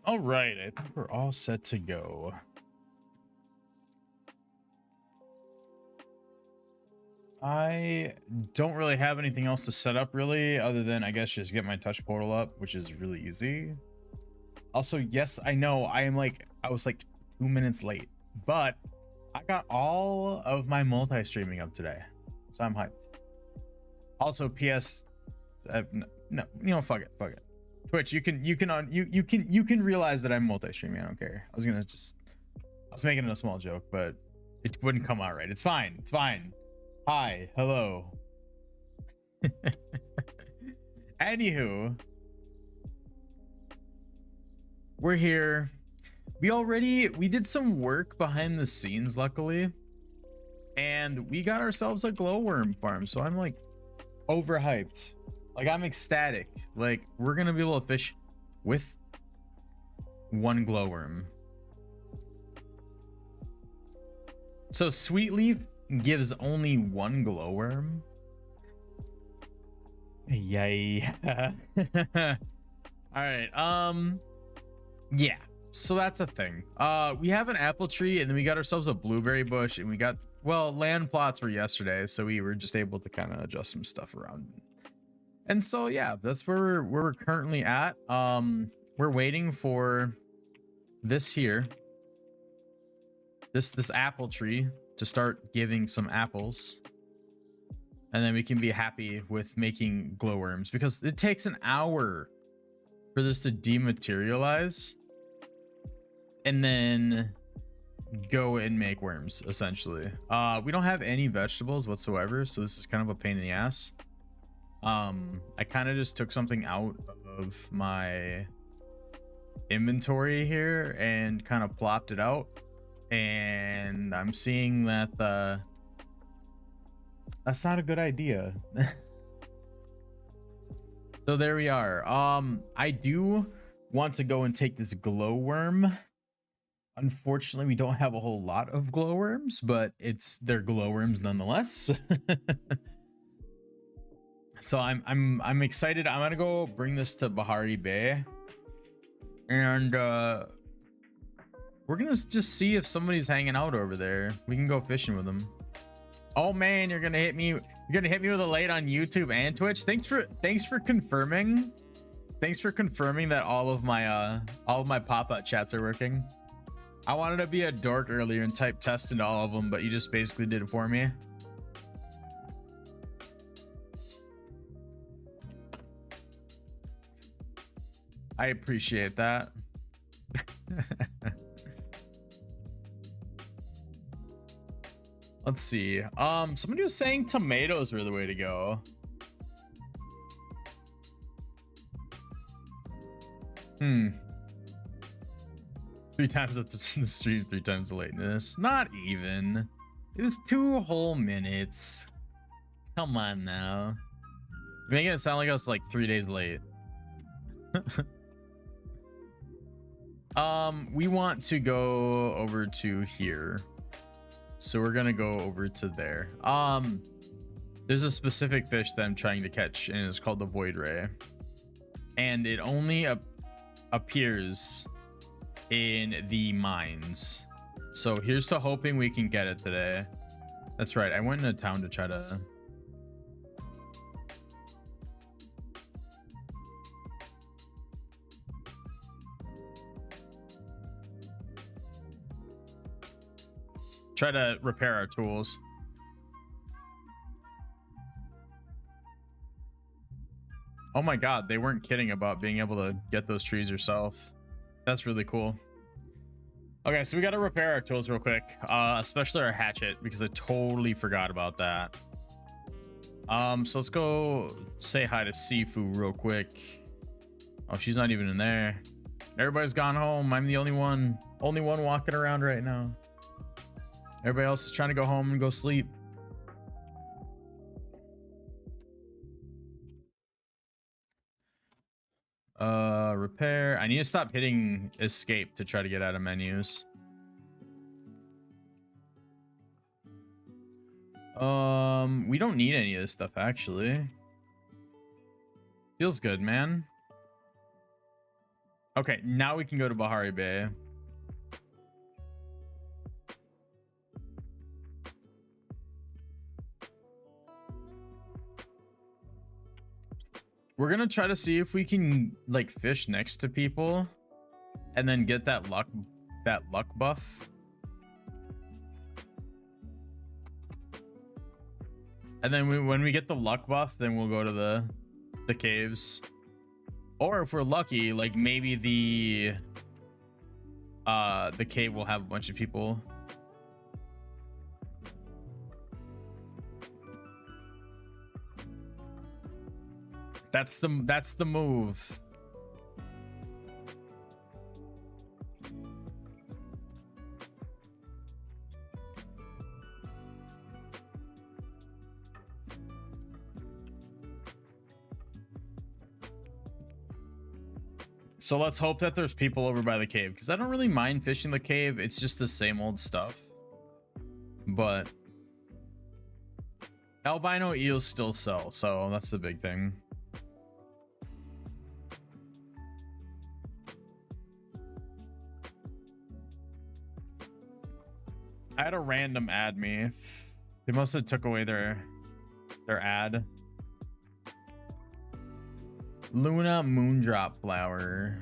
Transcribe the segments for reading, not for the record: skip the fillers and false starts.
All right, I think we're all set to go. I don't really have anything else to set up really, other than I guess just get my touch portal up, which is really easy. Also, yes, I know I was like 2 minutes late. But I got all of my multi-streaming up today, so I'm hyped. Also, PS, no, you know, fuck it. Twitch, you can realize that I'm multi-streaming. I don't care. I was making it a small joke, but it wouldn't come out right. It's fine. It's fine. Hi, hello. Anywho, we're here. We did some work behind the scenes, luckily, and we got ourselves a glowworm farm. So I'm like overhyped. Like, I'm ecstatic. Like, we're gonna be able to fish with one glowworm. So Sweetleaf gives only one glowworm. Yay. All right. Yeah. So that's a thing. We have an apple tree, and then we got ourselves a blueberry bush, and we got, well, land plots were yesterday, so we were just able to kind of adjust some stuff around. And so yeah, that's where we're currently at. We're waiting for this here, this apple tree to start giving some apples, and then we can be happy with making glowworms, because it takes an hour for this to dematerialize and then go and make worms, essentially. We don't have any vegetables whatsoever, so this is kind of a pain in the ass. I kind of just took something out of my inventory here and kind of plopped it out, and I'm seeing that that's not a good idea. So there we are. I do want to go and take this glowworm. Unfortunately, we don't have a whole lot of glowworms, but they're glowworms nonetheless. So I'm excited. I'm gonna go bring this to Bahari Bay, and we're gonna just see if somebody's hanging out over there. We can go fishing with them. Oh man, you're gonna hit me. You're gonna hit me with a late on YouTube and Twitch. Thanks for confirming. Thanks for confirming that all of my pop-up chats are working. I wanted to be a dork earlier and type test into all of them, but you just basically did it for me. I appreciate that. Let's see. Somebody was saying tomatoes were the way to go. 3 times at the stream, 3 times the lateness. Not even. It was 2 whole minutes. Come on now. You're making it sound like I was like 3 days late. We want to go over to here, so we're gonna go over to there. There's a specific fish that I'm trying to catch, and it's called the void ray, and it only appears in the mines. So here's to hoping we can get it today. That's right, I went into town to try to repair our tools. Oh my god, they weren't kidding about being able to get those trees yourself. That's really cool. Okay, so we got to repair our tools real quick, especially our hatchet, because I totally forgot about that. So let's go say hi to Sifu real quick. Oh, she's not even in there. Everybody's gone home. I'm the only one walking around right now. Everybody else is trying to go home and go sleep. Repair. I need to stop hitting escape to try to get out of menus. We don't need any of this stuff, actually. Feels good, man. Okay, now we can go to Bahari Bay. We're gonna try to see if we can like fish next to people and then get that luck buff. And then when we get the luck buff, then we'll go to the caves. Or if we're lucky, like maybe the cave will have a bunch of people. That's the move. So let's hope that there's people over by the cave, because I don't really mind fishing the cave. It's just the same old stuff. But albino eels still sell, so that's the big thing. I had a random add me. They must have took away their ad. Luna Moondrop Flower.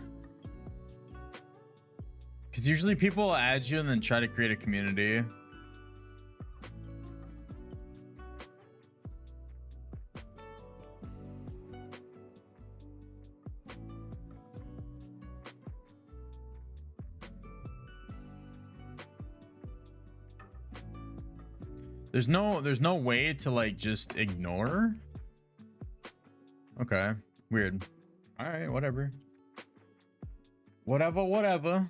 Because usually people will add you and then try to create a community. There's no way to like just ignore. Okay, weird. All right, whatever. Whatever.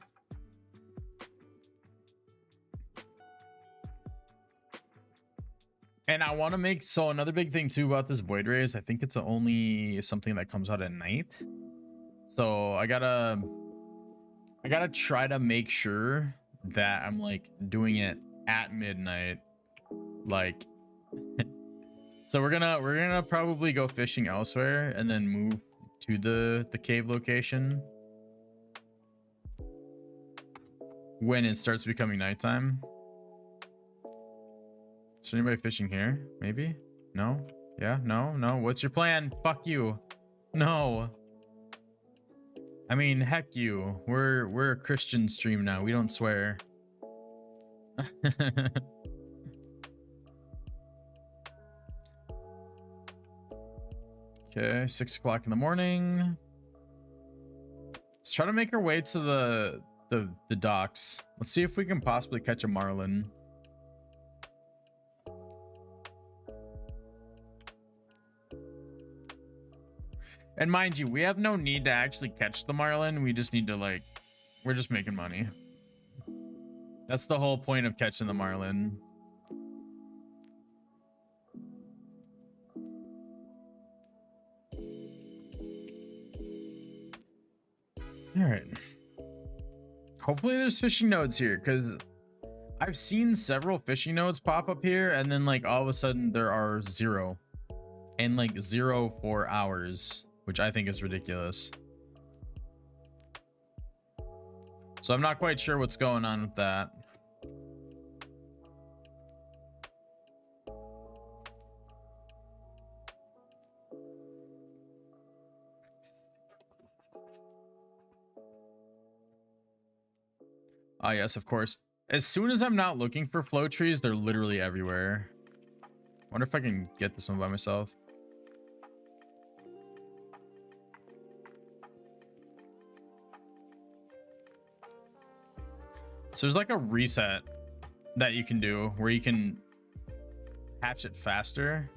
And I want to make, so another big thing too about this void ray is I think it's only something that comes out at night. So I gotta try to make sure that I'm like doing it at midnight. Like so we're gonna probably go fishing elsewhere and then move to the cave location when it starts becoming nighttime. Is there anybody fishing here? Maybe? No? Yeah? No? What's your plan? Fuck you. No. I mean, heck you. We're a Christian stream now. We don't swear. Okay, 6 o'clock in the morning. Let's try to make our way to the docks. Let's see if we can possibly catch a marlin. And mind you, we have no need to actually catch the marlin. We just need to like, we're just making money. That's the whole point of catching the marlin. All right. Hopefully there's fishing nodes here, because I've seen several fishing nodes pop up here, and then like all of a sudden there are 0. And like 0 for hours, which I think is ridiculous. So I'm not quite sure what's going on with that. Ah, yes, of course. As soon as I'm not looking for flow trees, they're literally everywhere. Wonder if I can get this one by myself. So there's like a reset that you can do where you can hatch it faster.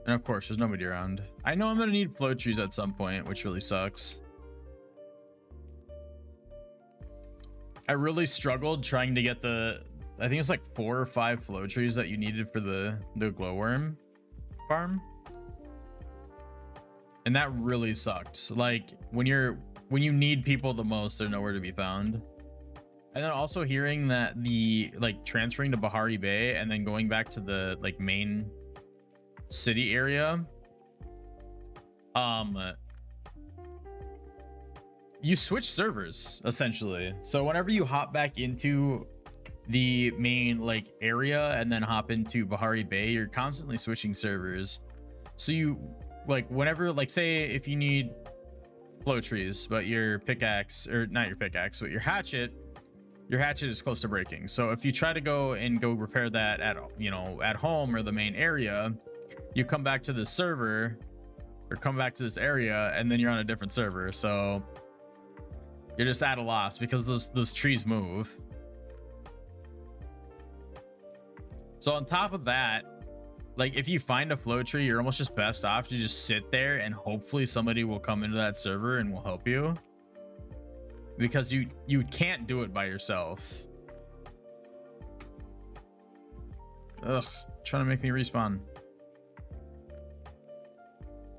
And of course, there's nobody around. I know I'm gonna need flow trees at some point, which really sucks. I really struggled trying to get I think it's like 4 or 5 flow trees that you needed for the glowworm farm. And that really sucked. Like when you need people the most, they're nowhere to be found. And then also hearing that the like transferring to Bahari Bay and then going back to the like main city area, you switch servers essentially. So whenever you hop back into the main like area and then hop into Bahari Bay, you're constantly switching servers. So you like whenever, like say if you need flow trees but your pickaxe, or not your pickaxe but your hatchet your hatchet is close to breaking. So if you try to go repair that at, you know, at home or the main area, you come back to the server or come back to this area and then you're on a different server. So you're just at a loss because those trees move. So on top of that, like if you find a flow tree, you're almost just best off to just sit there and hopefully somebody will come into that server and will help you, because you can't do it by yourself. Ugh, trying to make me respawn.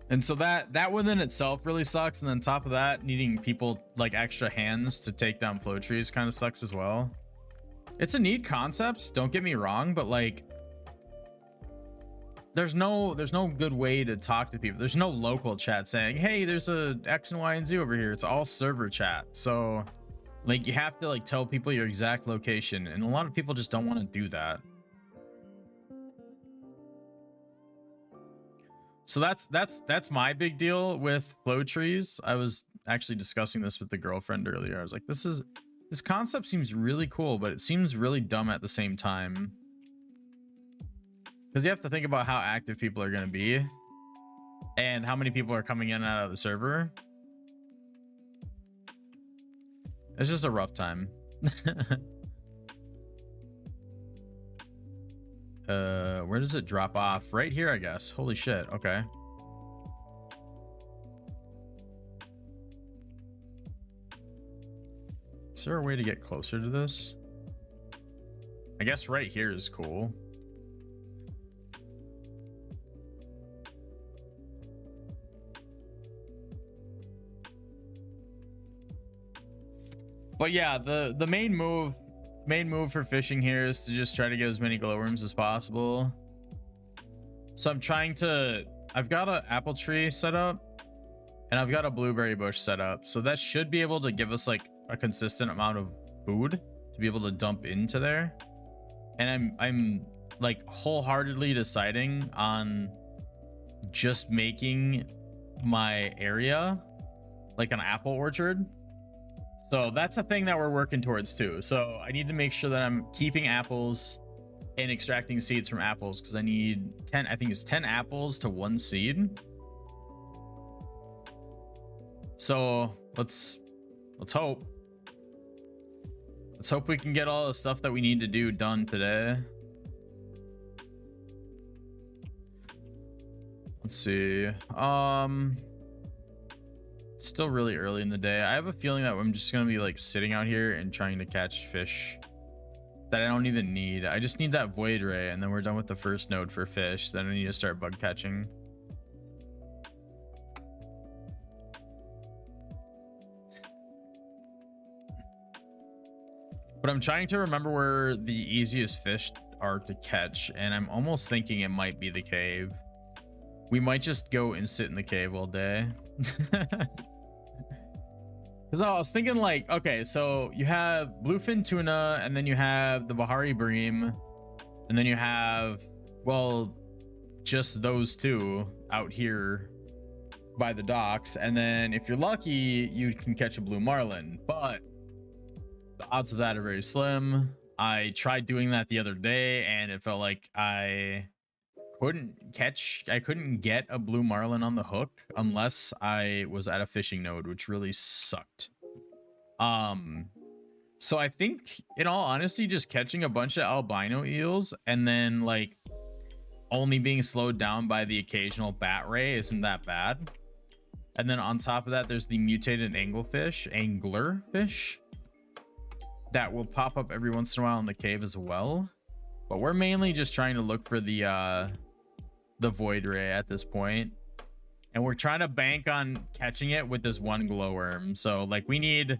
And so that within itself really sucks. And then on top of that, needing people like extra hands to take down flow trees kind of sucks as well. It's a neat concept, don't get me wrong, but like there's no good way to talk to people. There's no local chat saying, hey, there's a X and Y and Z over here. It's all server chat. So like you have to like tell people your exact location, and a lot of people just don't want to do that. So that's my big deal with flow trees. I was actually discussing this with the girlfriend earlier. I was like, this concept seems really cool, but it seems really dumb at the same time. Because you have to think about how active people are going to be and how many people are coming in and out of the server. It's just a rough time. Where does it drop off? Right here, I guess. Holy shit. Okay. Is there a way to get closer to this? I guess right here is cool. But yeah, the main move for fishing here is to just try to get as many glowworms as possible. So I've got an apple tree set up and I've got a blueberry bush set up. So that should be able to give us like a consistent amount of food to be able to dump into there. And I'm like wholeheartedly deciding on just making my area like an apple orchard. So that's a thing that we're working towards too. So I need to make sure that I'm keeping apples and extracting seeds from apples, because I need 10, I think it's 10 apples to 1 seed. So let's hope we can get all the stuff that we need to do done today. Let's see. Still really early in the day. I have a feeling that I'm just gonna be like sitting out here and trying to catch fish that I don't even need. I just need that void ray, and then we're done with the first node for fish. Then I need to start bug catching. But I'm trying to remember where the easiest fish are to catch, and I'm almost thinking it might be the cave. We might just go and sit in the cave all day. Because I was thinking like, okay, so you have bluefin tuna, and then you have the Bahari bream, and then you have, well, just those two out here by the docks. And then if you're lucky, you can catch a blue marlin, but the odds of that are very slim. I tried doing that the other day and it felt like I couldn't get a blue marlin on the hook unless I was at a fishing node, which really sucked. So I think in all honesty, just catching a bunch of albino eels and then like only being slowed down by the occasional bat ray isn't that bad. And then on top of that, there's the mutated anglerfish that will pop up every once in a while in the cave as well. But we're mainly just trying to look for the void ray at this point, and we're trying to bank on catching it with this one glowworm. So like we need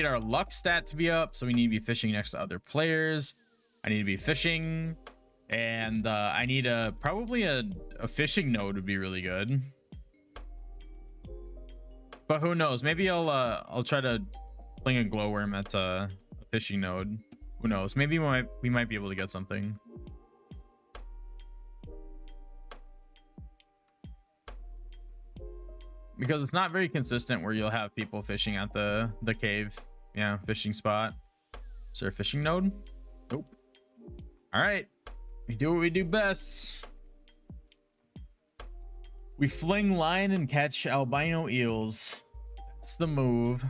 our luck stat to be up, so we need to be fishing next to other players. I need to be fishing, and I need probably a fishing node would be really good. But who knows, maybe I'll try to fling a glowworm at a fishing node. Who knows, maybe we might be able to get something. Because it's not very consistent where you'll have people fishing at the cave, yeah, fishing spot. Is there a fishing node? Nope. All right. We do what we do best. We fling line and catch albino eels. That's the move.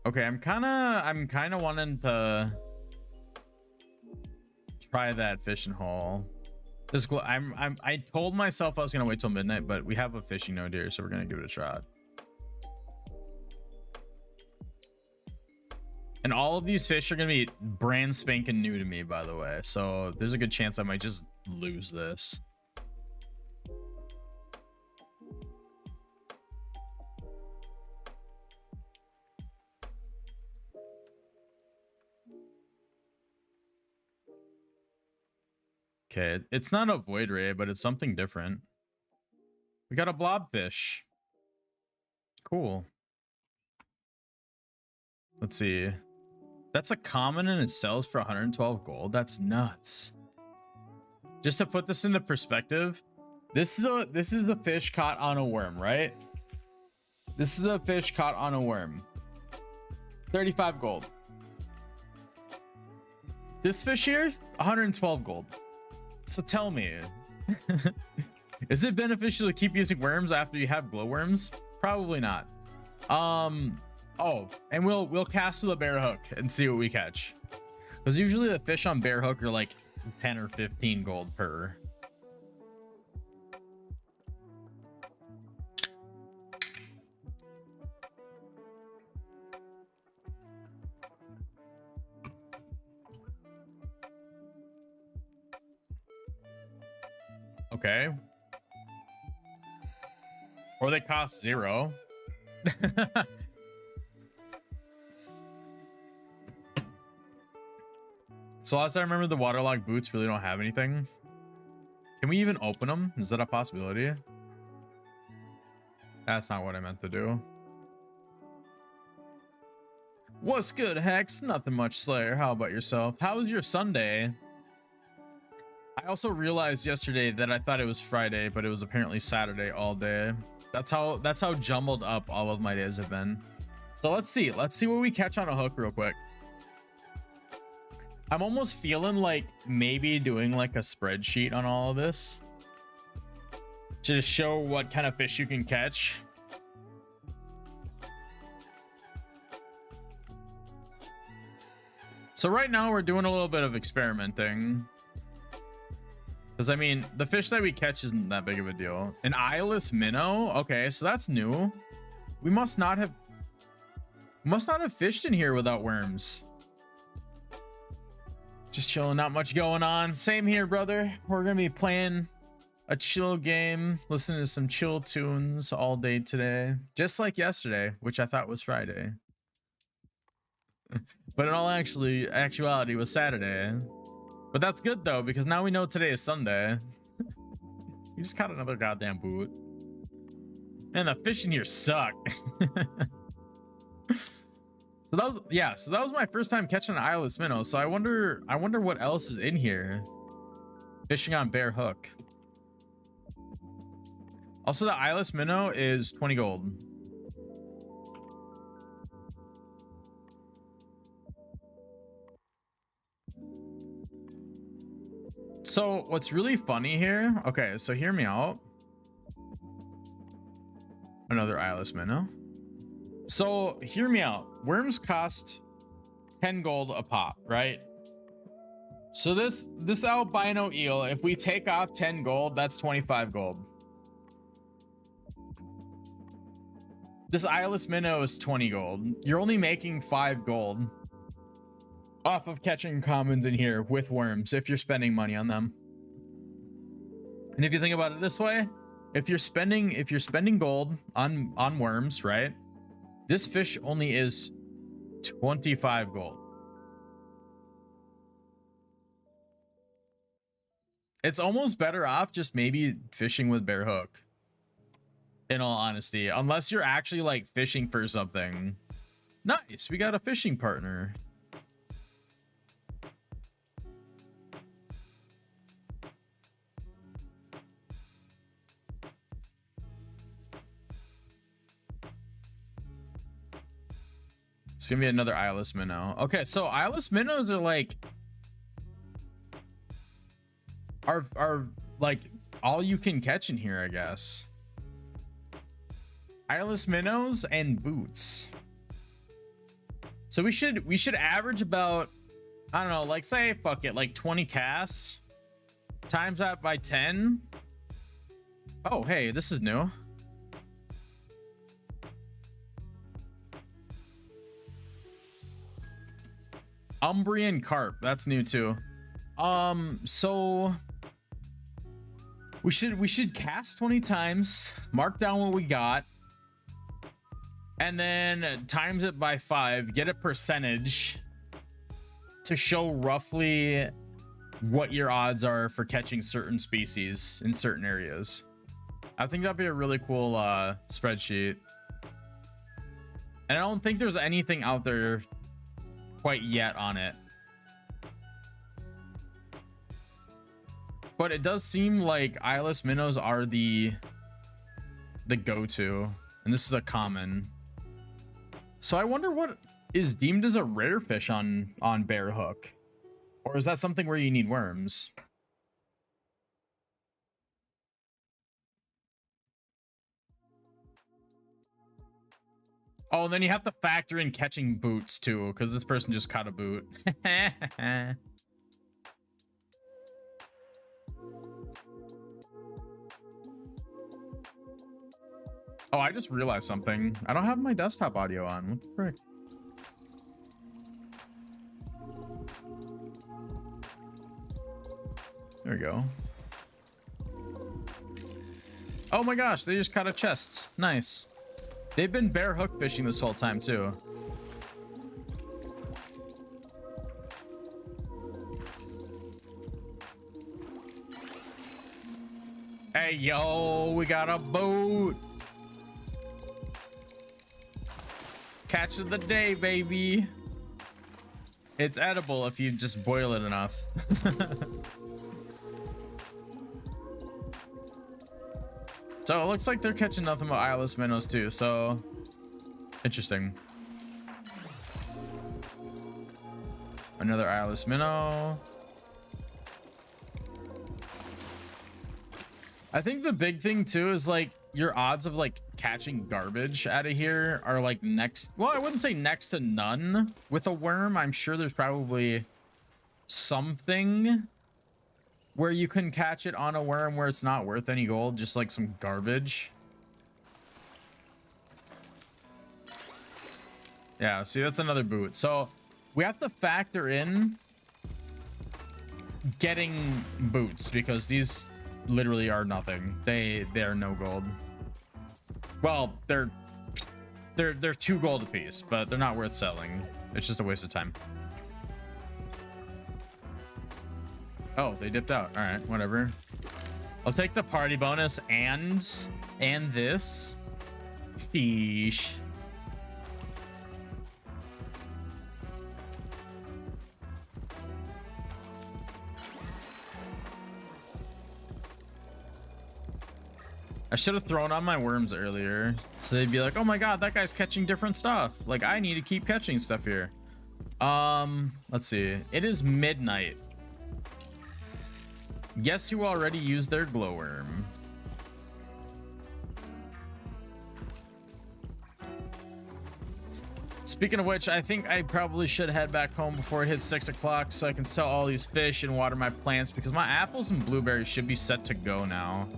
Okay, I'm kind of wanting to try that fishing hole. I told myself I was gonna wait till midnight, but we have a fishing node here, so we're gonna give it a shot. And all of these fish are gonna be brand spanking new to me, by the way. So there's a good chance I might just lose this. Okay, it's not a void ray, but it's something different. We got a blobfish. Cool. Let's see. That's a common and it sells for 112 gold. That's nuts. Just to put this into perspective, this is a fish caught on a worm, right? This is a fish caught on a worm. 35 gold. This fish here, 112 gold. So tell me, is it beneficial to keep using worms after you have glowworms? Probably not. Oh, and we'll cast with a bear hook and see what we catch. Because usually the fish on bear hook are like 10 or 15 gold per. Okay. Or they cost 0. So last I remember, the waterlogged boots really don't have anything. Can we even open them? Is that a possibility? That's not what I meant to do. What's good, Hex? Nothing much, Slayer. How about yourself? How was your Sunday? I also realized yesterday that I thought it was Friday, but it was apparently Saturday all day. That's how jumbled up all of my days have been. So let's see what we catch on a hook real quick. I'm almost feeling like maybe doing like a spreadsheet on all of this to just show what kind of fish you can catch. So right now we're doing a little bit of experimenting. Because I mean, the fish that we catch isn't that big of a deal. An eyeless minnow? Okay, so that's new. We must not have fished in here without worms. Just chilling, not much going on. Same here, brother. We're gonna be playing a chill game, listening to some chill tunes all day today, just like yesterday, which I thought was Friday. But in all actuality was Saturday. But that's good though, because now we know today is Sunday. You just caught another goddamn boot. Man, the fish in here suck. So that was my first time catching an eyeless minnow. So I wonder what else is in here. Fishing on bare hook. Also, the eyeless minnow is 20 gold. So what's really funny here? Okay, so hear me out. Another eyeless minnow. So hear me out. Worms cost 10 gold a pop, right? So this albino eel, if we take off 10 gold, that's 25 gold. This eyeless minnow is 20 gold. You're only making 5 gold off of catching commons in here with worms if you're spending money on them. And if you think about it this way, if you're spending gold on worms, right? This fish only is 25 gold. It's almost better off just maybe fishing with bare hook. In all honesty, unless you're actually like fishing for something. Nice, we got a fishing partner. It's gonna be another eyeless minnow. Okay, so eyeless minnows are like are like all you can catch in here, I guess. Eyeless minnows and boots. So we should average about, I don't know, like say fuck it, like 20 casts times that by 10. Oh, hey, this is new. Umbrian carp, that's new too. So we should cast 20 times, mark down what we got, and then times it by 5, get a percentage to show roughly what your odds are for catching certain species in certain areas. I think that'd be a really cool spreadsheet. And I don't think there's anything out there quite yet on it. But it does seem like eyeless minnows are the go-to, and this is a common. So I wonder what is deemed as a rare fish on Bear Hook, or is that something where you need worms? Oh, and then you have to factor in catching boots too, because this person just caught a boot. Oh, I just realized something. I don't have my desktop audio on. What the frick? There we go. Oh my gosh, they just caught a chest. Nice. They've been bear hook fishing this whole time too. Hey, yo, we got a boat. Catch of the day, baby. It's edible if you just boil it enough. So it looks like they're catching nothing but eyeless minnows too, so interesting. Another eyeless minnow. I think the big thing too is like your odds of like catching garbage out of here are like next, well, I wouldn't say next to none with a worm. I'm sure there's probably something where you can catch it on a worm where it's not worth any gold, just like some garbage. Yeah, see, that's another boot. So we have to factor in getting boots because these literally are nothing. They're no gold. Well, they're 2 gold a piece, but they're not worth selling. It's just a waste of time. Oh, they dipped out. All right, whatever. I'll take the party bonus and this. Sheesh. I should have thrown on my worms earlier, so they'd be like, "Oh my god, that guy's catching different stuff. Like, I need to keep catching stuff here." Let's see. It is midnight. Guess who already used their glowworm? Speaking of which, I think I probably should head back home before it hits 6 o'clock so I can sell all these fish and water my plants because my apples and blueberries should be set to go now.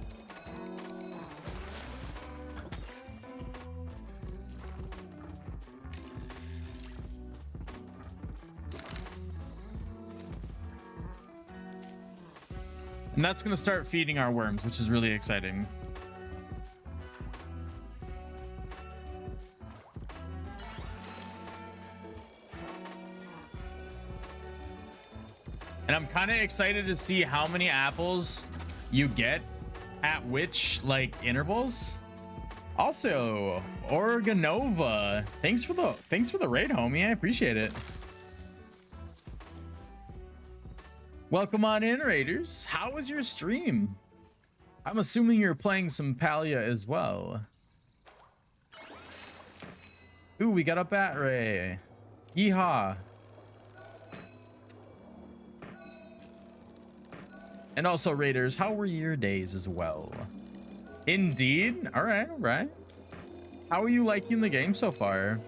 And that's going to start feeding our worms, which is really exciting. And I'm kind of excited to see how many apples you get at which like intervals. Also, Organova, thanks for the raid, homie. I appreciate it. Welcome on in, Raiders. How was your stream? I'm assuming you're playing some Palia as well. Ooh, we got a bat ray. Yeehaw. And also, Raiders, how were your days as well? Indeed. All right, all right. How are you liking the game so far?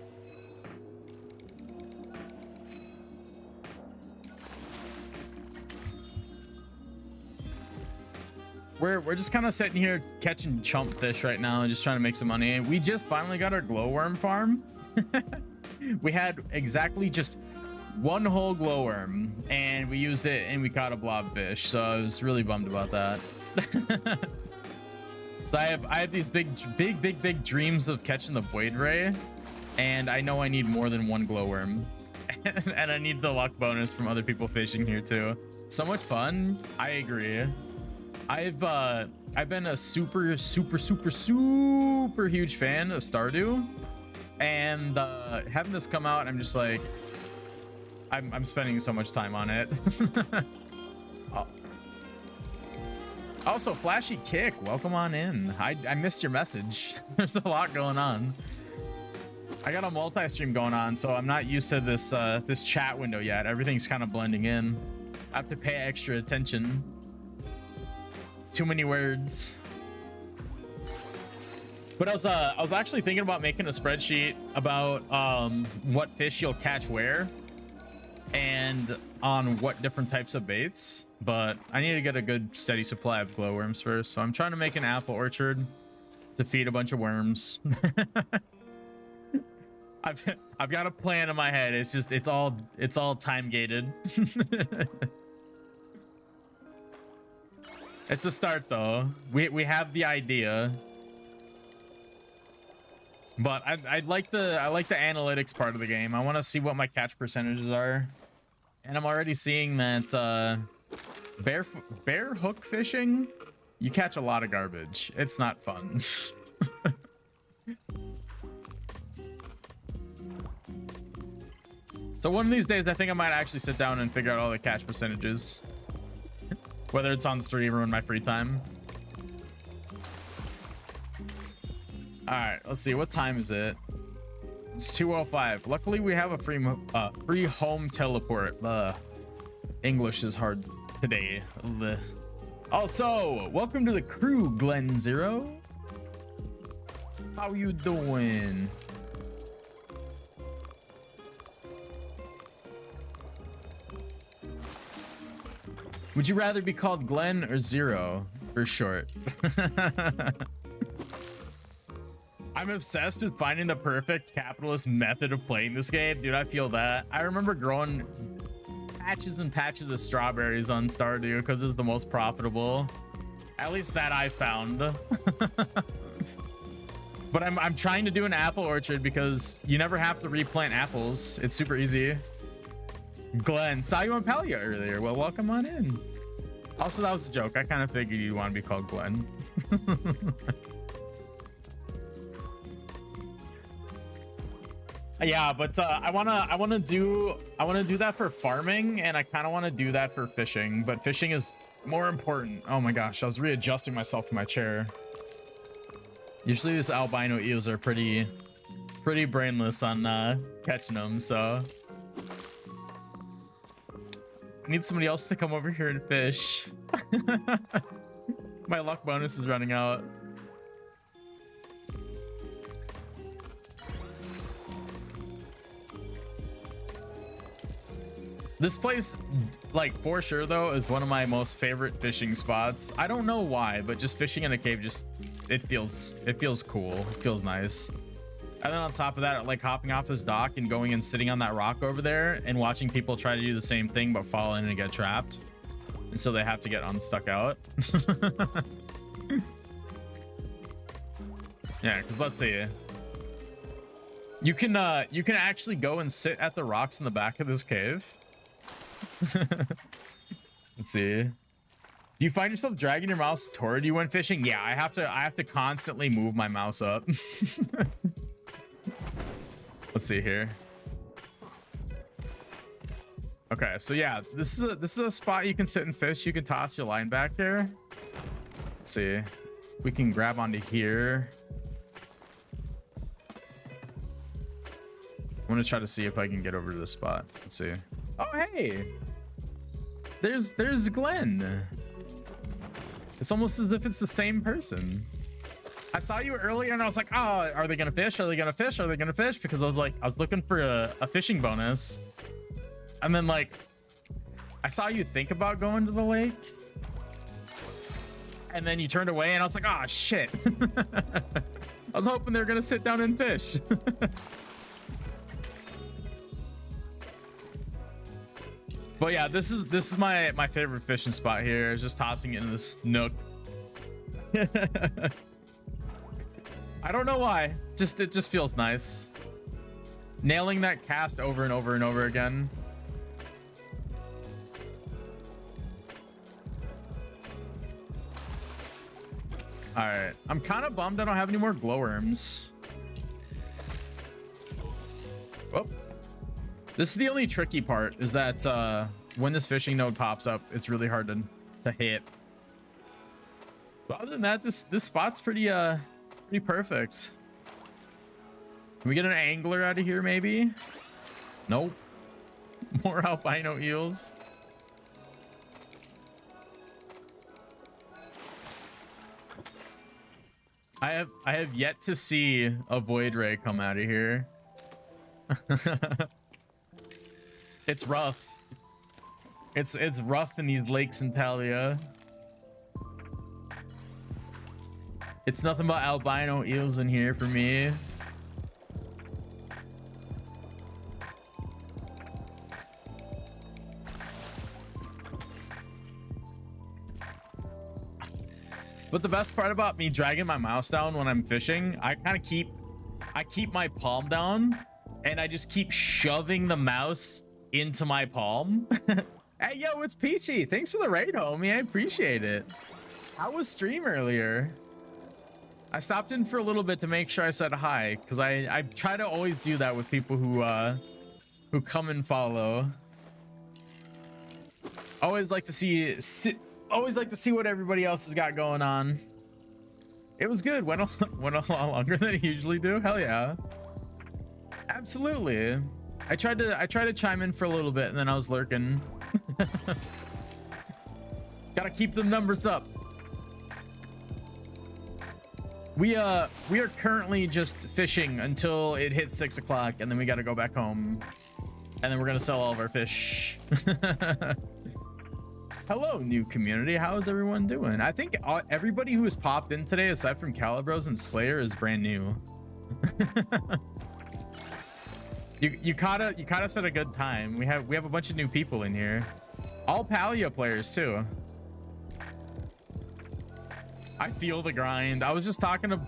We're just kind of sitting here catching chump fish right now and just trying to make some money. We just finally got our glowworm farm. We had exactly just one whole glowworm and we used it and we caught a blobfish, so I was really bummed about that. So I have these big dreams of catching the void ray, and I know I need more than one glowworm. And I need the luck bonus from other people fishing here too. So much fun. I agree. I've been a super huge fan of Stardew, and having this come out, I'm just like, I'm spending so much time on it. Oh. Also, Flashy Kick, welcome on in. I missed your message. There's a lot going on. I got a multi-stream going on, so I'm not used to this this chat window yet. Everything's kind of blending in. I have to pay extra attention. Too many words. But I was actually thinking about making a spreadsheet about what fish you'll catch where and on what different types of baits, but I need to get a good steady supply of glowworms first, so I'm trying to make an apple orchard to feed a bunch of worms. I've got a plan in my head. It's just it's all time gated. It's a start though. We have the idea, but I like the analytics part of the game. I want to see what my catch percentages are, and I'm already seeing that bare hook fishing, you catch a lot of garbage. It's not fun. So one of these days, I think I might actually sit down and figure out all the catch percentages. Whether it's on stream or in my free time. All right, let's see. What time is it? It's 2:05. Luckily, we have a free home teleport. English is hard today. Also, welcome to the crew, Glen Zero. How you doing? Would you rather be called Glenn or Zero for short? I'm obsessed with finding the perfect capitalist method of playing this game. Dude, I feel that. I remember growing patches and patches of strawberries on Stardew because it's the most profitable. At least that I found. But I'm trying to do an apple orchard because you never have to replant apples. It's super easy. Glenn, saw you on Palia earlier. Well, welcome on in. Also, that was a joke. I kind of figured you'd want to be called Glenn. Yeah, but I wanna do that for farming, and I kind of want to do that for fishing. But fishing is more important. Oh my gosh, I was readjusting myself in my chair. Usually, these albino eels are pretty brainless on catching them, so. I need somebody else to come over here and fish. My luck bonus is running out. This place, like, for sure though, is one of my most favorite fishing spots. I don't know why, but just fishing in a cave it feels cool. It feels nice. And then on top of that, like hopping off this dock and going and sitting on that rock over there and watching people try to do the same thing but fall in and get trapped, and so they have to get unstuck out. Yeah, because let's see, you can actually go and sit at the rocks in the back of this cave. Let's see. Do you find yourself dragging your mouse toward you when fishing? Yeah, I have to constantly move my mouse up. Let's see here. Okay, so yeah, this is a spot you can sit and fish. You can toss your line back here. Let's see. We can grab onto here. I'm gonna try to see if I can get over to this spot. Let's see. Oh, hey, there's Glenn. It's almost as if it's the same person. I saw you earlier and I was like, oh, are they gonna fish? Are they gonna fish? Are they gonna fish? Because I was looking for a fishing bonus. And then like, I saw you think about going to the lake. And then you turned away and I was like, oh shit. I was hoping they were gonna sit down and fish. But yeah, this is my favorite fishing spot here. It's just tossing it in this nook. I don't know why. It just feels nice. Nailing that cast over and over and over again. All right, I'm kind of bummed I don't have any more glowworms. Well, this is the only tricky part, is that when this fishing node pops up, it's really hard to hit. But other than that, this spot's pretty perfect. Can we get an angler out of here maybe? Nope. More albino eels. I have yet to see a void ray come out of here. It's rough. It's rough in these lakes in Palia. It's nothing but albino eels in here for me. But the best part about me dragging my mouse down when I'm fishing, I keep my palm down and I just keep shoving the mouse into my palm. Hey, yo, it's Peachy. Thanks for the raid, homie. I appreciate it. How was stream earlier? I stopped in for a little bit to make sure I said hi, because I try to always do that with people who come and follow. Always like to see what everybody else has got going on. It was good. Went a lot longer than I usually do. Hell yeah. Absolutely. I tried to chime in for a little bit and then I was lurking. Gotta keep the numbers up. We are currently just fishing until it hits 6 o'clock and then we gotta go back home. And then we're gonna sell all of our fish. Hello, new community. How is everyone doing? I think everybody who has popped in today, aside from Calibros and Slayer, is brand new. you caught us at a good time. We have a bunch of new people in here. All Palia players too. I feel the grind. I was just talking to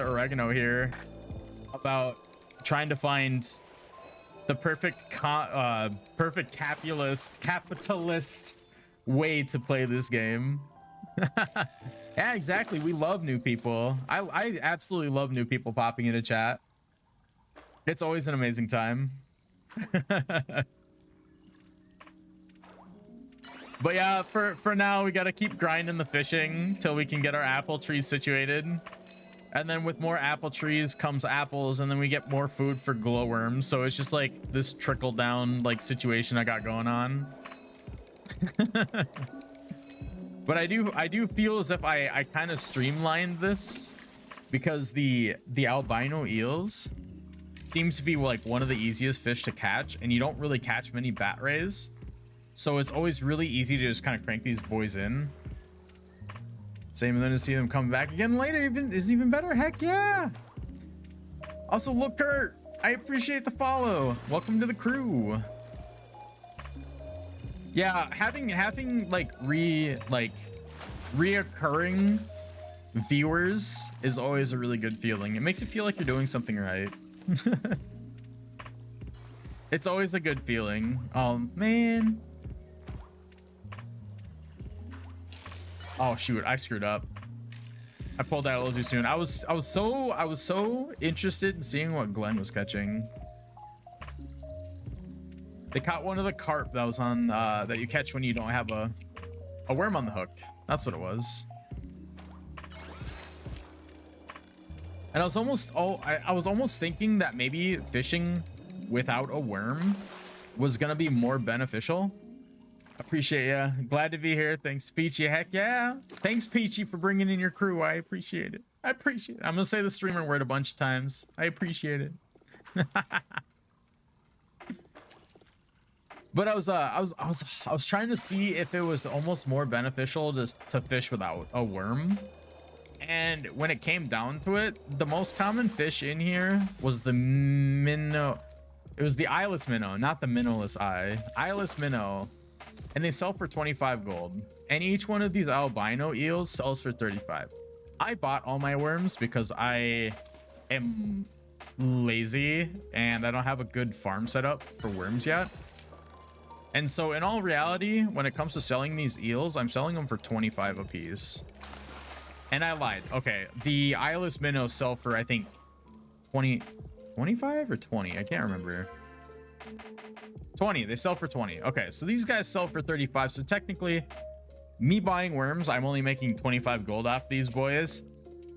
Oregano here about trying to find the perfect capitalist way to play this game. Yeah, exactly. We love new people. I absolutely love new people popping into chat. It's always an amazing time. But yeah, for now, we got to keep grinding the fishing till we can get our apple trees situated. And then with more apple trees comes apples, and then we get more food for glowworms. So it's just like this trickle down like situation I got going on. But I do feel as if I kind of streamlined this, because the albino eels seems to be like one of the easiest fish to catch, and you don't really catch many bat rays. So it's always really easy to just kind of crank these boys in. Same, and then to see them come back again later is even better. Heck yeah. Also, look, Kurt, I appreciate the follow. Welcome to the crew. Yeah, having like reoccurring viewers is always a really good feeling. It makes it feel like you're doing something right. It's always a good feeling. Oh man. Oh shoot, I screwed up. I pulled out a little too soon. I was so interested in seeing what Glenn was catching. They caught one of the carp that was on that you catch when you don't have a worm on the hook. That's what it was. And I was almost thinking that maybe fishing without a worm was gonna be more beneficial. Appreciate ya. Glad to be here. Thanks, Peachy. Heck yeah. Thanks, Peachy, for bringing in your crew. I appreciate it. I appreciate it. I'm gonna say the streamer word a bunch of times. I appreciate it. But I was trying to see if it was almost more beneficial just to fish without a worm. And when it came down to it, the most common fish in here was the minnow. It was the eyeless minnow, not the minnowless eye. Eyeless minnow. And they sell for 25 gold. And each one of these albino eels sells for 35. I bought all my worms because I am lazy and I don't have a good farm setup for worms yet. And so in all reality, when it comes to selling these eels, I'm selling them for 25 a piece. And I lied. Okay, the eyeless minnows sell for, I think, 25 or 20? I can't remember. 20. They sell for 20. Okay, so these guys sell for 35. So technically, me buying worms, I'm only making 25 gold off these boys.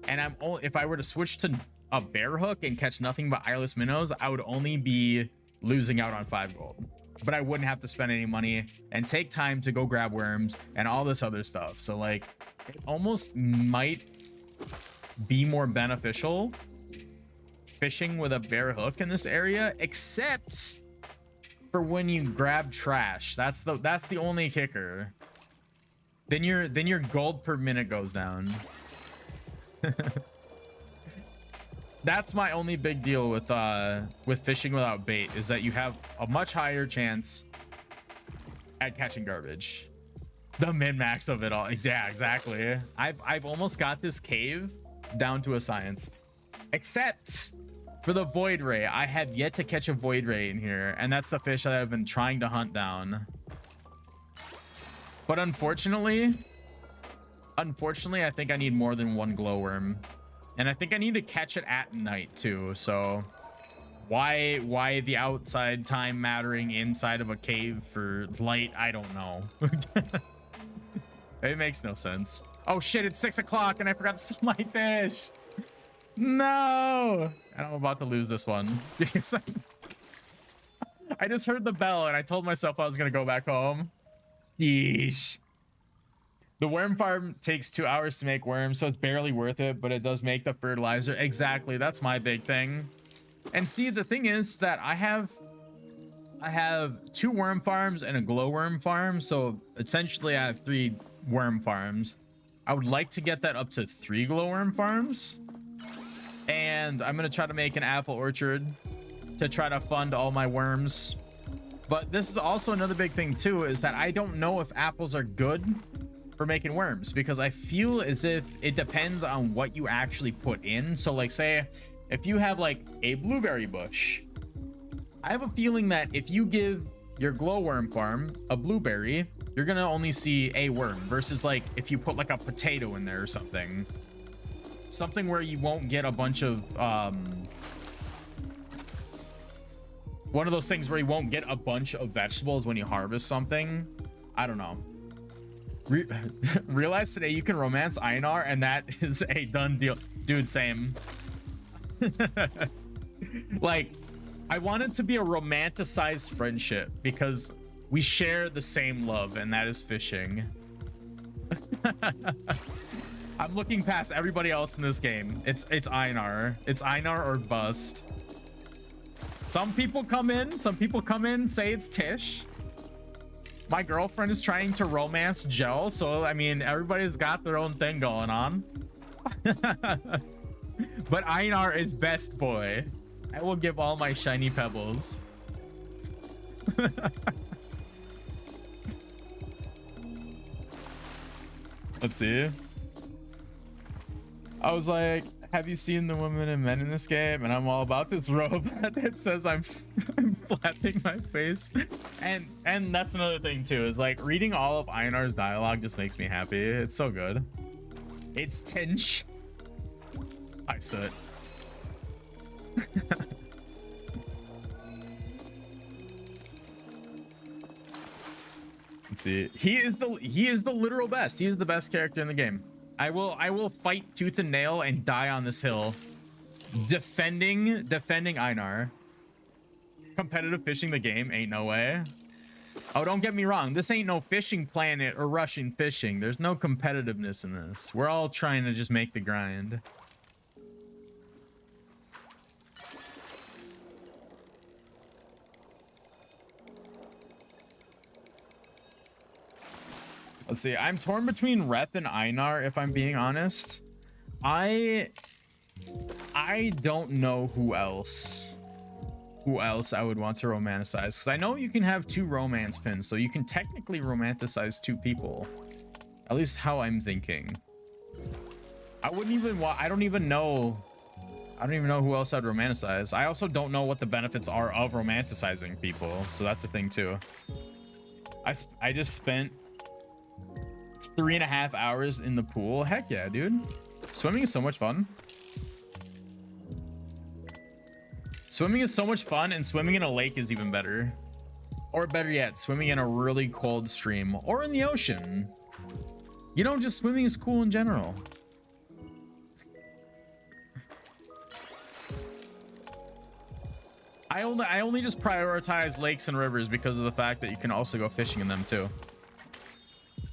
And I'm only, if I were to switch to a bear hook and catch nothing but eyeless minnows, I would only be losing out on 5 gold. But I wouldn't have to spend any money and take time to go grab worms and all this other stuff. So like, it almost might be more beneficial fishing with a bear hook in this area, except for when you grab trash. That's the only kicker. Then your gold per minute goes down. That's my only big deal with fishing without bait, is that you have a much higher chance at catching garbage. The min-max of it all. Yeah, exactly. I've almost got this cave down to a science, except for the void ray. I have yet to catch a void ray in here, and that's the fish that I've been trying to hunt down. But unfortunately, I think I need more than one glowworm. And I think I need to catch it at night too. So why the outside time mattering inside of a cave for light, I don't know. It makes no sense. Oh shit, it's 6 o'clock and I forgot to sell my fish. No. And I'm about to lose this one. Because I just heard the bell and I told myself I was gonna go back home. Yeesh. The worm farm takes 2 hours to make worms, so it's barely worth it, but it does make the fertilizer. Exactly, that's my big thing. And see, the thing is that I have 2 worm farms and a glowworm farm, so essentially I have 3 worm farms. I would like to get that up to 3 glowworm farms. And I'm gonna try to make an apple orchard to try to fund all my worms. But this is also another big thing too, is that I don't know if apples are good for making worms, because I feel as if it depends on what you actually put in. So like, say if you have like a blueberry bush, I have a feeling that if you give your glowworm farm a blueberry, you're gonna only see a worm, versus like if you put like a potato in there or something where you won't get a bunch of one of those things where you won't get a bunch of vegetables when you harvest something. I don't know. Realize today you can romance Einar, and that is a done deal. Dude, same. Like, I want it to be a romanticized friendship because we share the same love, and that is fishing. I'm looking past everybody else in this game. It's Einar. It's Einar or bust. Some people come in, say it's Tish. My girlfriend is trying to romance Joe, so I mean, everybody's got their own thing going on. But Einar is best boy. I will give all my shiny pebbles. Let's see. I was like, have you seen the women and men in this game? And I'm all about this robot that says I'm flapping my face. And that's another thing too, is like reading all of Einar's dialogue just makes me happy. It's so good. It's Tinch. I sit. Let's see. He is the literal best. He is the best character in the game. I will fight tooth and nail and die on this hill Defending Einar. Competitive fishing the game, ain't no way. Oh, don't get me wrong. This ain't no fishing planet or Russian fishing. There's no competitiveness in this. We're all trying to just make the grind. Let's see. I'm torn between Rep and Einar, if I'm being honest. I don't know who else I would want to romanticize, because I know you can have 2 romance pins, so you can technically romanticize 2 people. At least how I'm thinking. I don't even know who else I'd romanticize. I also don't know what the benefits are of romanticizing people, so that's the thing too. I just spent 3.5 hours in the pool. Heck yeah, dude. Swimming is so much fun. Swimming is so much fun, and swimming in a lake is even better. Or better yet, swimming in a really cold stream or in the ocean. You know, just swimming is cool in general. I only just prioritize lakes and rivers because of the fact that you can also go fishing in them too.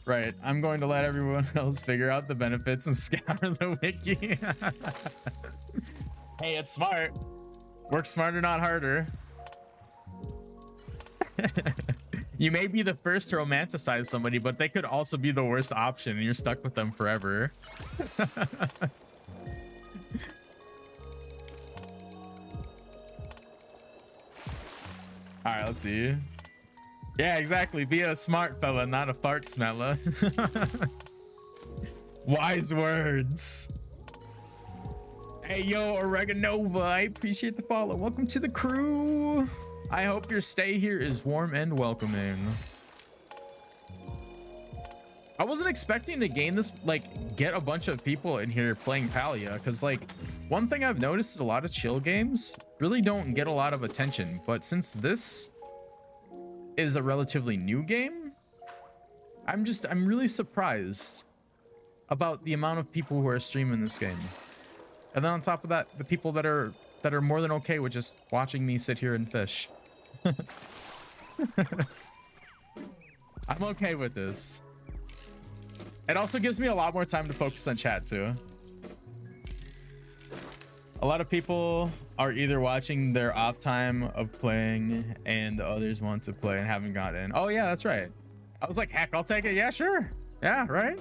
Right, I'm going to let everyone else figure out the benefits and scour the wiki. Hey, it's smart. Work smarter, not harder. You may be the first to romanticize somebody, but they could also be the worst option and you're stuck with them forever. All right, let's see. Yeah, exactly. Be a smart fella, not a fart smeller. Wise words. Hey, yo, Oreganova, I appreciate the follow. Welcome to the crew. I hope your stay here is warm and welcoming. I wasn't expecting to gain this, like, get a bunch of people in here playing Palia, because, like, one thing I've noticed is a lot of chill games really don't get a lot of attention, but since this is a relatively new game, I'm really surprised about the amount of people who are streaming this game. And then on top of that, the people that are more than okay with just watching me sit here and fish. I'm okay with this. It also gives me a lot more time to focus on chat too. A lot of people are either watching their off time of playing and the others want to play and haven't got in. Oh yeah, that's right. I was like, heck, I'll take it. Yeah, sure. Yeah, right.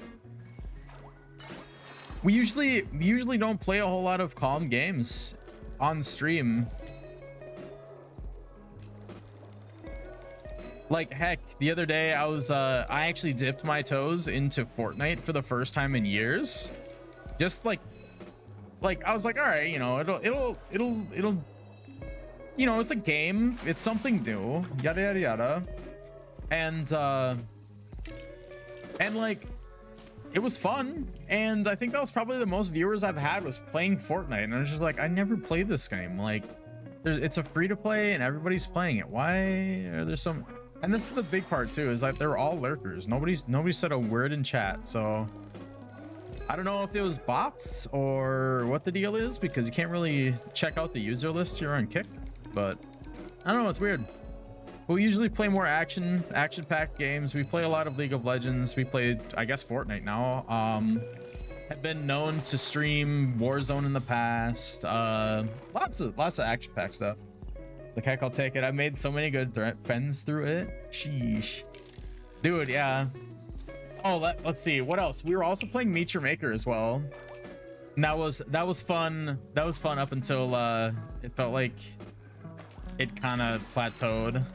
We usually don't play a whole lot of calm games on stream. Like, heck, the other day I actually dipped my toes into Fortnite for the first time in years. Just like I was like, all right, you know, it'll you know, it's a game, it's something new, yada yada yada. And like, it was fun, and I think that was probably the most viewers I've had was playing Fortnite, and I was just like, I never played this game. Like, it's a free to play and everybody's playing it. Why are there some? And this is the big part too, is that they're all lurkers. Nobody said a word in chat, so I don't know if it was bots or what the deal is, because you can't really check out the user list here on Kick, but I don't know, it's weird. We usually play more action-packed games. We play a lot of League of Legends. We played, I guess, Fortnite now. Have been known to stream Warzone in the past. Lots of action-packed stuff. Like, heck, I'll take it. I've made so many good friends through it. Sheesh, dude. Yeah. Oh, let's see. What else? We were also playing Meet Your Maker as well. And that was fun. That was fun up until it felt like it kind of plateaued.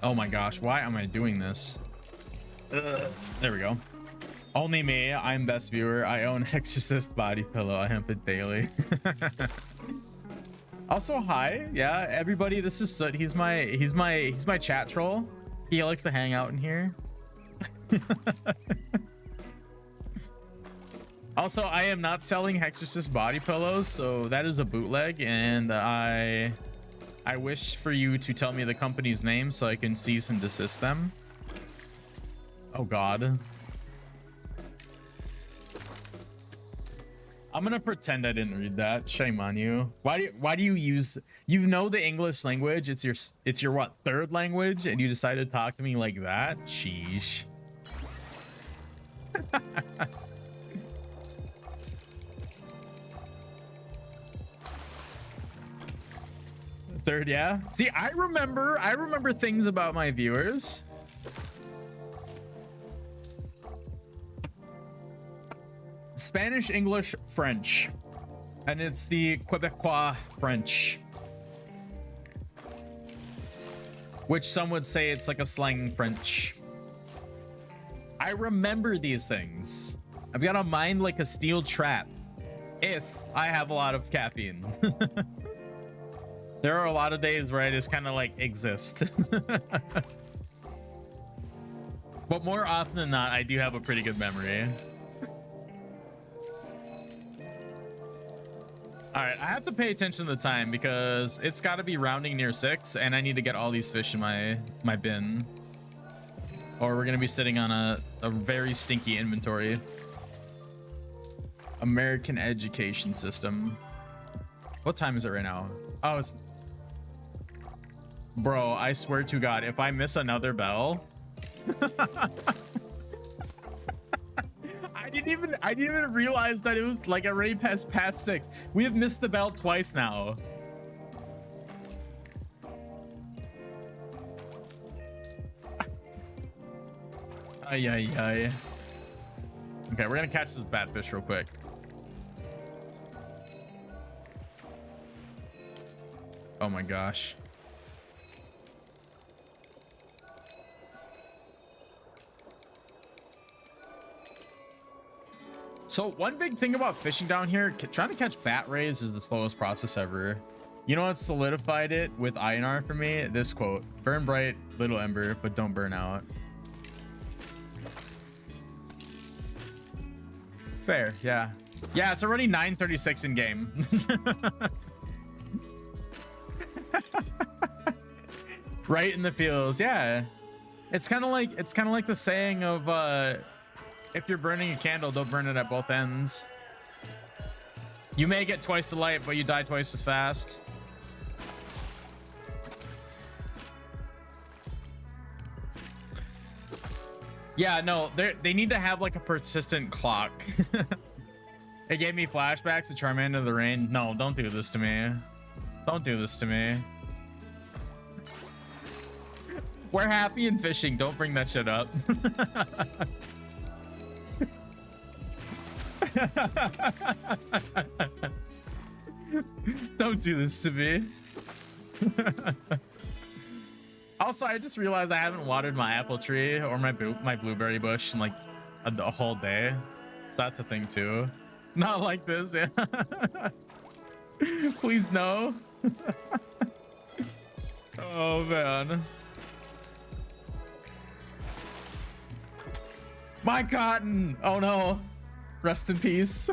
Oh my gosh, why am I doing this? There we go. Only me, I'm best viewer. I own Exorcist body pillow. I hemp it daily. Also, hi, yeah, everybody. This is Soot. He's my chat troll. He likes to hang out in here. Also, I am not selling Hexorcist body pillows, so that is a bootleg, and I wish for you to tell me the company's name so I can cease and desist them. Oh God. I'm gonna pretend I didn't read that. Shame on you. Why do you use, you know, the English language? It's your what, third language, and you decide to talk to me like that? Sheesh. Third, yeah. See, I remember things about my viewers. Spanish, English, French. And it's the Quebecois French. Which some would say it's like a slang French. I remember these things. I've got a mind like a steel trap. If I have a lot of caffeine. There are a lot of days where I just kind of like exist. But more often than not, I do have a pretty good memory. All right, I have to pay attention to the time because it's got to be rounding near 6, and I need to get all these fish in my bin, or we're gonna be sitting on a very stinky inventory. American education system. What time is it right now? Oh, it's, bro, I swear to God, if I miss another bell. I didn't even realize that it was like already past 6. We have missed the bell twice now. Ay, ay, ay. Okay, we're gonna catch this batfish real quick. Oh my gosh. So one big thing about fishing down here, trying to catch bat rays is the slowest process ever. You know what solidified it with INR for me? This quote: burn bright, little ember, but don't burn out. Fair, yeah. Yeah, it's already 9:36 in game. Right in the feels, yeah. It's kind of like the saying of if you're burning a candle, don't burn it at both ends. You may get twice the light, but you die twice as fast. Yeah, no, they need to have like a persistent clock. It gave me flashbacks to Charmander of the Rain. No, don't do this to me. Don't do this to me. We're happy in fishing. Don't bring that shit up. Don't do this to me. Also, I just realized I haven't watered my apple tree or my blueberry bush in like a whole day. So that's a thing too. Not like this, yeah. Please no. Oh man. My cotton. Oh no. Rest in peace.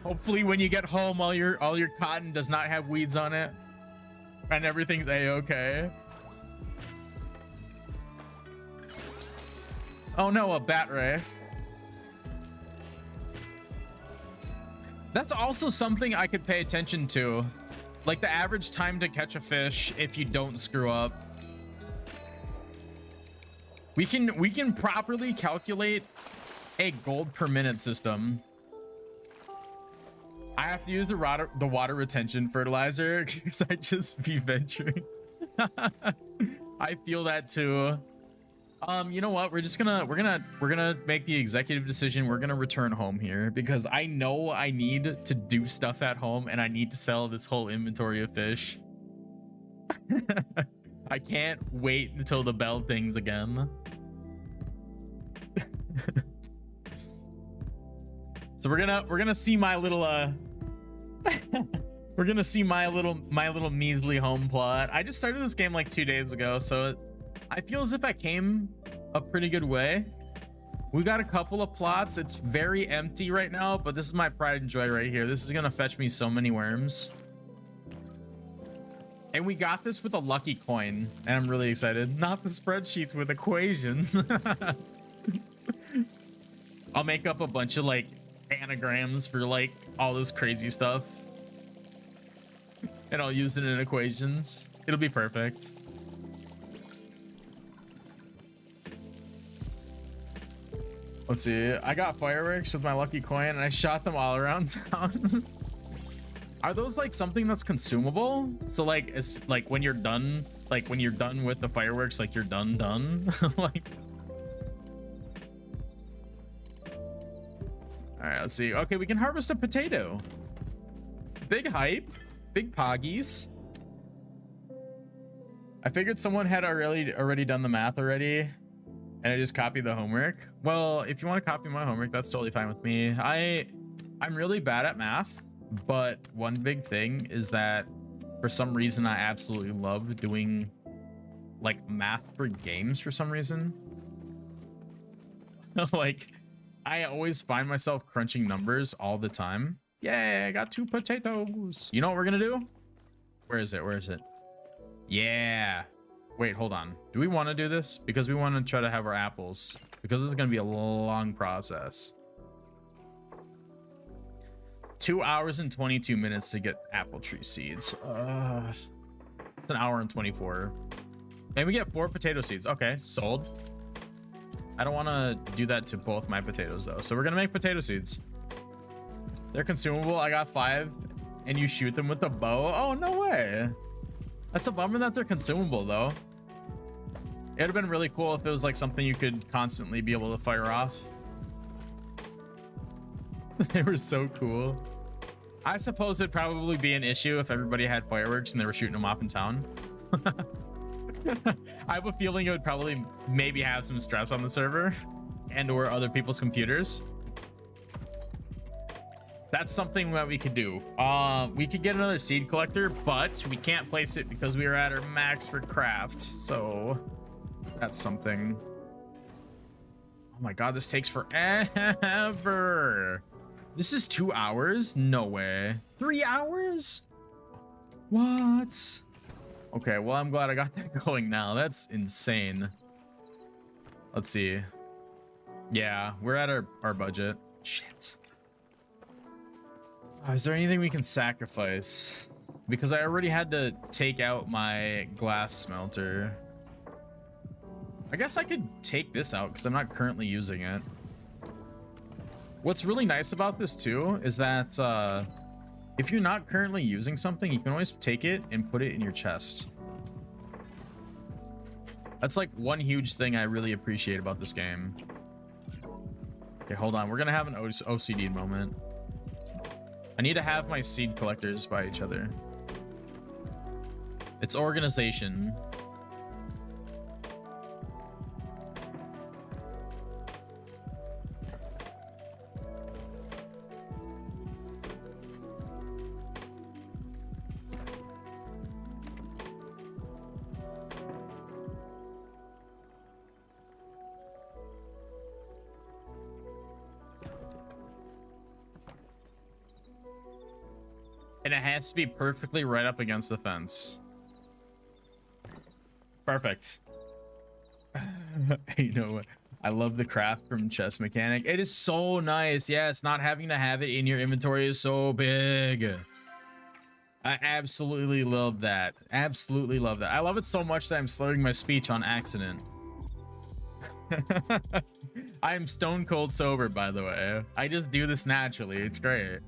Hopefully when you get home, all your cotton does not have weeds on it and everything's a-okay. Oh no, a bat ray. That's also something I could pay attention to, like the average time to catch a fish if you don't screw up. We can properly calculate a gold per minute system. I have to use the water retention fertilizer because I just be venturing. I feel that too. You know what? We're gonna make the executive decision. We're gonna return home here because I know I need to do stuff at home and I need to sell this whole inventory of fish. I can't wait until the bell dings again. So we're gonna see my little we're gonna see my little measly home plot. I just started this game like 2 days ago, so I feel as if I came a pretty good way. We got a couple of plots. It's very empty right now, but this is my pride and joy right here. This is gonna fetch me so many worms. And we got this with a lucky coin, and I'm really excited. Not the spreadsheets with equations. I'll make up a bunch of like anagrams for like all this crazy stuff, and I'll use it in equations. It'll be perfect. Let's see. I got fireworks with my lucky coin and I shot them all around town. Are those like something that's consumable? So like it's like when you're done, like when you're done with the fireworks, like you're done. Like, all right, let's see. Okay, we can harvest a potato. Big hype, big poggies. I figured someone had already done the math already, and I just copied the homework. Well, if you want to copy my homework, that's totally fine with me. I'm really bad at math, but one big thing is that for some reason I absolutely love doing like math for games for some reason. Like I always find myself crunching numbers all the time. Yay, I got 2 potatoes. You know what we're gonna do? Where is it? Where is it? Yeah. Wait, hold on. Do we want to do this? Because we want to try to have our apples. Because this is going to be a long process. 2 hours and 22 minutes to get apple tree seeds. It's an hour and 24. And we get 4 potato seeds. Okay, sold. I don't want to do that to both my potatoes though. So we're going to make potato seeds. They're consumable. I got 5 and you shoot them with a bow. Oh, no way. That's a bummer that they're consumable though. It would have been really cool if it was like something you could constantly be able to fire off. They were so cool. I suppose it'd probably be an issue if everybody had fireworks and they were shooting them off in town. I have a feeling it would probably maybe have some stress on the server and or other people's computers. That's something that we could do. We could get another seed collector, but we can't place it because we are at our max for craft. So that's something. Oh my god, this takes forever. This is 2 hours? No way. 3 hours? What? Okay, well, I'm glad I got that going now. That's insane. Let's see. Yeah, we're at our budget. Shit. Is there anything we can sacrifice? Because I already had to take out my glass smelter. I guess I could take this out because I'm not currently using it. What's really nice about this too is that if you're not currently using something, you can always take it and put it in your chest. That's like one huge thing I really appreciate about this game. Okay, hold on. We're gonna have an OCD moment. I need to have my seed collectors by each other. It's organization. And it has to be perfectly right up against the fence. Perfect. You know what? I love the craft from chess mechanic. It is so nice. Yes, not having to have it in your inventory is so big. I absolutely love that. Absolutely love that. I love it so much that I'm slurring my speech on accident. I am stone cold sober, by the way. I just do this naturally. It's great.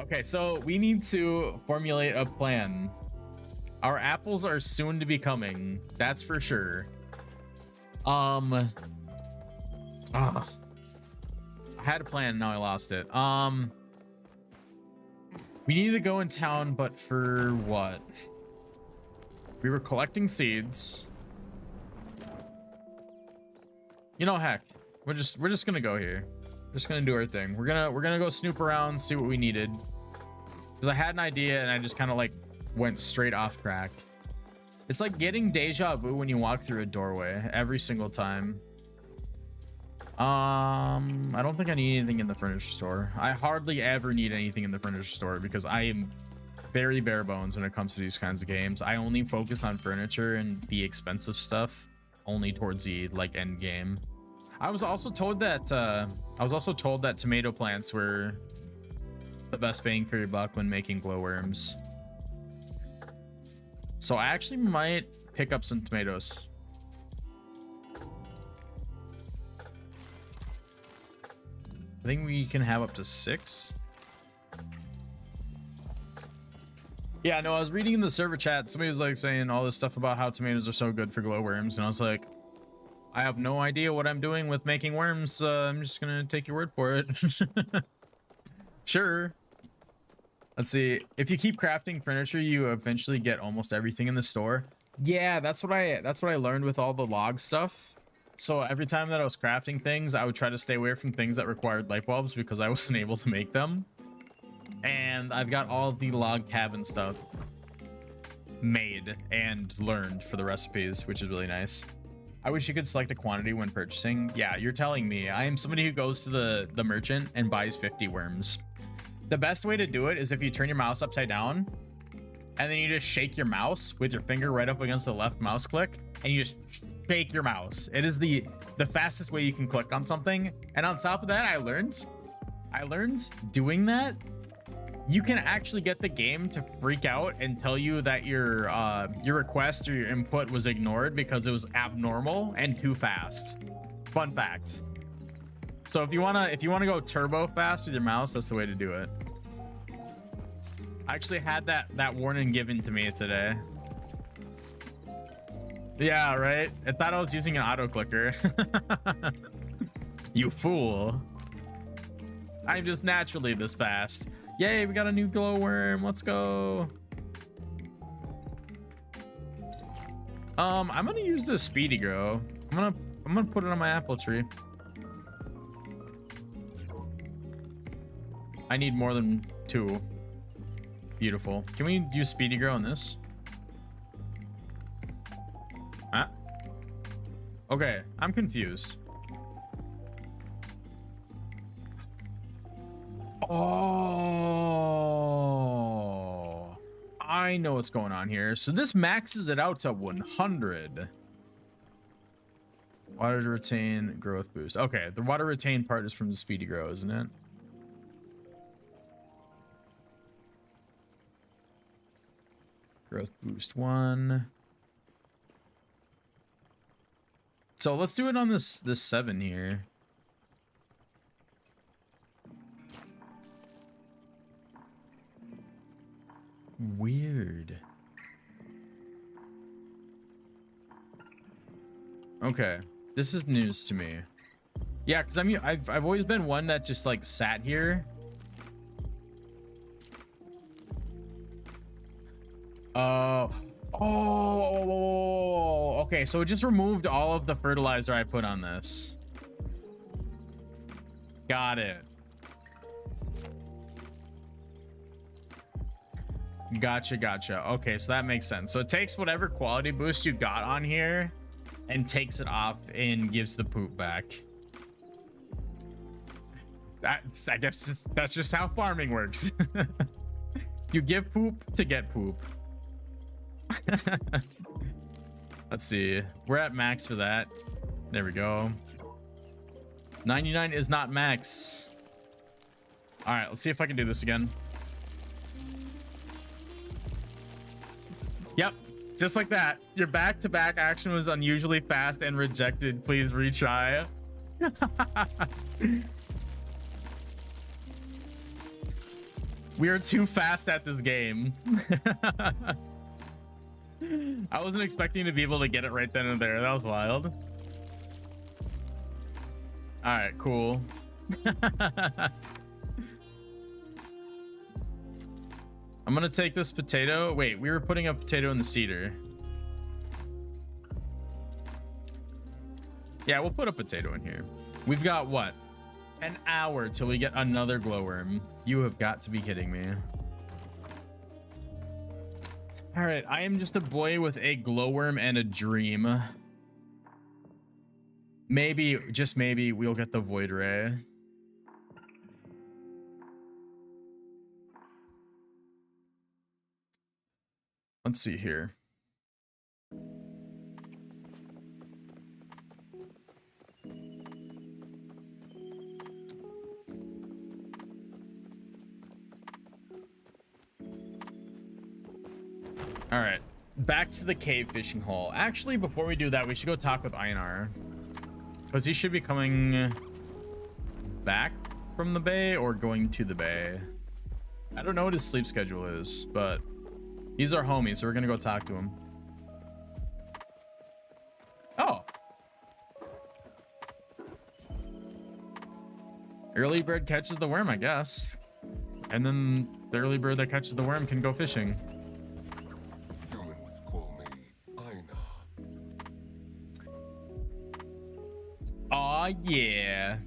Okay, so we need to formulate a plan. Our apples are soon to be coming, that's for sure. I had a plan, now I lost it. We need to go in town, but for what? We were collecting seeds. You know, heck, we're just gonna go here. Just gonna do our thing. We're gonna go snoop around, see what we needed. Because I had an idea and I just kind of like went straight off track. It's like getting deja vu when you walk through a doorway every single time. I don't think I need anything in the furniture store. I hardly ever need anything in the furniture store because I am very bare bones when it comes to these kinds of games. I only focus on furniture and the expensive stuff. only towards the like end game. I was also told that tomato plants were the best bang for your buck when making glowworms. So I actually might pick up some tomatoes. I think we can have up to 6. Yeah, no, I was reading in the server chat. Somebody was like saying all this stuff about how tomatoes are so good for glowworms, and I was like, I have no idea what I'm doing with making worms. I'm just gonna take your word for it. Sure. Let's see. If you keep crafting furniture, you eventually get almost everything in the store. Yeah, that's what I learned with all the log stuff. So every time that I was crafting things, I would try to stay away from things that required light bulbs because I wasn't able to make them. And I've got all of the log cabin stuff made and learned for the recipes, which is really nice. I wish you could select a quantity when purchasing. Yeah, you're telling me. I am somebody who goes to the merchant and buys 50 worms. The best way to do it is if you turn your mouse upside down and then you just shake your mouse with your finger right up against the left mouse click and you just shake your mouse. It is the fastest way you can click on something. And on top of that, I learned doing that, you can actually get the game to freak out and tell you that your request or your input was ignored because it was abnormal and too fast. Fun fact. So if you wanna go turbo fast with your mouse, that's the way to do it. I actually had that warning given to me today. Yeah, right. I thought I was using an auto clicker. You fool. I'm just naturally this fast. Yay, we got a new glowworm. Let's go. I'm gonna use this speedy grow. I'm gonna put it on my apple tree. I need more than 2. Beautiful. Can we use speedy grow on this? Huh? Okay, I'm confused. Oh, I know what's going on here. So this maxes it out to 100. Water to retain, growth boost. Okay, the water retain part is from the speedy grow, isn't it? Growth boost 1. So let's do it on this 7 here. Weird. Okay, this is news to me. Yeah, because I mean, I've always been one that just like sat here. Oh, okay, so it just removed all of the fertilizer I put on this. Got it. Gotcha. Okay, so that makes sense. So it takes whatever quality boost you got on here and takes it off and gives the poop back. I guess that's just how farming works. You give poop to get poop. Let's see. We're at max for that. There we go. 99 is not max. All right, let's see if I can do this again. Yep, just like that. Your back-to-back action was unusually fast and rejected. Please retry. We are too fast at this game. I wasn't expecting to be able to get it right then and there. That was wild. All right, cool. I'm gonna take this potato. Wait, we were putting a potato in the cedar. Yeah, we'll put a potato in here. We've got what? An hour till we get another glowworm. You have got to be kidding me. All right, I am just a boy with a glowworm and a dream. Maybe, just maybe, we'll get the void ray. Let's see here. All right, back to the cave fishing hole. Actually, before we do that, we should go talk with Einar, because he should be coming back from the bay or going to the bay. I don't know what his sleep schedule is, but he's our homie, so we're gonna go talk to him. Oh. Early bird catches the worm, I guess. And then the early bird that catches the worm can go fishing. Humans call me Einar. Aw, yeah.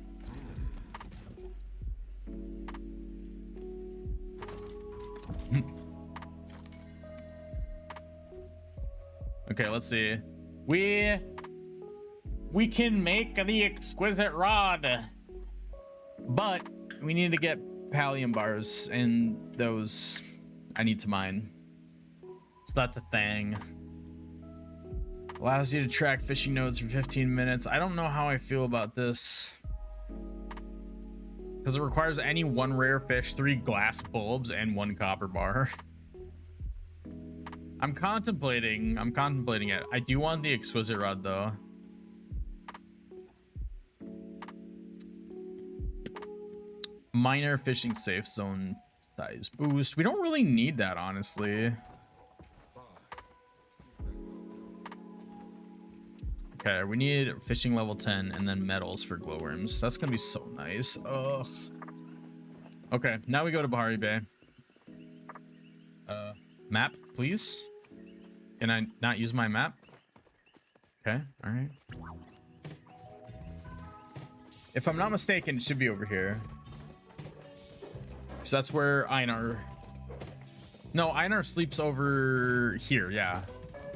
Okay, let's see. We can make the exquisite rod, but we need to get pallium bars, and those I need to mine. So that's a thing. Allows you to track fishing nodes for 15 minutes. I don't know how I feel about this, because it requires any one rare fish, 3 glass bulbs, and 1 copper bar. I'm contemplating it. I do want the exquisite rod though. Minor fishing safe zone size boost. We don't really need that, honestly. Okay, we need fishing level 10 and then metals for glowworms. That's gonna be so nice. Ugh. Okay, now we go to Bahari Bay. Map, please. Can I not use my map? Okay, all right. If I'm not mistaken, it should be over here. So that's where Einar... No, Einar sleeps over here, yeah.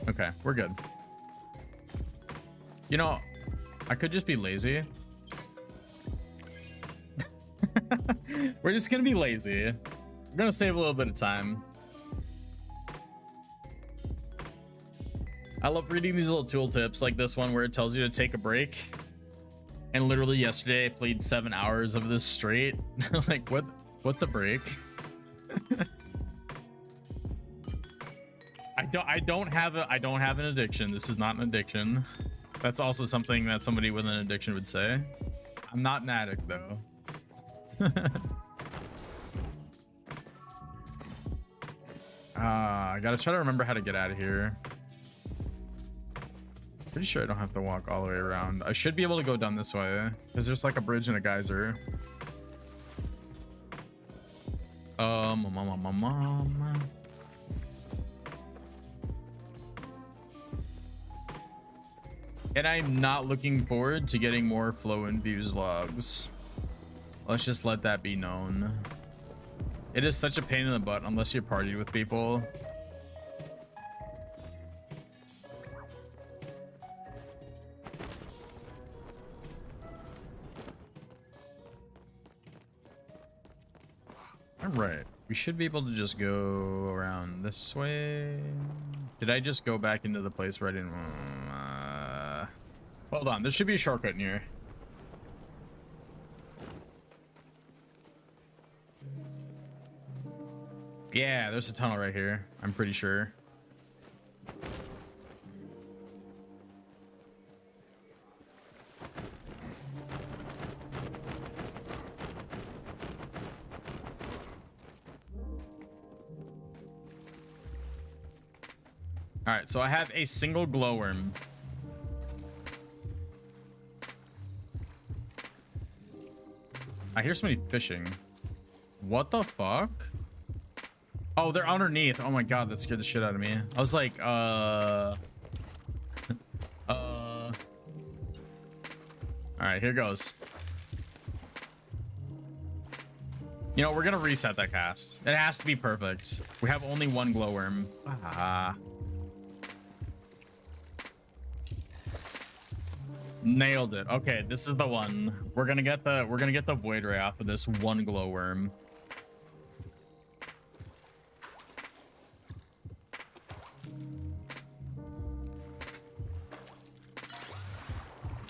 Okay, we're good. You know, I could just be lazy. We're just gonna be lazy. We're gonna save a little bit of time. I love reading these little tooltips like this one where it tells you to take a break. And literally yesterday I played 7 hours of this straight. Like, what's a break? I don't have an addiction. This is not an addiction. That's also something that somebody with an addiction would say. I'm not an addict though. I gotta try to remember how to get out of here. Pretty sure I don't have to walk all the way around. I should be able to go down this way because there's like a bridge and a geyser. And I'm not looking forward to getting more flow and views logs. Let's just let that be known. It is such a pain in the butt unless you party with people. All right, we should be able to just go around this way. Did I just go back into the place where I didn't? Hold on, there should be a shortcut in here. Yeah, there's a tunnel right here. I'm pretty sure. All right, so I have a single glowworm. I hear somebody fishing. What the fuck? Oh, they're underneath. Oh my god, that scared the shit out of me. I was like, all right, here goes. You know, we're gonna reset that cast. It has to be perfect. We have only 1 glowworm. Ah. Nailed it. Okay, this is the one. We're gonna get the void ray off of this 1 glowworm.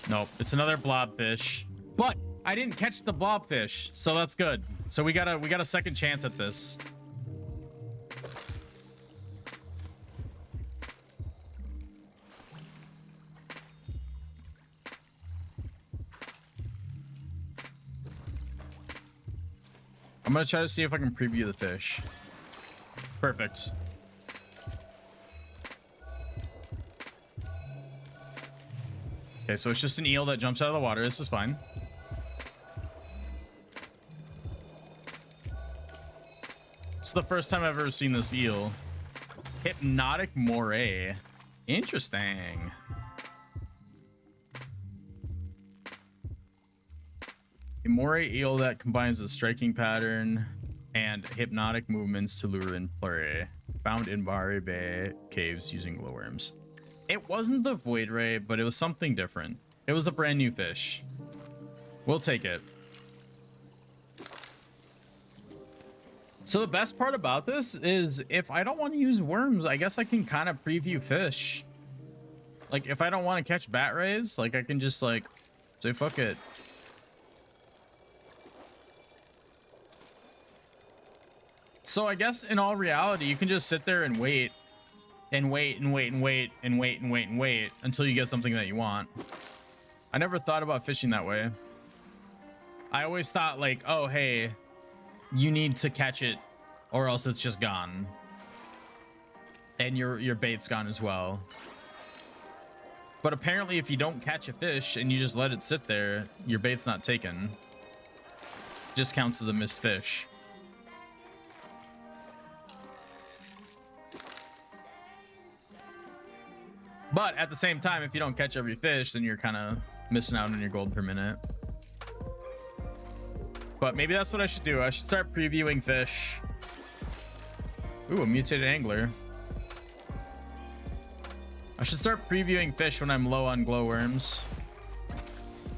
Nope, it's another blobfish. But I didn't catch the blobfish, so that's good. So we got a second chance at this. I'm gonna try to see if I can preview the fish. Perfect. Okay, so it's just an eel that jumps out of the water. This is fine. It's the first time I've ever seen this eel. Hypnotic moray. Interesting. A moray eel that combines a striking pattern and hypnotic movements to lure in prey. Found in Bahari Bay caves using glowworms. It wasn't the void ray, but it was something different. It was a brand new fish. We'll take it. So the best part about this is if I don't want to use worms, I guess I can kind of preview fish. Like if I don't want to catch bat rays, like I can just like say fuck it. So I guess in all reality, you can just sit there and wait and wait and wait and wait and wait and wait and wait until you get something that you want. I never thought about fishing that way. I always thought like, oh, hey, you need to catch it or else it's just gone. And your bait's gone as well. But apparently if you don't catch a fish and you just let it sit there, your bait's not taken. Just counts as a missed fish. But at the same time, if you don't catch every fish, then you're kind of missing out on your gold per minute. But maybe that's what I should do. I should start previewing fish. Ooh, a mutated angler. I should start previewing fish when I'm low on glowworms.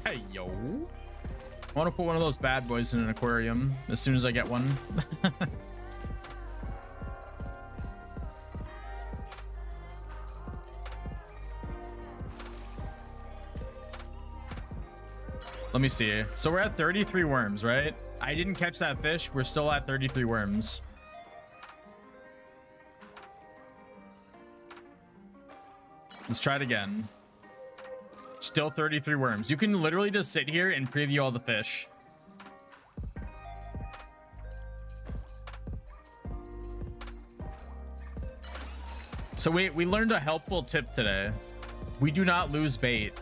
Hey, yo. I want to put one of those bad boys in an aquarium as soon as I get one. Let me see. So we're at 33 worms, right? I didn't catch that fish. We're still at 33 worms. Let's try it again. Still 33 worms. You can literally just sit here and preview all the fish. So we learned a helpful tip today. We do not lose bait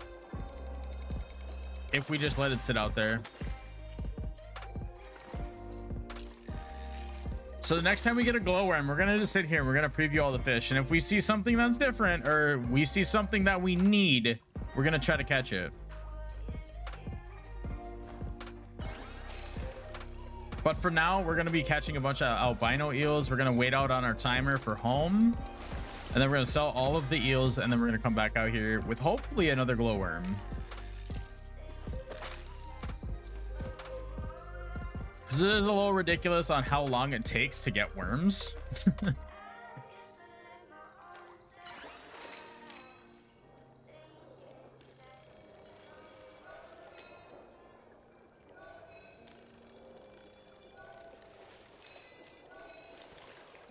if we just let it sit out there. So the next time we get a glowworm, we're gonna just sit here and we're gonna preview all the fish, and if we see something that's different or we see something that we need, we're gonna try to catch it. But for now, we're gonna be catching a bunch of albino eels. We're gonna wait out on our timer for home, and then we're gonna sell all of the eels, and then we're gonna come back out here with hopefully another glowworm. It is a little ridiculous on how long it takes to get worms.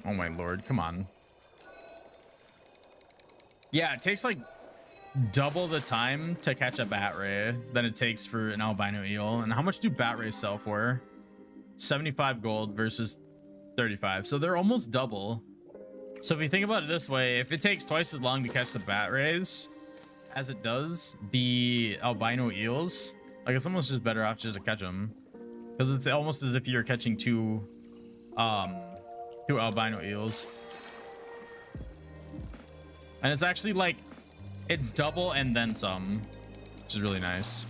Oh my lord, come on. Yeah, it takes like double the time to catch a bat ray than it takes for an albino eel. And how much do bat rays sell for? 75 gold versus 35, so they're almost double. So if you think about it this way, if it takes twice as long to catch the bat rays as it does the albino eels, like it's almost just better off just to catch them, because it's almost as if you're catching two albino eels. And it's actually like it's double and then some, which is really nice.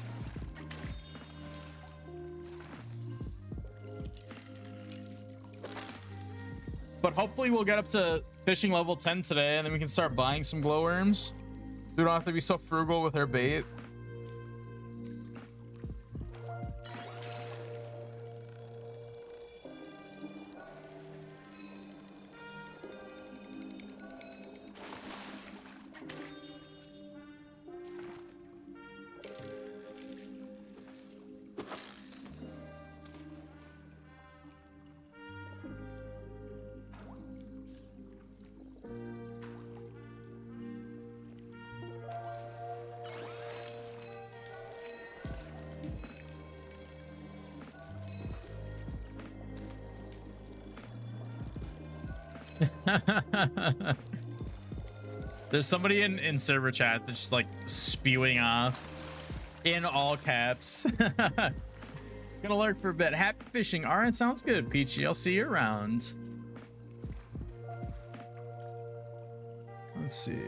But hopefully we'll get up to fishing level 10 today, and then we can start buying some glowworms. We don't have to be so frugal with our bait. There's somebody in server chat that's just like spewing off in all caps. Gonna lurk for a bit. Happy fishing. All right, sounds good, Peachy. I'll see you around. Let's see.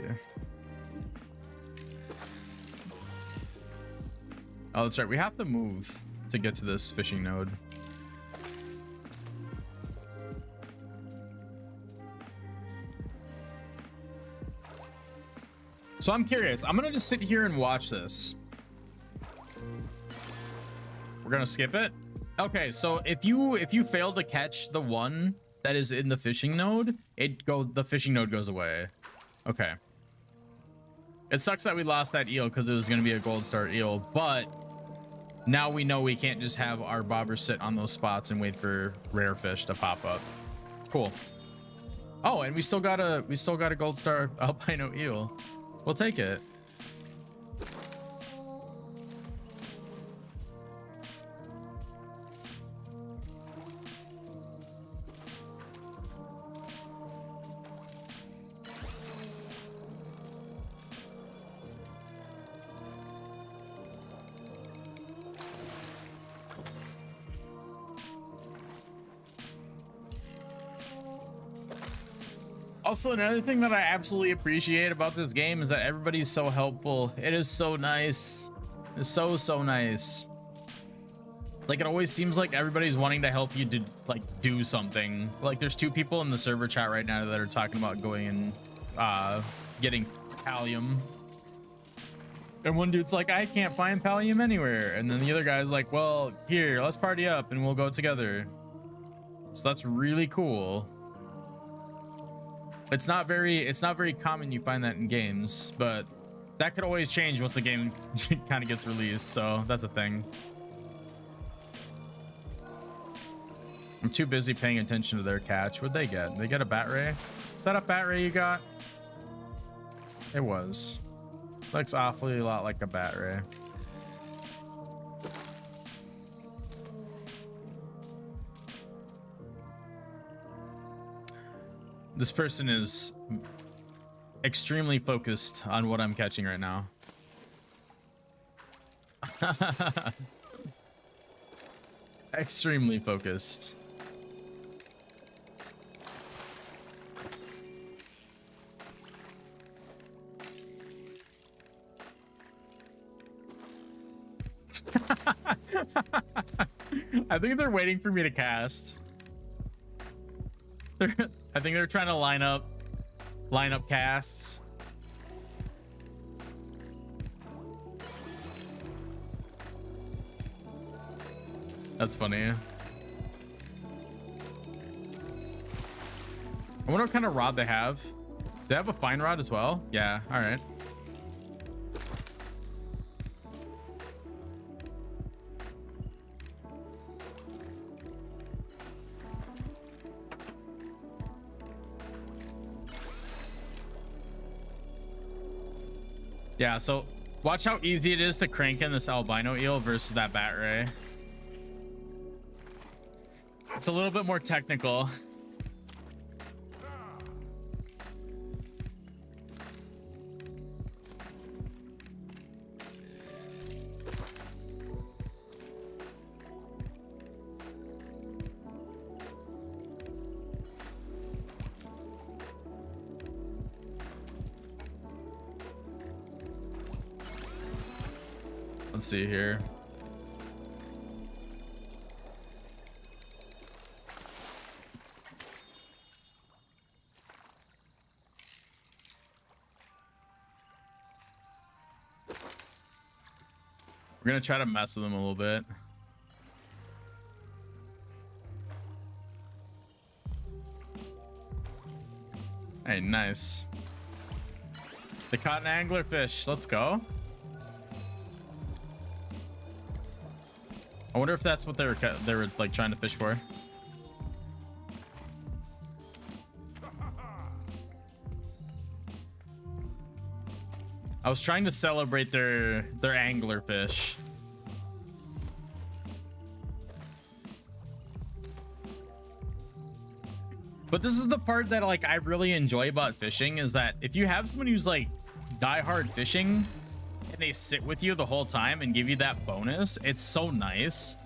Oh, that's right. We have to move to get to this fishing node. So I'm curious. I'm gonna just sit here and watch this. We're gonna skip it. Okay, so if you fail to catch the one that is in the fishing node, the fishing node goes away. Okay. It sucks that we lost that eel because it was gonna be a gold star eel, but now we know we can't just have our bobber sit on those spots and wait for rare fish to pop up. Cool. Oh, and we still got a gold star albino eel. We'll take it. Also, another thing that I absolutely appreciate about this game is that everybody's so helpful. It is so nice. It's so nice. Like, it always seems like everybody's wanting to help you to like do something. Like, there's 2 people in the server chat right now that are talking about going and getting pallium. And one dude's like, I can't find pallium anywhere. And then the other guy's like, well, here, let's party up and we'll go together. So that's really cool. It's not very common you find that in games, but that could always change once the game kind of gets released, so that's a thing. I'm too busy paying attention to their catch. What'd they get? They get a bat ray? Is that a bat ray you got? It was. Looks awfully a lot like a bat ray. This person is extremely focused on what I'm catching right now. Extremely focused. I think they're waiting for me to cast. I think they're trying to line up casts. That's funny. I wonder what kind of rod they have. Do they have a fine rod as well? Yeah, all right. Yeah, so watch how easy it is to crank in this albino eel versus that bat ray. It's a little bit more technical. Let's see here. We're gonna try to mess with them a little bit. Hey, nice. They caught an anglerfish. Let's go. I wonder if that's what they were like trying to fish for. I was trying to celebrate their anglerfish. But this is the part that like I really enjoy about fishing, is that if you have someone who's like diehard fishing and they sit with you the whole time and give you that bonus, it's so nice.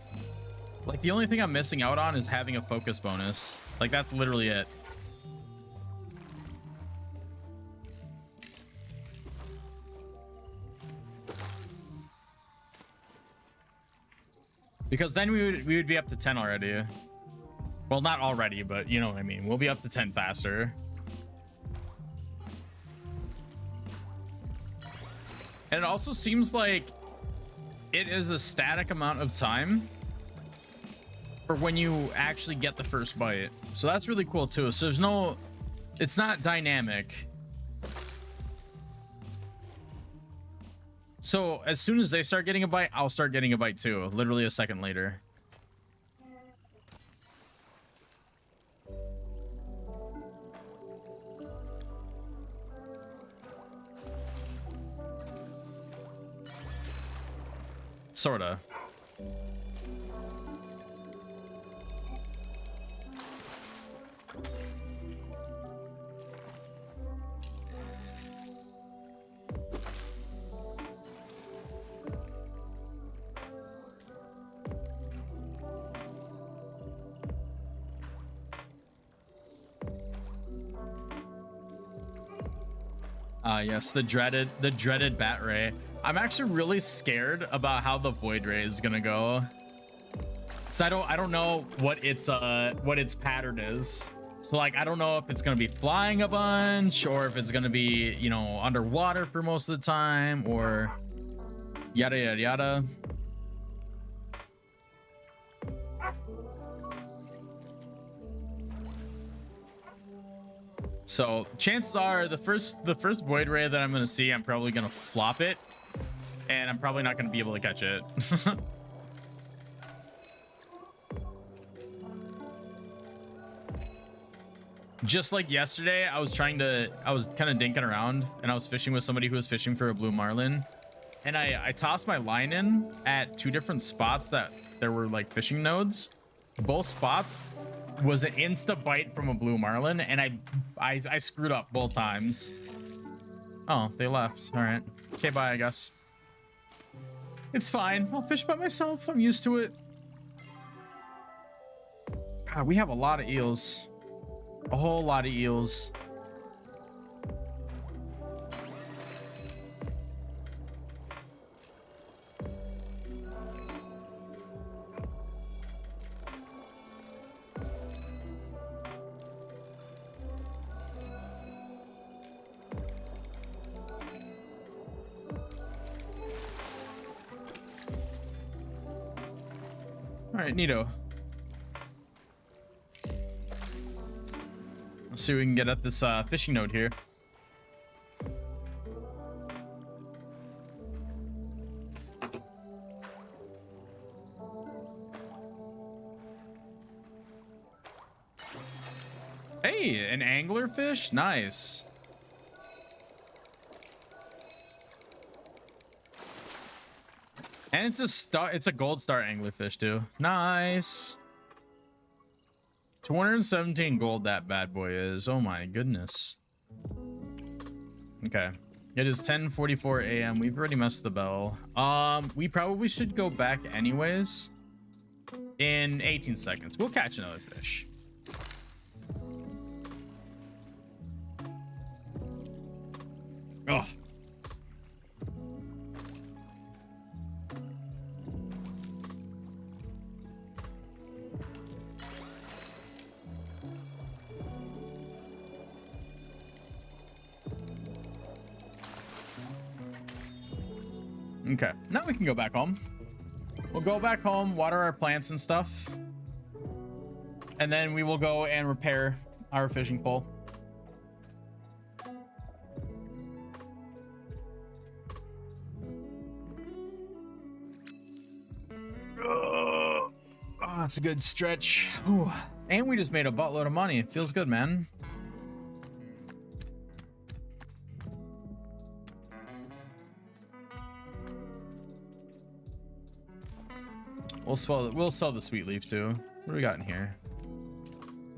Like the only thing I'm missing out on is having a focus bonus. Like that's literally it. Because then we would be up to 10 already. Well, not already, but you know what I mean. We'll be up to 10 faster. And it also seems like it is a static amount of time for when you actually get the first bite. So that's really cool too. So there's no, it's not dynamic. So as soon as they start getting a bite, I'll start getting a bite too, literally a second later. Sorta. Yes, the dreaded bat ray. I'm actually really scared about how the void ray is gonna go. So I don't know what its pattern is. So like I don't know if it's gonna be flying a bunch or if it's gonna be, you know, underwater for most of the time or yada yada yada. So chances are the first void ray that I'm gonna see, I'm probably gonna flop it, and I'm probably not gonna be able to catch it. Just like yesterday, I was kind of dinking around, and I was fishing with somebody who was fishing for a blue marlin, and I tossed my line in at 2 different spots that there were like fishing nodes. Both spots was an insta bite from a blue marlin, and I screwed up both times. Oh, they left. All right. Okay, bye, I guess. It's fine. I'll fish by myself. I'm used to it. God, we have a lot of eels. A whole lot of eels. All right, neato. Let's see what we can get at this fishing node here. Hey, an anglerfish? Nice. And it's a gold star anglerfish too. Nice. 217 gold that bad boy is. Oh my goodness. Okay. It is 10:44 a.m. We've already messed the bell. We probably should go back anyways. In 18 seconds. We'll catch another fish. Oh. Okay, now we can go back home. We'll go back home, water our plants and stuff. And then we will go and repair our fishing pole. Oh, that's a good stretch. Ooh. And we just made a buttload of money. It feels good, man. We'll sell the sweet leaf too. What do we got in here?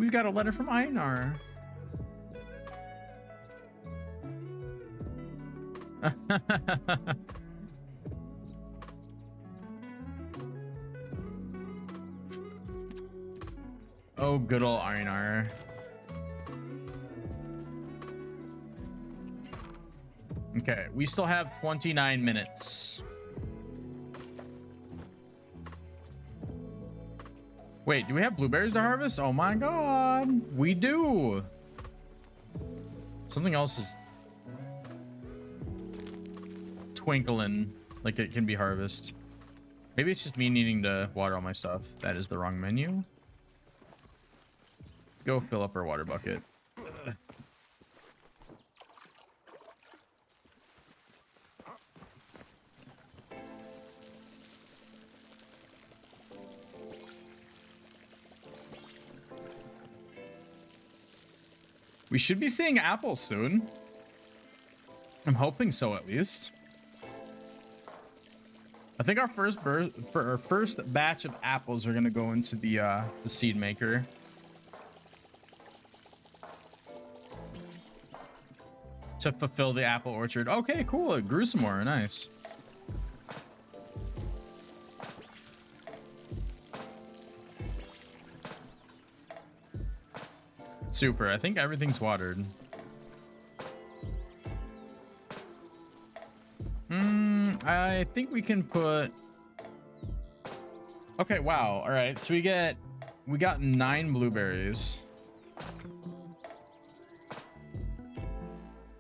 we've got a letter from Einar. Oh, good old Einar. Okay, we still have 29 minutes. Wait, do we have blueberries to harvest? Oh my god, we do. Something else is twinkling like it can be harvested. Maybe it's just me needing to water all my stuff. That is the wrong menu. Go fill up our water bucket. We should be seeing apples soon. I'm hoping so, at least. I think our first batch of apples are gonna go into the seed maker. To fulfill the apple orchard. Okay, cool. It grew some more. Nice. Super. I think everything's watered. I think we can put... Okay, wow. All right. So we got 9 blueberries.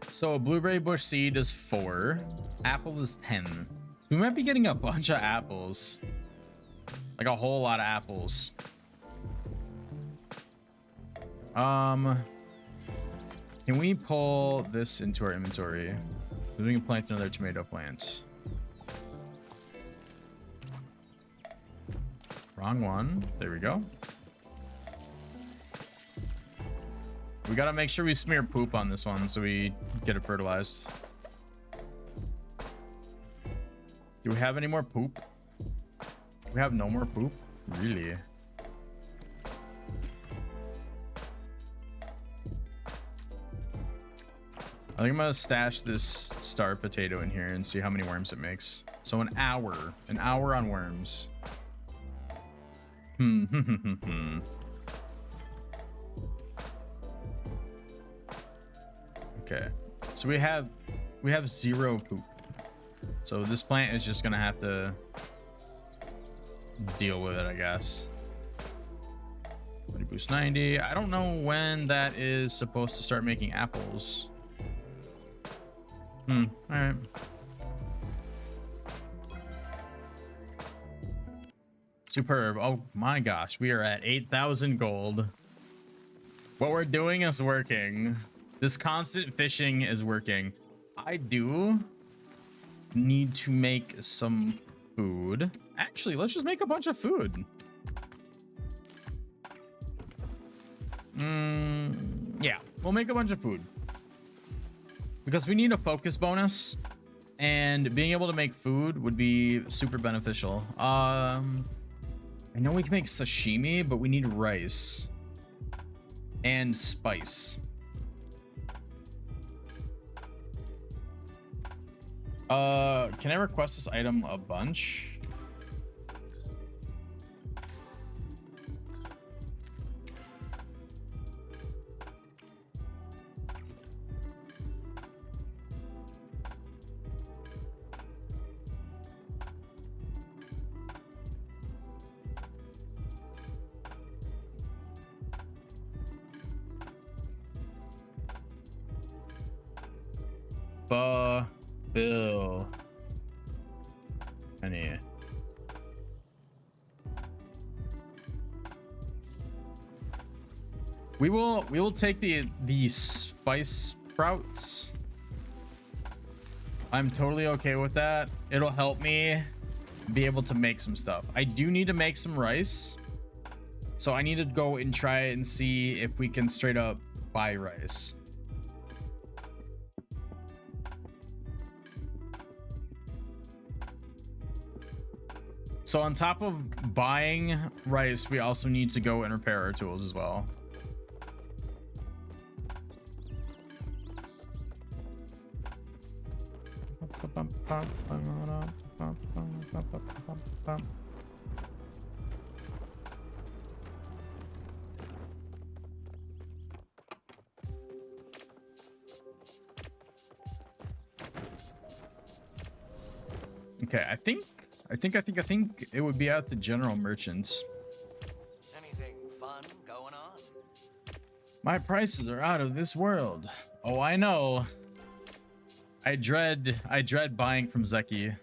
So a blueberry bush seed is 4. Apple is 10. So we might be getting a bunch of apples. Like a whole lot of apples. Can we pull this into our inventory? So we can plant another tomato plant. Wrong one. There we go. We gotta make sure we smear poop on this one so we get it fertilized. Do we have any more poop? We have no more poop? Really? I think I'm gonna stash this star potato in here and see how many worms it makes. So an hour on worms. Okay, so we have 0 poop. So this plant is just gonna have to deal with it, I guess. Boost 90. I don't know when that is supposed to start making apples. All right. Superb. Oh my gosh, we are at 8,000 gold. What we're doing is working. This constant fishing is working. I do need to make some food. Actually, let's just make a bunch of food. Yeah, we'll make a bunch of food. Because we need a focus bonus. And being able to make food would be super beneficial. I know we can make sashimi, but we need rice. And spice. Can I request this item a bunch? Bill. Any. We will take the spice sprouts. I'm totally okay with that. It'll help me be able to make some stuff. I do need to make some rice. So I need to go and try and see if we can straight up buy rice. So on top of buying rice, we also need to go and repair our tools as well. Okay, I think it would be at the general merchants. Anything fun going on? My prices are out of this world. Oh, I know. I dread buying from Zeki.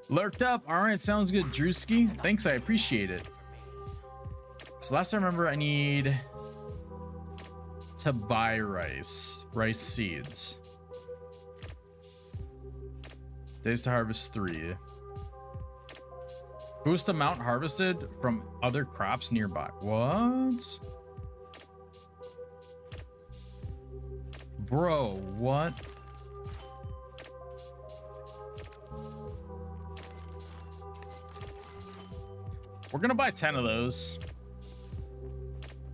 Lurked up. All right, sounds good, Drewski. Thanks, I appreciate it. So last I remember, I need to buy rice seeds. Days to harvest 3. Boost amount harvested from other crops nearby. What? Bro, what? We're gonna buy 10 of those.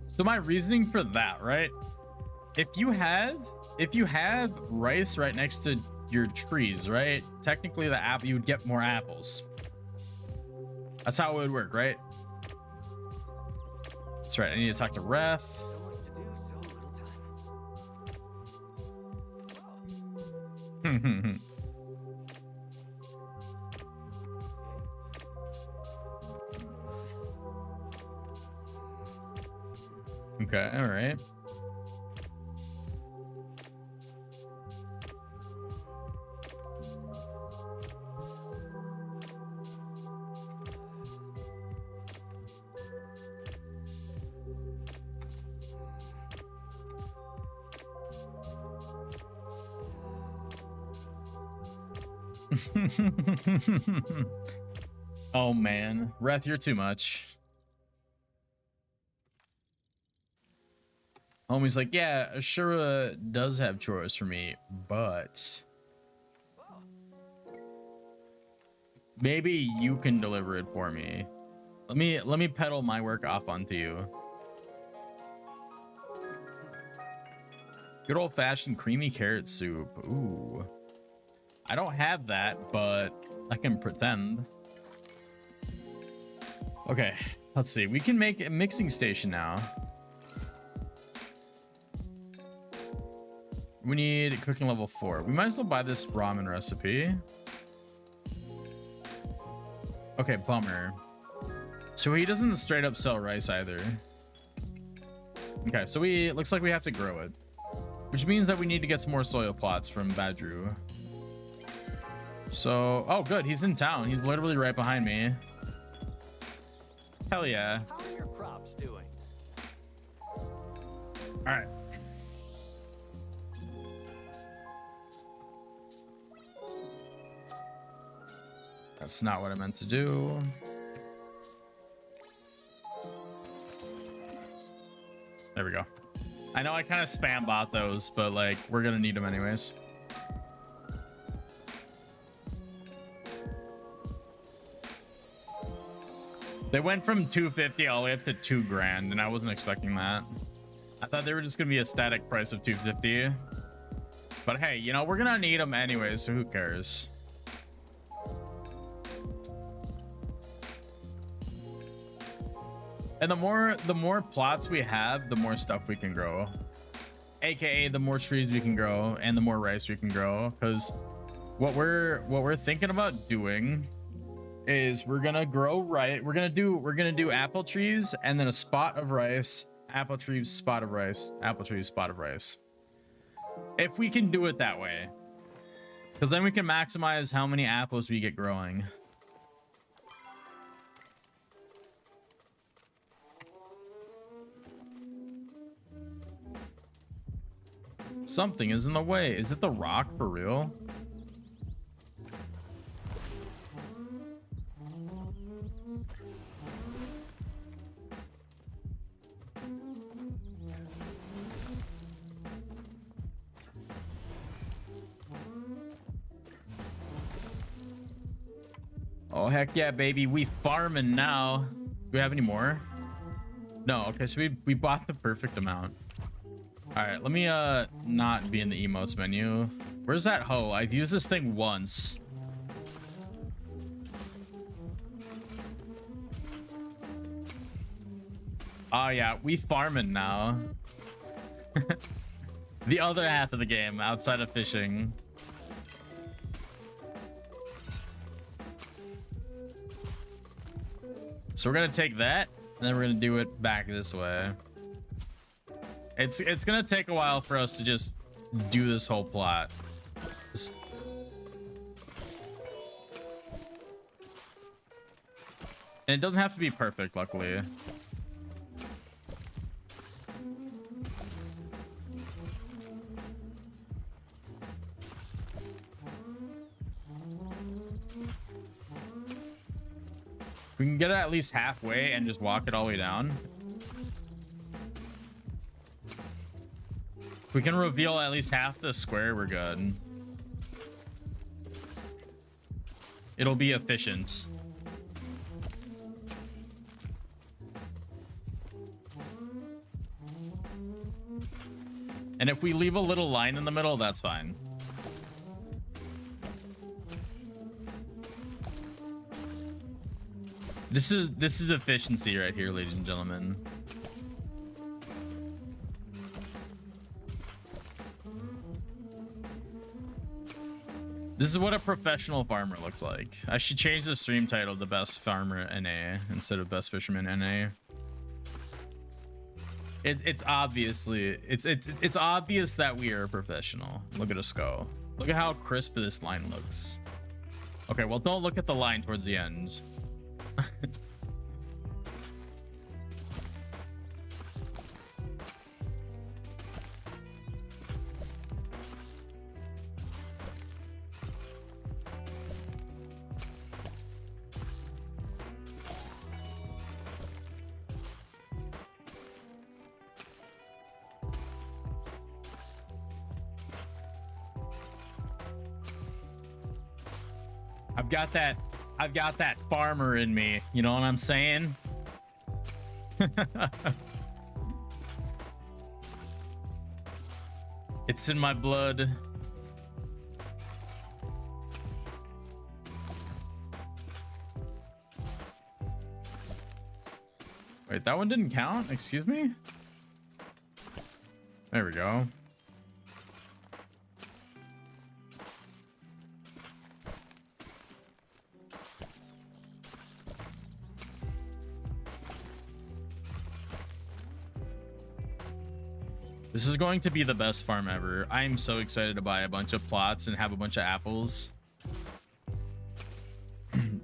So my reasoning for that, right? If you have rice right next to your trees, right? Technically you would get more apples. That's how it would work, right? That's right. I need to talk to Ref. So much to do, so little time. Okay, all right. Oh man, Ref, you're too much. Homie's like, yeah, Ashura does have chores for me, but maybe you can deliver it for me. Let me peddle my work off onto you. Good old-fashioned creamy carrot soup. Ooh. I don't have that, but I can pretend. Okay, let's see. We can make a mixing station now. We need cooking level 4. We might as well buy this ramen recipe. Okay, bummer. So he doesn't straight up sell rice either. Okay, so it looks like we have to grow it, which means that we need to get some more soil plots from Badru. So, oh good, he's in town. He's literally right behind me. Hell yeah. How are your crops doing? All right. That's not what I meant to do. There we go. I know I kind of spam bot those, but like we're gonna need them anyways. They went from 250 all the way up to 2 grand, and I wasn't expecting that. I thought they were just gonna be a static price of 250. But hey, you know, we're gonna need them anyways, so who cares? And the more plots we have, the more stuff we can grow. AKA the more trees we can grow and the more rice we can grow. Because what we're thinking about doing is we're gonna grow right. We're gonna do apple trees and then a spot of rice, apple trees, spot of rice, apple trees, spot of rice. If we can do it that way, because then we can maximize how many apples we get growing. Something is in the way. Is it the rock for real? Oh, heck yeah, baby. We farming now. Do we have any more? No. Okay, so we bought the perfect amount. All right, let me not be in the emotes menu. Where's that hoe? I've used this thing once. Oh yeah, we farming now. The other half of the game outside of fishing. So we're gonna take that and then we're gonna do it back this way. It's gonna take a while for us to just do this whole plot. And it doesn't have to be perfect, luckily. We can get it at least halfway and just walk it all the way down. If we can reveal at least half the square, we're good. It'll be efficient. And if we leave a little line in the middle, that's fine. This is efficiency right here, ladies and gentlemen. This is what a professional farmer looks like. I should change the stream title to Best Farmer NA instead of Best Fisherman NA. It's obviously it's obvious that we are a professional. Look at us go. Look at how crisp this line looks. Okay, well, don't look at the line towards the end. I've got that farmer in me. You know what I'm saying? It's in my blood. Wait, that one didn't count? Excuse me? There we go. This is going to be the best farm ever. I am so excited to buy a bunch of plots and have a bunch of apples.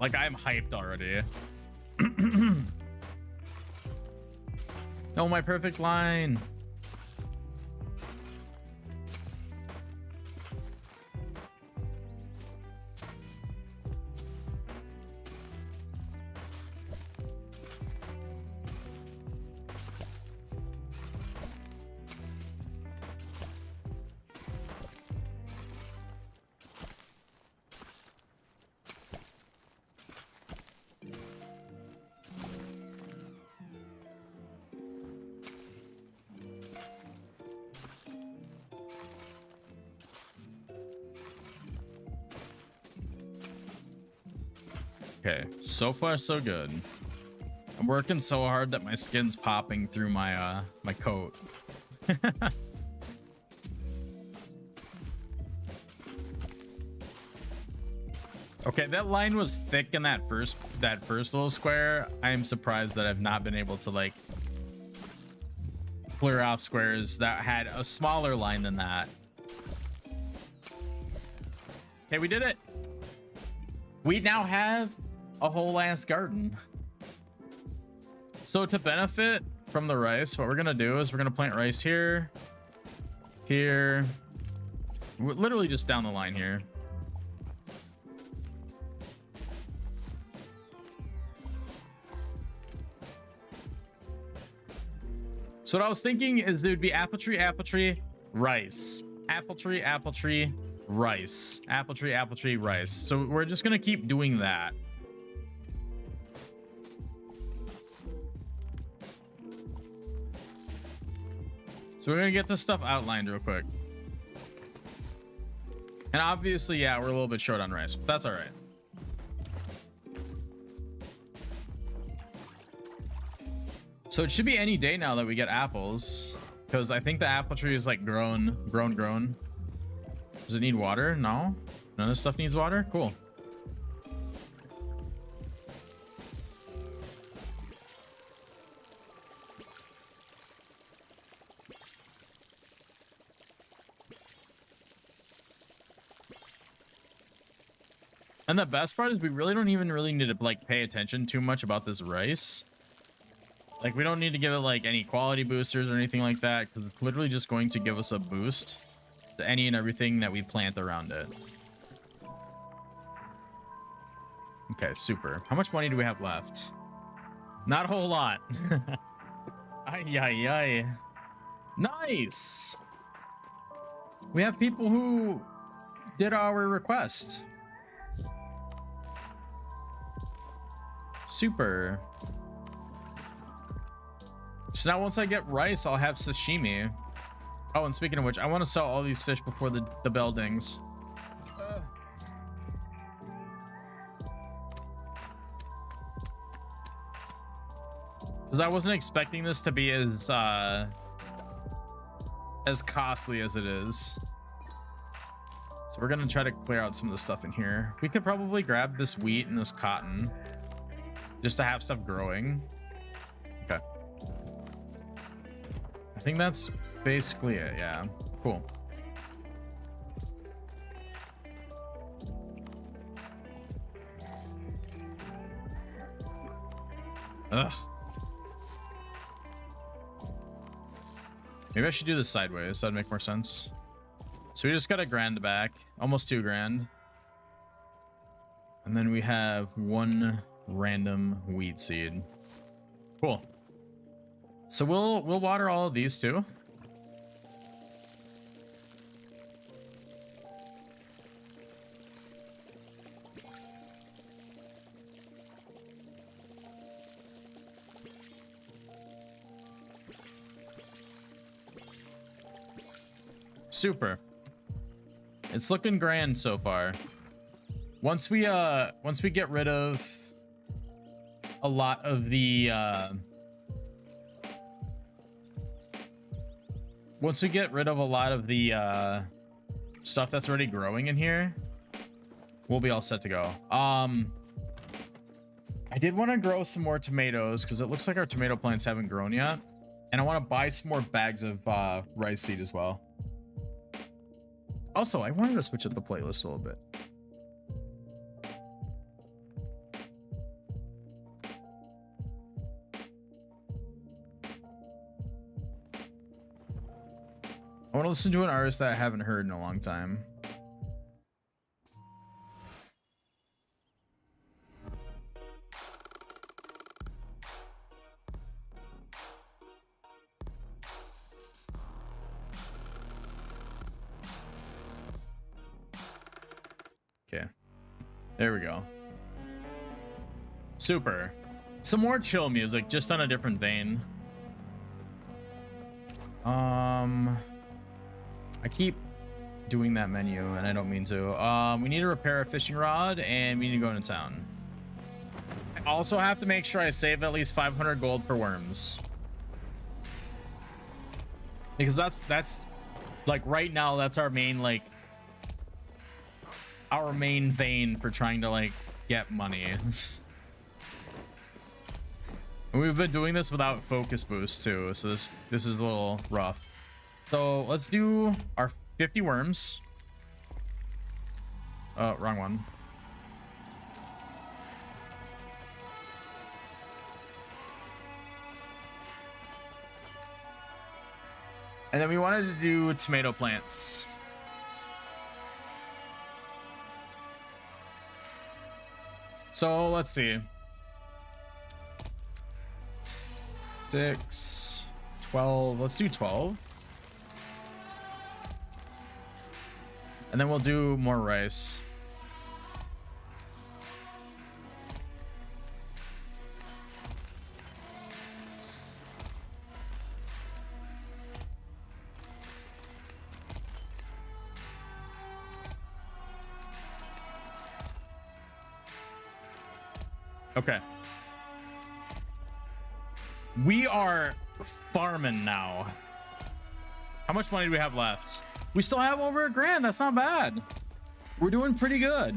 Like, I'm hyped already. Oh, my perfect line. Okay, so far so good. I'm working so hard that my skin's popping through my my coat. Okay, that line was thick in that first little square. I am surprised that I've not been able to like clear off squares that had a smaller line than that. Okay, we did it. We now have a whole ass garden. So to benefit from the rice, what we're gonna do is we're gonna plant rice here, here, we're literally just down the line here. So what I was thinking is there would be apple tree, rice, apple tree, rice, apple tree, rice. So we're just gonna keep doing that. So we're gonna get this stuff outlined real quick. And obviously, yeah, we're a little bit short on rice, but that's all right. So it should be any day now that we get apples, because I think the apple tree is like grown. Does it need water? No? None of this stuff needs water? Cool. And the best part is we really don't even really need to like pay attention too much about this rice. Like we don't need to give it like any quality boosters or anything like that, because it's literally just going to give us a boost to any and everything that we plant around it. Okay, super. How much money do we have left? Not a whole lot. Ay, ay, ay. Nice. We have people who did our request. Super. So now once I get rice, I'll have sashimi. Oh, and speaking of which, I want to sell all these fish before the bell dings. Because I wasn't expecting this to be as costly as it is. So we're gonna try to clear out some of the stuff in here. We could probably grab this wheat and this cotton just to have stuff growing. Okay. I think that's basically it. Yeah, cool. Ugh. Maybe I should do this sideways. That'd make more sense. So we just got $1,000 back, almost $2,000. And then we have 1 random wheat seed. Cool. So we'll water all of these too. Super. It's looking grand so far. Once we get rid of a lot of the stuff that's already growing in here, we'll be all set to go. I did want to grow some more tomatoes because it looks like our tomato plants haven't grown yet, and I want to buy some more bags of rice seed as well. Also, I wanted to switch up the playlist a little bit. I want to listen to an artist that I haven't heard in a long time. Okay. There we go. Super. Some more chill music, just on a different vein. I keep doing that menu and I don't mean to. We need to repair a fishing rod and we need to go into town. I also have to make sure I save at least 500 gold for worms. Because that's like right now, that's our main vein for trying to like get money. And we've been doing this without focus boost too, so this is a little rough. So let's do our 50 worms. Wrong one. And then we wanted to do tomato plants. So let's see. 6, 12. Let's do 12. And then we'll do more rice. Okay. We are farming now. How much money do we have left? We still have over $1,000. That's not bad. We're doing pretty good.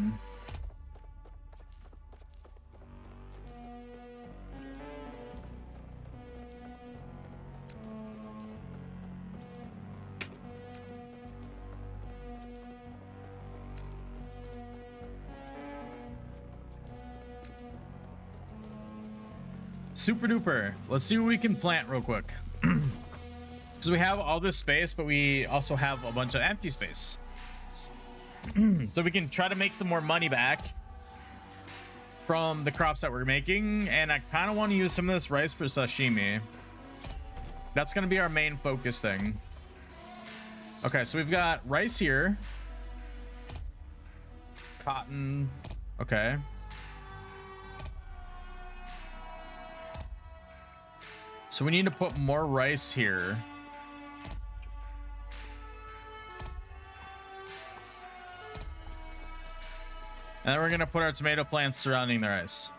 Super duper. Let's see what we can plant real quick. Because we have all this space, but we also have a bunch of empty space. So we can try to make some more money back from the crops that we're making. And I kind of want to use some of this rice for sashimi. That's going to be our main focus thing. Okay, so we've got rice here. Cotton. Okay. So we need to put more rice here. And then we're going to put our tomato plants surrounding the rice.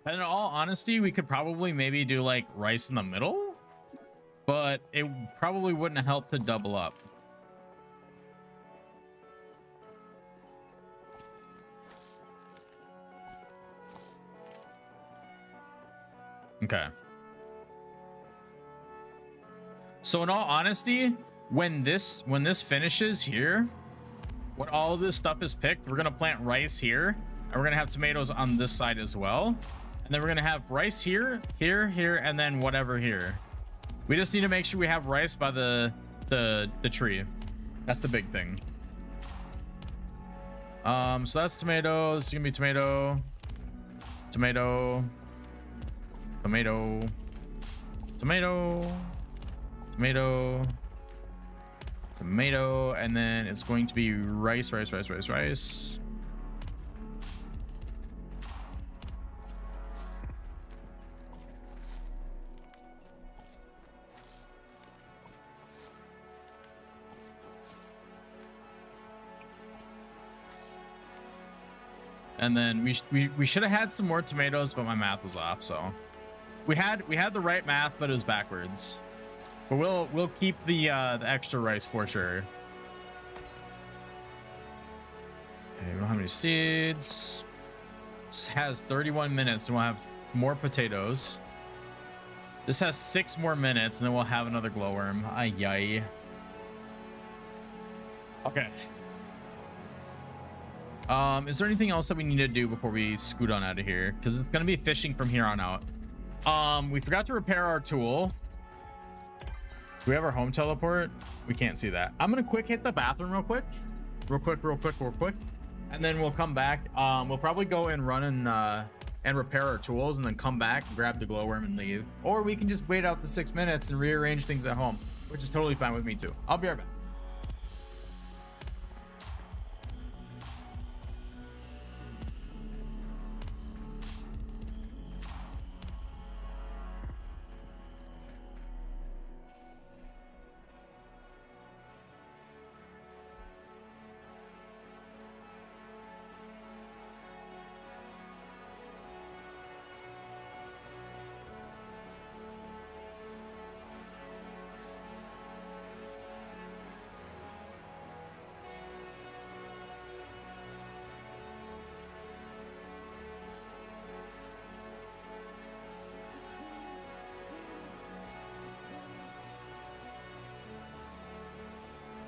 And in all honesty, we could probably maybe do like rice in the middle, but it probably wouldn't help to double up. Okay. So in all honesty, when this finishes here, when all of this stuff is picked, we're gonna plant rice here, and we're gonna have tomatoes on this side as well. And then we're gonna have rice here, here, and then whatever here. We just need to make sure we have rice by the tree. That's the big thing. So that's tomato. This is gonna be tomato, tomato, tomato, tomato, tomato, tomato, and then it's going to be rice, rice, rice, rice, rice. And then we should have had some more tomatoes, but my math was off. So we had the right math, but it was backwards. But we'll keep the extra rice for sure. Okay, we don't have any seeds. This has 31 minutes, and we'll have more potatoes. This has 6 more minutes, and then we'll have another glowworm. Ay yi. Okay. Is there anything else that we need to do before we scoot on out of here? Because it's going to be fishing from here on out. We forgot to repair our tool. Do we have our home teleport? We can't see that. I'm going to quick hit the bathroom real quick. Real quick. And then we'll come back. We'll probably go and run and repair our tools and then come back, grab the glowworm and leave. Or we can just wait out the 6 minutes and rearrange things at home, which is totally fine with me too. I'll be right back.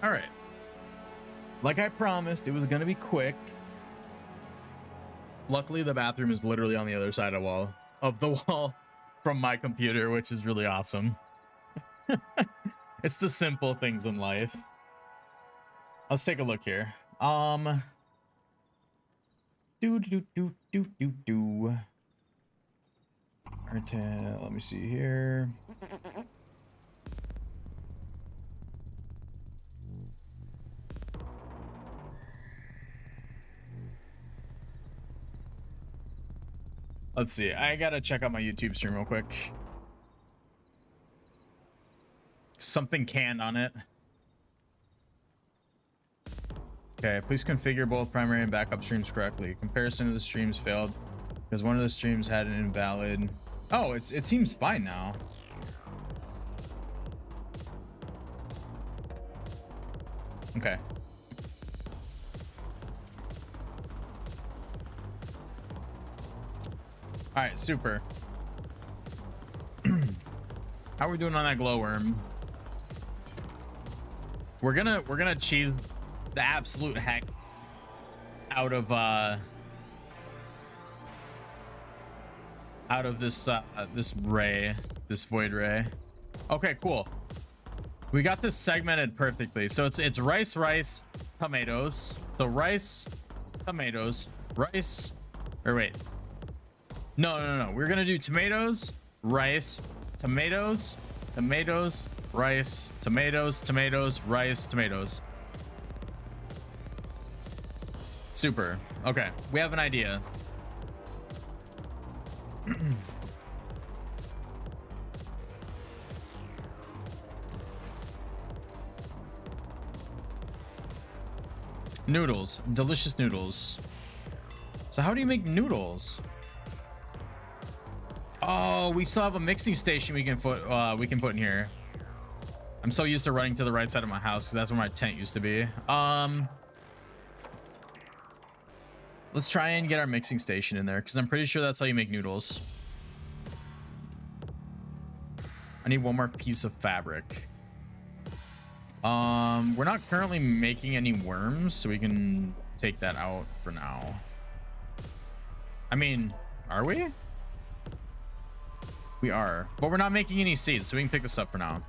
All right. Like I promised, it was going to be quick. Luckily, the bathroom is literally on the other side of the wall from my computer, which is really awesome. It's the simple things in life. Let's take a look here. Do. Let me see here. Let's see. I gotta check out my YouTube stream real quick. Something canned on it. Okay, please configure both primary and backup streams correctly. Comparison of the streams failed because one of the streams had an invalid. Oh, it seems fine now. Okay. All right, super. How are we doing on that glowworm? We're gonna cheese the absolute heck out of this ray, this void ray. Okay, cool. We got this segmented perfectly. So it's rice, tomatoes. So rice, tomatoes, rice, or wait. No. We're gonna do tomatoes, rice, tomatoes, tomatoes, rice, tomatoes, rice, tomatoes. Super. Okay, we have an idea. Noodles, delicious noodles. So how do you make noodles? Oh, we still have a mixing station we can put in here. I'm so used to running to the right side of my house because that's where my tent used to be. Let's try and get our mixing station in there because I'm pretty sure that's how you make noodles. I need one more piece of fabric. We're not currently making any worms, so we can take that out for now. I mean, are we? We are, but we're not making any seeds, so we can pick this up for now.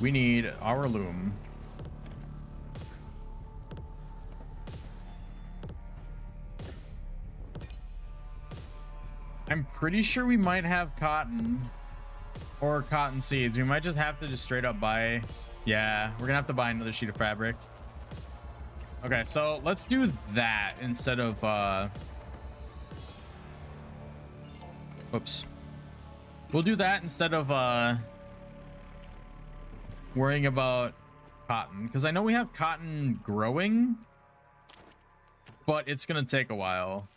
We need our loom. I'm pretty sure we might have cotton or cotton seeds. We might just have to straight up buy. Yeah, we're gonna have to buy another sheet of fabric. Okay, so let's do that instead of oops. We'll do that instead of worrying about cotton, because I know we have cotton growing, but it's gonna take a while.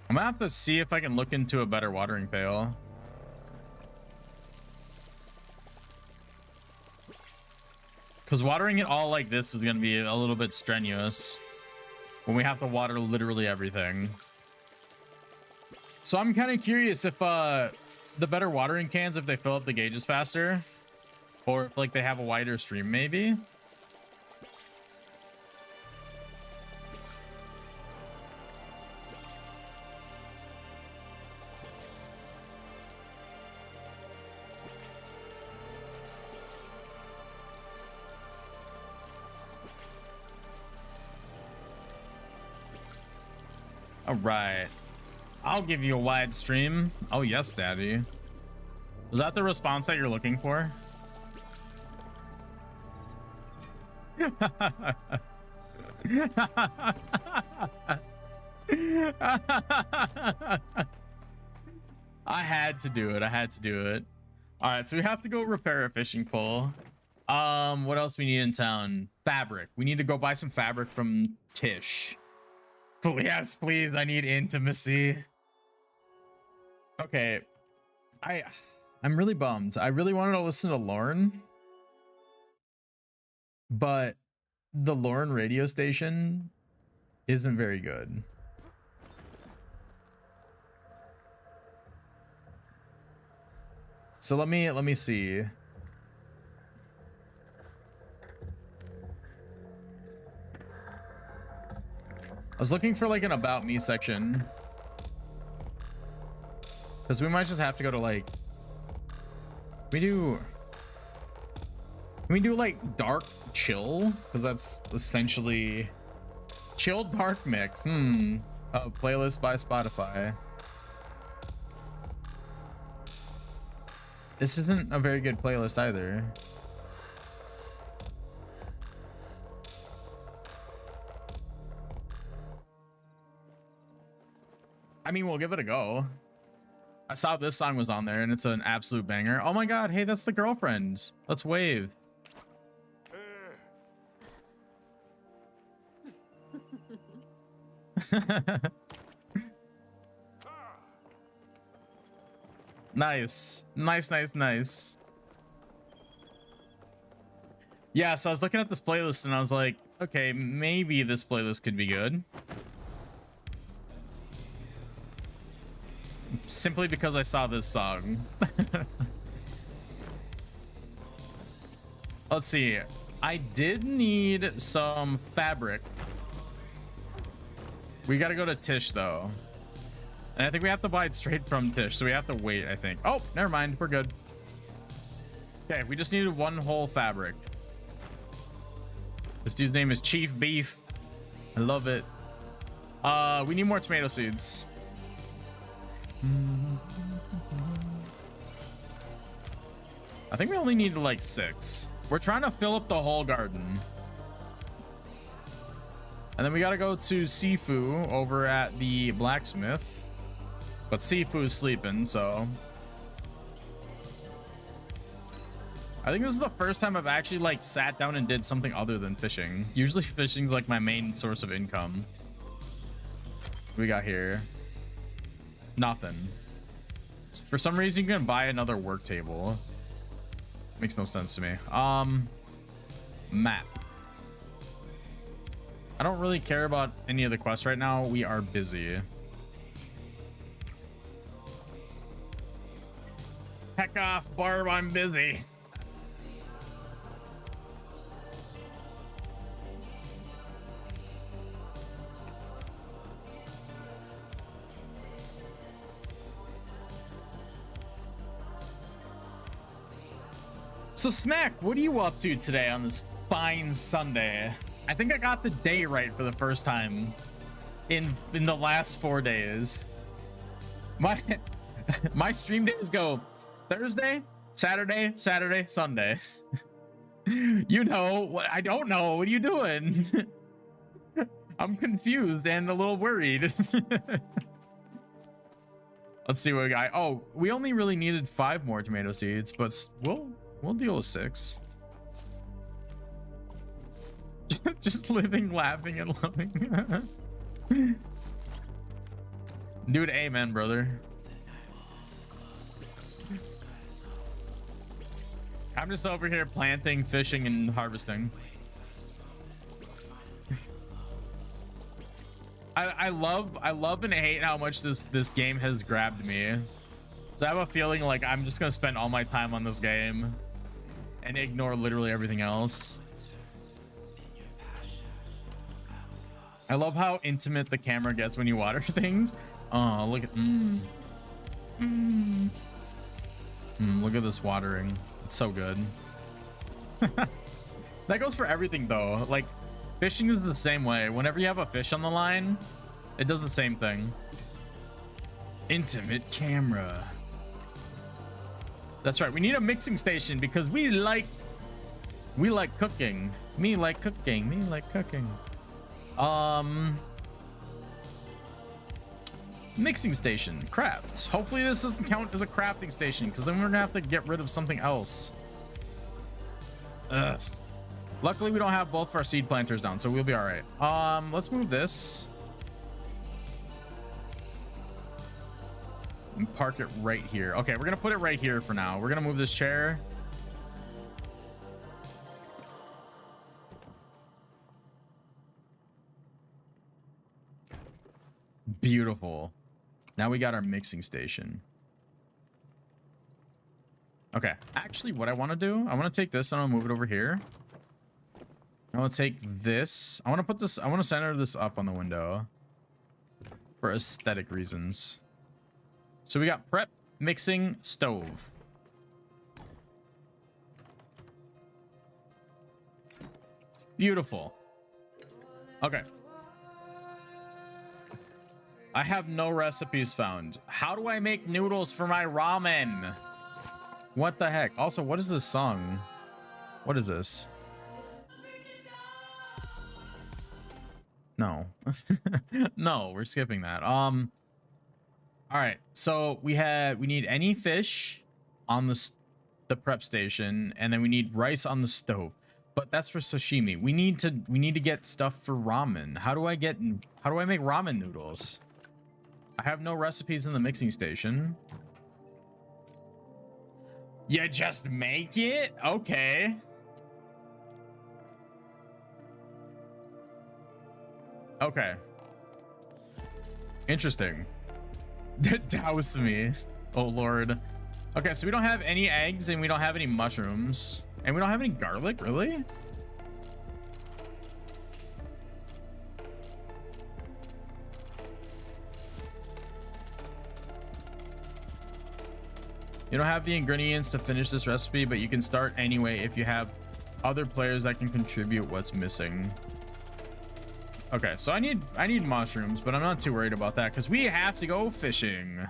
I'm gonna have to see if I can look into a better watering pail. Because watering it all like this is gonna be a little bit strenuous when we have to water literally everything. So I'm kind of curious if the better watering cans, if they fill up the gauges faster, or if like they have a wider stream maybe. All right, I'll give you a wide stream. Oh yes, daddy. Was that the response that you're looking for? I had to do it. I had to do it. All right, so we have to go repair a fishing pole. What else we need in town? Fabric. We need to go buy some fabric from Tish. Yes, please. I need intimacy. Okay. I'm really bummed. I really wanted to listen to Lauren, but the Lauren radio station isn't very good. So let me see. I was looking for like an about me section. Because we might just have to go to like... Can we do like dark chill? Because that's essentially... Chill dark mix. Playlist by Spotify. This isn't a very good playlist either. I mean, we'll give it a go. I saw this song was on there and it's an absolute banger. Oh my god, hey, that's the girlfriend. Let's wave. Nice. Nice. Yeah, so I was looking at this playlist and I was like, okay, maybe this playlist could be good. Simply because I saw this song. Let's see. I did need some fabric. We got to go to Tish though. And I think we have to buy it straight from Tish. So we have to wait, I think. Oh, never mind. We're good. Okay, we just needed one whole fabric. This dude's name is Chief Beef. I love it. We need more tomato seeds. I think we only needed like 6. We're trying to fill up the whole garden. And then we got to go to Sifu over at the blacksmith. But Sifu is sleeping, so... I think this is the first time I've actually like sat down and did something other than fishing. Usually fishing's like my main source of income. What we got here? Nothing. For some reason you can buy another work table. Makes no sense to me. Map. I don't really care about any of the quests right now. We are busy. Heck off, Barb, I'm busy. So Smack, what are you up to today on this fine Sunday? I think I got the day right for the first time in the last 4 days. My stream days go Thursday, Saturday, Sunday. You know what? I don't know. What are you doing? I'm confused and a little worried. Let's see what we got. Oh, we only really needed 5 more tomato seeds, but we'll deal with 6. Just living, laughing, and loving. Dude, amen, brother. I'm just over here planting, fishing, and harvesting. I love and hate how much this game has grabbed me. So I have a feeling like I'm just gonna spend all my time on this game and ignore literally everything else. I love how intimate the camera gets when you water things. Oh, look at look at this watering. It's so good. That goes for everything though. Like fishing is the same way. Whenever you have a fish on the line, it does the same thing. Intimate camera. That's right. We need a mixing station because we like cooking. Me like cooking. Mixing station, crafts. Hopefully this doesn't count as a crafting station because then we're gonna have to get rid of something else. Ugh. Luckily we don't have both of our seed planters down, so we'll be all right. Let's move this and park it right here. Okay, we're gonna put it right here for now. We're gonna move this chair. Beautiful. Now we got our mixing station. Okay, actually what I want to do, I want to take this and I'll move it over here. I want to take this. I want to put this. I want to center this up on the window for aesthetic reasons. So we got prep, mixing, stove. Beautiful. Okay. I have no recipes found. How do I make noodles for my ramen? What the heck? Also, what is this song? What is this? No. No, we're skipping that. All right. So we need any fish on the prep station, and then we need rice on the stove. But that's for sashimi. We need to get stuff for ramen. How do I make ramen noodles? I have no recipes in the mixing station. You just make it? Okay. Okay. Interesting. Douse me. Oh, Lord. Okay, so we don't have any eggs and we don't have any mushrooms. And we don't have any garlic, really? You don't have the ingredients to finish this recipe, but you can start anyway if you have other players that can contribute what's missing. Okay, so I need mushrooms, but I'm not too worried about that because we have to go fishing.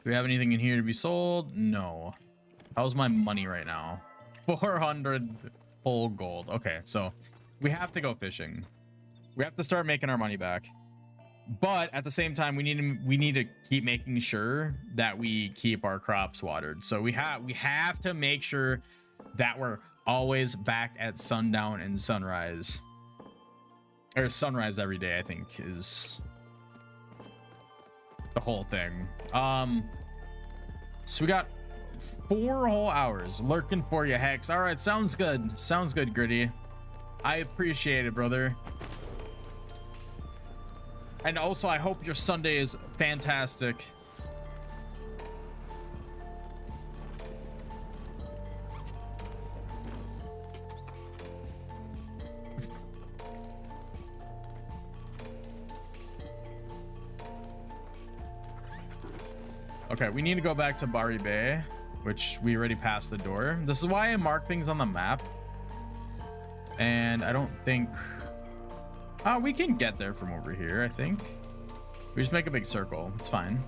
Do we have anything in here to be sold? No. How's my money right now? 400 whole gold. Okay, so we have to go fishing. We have to start making our money back. But at the same time, we need to keep making sure that we keep our crops watered. So we have to make sure that we're always back at sundown and sunrise. Or sunrise every day, I think, is the whole thing. So we got 4 whole hours lurking for you, Hex. All right, sounds good. Sounds good, Gritty. I appreciate it, brother. And also, I hope your Sunday is fantastic. Okay, we need to go back to Bari Bay, which we already passed the door. This is why I mark things on the map. And I don't think... we can get there from over here, I think. We just make a big circle. It's fine.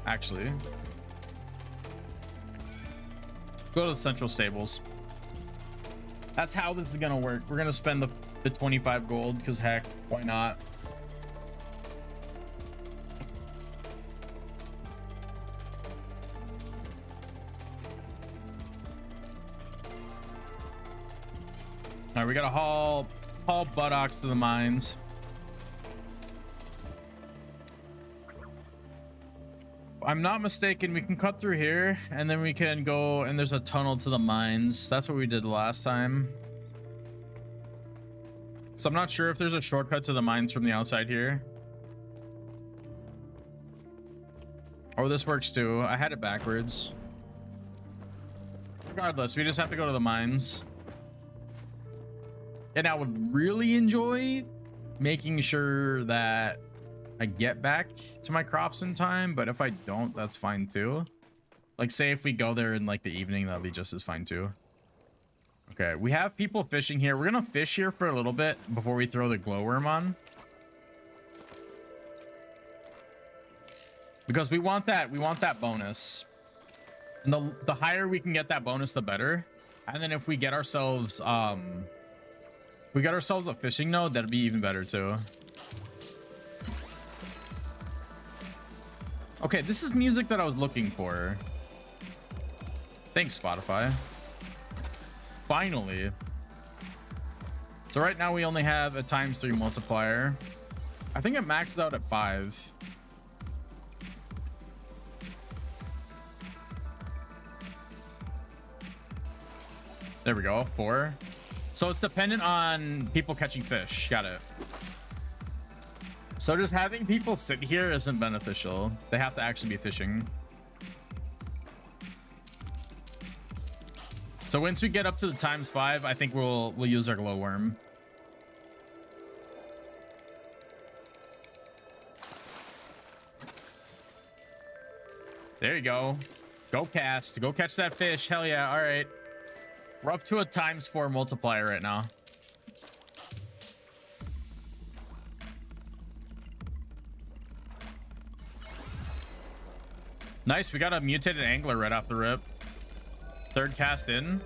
Actually, go to the central stables. That's how this is gonna work. We're gonna spend the 25 gold because heck, why not? All right, we gotta haul buttocks to the mines. If I'm not mistaken, we can cut through here and then we can go and there's a tunnel to the mines. That's what we did last time. So I'm not sure if there's a shortcut to the mines from the outside here. Or this works too. I had it backwards. Regardless, we just have to go to the mines. And I would really enjoy making sure that I get back to my crops in time, but if I don't, that's fine too. Like, say if we go there in like the evening, that'll be just as fine too. Okay, we have people fishing here. We're gonna fish here for a little bit before we throw the glowworm on. Because we want that bonus. And the higher we can get that bonus, the better. And then if we get ourselves a fishing node, that'd be even better too. Okay, this is music that I was looking for. Thanks, Spotify. Finally. So right now we only have a ×3 multiplier. I think it maxes out at 5. There we go, 4. So it's dependent on people catching fish. Got it. So just having people sit here isn't beneficial. They have to actually be fishing. So once we get up to the ×5, I think we'll use our glowworm. There you go. Go cast. Go catch that fish. Hell yeah. All right. We're up to a ×4 multiplier right now. Nice. We got a mutated angler right off the rip. Third cast in.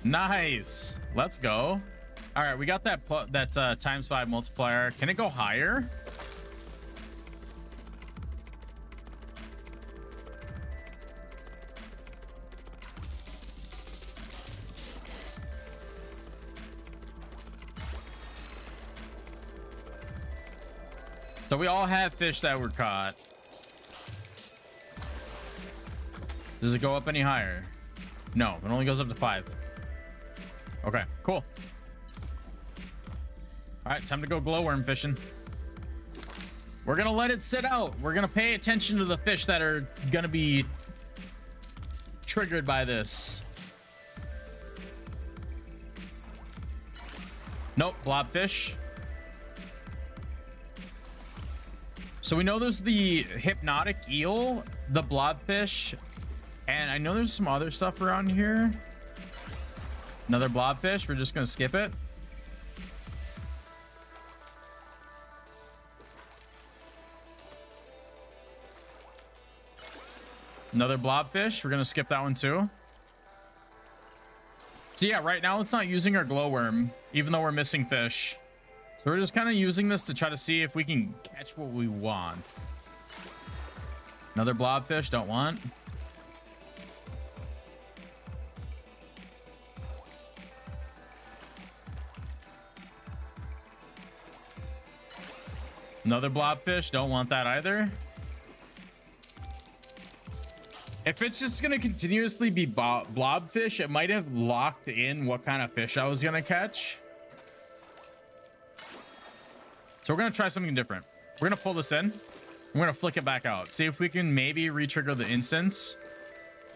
Nice. Let's go. All right. We got that ×5 multiplier. Can it go higher? So we all have fish that were caught. Does it go up any higher? No, it only goes up to 5. Okay, cool. All right, time to go glowworm fishing. We're gonna let it sit out. We're gonna pay attention to the fish that are gonna be triggered by this. Nope, blobfish. So we know there's the hypnotic eel, the blobfish, and I know there's some other stuff around here. Another blobfish. We're just gonna skip it. Another blobfish. We're gonna skip that one too. So yeah, right now it's not using our glowworm, even though we're missing fish. So we're just kind of using this to try to see if we can catch what we want. Another blobfish, don't want. Another blobfish, don't want that either. If it's just going to continuously be blobfish, it might have locked in what kind of fish I was going to catch. So we're going to try something different. We're going to pull this in. We're going to flick it back out. See if we can maybe re-trigger the instance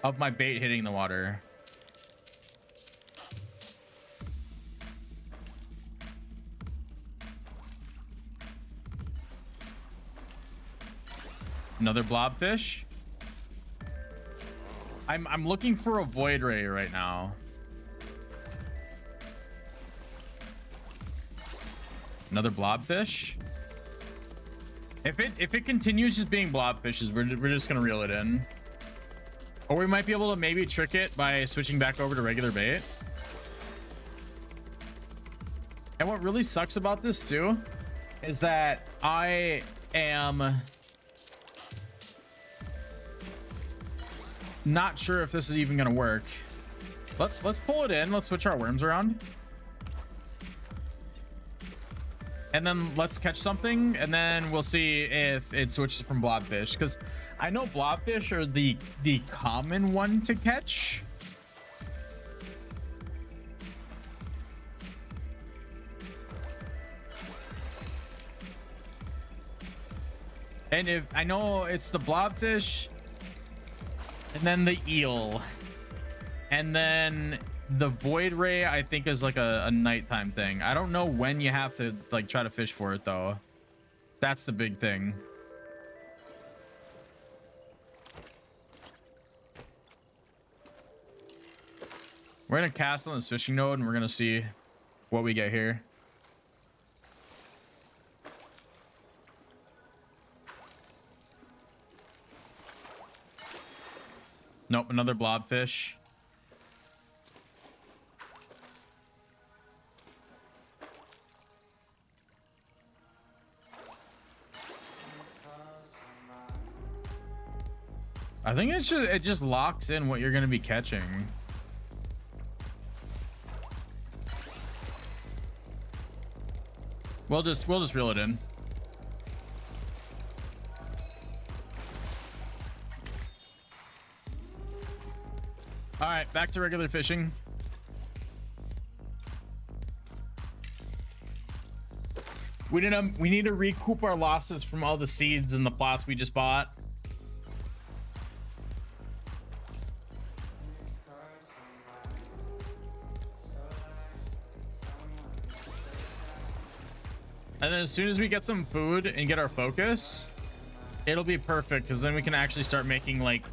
of my bait hitting the water. Another blobfish. I'm looking for a void ray right now. Another blobfish. If it continues just being blobfishes, we're just gonna reel it in. Or we might be able to maybe trick it by switching back over to regular bait. And what really sucks about this too is that I am not sure if this is even gonna work. Let's pull it in. Let's switch our worms around. And then let's catch something, and then we'll see if it switches from blobfish, because I know blobfish are the common one to catch. And if I know it's the blobfish, and then the eel, and then the void ray, I think, is like a nighttime thing. I don't know when you have to like try to fish for it though. That's the big thing. We're gonna cast on this fishing node and we're gonna see what we get here. Nope, another blobfish. I think it just locks in what you're going to be catching. We'll just reel it in. All right, back to regular fishing. We need to recoup our losses from all the seeds and the plots we just bought. And then as soon as we get some food and get our focus, it'll be perfect, because then we can actually start making like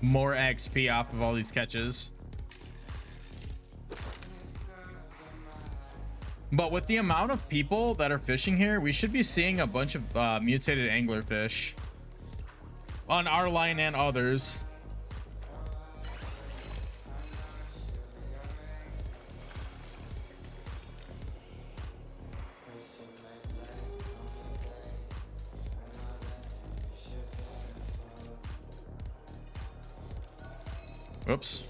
more XP off of all these catches. But with the amount of people that are fishing here, we should be seeing a bunch of mutated anglerfish on our line and others. Whoops.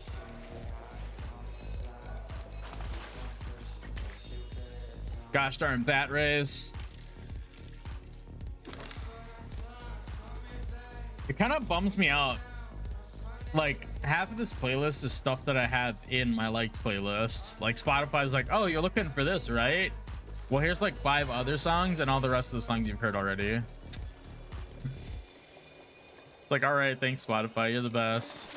Gosh darn bat rays. It kind of bums me out. Like, half of this playlist is stuff that I have in my liked playlist. Like, Spotify's like, oh, you're looking for this, right? Well, here's like 5 other songs and all the rest of the songs you've heard already. It's like, all right, thanks, Spotify. You're the best.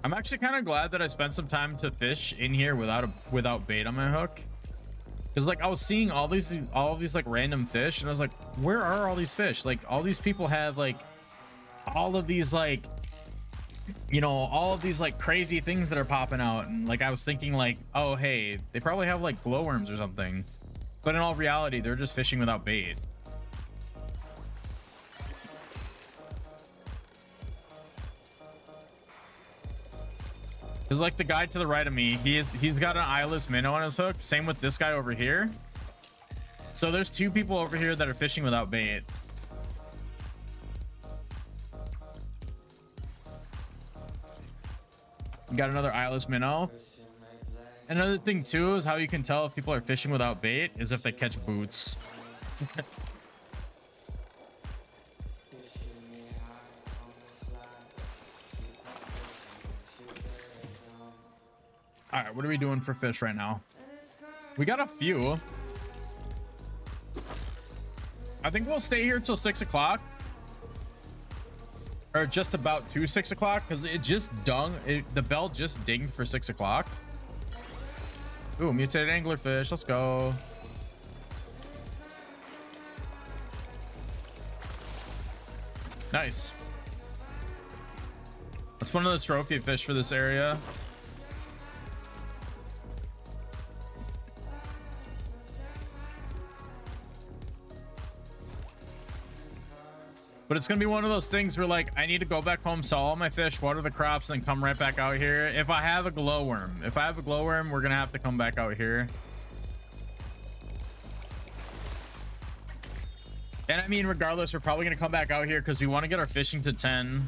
I'm actually kind of glad that I spent some time to fish in here without bait on my hook, because like I was seeing all of these like random fish, and I was like, where are all these fish? Like, all these people have like all of these like, you know, all of these like crazy things that are popping out, and like I was thinking like, oh hey, they probably have like glowworms or something, but in all reality they're just fishing without bait. Because like the guy to the right of me, he's got an eyeless minnow on his hook. Same with this guy over here. So there's 2 people over here that are fishing without bait. Got another eyeless minnow. Another thing too is how you can tell if people are fishing without bait is if they catch boots. All right, what are we doing for fish right now? We got a few. I think we'll stay here till 6 o'clock, or just about to 6 o'clock, because it just the bell just dinged for 6 o'clock. Ooh, mutated anglerfish. Let's go. Nice. That's one of the trophy fish for this area. But it's gonna be one of those things where like I need to go back home, sell all my fish, water the crops, and come right back out here. If I have a glowworm, we're gonna have to come back out here. And I mean, regardless, we're probably gonna come back out here because we want to get our fishing to 10.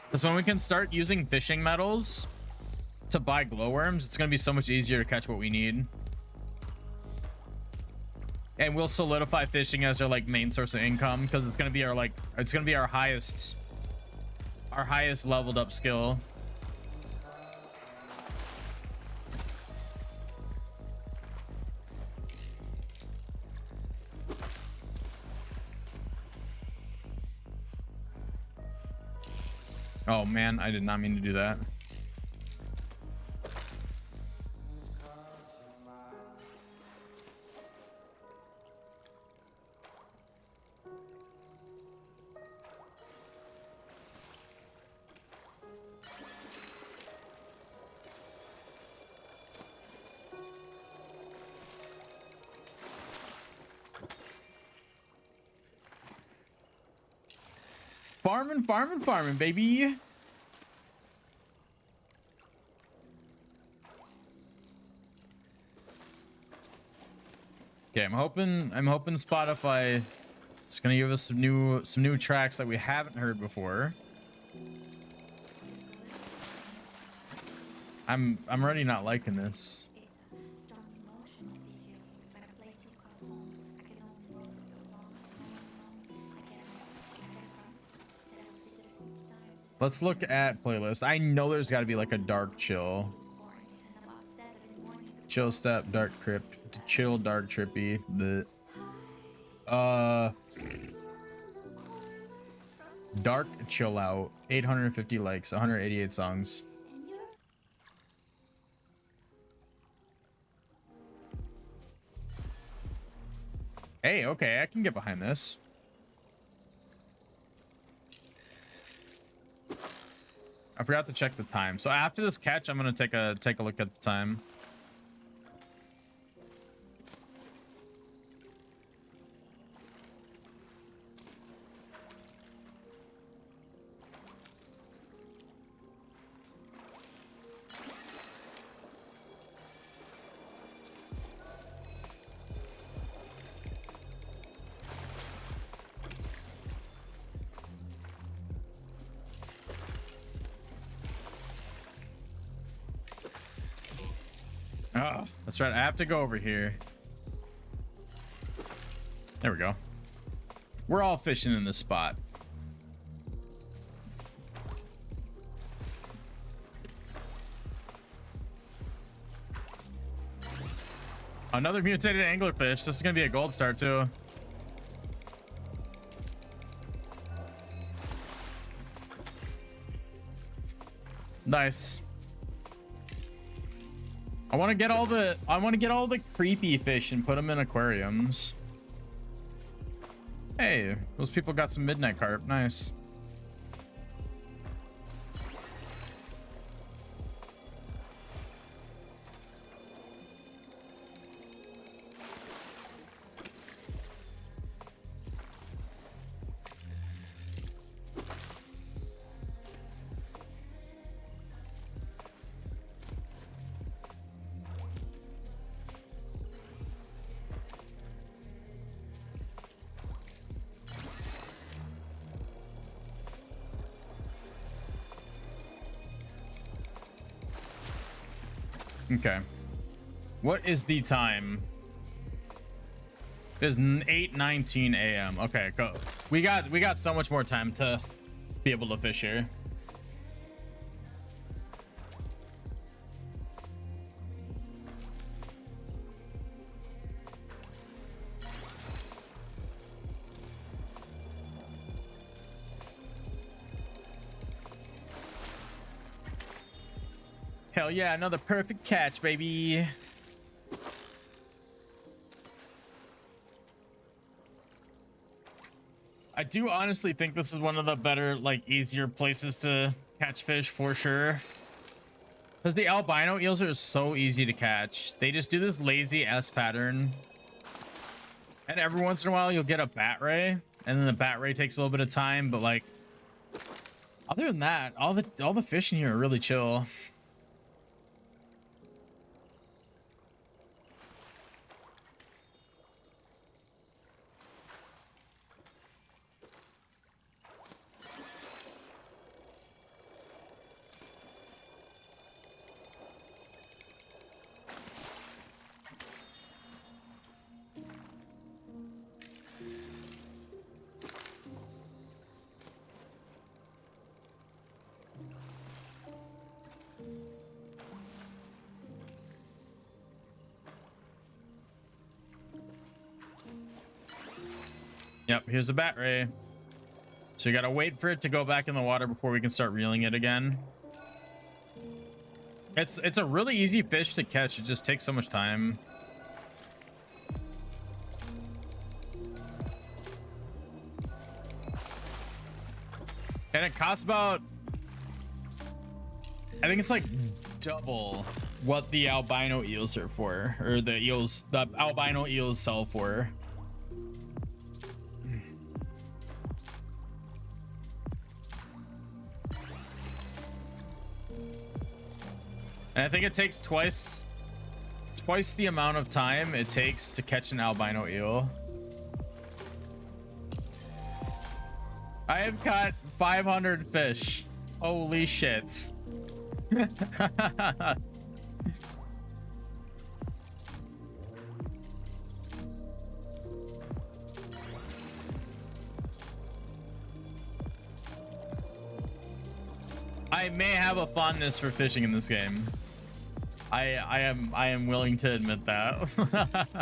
Because when we can start using fishing metals to buy glowworms, it's gonna be so much easier to catch what we need. And we'll solidify fishing as our like main source of income, because it's gonna be our highest leveled up skill. Oh man, I did not mean to do that. Farming, baby. Okay, I'm hoping Spotify is gonna give us some new tracks that we haven't heard before. I'm already not liking this. Let's look at playlist. I know there's got to be like a dark chill. Chill step, dark crypt, chill, dark trippy. The dark chill out. 850 likes, 188 songs. Hey, okay, I can get behind this. I forgot to check the time. So after this catch, I'm gonna take a look at the time. Oh, that's right. I have to go over here. There we go. We're all fishing in this spot. Another mutated anglerfish. This is gonna be a gold star too. Nice. I want to get all the creepy fish and put them in aquariums. Hey, those people got some midnight carp. Nice. Okay. What is the time? It is 8:19 a.m. Okay, go. We got so much more time to be able to fish here. Hell yeah, another perfect catch, baby. I do honestly think this is one of the better, like, easier places to catch fish for sure. Because the albino eels are so easy to catch. They just do this lazy S pattern. And every once in a while you'll get a bat ray. And then the bat ray takes a little bit of time, but like, other than that, all the fish in here are really chill. Yep, here's the bat ray. So you gotta wait for it to go back in the water before we can start reeling it again. It's a really easy fish to catch. It just takes so much time. And it costs about, I think it's like double what the albino eels are for, or the albino eels sell for. And I think it takes twice the amount of time it takes to catch an albino eel. I have caught 500 fish. Holy shit. I may have a fondness for fishing in this game. I am willing to admit that.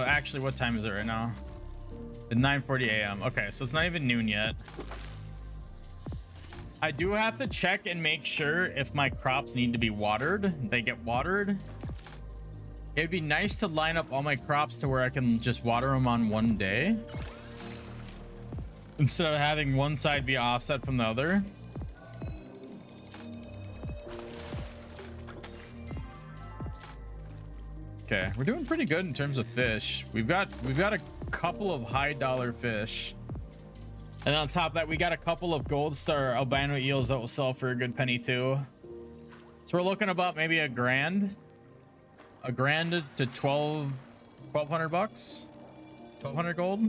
Actually, what time is it right now? It's 9:40 a.m. Okay, so it's not even noon yet. I do have to check and make sure if my crops need to be watered, they get watered. It'd be nice to line up all my crops to where I can just water them on one day instead of having one side be offset from the other. Okay, we're doing pretty good in terms of fish. We've got a couple of high dollar fish, and on top of that, we got a couple of gold star albino eels that will sell for a good penny too. So we're looking about maybe a grand to 1200 bucks, 1200 gold.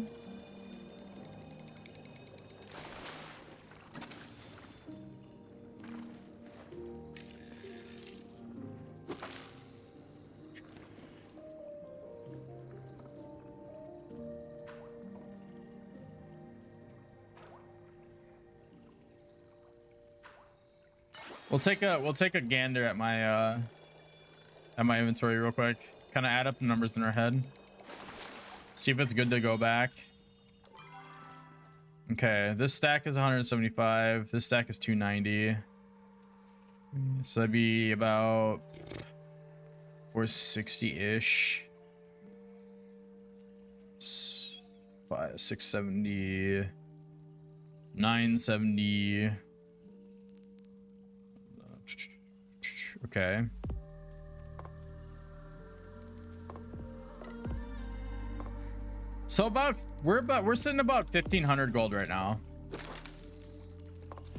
We'll take a gander at my inventory real quick. Kind of add up the numbers in our head. See if it's good to go back. Okay, this stack is 175. This stack is 290. So that'd be about 460-ish. 670. 970. Okay. So we're sitting about 1500 gold right now.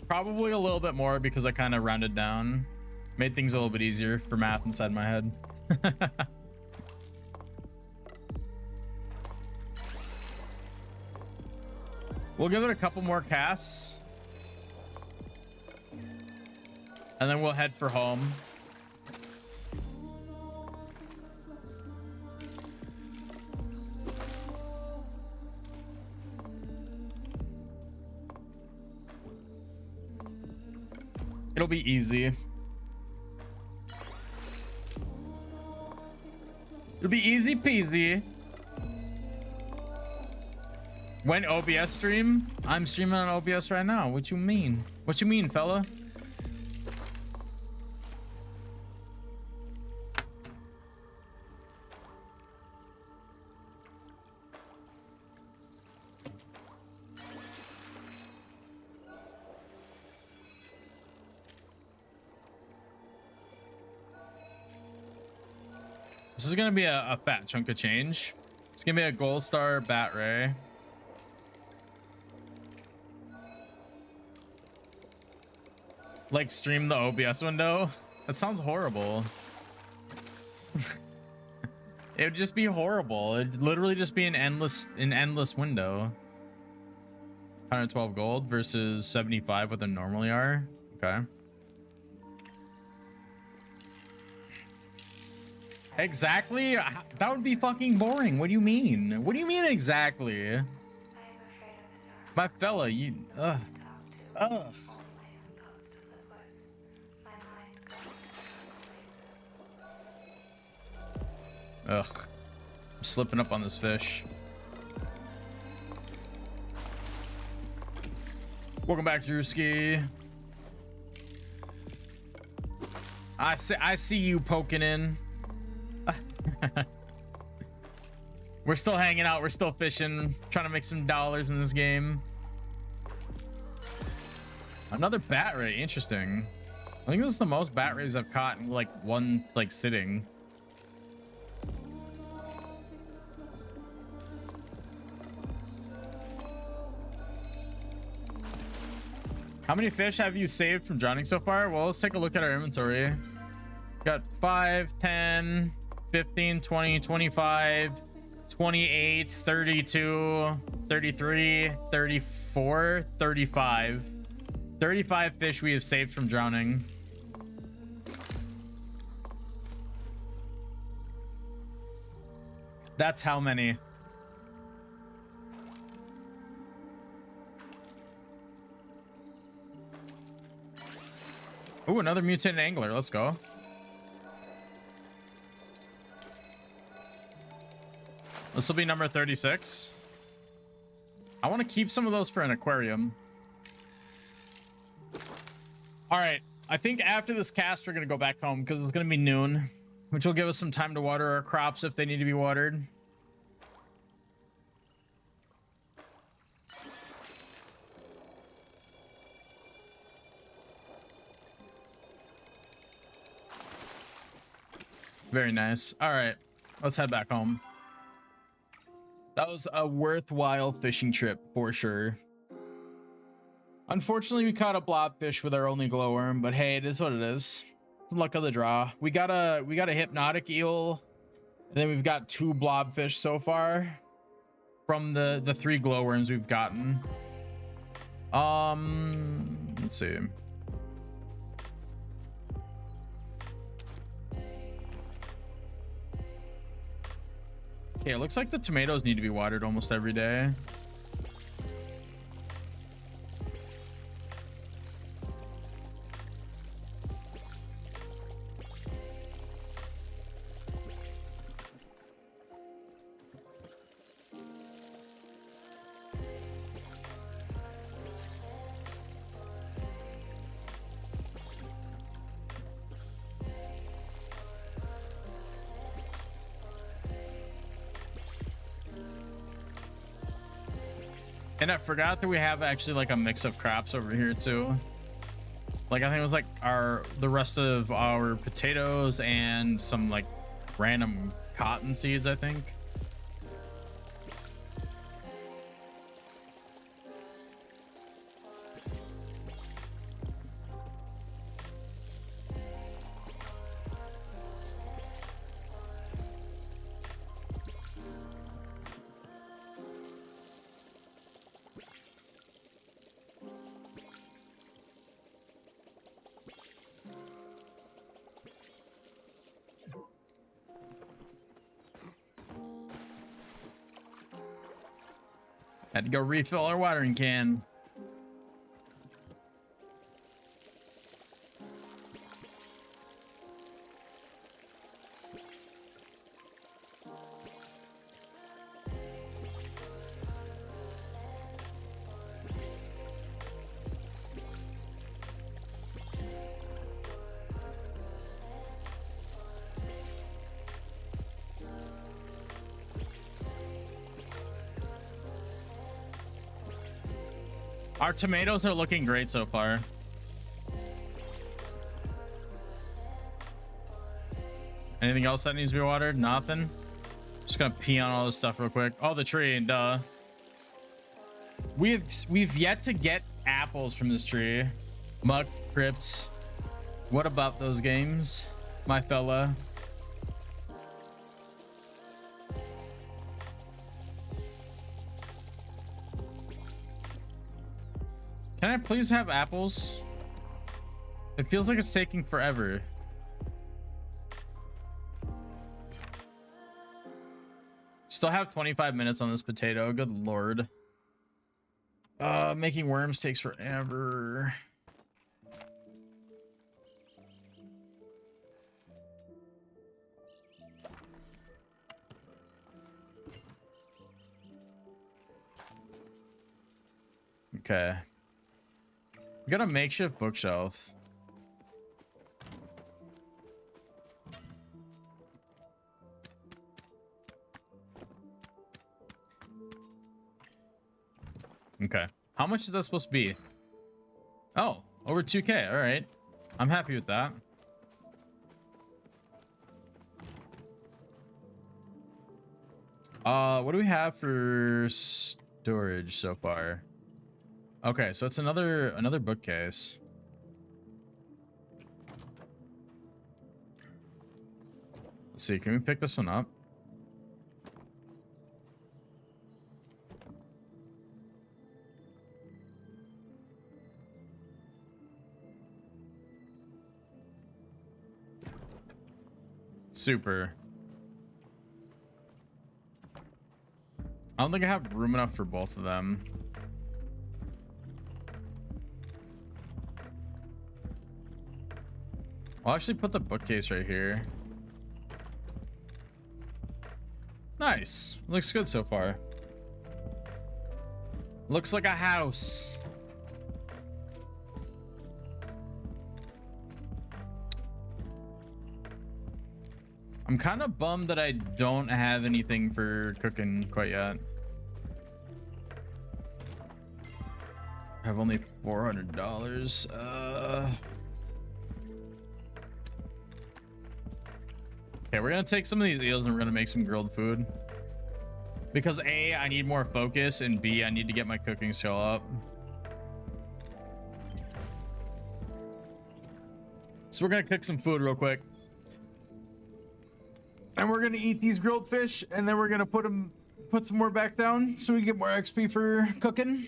Probably a little bit more because I kind of rounded down, made things a little bit easier for math inside my head. We'll give it a couple more casts, and then we'll head for home. It'll be easy. It'll be easy peasy. When OBS stream? I'm streaming on OBS right now. What you mean? What you mean, fella? This is gonna be a fat chunk of change. It's gonna be a gold star bat ray. Like stream the OBS window. That sounds horrible. It would just be horrible. It'd literally just be an endless window. 112 gold versus 75 what they normally are. Okay. Exactly? That would be fucking boring. What do you mean? What do you mean exactly? My fella, you ugh. I'm slipping up on this fish. Welcome back, Drewski. I see you poking in. We're still hanging out. We're still fishing, trying to make some dollars in this game. Another bat ray. Interesting. I think this is the most bat rays I've caught in like one like sitting. How many fish have you saved from drowning so far? Well, let's take a look at our inventory. Got 5, 10, 15, 20, 25, 28, 32, 33, 34, 35. 35 fish we have saved from drowning. That's how many. Ooh, another mutated angler. Let's go. This will be number 36. I want to keep some of those for an aquarium. All right. I think after this cast, we're going to go back home because it's going to be noon, which will give us some time to water our crops if they need to be watered. Very nice. All right, let's head back home. That was a worthwhile fishing trip for sure. Unfortunately, we caught a blobfish with our only glowworm, but hey, it is what it is. It's the luck of the draw. We got a hypnotic eel, and then we've got 2 blobfish so far from the 3 glowworms we've gotten. Let's see. Okay, it looks like the tomatoes need to be watered almost every day. And I forgot that we have actually like a mix of crops over here too. Like I think it was like the rest of our potatoes and some like random cotton seeds, I think. Had to go refill our watering can. Our tomatoes are looking great so far. Anything else that needs to be watered? Nothing. Just gonna pee on all this stuff real quick. Oh, the tree, duh. We've yet to get apples from this tree. Muck Crypt. What about those games, my fella? Can I please have apples? It feels like it's taking forever. Still have 25 minutes on this potato. Good lord. Making worms takes forever. Okay. We got a makeshift bookshelf. Okay. How much is that supposed to be? Oh, over 2K. All right. I'm happy with that. What do we have for storage so far? Okay, so it's another bookcase. Let's see, can we pick this one up? Super. I don't think I have room enough for both of them. I'll actually put the bookcase right here. Nice. Looks good so far. Looks like a house. I'm kind of bummed that I don't have anything for cooking quite yet. I have only $400. Okay, we're gonna take some of these eels and we're gonna make some grilled food. Because A, I need more focus, and B, I need to get my cooking skill up. So we're gonna cook some food real quick. And we're gonna eat these grilled fish, and then we're gonna put some more back down so we get more XP for cooking.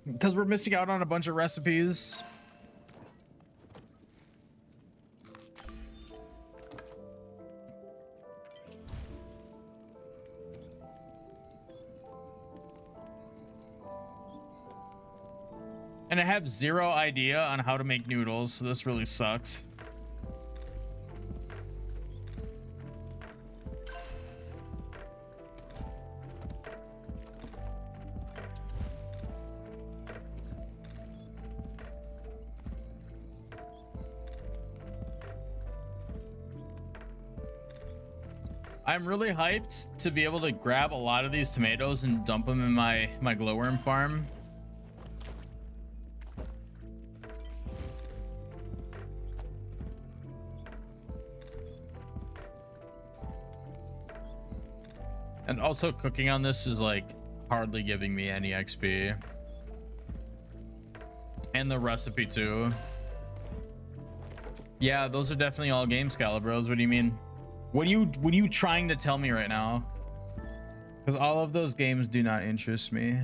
Because we're missing out on a bunch of recipes. And I have zero idea on how to make noodles, so this really sucks. I'm really hyped to be able to grab a lot of these tomatoes and dump them in my glowworm farm. And also cooking on this is like hardly giving me any XP. And the recipe too. Yeah, those are definitely all game Scalabros. What do you mean? What are you trying to tell me right now? Because all of those games do not interest me.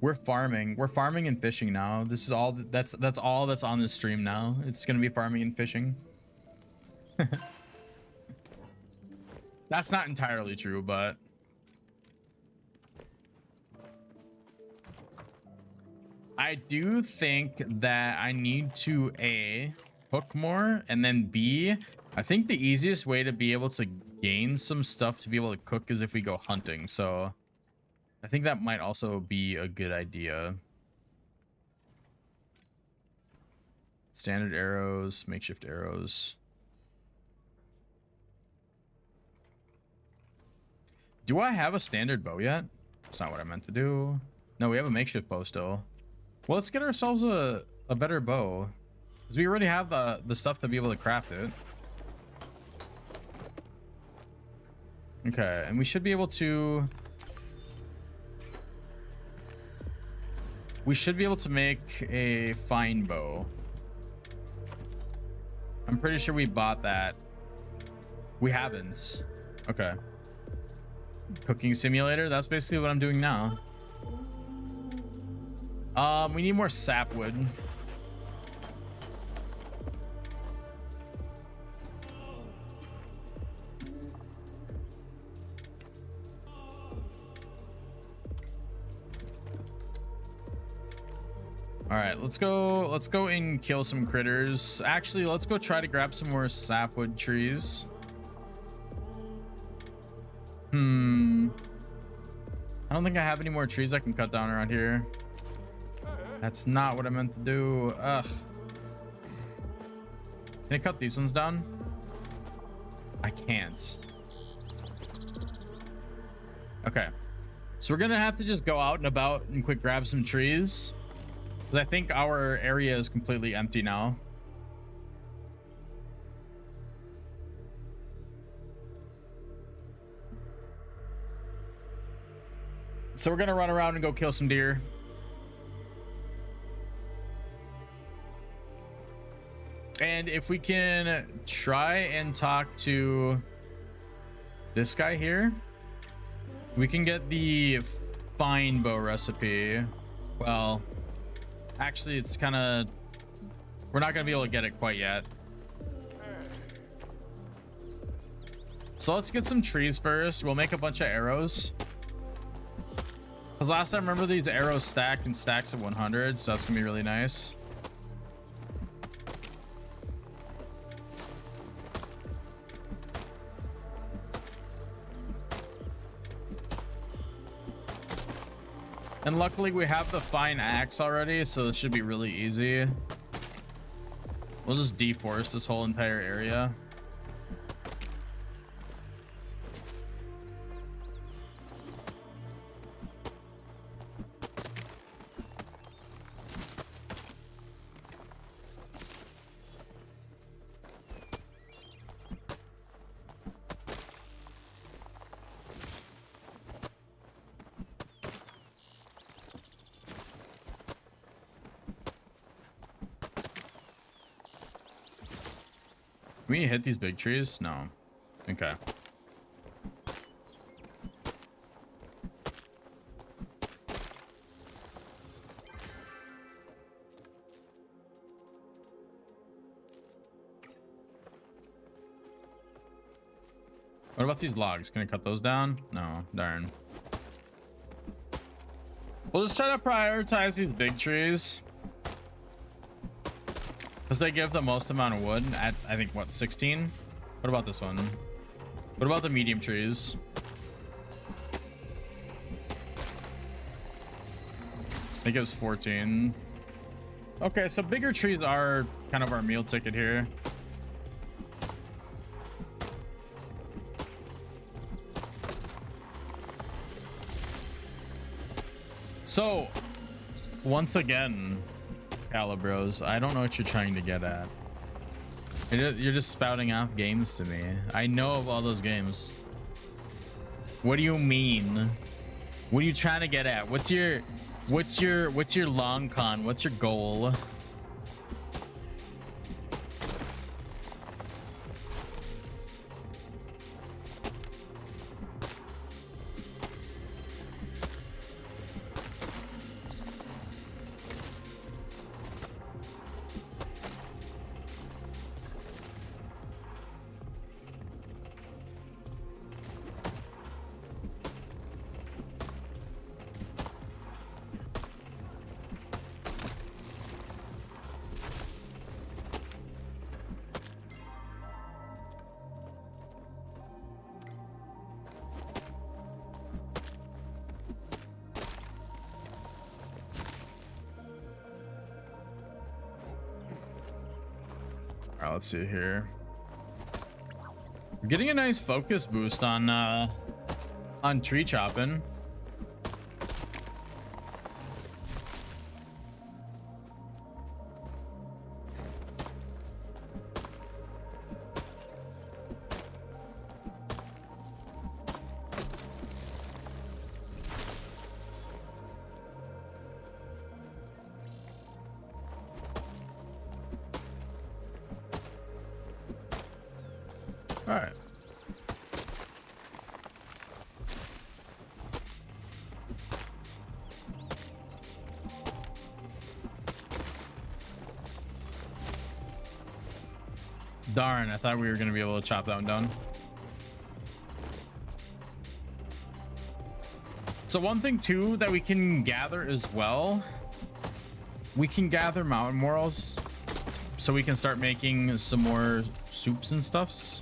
We're farming and fishing now. This is all that's all that's on this stream now. It's gonna be farming and fishing. That's not entirely true, but I do think that I need to A, cook more, and then B, I think the easiest way to be able to gain some stuff to be able to cook is if we go hunting. So I think that might also be a good idea. Standard arrows, makeshift arrows. Do I have a standard bow yet? That's not what I meant to do. No, we have a makeshift bow still. Well, let's get ourselves a better bow, because we already have the stuff to be able to craft it. Okay, and we should be able to make a fine bow. I'm pretty sure we bought that. We haven't. Okay. Cooking simulator, that's basically what I'm doing now. We need more sapwood. All right, let's go and kill some critters. Actually, let's go try to grab some more sapwood trees. I don't think I have any more trees I can cut down around here. That's not what I meant to do. Ugh. Can I cut these ones down? I can't. Okay. So we're gonna have to just go out and about and quick grab some trees, because I think our area is completely empty now. So we're gonna run around and go kill some deer. And if we can try and talk to this guy here, we can get the fine bow recipe. Well, actually, it's kind of, we're not gonna be able to get it quite yet. So let's get some trees first. We'll make a bunch of arrows. Because last time, remember, these arrows stack in stacks of 100, so that's gonna be really nice. And luckily we have the fine axe already, so this should be really easy. We'll just deforest this whole entire area. Can we hit these big trees? No. Okay. What about these logs? Can I cut those down? No, darn. We'll just try to prioritize these big trees, because they give the most amount of wood at, I think, what, 16? What about this one? What about the medium trees? I think it was 14. Okay, so bigger trees are kind of our meal ticket here. So, once again, Calibros, I don't know what you're trying to get at. You're just spouting off games to me. I know of all those games. What do you mean? What are you trying to get at? What's your long con? What's your goal? All right, let's see here. We're getting a nice focus boost on tree chopping. All right. Darn, I thought we were going to be able to chop that one down. So one thing too that we can gather as well, we can gather mountain morels so we can start making some more soups and stuffs.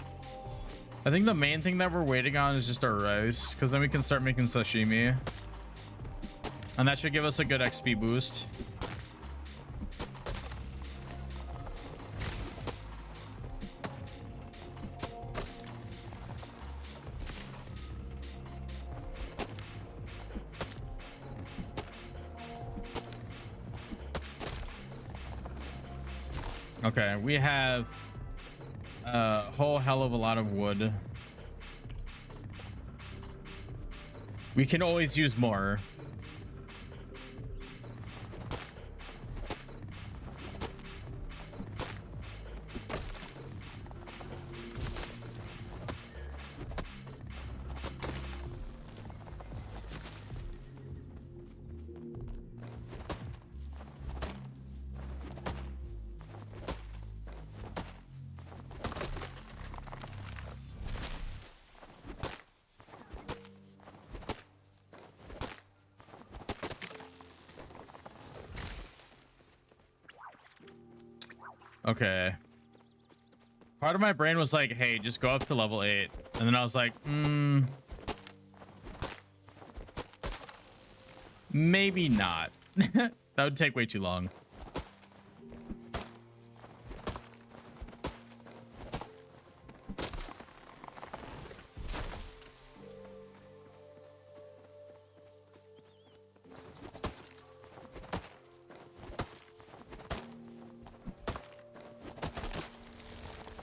I think the main thing that we're waiting on is just our rice, because then we can start making sashimi. And that should give us a good XP boost. Okay, we have a whole hell of a lot of wood. We can always use more. Okay. Part of my brain was like, hey, just go up to level 8. And then I was like, maybe not. That would take way too long.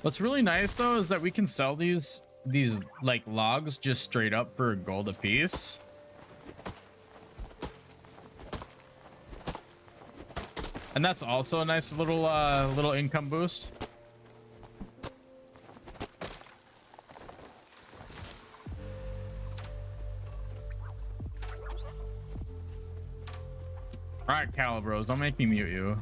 What's really nice though is that we can sell these like logs just straight up for gold a piece. And that's also a nice little little income boost. All right, Calibros, don't make me mute you.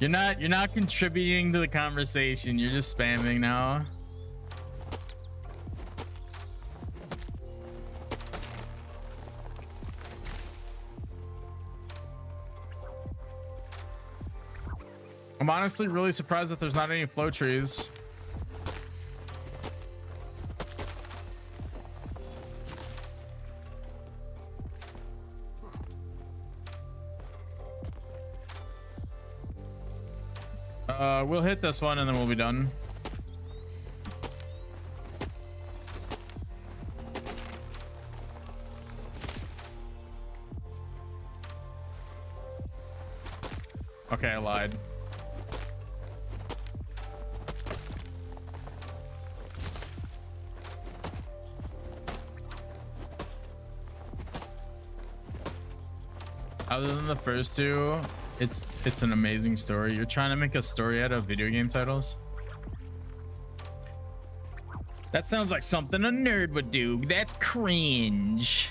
You're not contributing to the conversation. You're just spamming now. I'm honestly really surprised that there's not any flow trees. We'll hit this one and then we'll be done. Okay, I lied. Other than the first two, it's an amazing story. You're trying to make a story out of video game titles? That sounds like something a nerd would do. That's cringe.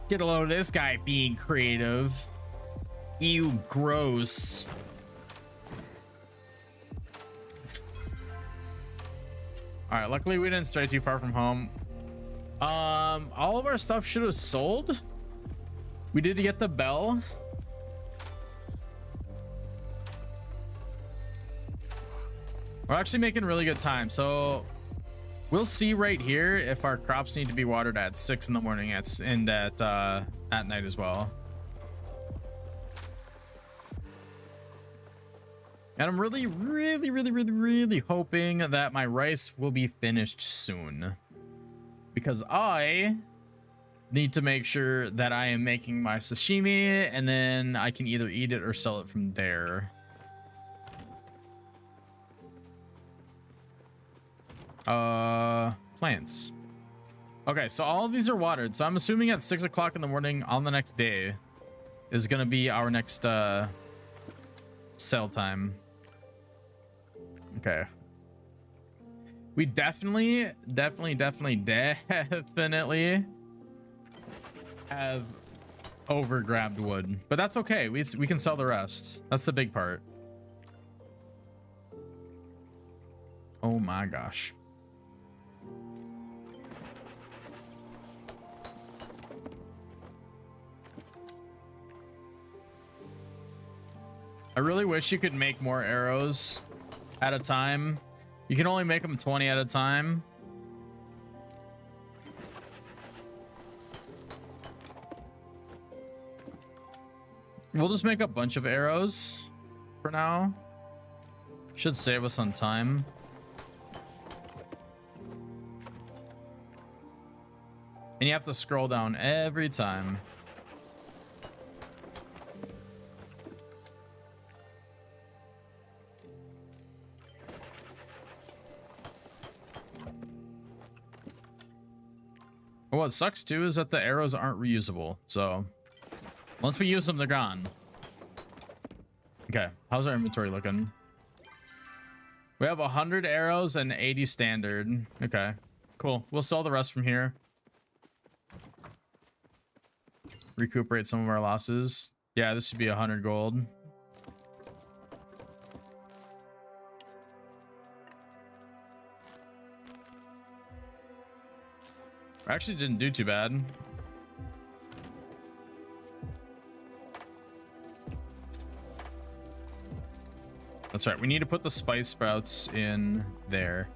Get a load of this guy being creative. Ew, gross. All right, luckily we didn't stray too far from home. All of our stuff should have sold. We did get the bell. We're actually making really good time. So we'll see right here if our crops need to be watered at 6 in the morning and at night as well. And I'm really hoping that my rice will be finished soon, because I need to make sure that I am making my sashimi, and then I can either eat it or sell it from there. Plants. Okay, so all of these are watered, so I'm assuming at 6 o'clock in the morning on the next day is gonna be our next sell time. Okay, we definitely have over grabbed wood, but that's okay. We can sell the rest. That's the big part. Oh my gosh. I really wish you could make more arrows at a time. You can only make them 20 at a time. We'll just make a bunch of arrows for now. Should save us on time. And you have to scroll down every time. But what sucks too is that the arrows aren't reusable. So once we use them, they're gone. Okay, how's our inventory looking? We have 100 arrows and 80 standard. Okay, cool. We'll sell the rest from here. Recuperate some of our losses. Yeah, this should be 100 gold. I actually didn't do too bad. That's right. We need to put the spice sprouts in there.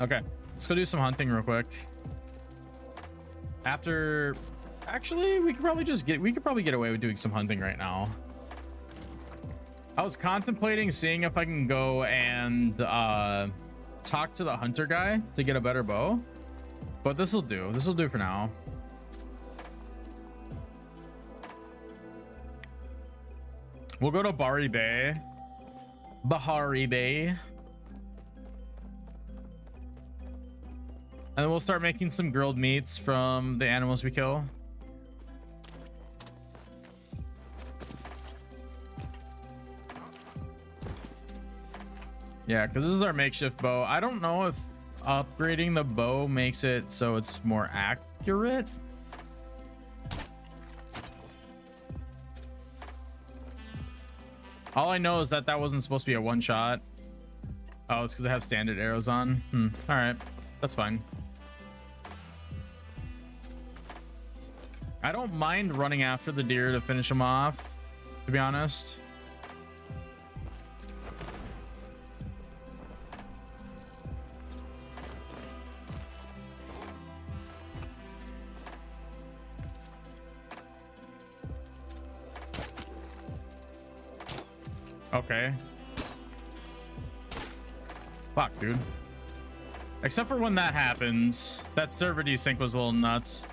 Okay, let's go do some hunting real quick. After, actually, we could probably get away with doing some hunting right now. I was contemplating seeing if I can go and talk to the hunter guy to get a better bow, but this will do. This will do for now. We'll go to Bahari Bay. Bahari Bay. And then we'll start making some grilled meats from the animals we kill. Yeah, because this is our makeshift bow. I don't know if upgrading the bow makes it so it's more accurate. All I know is that that wasn't supposed to be a one shot. Oh, it's because I have standard arrows on. All right, that's fine. I don't mind running after the deer to finish them off, to be honest. Okay. Fuck, dude. Except for when that happens. That server desync was a little nuts.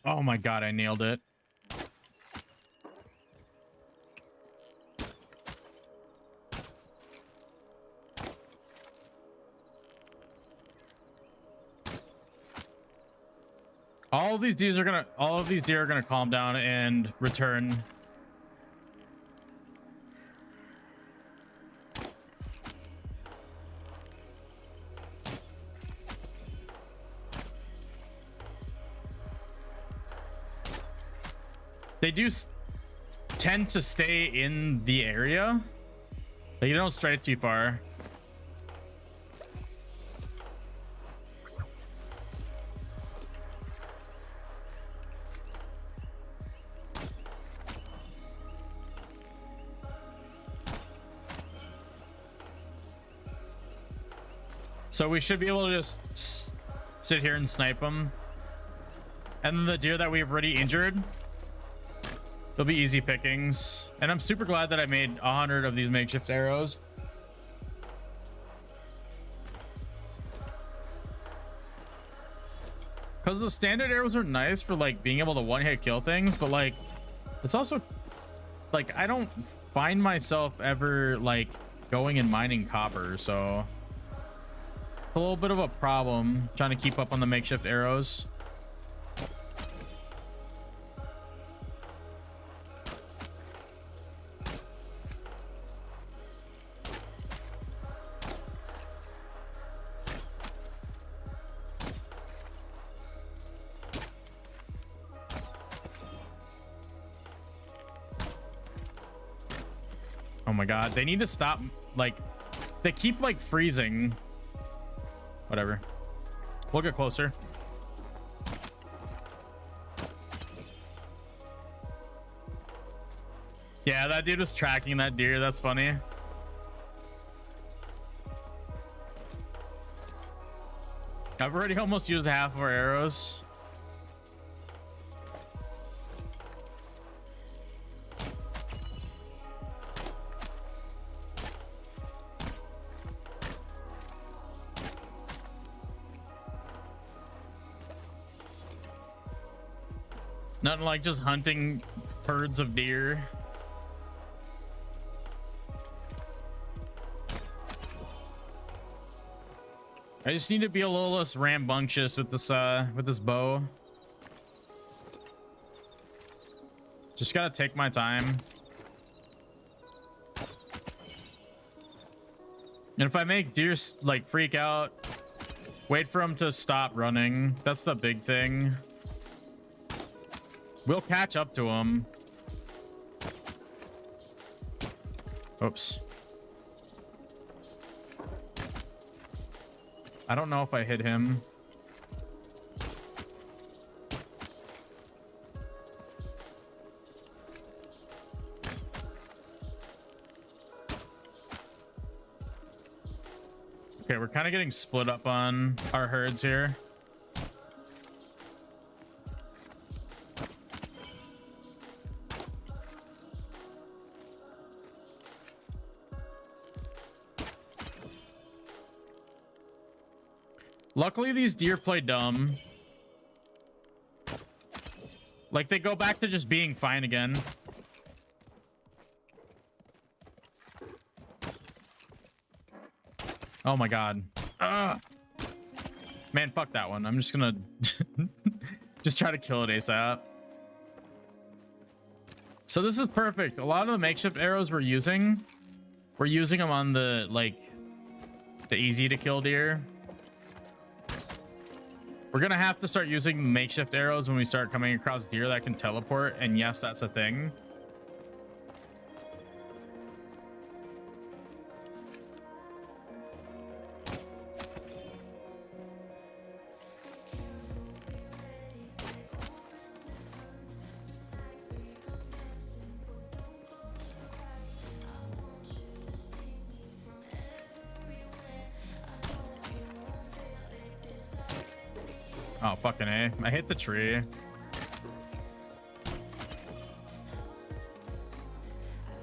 Oh my god, I nailed it. All of these deer are gonna calm down and return. They do tend to stay in the area. Like, you don't stray too far. So we should be able to just sit here and snipe them. And then the deer that we've already injured, they'll be easy pickings. And I'm super glad that I made 100 of these makeshift arrows. Because the standard arrows are nice for like being able to one-hit kill things, but like it's also like I don't find myself ever like going and mining copper, so it's a little bit of a problem trying to keep up on the makeshift arrows. Oh my god, they need to stop. Like, they keep like freezing. Whatever, we'll get closer. Yeah, that dude was tracking that deer. That's funny. I've already almost used half of our arrows. Nothing like just hunting herds of deer. I just need to be a little less rambunctious with this bow. Just gotta take my time. And if I make deer like freak out, wait for them to stop running. That's the big thing. We'll catch up to them. Oops. I don't know if I hit him. Okay, we're kind of getting split up on our herds here. Luckily, these deer play dumb. Like, they go back to just being fine again. Oh my god. Ugh. Man, fuck that one. I'm just gonna just try to kill it ASAP. So this is perfect. A lot of the makeshift arrows we're using them on the, like, the easy to kill deer. We're gonna have to start using makeshift arrows when we start coming across deer that can teleport, and yes, that's a thing. Oh, fucking A. I hit the tree.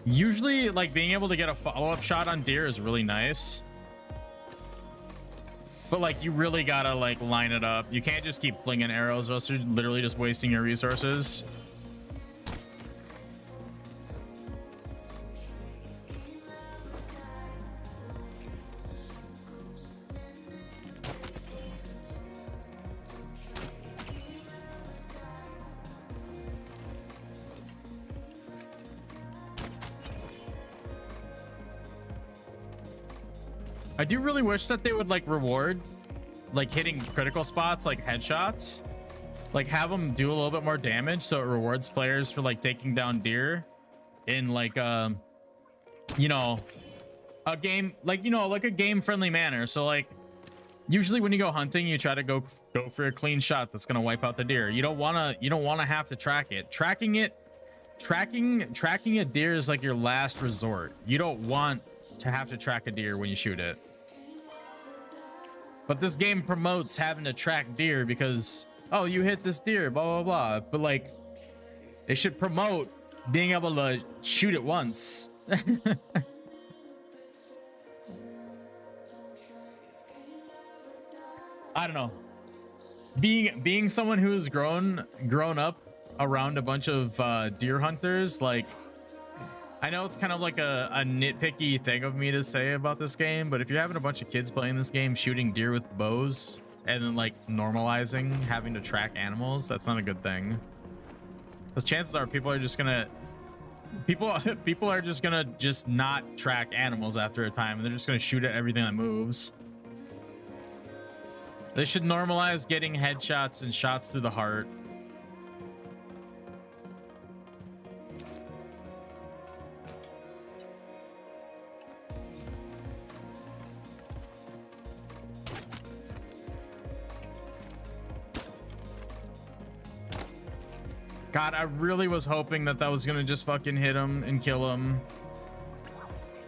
Usually, like, being able to get a follow-up shot on deer is really nice. But, like, you really gotta, like, line it up. You can't just keep flinging arrows, or else you're literally just wasting your resources. I do really wish that they would, like, reward, like, hitting critical spots, like headshots. Like, have them do a little bit more damage so it rewards players for, like, taking down deer in, like, you know, a game, like, you know, like a game-friendly manner. So, like, usually when you go hunting, you try to go for a clean shot that's gonna wipe out the deer. You don't wanna have to track it. Tracking a deer is like your last resort. You don't want to have to track a deer when you shoot it. But this game promotes having to track deer because, oh, you hit this deer, blah, blah, blah. But, like, they should promote being able to shoot it once. I don't know. Being someone who's grown up around a bunch of deer hunters, like, I know it's kind of like a nitpicky thing of me to say about this game, but if you're having a bunch of kids playing this game, shooting deer with bows, and then, like, normalizing having to track animals, that's not a good thing. Because chances are people are just gonna just not track animals after a time, and they're just gonna shoot at everything that moves. They should normalize getting headshots and shots through the heart. God, I really was hoping that was gonna just fucking hit him and kill him.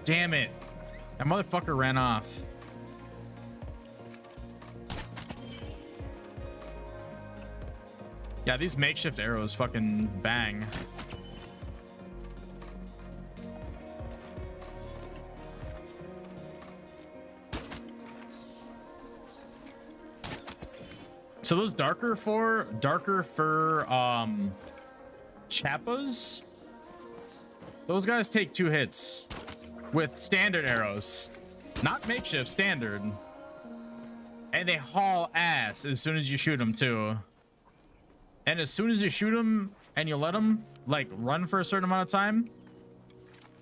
Damn it. That motherfucker ran off. Yeah, these makeshift arrows fucking bang. So those darker fur chappas, those guys take 2 hits with standard arrows, not makeshift, standard. And they haul ass as soon as you shoot them too. And as soon as you shoot them and you let them like run for a certain amount of time,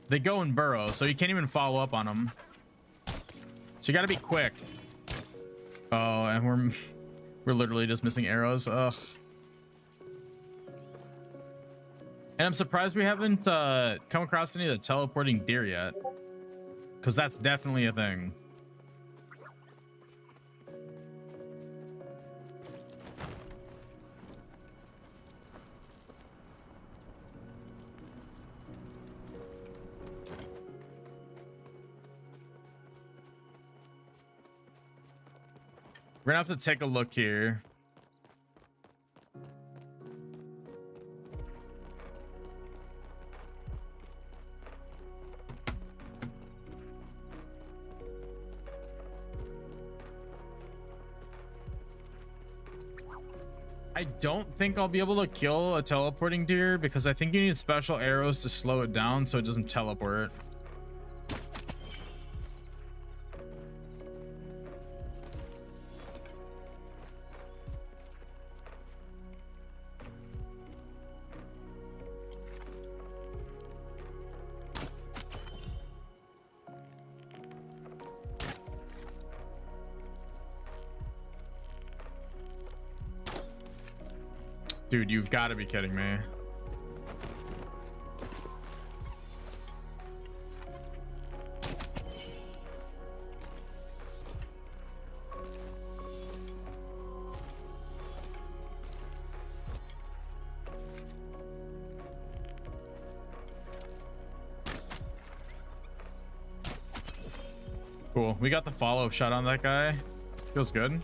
they go and burrow, so you can't even follow up on them. So you gotta be quick. Oh, and we're literally just missing arrows. Ugh. And I'm surprised we haven't come across any of the teleporting deer yet, because that's definitely a thing. We're gonna have to take a look here. I don't think I'll be able to kill a teleporting deer because I think you need special arrows to slow it down so it doesn't teleport. Dude, you've got to be kidding me. Cool. We got the follow-up shot on that guy. Feels good.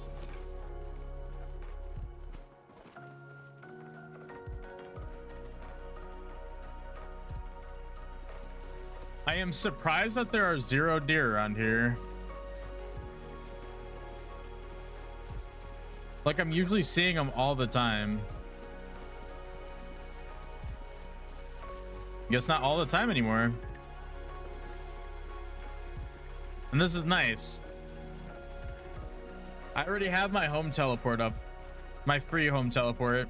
I am surprised that there are 0 deer around here. Like, I'm usually seeing them all the time. Guess not all the time anymore. And this is nice. I already have my home teleport up. My free home teleport.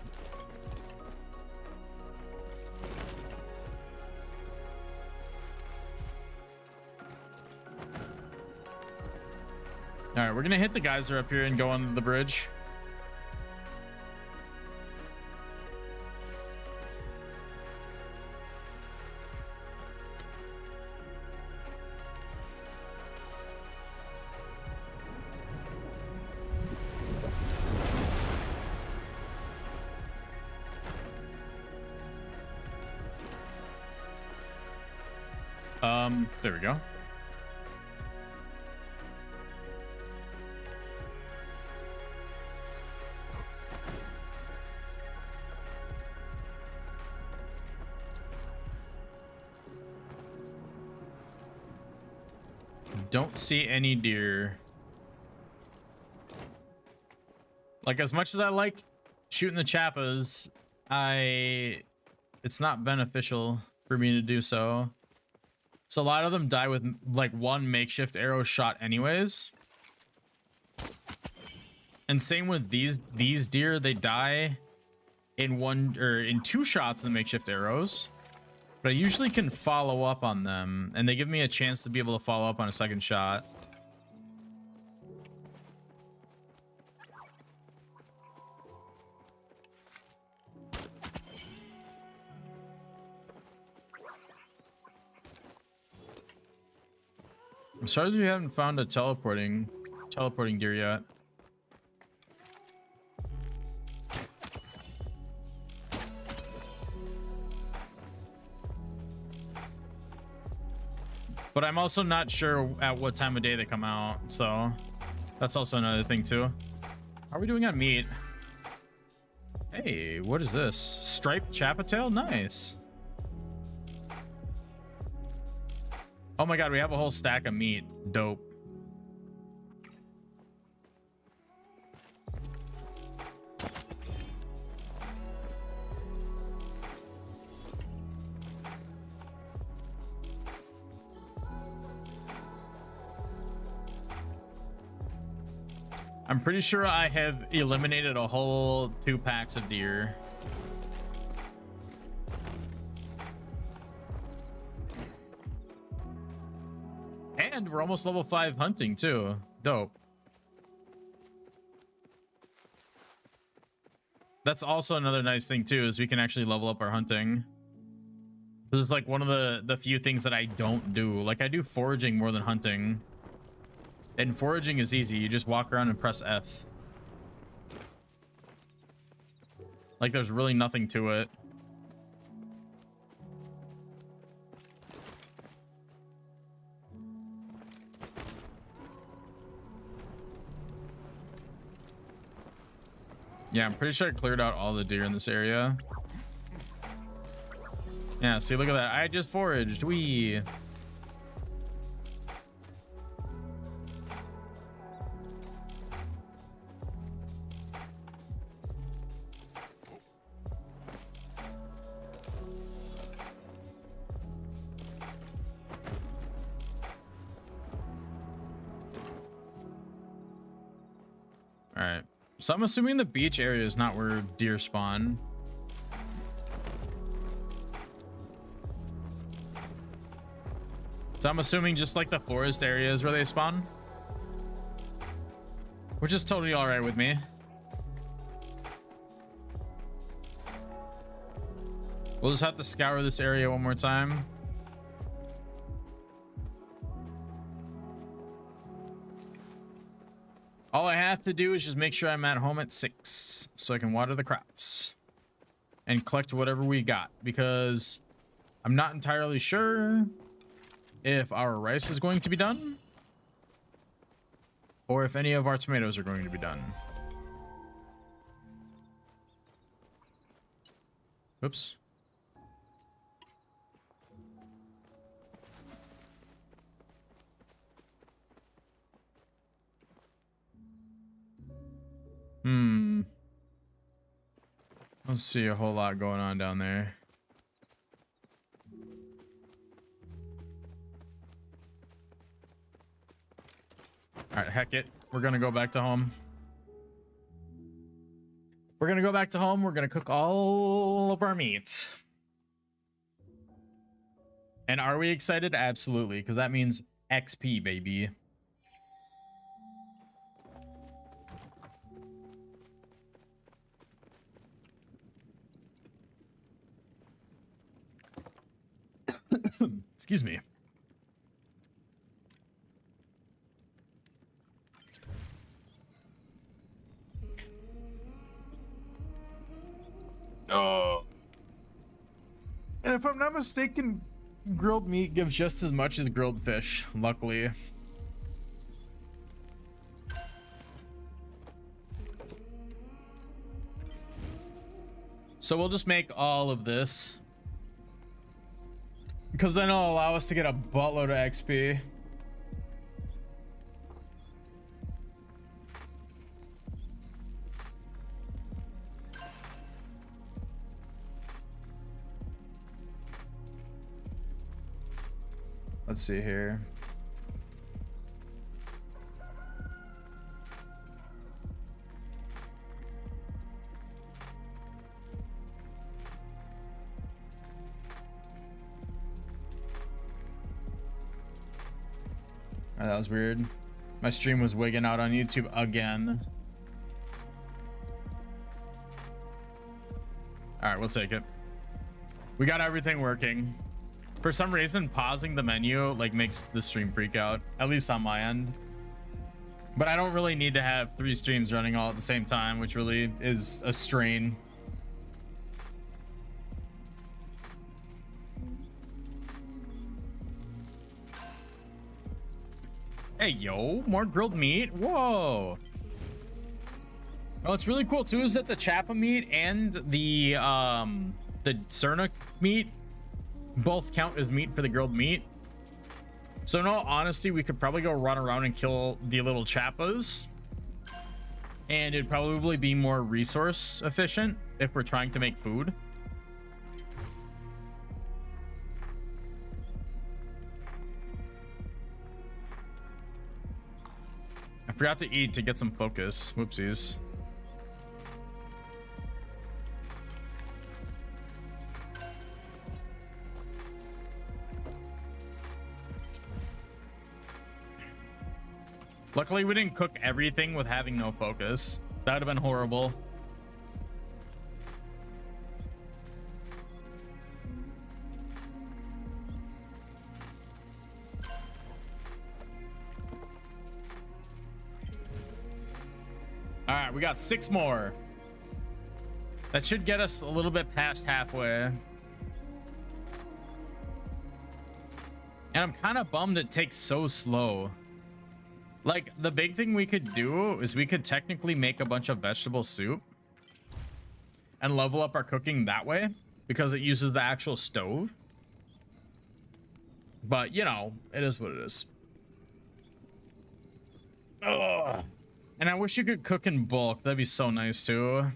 All right, we're gonna hit the geyser up here and go on the bridge. There we go. Don't see any deer. Like, as much as I like shooting the chappas, it's not beneficial for me to do so. So a lot of them die with like 1 makeshift arrow shot anyways. And same with these deer, they die in 2 shots of the makeshift arrows. But I usually can follow up on them, and they give me a chance to be able to follow up on a 2nd shot. I'm sorry that you haven't found a teleporting deer yet. But I'm also not sure at what time of day they come out, so that's also another thing too. How are we doing on meat? Hey, what is this? Striped chapatail? Nice. Oh my god, we have a whole stack of meat. Dope. I'm pretty sure I have eliminated a whole 2 packs of deer. And we're almost level 5 hunting too. Dope. That's also another nice thing too, is we can actually level up our hunting. This is like one of the few things that I don't do. Like I do foraging more than hunting. And foraging is easy. You just walk around and press F. Like there's really nothing to it. Yeah, I'm pretty sure I cleared out all the deer in this area. Yeah, see, look at that. I just foraged. Wee. All right. So I'm assuming the beach area is not where deer spawn. So I'm assuming just like the forest areas where they spawn. Which is totally all right with me. We'll just have to scour this area one more time. All I have to do is just make sure I'm at home at 6 so I can water the crops and collect whatever we got, because I'm not entirely sure if our rice is going to be done or if any of our tomatoes are going to be done. Oops. I don't see a whole lot going on down there. All right, heck it. We're gonna go back to home. We're gonna go back to home. We're gonna cook all of our meat. And are we excited? Absolutely, because that means XP, baby. Excuse me. Oh. And if I'm not mistaken, grilled meat gives just as much as grilled fish, luckily. So we'll just make all of this, because then it'll allow us to get a buttload of XP. Let's see here. Oh, that was weird. My stream was wigging out on YouTube again. All right, we'll take it. We got everything working. For some reason, pausing the menu like makes the stream freak out, at least on my end. But I don't really need to have 3 streams running all at the same time, which really is a strain. Hey, yo, more grilled meat. Whoa. Oh, what's really cool too is that the Chappa meat and the Cerna meat both count as meat for the grilled meat. So in all honesty, we could probably go run around and kill the little Chappas, and it'd probably be more resource efficient if we're trying to make food. I forgot to eat to get some focus. Whoopsies. Luckily, we didn't cook everything with having no focus. That would have been horrible. All right, we got 6 more. That should get us a little bit past halfway. And I'm kind of bummed it takes so slow. Like, the big thing we could do is we could technically make a bunch of vegetable soup and level up our cooking that way because it uses the actual stove. But, you know, it is what it is. Ugh. And I wish you could cook in bulk. That'd be so nice, too.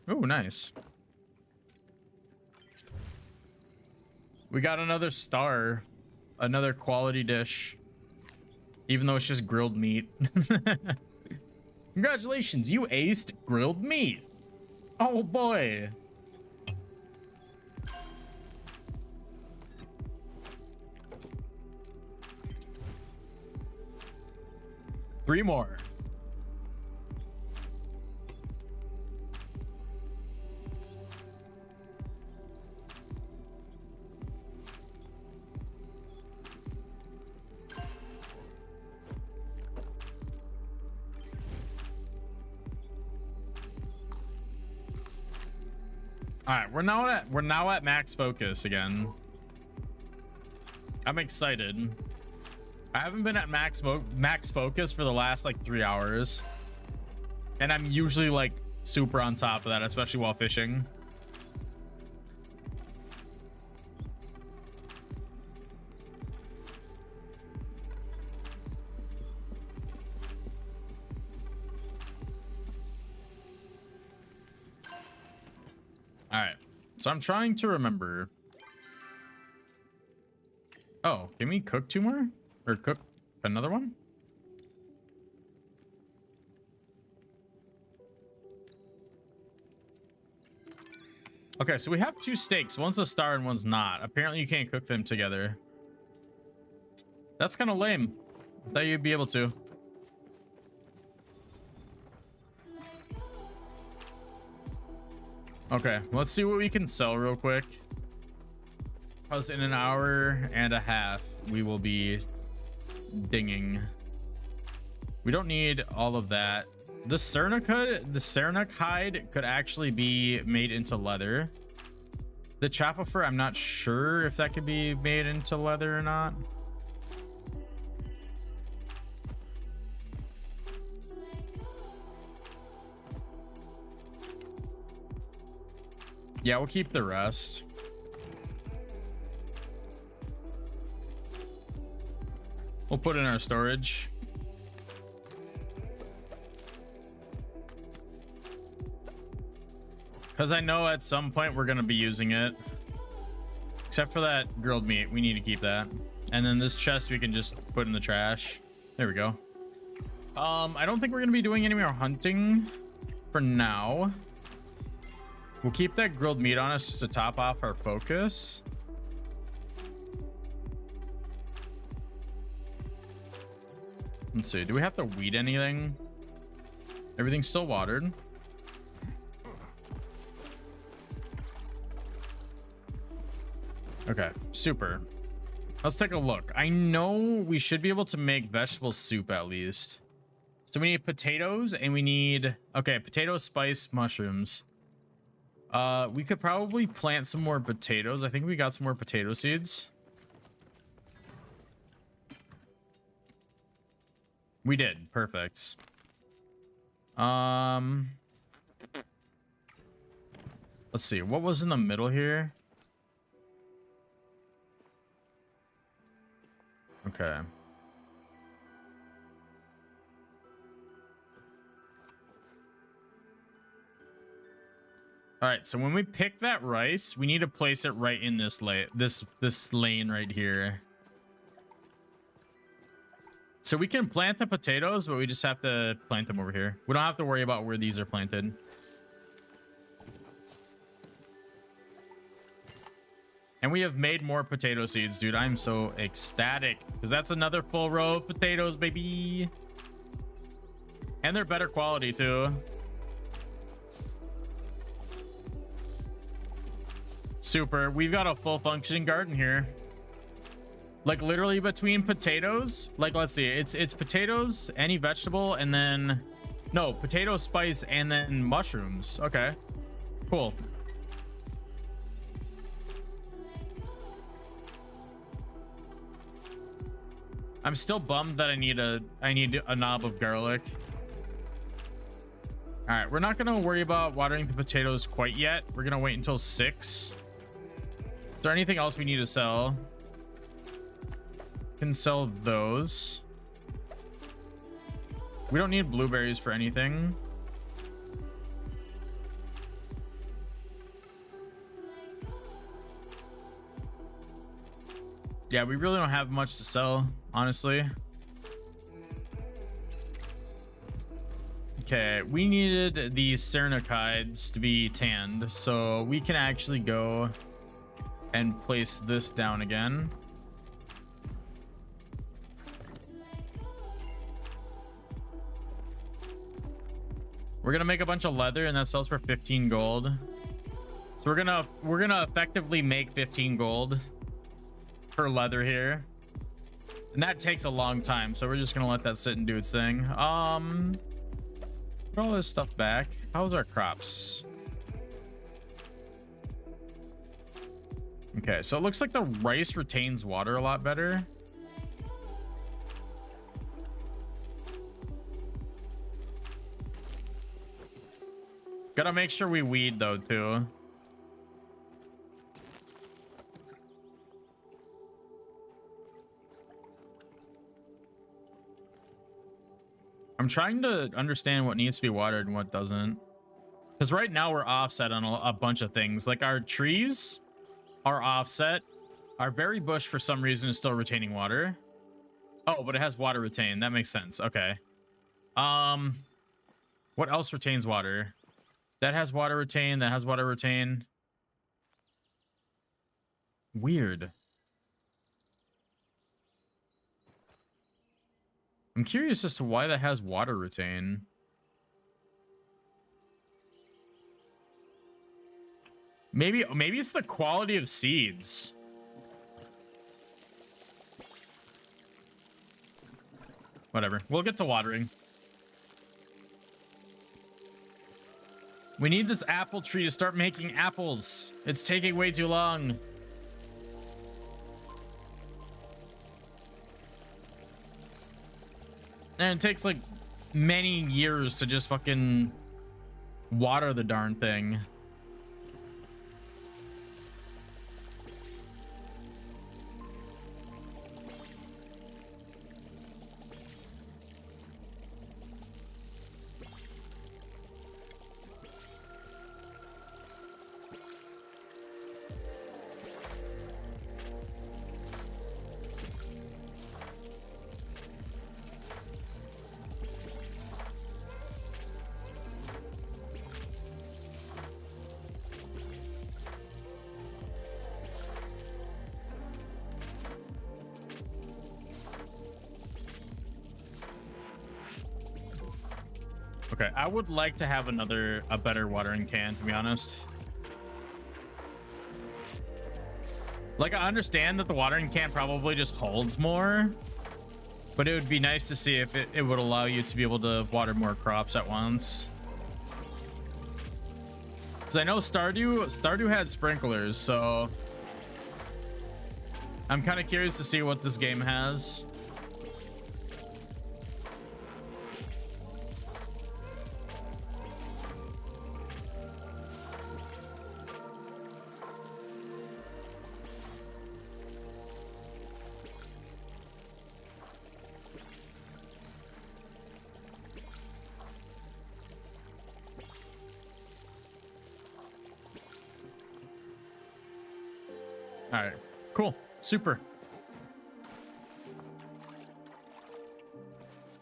Oh, nice. We got another star. Another quality dish. Even though it's just grilled meat. Congratulations, you aced grilled meat. Oh boy. Three more. All right, we're now at max focus again. I'm excited. I haven't been at max focus for the last like 3 hours, and I'm usually like super on top of that, especially while fishing. All right, so I'm trying to remember. Oh, can we cook 2 more? Or cook another one? Okay, so we have 2 steaks. One's a star and one's not. Apparently you can't cook them together. That's kind of lame. I thought you'd be able to. Okay, let's see what we can sell real quick. Because in an hour and a half, we will be dinging. We don't need all of that. The Cernic hide could actually be made into leather. The Chappa fur, I'm not sure if that could be made into leather or not. Yeah, we'll keep the rest. We'll put it in our storage. Because I know at some point we're going to be using it. Except for that grilled meat. We need to keep that. And then this chest we can just put in the trash. There we go. I don't think we're going to be doing any more hunting for now. We'll keep that grilled meat on us just to top off our focus. Let's see. Do we have to weed anything? Everything's still watered. Okay, super. Let's take a look. I know we should be able to make vegetable soup at least. So we need potatoes and we need... Okay, potato, spice, mushrooms. We could probably plant some more potatoes. I think we got some more potato seeds. We did. Perfect. Let's see. What was in the middle here? Okay. All right, so when we pick that rice, we need to place it right in this lane, this lane right here. So we can plant the potatoes, but we just have to plant them over here. We don't have to worry about where these are planted. And we have made more potato seeds, dude. I'm so ecstatic because that's another full row of potatoes, baby. And they're better quality too. Super. We've got a full functioning garden here. Like literally between potatoes, like let's see, it's potatoes, any vegetable, and then no, potato, spice, and then mushrooms. Okay, cool. I'm still bummed that I need a knob of garlic. All right, we're not gonna worry about watering the potatoes quite yet. We're gonna wait until 6. Is there anything else we need to sell? Can sell those. We don't need blueberries for anything. Yeah, we really don't have much to sell, honestly. Okay, we needed these Cernikides to be tanned, so we can actually go and place this down again. We're gonna make a bunch of leather, and that sells for 15 gold. So we're gonna effectively make 15 gold per leather here, and that takes a long time. So we're just gonna let that sit and do its thing. Put all this stuff back. How's our crops? Okay, so it looks like the rice retains water a lot better. Gotta make sure we weed though too. I'm trying to understand what needs to be watered and what doesn't. Because right now we're offset on a bunch of things. Like our trees are offset. Our berry bush for some reason is still retaining water. Oh, but it has water retained. That makes sense. Okay. What else retains water? That has water retained. That has water retained. Weird. I'm curious as to why that has water retain. Maybe it's the quality of seeds. Whatever. We'll get to watering. We need this apple tree to start making apples. It's taking way too long. And it takes like many years to just fucking water the darn thing. Okay, I would like to have a better watering can, to be honest. Like, I understand that the watering can probably just holds more, but it would be nice to see if it would allow you to be able to water more crops at once. Because I know Stardew had sprinklers, so I'm kind of curious to see what this game has. All right, cool, super.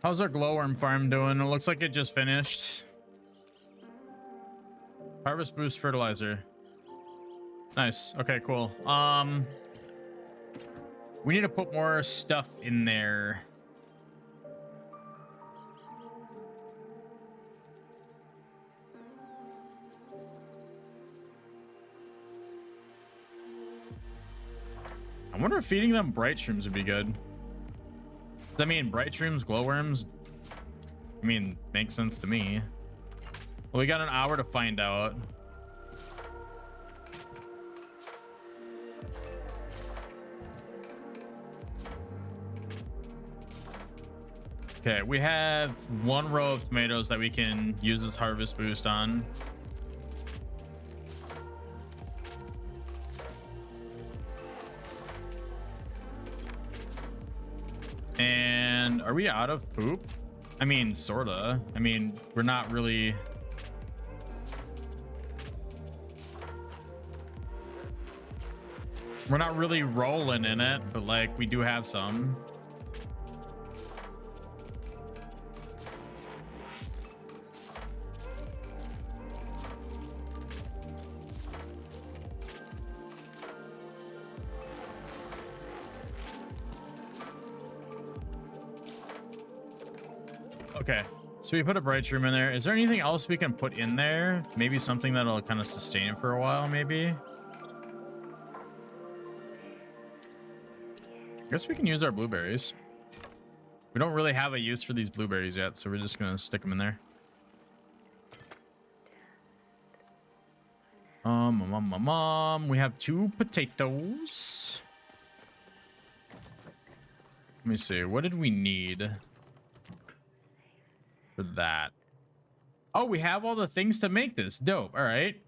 How's our glowworm farm doing? It looks like it just finished. Harvest boost fertilizer. Nice. Okay, cool. We need to put more stuff in there. I wonder if feeding them bright shrooms would be good. I mean, bright shrooms, glowworms, I mean, makes sense to me. Well, we got an hour to find out. Okay, we have one row of tomatoes that we can use this harvest boost on. And are we out of poop? I mean, sorta. I mean, we're not really. We're not really rolling in it, but like we do have some. Okay, so we put a bright room in there. Is there anything else we can put in there? Maybe something that'll kind of sustain it for a while, maybe? I guess we can use our blueberries. We don't really have a use for these blueberries yet, so we're just gonna stick them in there. We have 2 potatoes. Let me see, what did we need for that? Oh, we have all the things to make this. Dope. All right.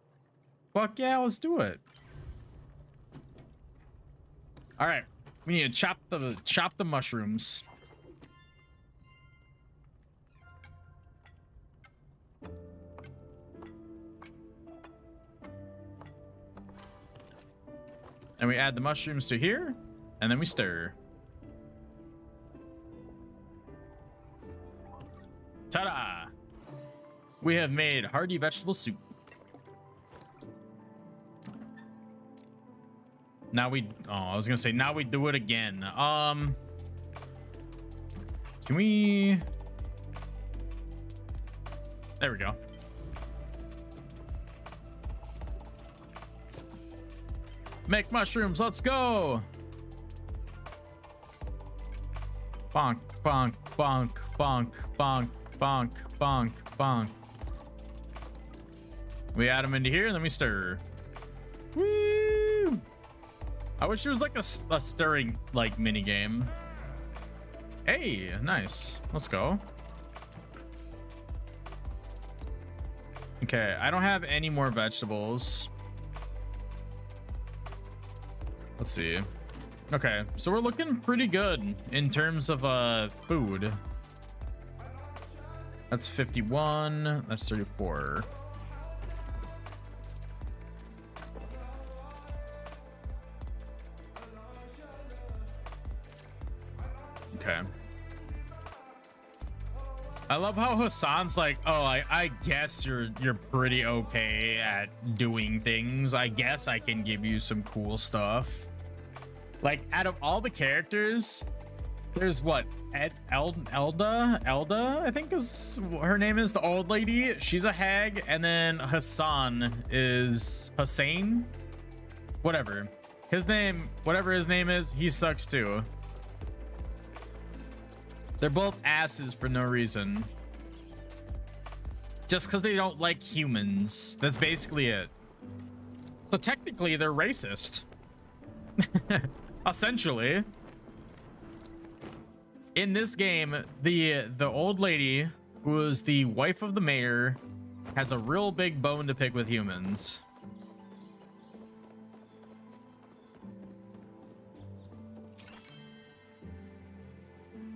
Fuck yeah, let's do it. All right. We need to chop the mushrooms. And we add the mushrooms to here, and then we stir. Ta-da! We have made hearty vegetable soup. Now we, I was gonna say, now we do it again. Can we, there we go. Make mushrooms, let's go. Bonk, bonk, bonk, bonk, bonk, bonk, bonk, bonk. We add them into here and then we stir. Woo! I wish it was like a stirring like mini game. Hey, nice. Let's go. Okay, I don't have any more vegetables. Let's see. Okay, so we're looking pretty good in terms of food. That's 51. That's 34. Okay. I love how Hassan's like, oh, I guess you're pretty okay at doing things. I guess I can give you some cool stuff. Like, out of all the characters, there's what? Elda, I think is her name is, the old lady. She's a hag, and then Hassan is Hussein. Whatever. His name, whatever his name is, he sucks too. They're both asses for no reason. Just because they don't like humans. That's basically it. So technically, they're racist. Essentially. In this game, the old lady, who is the wife of the mayor, has a real big bone to pick with humans.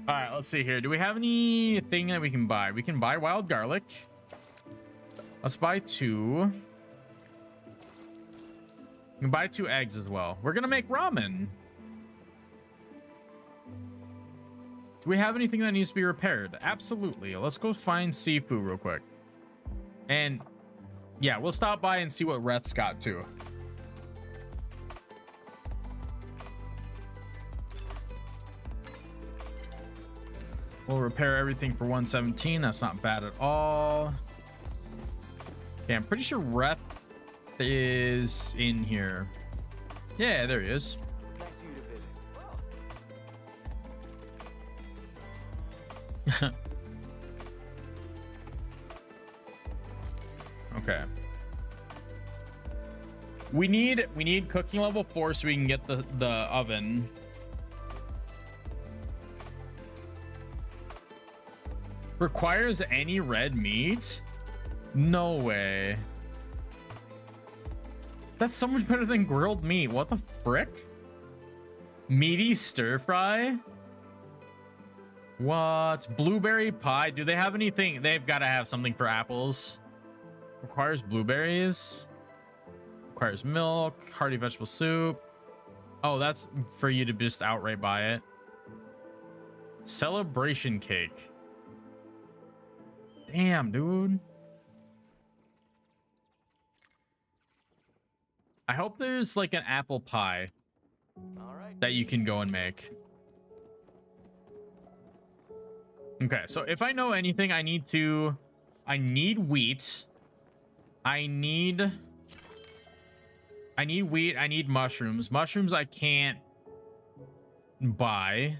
All right, let's see here. Do we have anything that we can buy? We can buy wild garlic. Let's buy 2. You can buy 2 eggs as well. We're gonna make ramen. Do we have anything that needs to be repaired? Absolutely. Let's go find Sifu real quick. And yeah, we'll stop by and see what Reth's got too. We'll repair everything for 117. That's not bad at all. Okay, I'm pretty sure Reth is in here. Yeah, there he is. Nice of you to visit. Okay. We need cooking level 4 so we can get the oven. Requires any red meat? No way. That's so much better than grilled meat. What the frick? Meaty stir fry? What? Blueberry pie? Do they have anything? They've got to have something for apples. Requires blueberries. Requires milk. Hearty vegetable soup. Oh, that's for you to just outright buy it. Celebration cake. Damn, dude. I hope there's like an apple pie All right. that you can go and make. Okay, so if I know anything, I need wheat. I need wheat. I need mushrooms. Mushrooms I can't buy.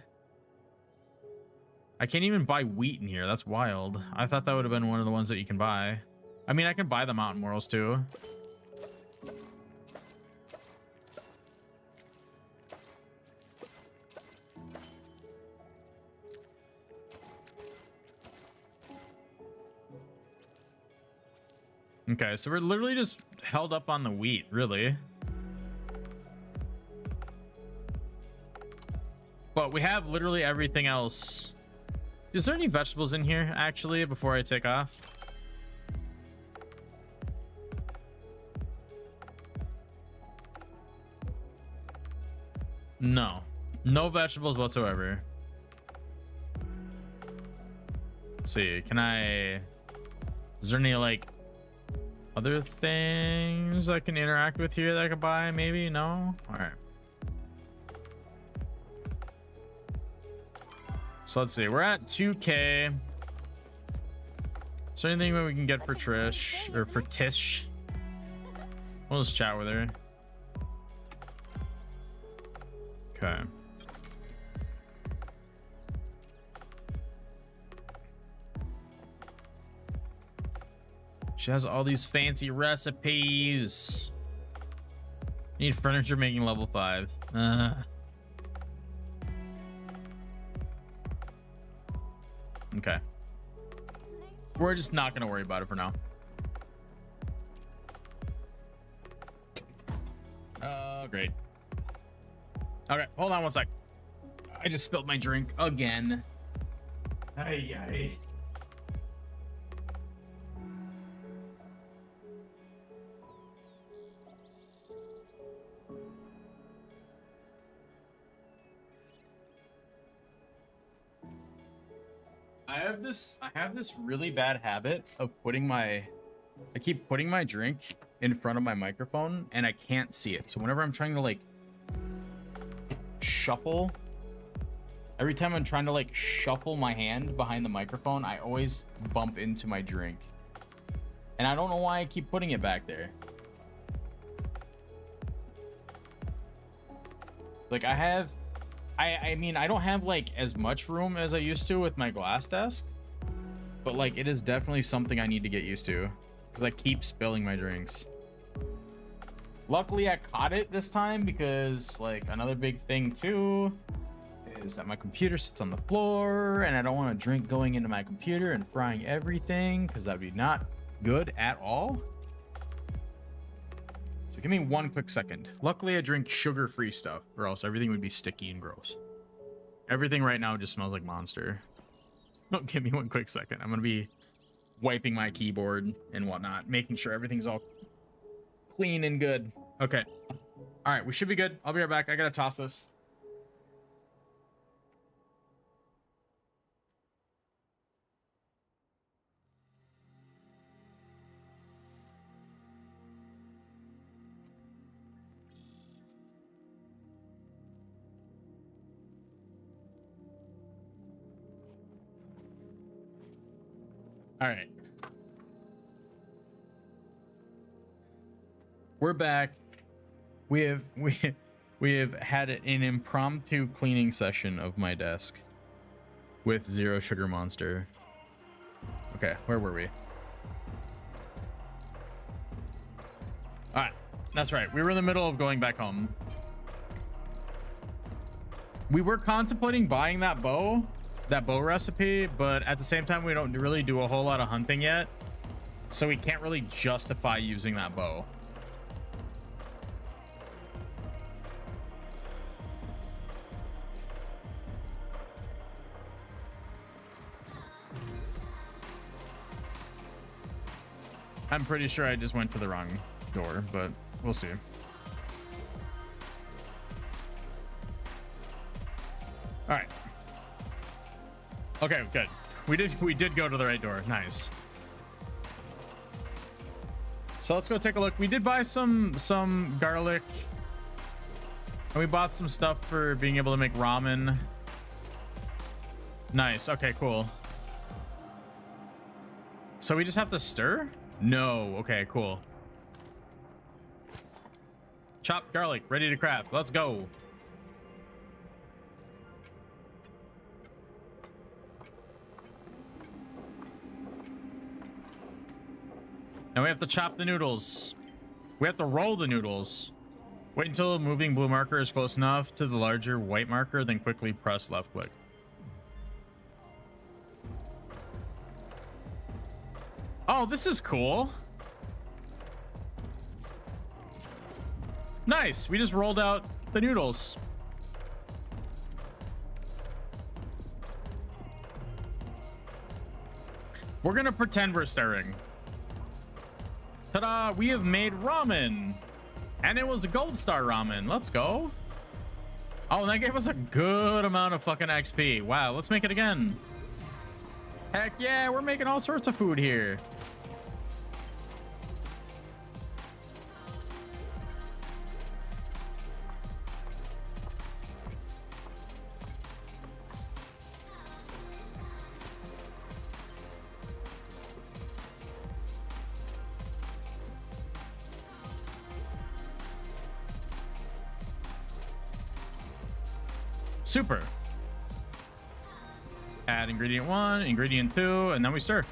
I can't even buy wheat in here. That's wild. I thought that would have been one of the ones that you can buy. I mean, I can buy the mountain morels too. Okay, so we're literally just held up on the wheat, really. But we have literally everything else. Is there any vegetables in here, actually, before I take off? No. No vegetables whatsoever. Let's see, can I... Is there any, like, other things I can interact with here that I could buy? Maybe? No? Alright. So let's see, we're at 2K. Is there anything that we can get for Trish or for Tish? We'll just chat with her. Okay. She has all these fancy recipes. Need furniture making level 5. Okay. We're just not gonna worry about it for now. Great. Okay, hold on one sec. I just spilled my drink again. Ay, ay. I have this really bad habit of I keep putting my drink in front of my microphone and I can't see it. So whenever I'm trying to like shuffle, every time I'm trying to like shuffle my hand behind the microphone, I always bump into my drink. And I don't know why I keep putting it back there. Like I mean, I don't have like as much room as I used to with my glass desk, but like it is definitely something I need to get used to because I keep spilling my drinks. Luckily I caught it this time because like another big thing too is that my computer sits on the floor and I don't want a drink going into my computer and frying everything because that'd be not good at all. So give me one quick second. Luckily I drink sugar-free stuff or else everything would be sticky and gross. Everything right now just smells like Monster. Don't give me one quick second. I'm gonna be wiping my keyboard and whatnot, making sure everything's all clean and good. Okay, All right, we should be good. I'll be right back. I gotta toss this. All right. We're back. We have had an impromptu cleaning session of my desk with Zero Sugar Monster. Okay, where were we? All right, that's right. We were in the middle of going back home. We were contemplating buying that bow recipe, but at the same time, we don't really do a whole lot of hunting yet, so we can't really justify using that bow. I'm pretty sure I just went to the wrong door, but we'll see. All right. Okay, good. We did go to the right door. Nice. So let's go take a look. We did buy some garlic, and we bought some stuff for being able to make ramen. Nice. Okay, cool. So we just have to stir? No. Okay, cool. Chopped garlic, ready to craft. Let's go. Now we have to chop the noodles. We have to roll the noodles. Wait until the moving blue marker is close enough to the larger white marker, then quickly press left click. Oh, this is cool. Nice. We just rolled out the noodles. We're gonna pretend we're stirring. Ta-da! We have made ramen. And it was a gold star ramen. Let's go. Oh, and that gave us a good amount of fucking XP. Wow, let's make it again. Heck yeah, we're making all sorts of food here. Super. Add ingredient 1, ingredient 2, and then we stir.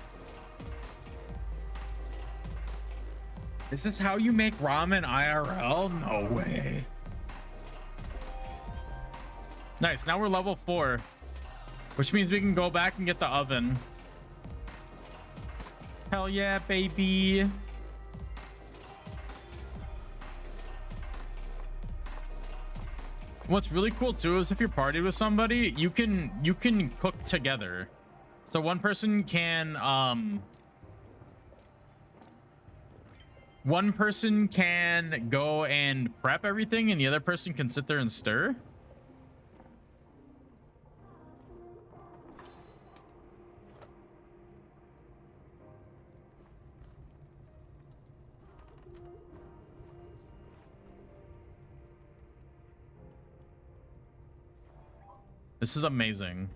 Is this how you make ramen IRL? No way. Nice. Now we're level 4, which means we can go back and get the oven. Hell yeah, baby. What's really cool too is if you're partied with somebody, you can cook together. So one person can go and prep everything and the other person can sit there and stir. This is amazing.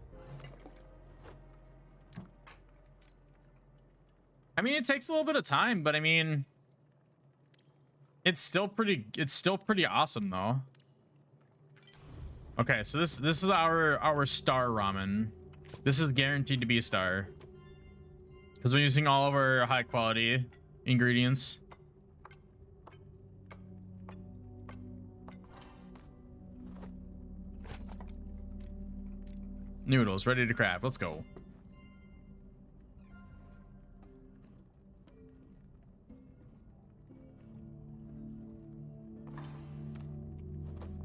I mean, it takes a little bit of time, but I mean, it's still pretty awesome though. Okay, so this is our star ramen. This is guaranteed to be a star because we're using all of our high quality ingredients. Noodles ready to craft. Let's go.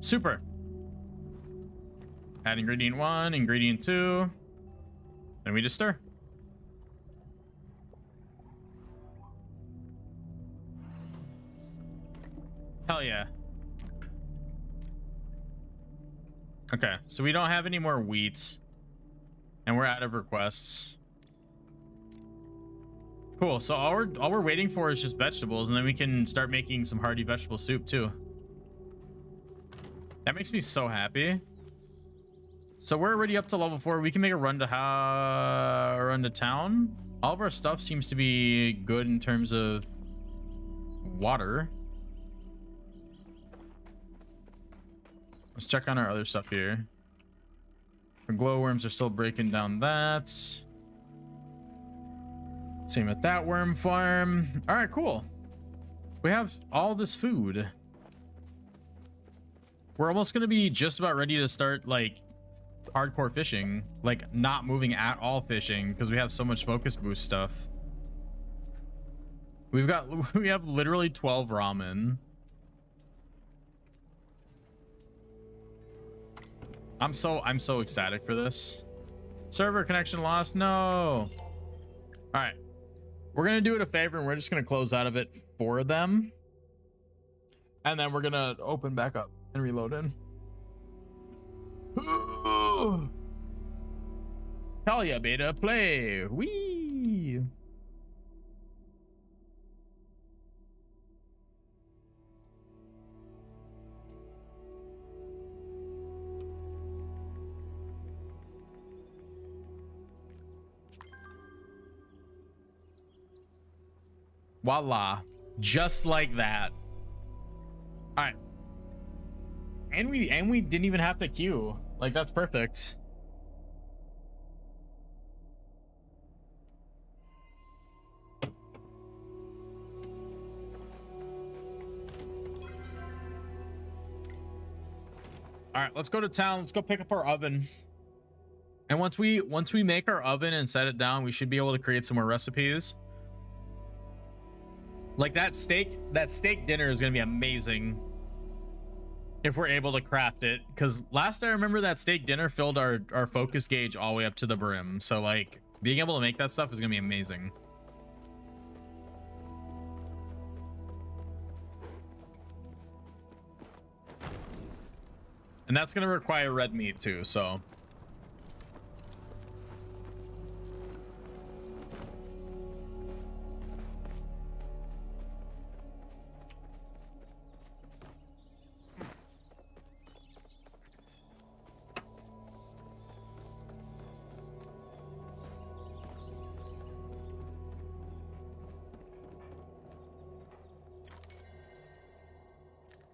Super. Add ingredient 1, ingredient 2. Then we just stir. Hell yeah. Okay, so we don't have any more wheat. And we're out of requests. Cool, so all we're waiting for is just vegetables, and then we can start making some hearty vegetable soup too. That makes me so happy. So we're already up to level 4. We can make a run to town. All of our stuff seems to be good in terms of water. Let's check on our other stuff here. The glowworms are still breaking down that. Same with that worm farm. All right, cool. We have all this food. We're almost going to be just about ready to start like hardcore fishing, like not moving at all fishing because we have so much focus boost stuff. We have literally 12 ramen. I'm so ecstatic for this. Server connection lost. No. All right. We're going to do it a favor and we're just going to close out of it for them. And then we're going to open back up and reload in. Palia beta play. Wee. Voila, just like that. All right, and we didn't even have to queue. Like, that's perfect. All right, let's go to town. Let's go pick up our oven. And once we make our oven and set it down, we should be able to create some more recipes. Like that steak dinner is gonna be amazing if we're able to craft it. Because last I remember, that steak dinner filled our focus gauge all the way up to the brim. So like being able to make that stuff is gonna be amazing. And that's gonna require red meat too, so.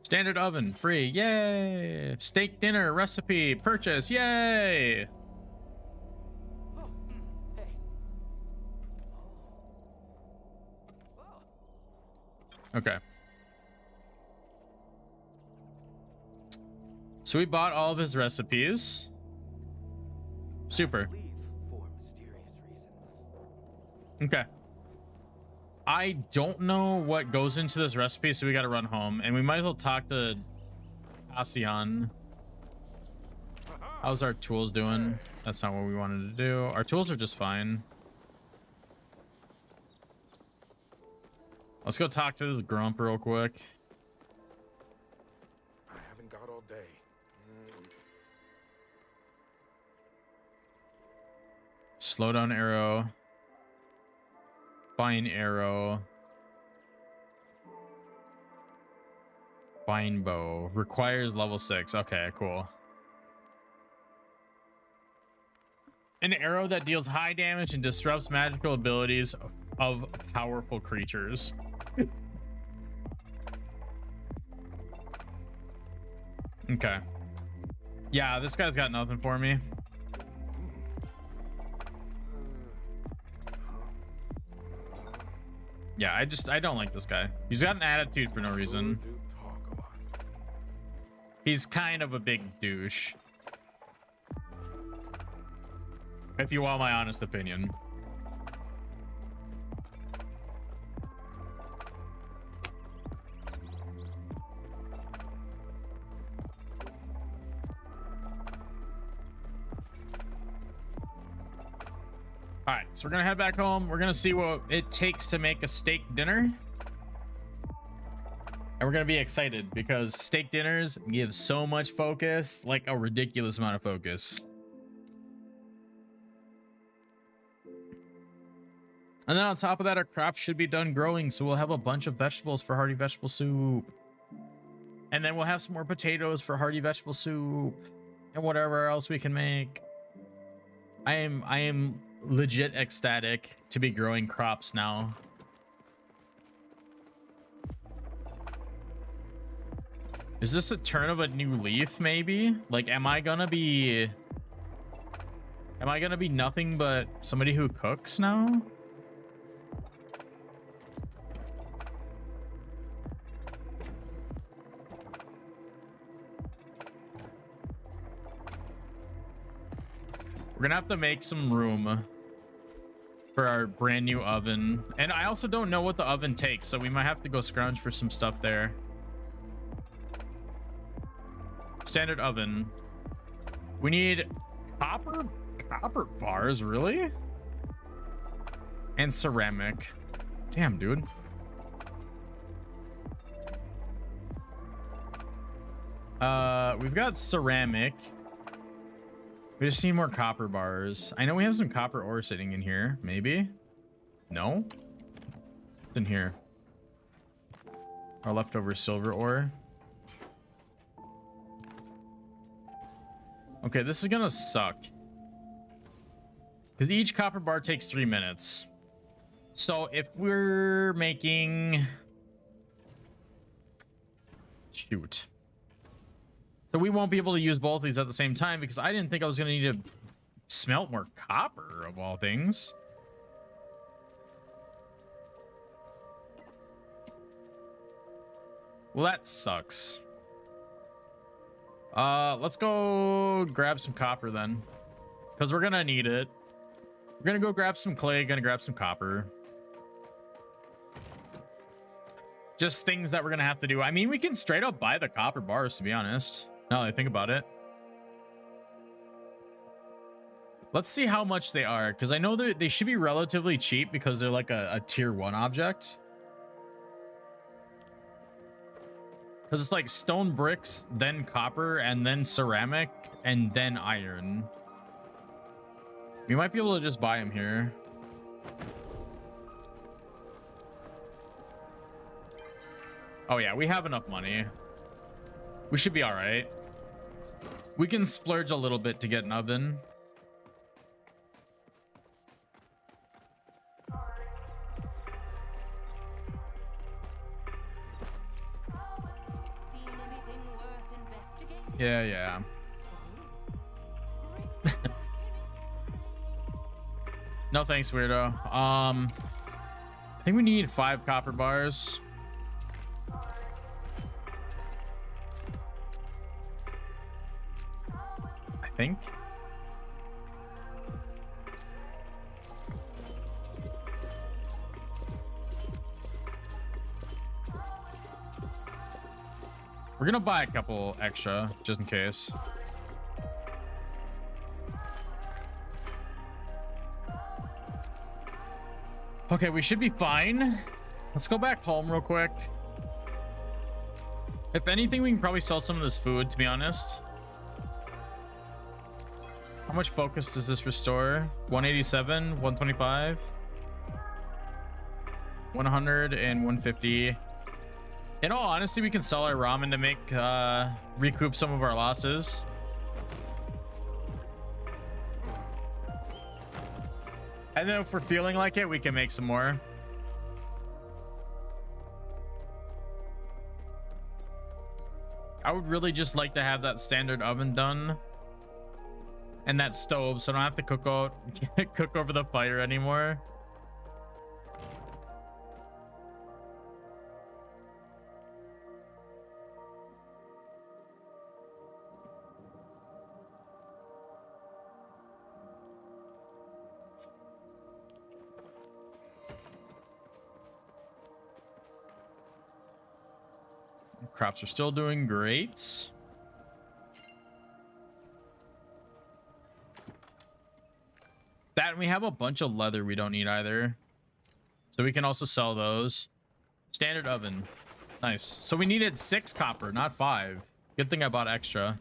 Standard oven, free, yay! Steak dinner recipe, purchase, yay! Oh, hey. Okay. So we bought all of his recipes. Super. Leave for mysterious reasons. Okay. I don't know what goes into this recipe, so we got to run home, and we might as well talk to Asian. How's our tools doing? That's not what we wanted to do. Our tools are just fine. Let's go talk to this grump real quick. I haven't got all day. Slow down arrow. Fine arrow. Fine bow. Requires level 6. Okay, cool. An arrow that deals high damage and disrupts magical abilities of powerful creatures. Okay. Yeah, this guy's got nothing for me. Yeah, I don't like this guy. He's got an attitude for no reason. He's kind of a big douche, if you want my honest opinion. All right, so we're gonna head back home. We're gonna see what it takes to make a steak dinner. And we're gonna be excited because steak dinners give so much focus, like a ridiculous amount of focus. And then on top of that, our crops should be done growing, so we'll have a bunch of vegetables for hearty vegetable soup. And then we'll have some more potatoes for hearty vegetable soup and whatever else we can make. I am legit ecstatic to be growing crops now. Is this a turn of a new leaf, maybe? Like, am I gonna be nothing but somebody who cooks now? We're gonna have to make some room for our brand new oven. And I also don't know what the oven takes, so we might have to go scrounge for some stuff there. Standard oven. We need copper bars, really? And ceramic. Damn, dude. We've got ceramic. We just need more copper bars. I know we have some copper ore sitting in here. Maybe? No? What's in here? Our leftover silver ore. Okay, this is gonna suck. Because each copper bar takes 3 minutes. So if we're making... Shoot. So we won't be able to use both of these at the same time because I didn't think I was gonna need to smelt more copper, of all things. Well, that sucks. Let's go grab some copper then, because we're gonna need it. We're gonna go grab some clay, gonna grab some copper. Just things that we're gonna have to do. I mean, we can straight up buy the copper bars, to be honest, now that I think about it. Let's see how much they are, because I know they should be relatively cheap because they're like a tier 1 object. Because it's like stone bricks, then copper, and then ceramic, and then iron. We might be able to just buy them here. Oh yeah, we have enough money. We should be all right. We can splurge a little bit to get an oven. Yeah. No thanks, weirdo. I think we need 5 copper bars. I think. We're gonna buy a couple extra just in case. Okay, we should be fine. Let's go back home real quick. If anything, we can probably sell some of this food, to be honest. How much focus does this restore? 187, 125, 100, and 150. In all honesty, we can sell our ramen to make recoup some of our losses. And then if we're feeling like it, we can make some more. I would really just like to have that standard oven done. And that stove, so I don't have to cook over the fire anymore. Crops are still doing great. That, and we have a bunch of leather we don't need either. So we can also sell those. Standard oven. Nice. So we needed 6 copper, not 5. Good thing I bought extra.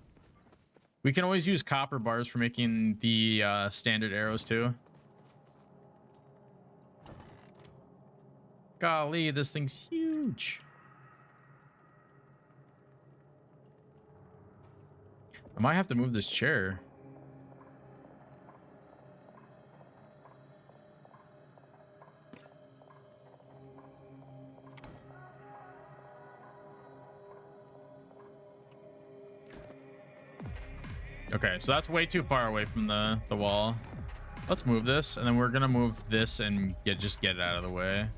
We can always use copper bars for making the standard arrows too. Golly, this thing's huge. I might have to move this chair. Okay, so that's way too far away from the wall. Let's move this, and then we're gonna move this and just get it out of the way.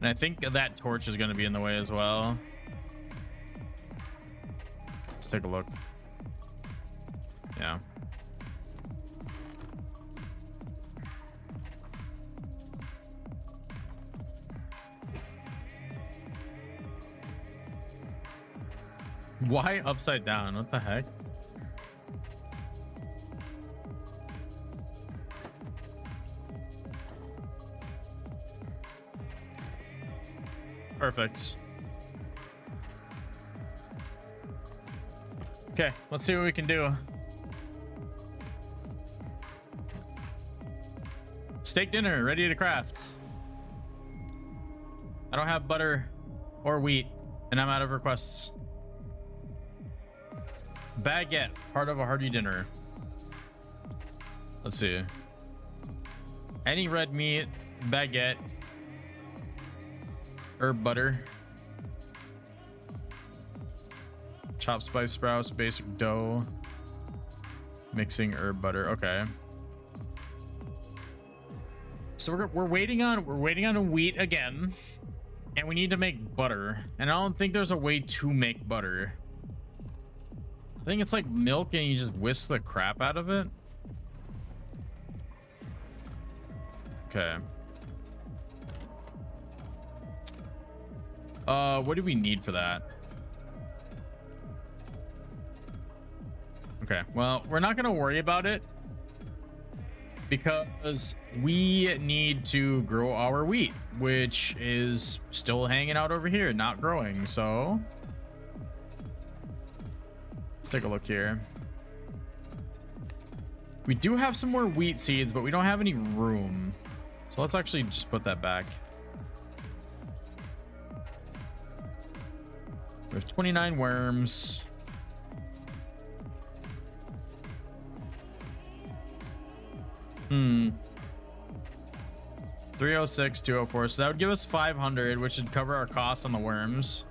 And I think that torch is gonna be in the way as well. Let's take a look. Yeah. Why upside down? What the heck? Perfect. Okay, let's see what we can do. Steak dinner, ready to craft. I don't have butter or wheat, and I'm out of requests. Baguette, part of a hearty dinner. Let's see. Any red meat, baguette, herb butter, chopped spice sprouts, basic dough, mixing herb butter. Okay. So we're waiting on wheat again, and we need to make butter. And I don't think there's a way to make butter. I think it's like milk and you just whisk the crap out of it. Okay. What do we need for that? Okay, well, we're not gonna worry about it because we need to grow our wheat, which is still hanging out over here, not growing. So let's take a look here. We do have some more wheat seeds, but we don't have any room. So let's actually just put that back. We have 29 worms. Hmm. 306, 204. So that would give us 500, which would cover our costs on the worms.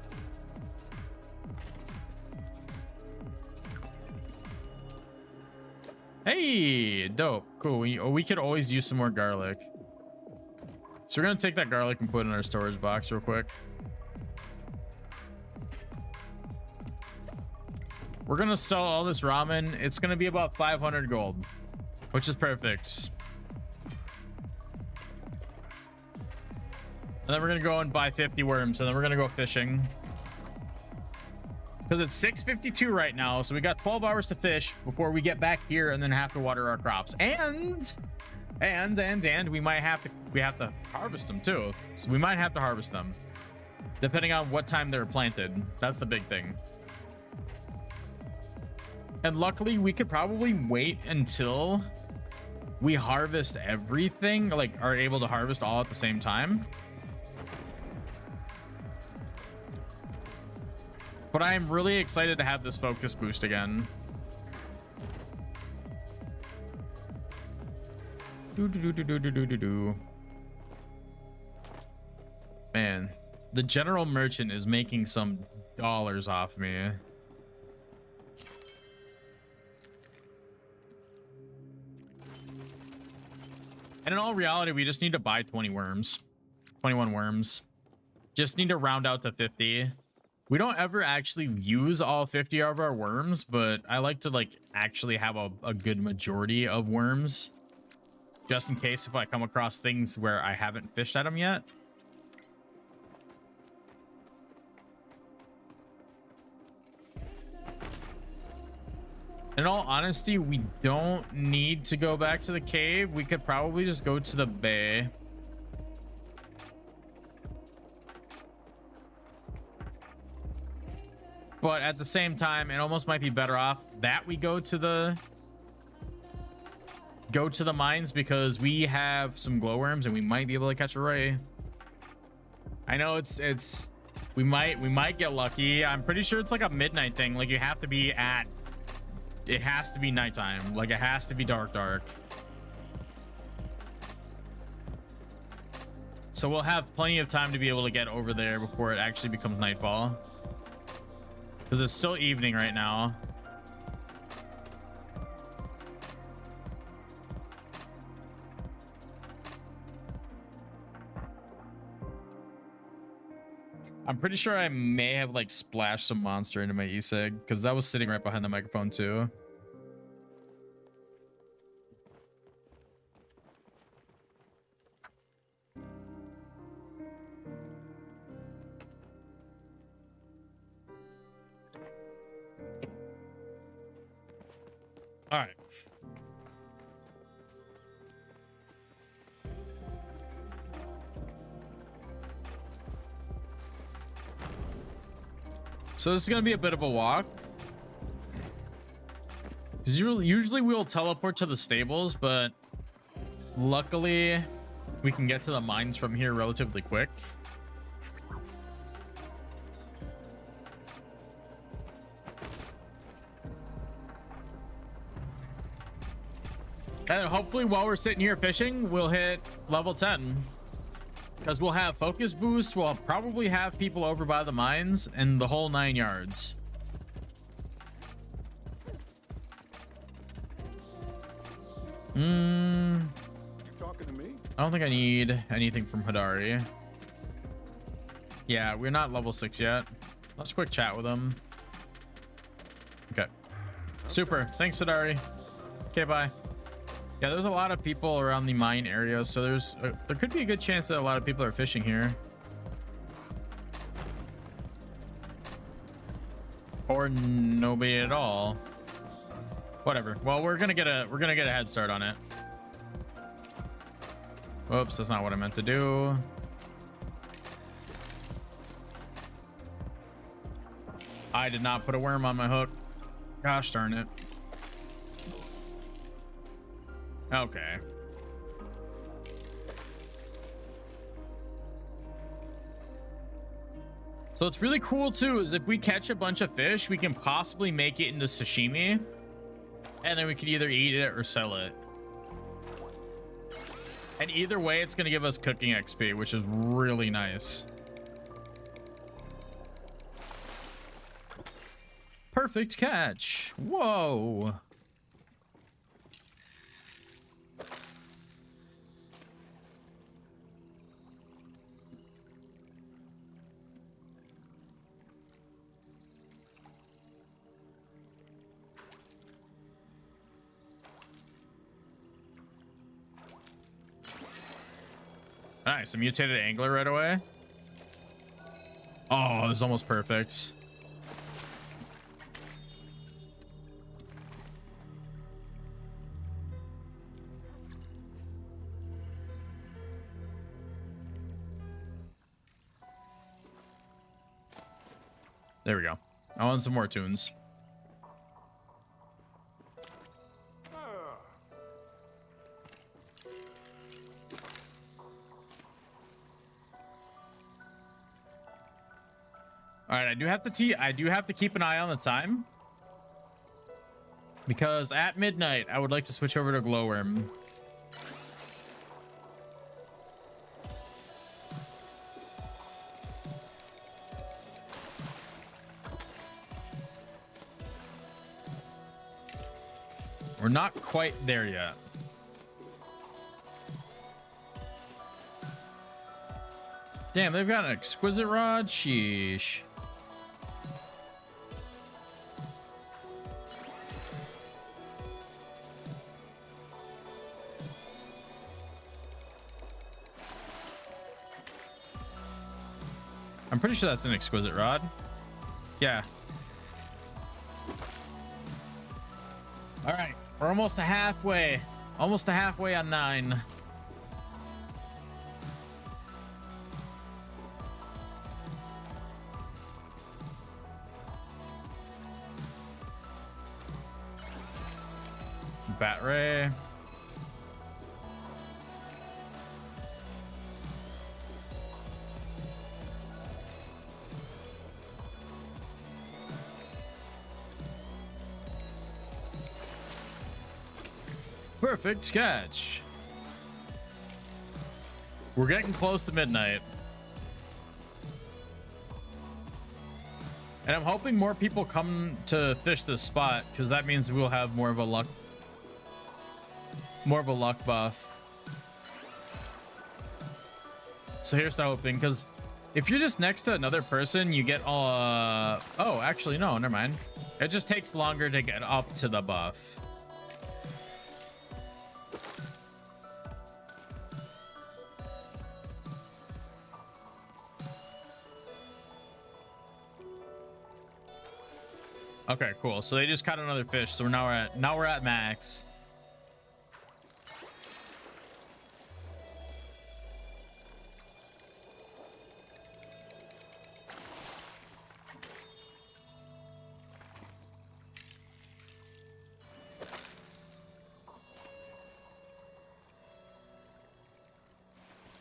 Hey, dope. Cool. We could always use some more garlic. So we're going to take that garlic and put it in our storage box real quick. We're going to sell all this ramen. It's going to be about 500 gold, which is perfect. And then we're going to go and buy 50 worms, and then we're going to go fishing. Because it's 6:52 right now, so we got 12 hours to fish before we get back here and then have to water our crops. And we might have to harvest them too. So we might have to harvest them depending on what time they're planted. That's the big thing. And luckily we could probably wait until we harvest everything, like are able to harvest all at the same time. But I am really excited to have this focus boost again. Man, the general merchant is making some dollars off me. And in all reality, we just need to buy 21 worms. Just need to round out to 50. We don't ever actually use all 50 of our worms, but I like to actually have a good majority of worms, just in case if I come across things where I haven't fished at them yet. In all honesty, we don't need to go back to the cave. We could probably just go to the bay But at the same time, it almost might be better off that we go to the mines, because we have some glowworms and we might be able to catch a ray. I know it's we might get lucky. I'm pretty sure it's like a midnight thing. Like you have to be at, it has to be nighttime. Like it has to be dark. So we'll have plenty of time to be able to get over there before it actually becomes nightfall, because it's still evening right now. I'm pretty sure I may have like splashed some monster into my e-cig, because that was sitting right behind the microphone too. All right. So this is going to be a bit of a walk, because usually we'll teleport to the stables, but luckily we can get to the mines from here relatively quick. And hopefully while we're sitting here fishing, we'll hit level 10. Because we'll have focus boost, we'll probably have people over by the mines, and the whole 9 yards. You talking to me? I don't think I need anything from Hadari. Yeah, we're not level 6 yet. Let's quick chat with him. Okay. Super. Thanks, Hadari. Okay, bye. Yeah, there's a lot of people around the mine area, so there could be a good chance that a lot of people are fishing here. Or nobody at all. Whatever. Well, we're gonna get a head start on it. Whoops, that's not what I meant to do. I did not put a worm on my hook. Gosh darn it. Okay. So what's really cool too is if we catch a bunch of fish, we can possibly make it into sashimi, and then we can either eat it or sell it. And either way, it's going to give us cooking XP, which is really nice. Perfect catch. Whoa. Nice, a mutated angler right away. Oh, it was almost perfect. There we go. I want some more tunes. All right, I do have to keep an eye on the time, because at midnight I would like to switch over to glowworm. We're not quite there yet. Damn, they've got an exquisite rod. Sheesh. I'm pretty sure that's an exquisite rod. Yeah. All right, we're almost to halfway. Almost to halfway on 9. bat ray. Perfect catch. We're getting close to midnight. And I'm hoping more people come to fish this spot, because that means we'll have more of a luck buff. So here's the hoping, because if you're just next to another person, you get all oh, actually no, never mind. It just takes longer to get up to the buff. Okay, cool. So they just caught another fish. So now we're at max.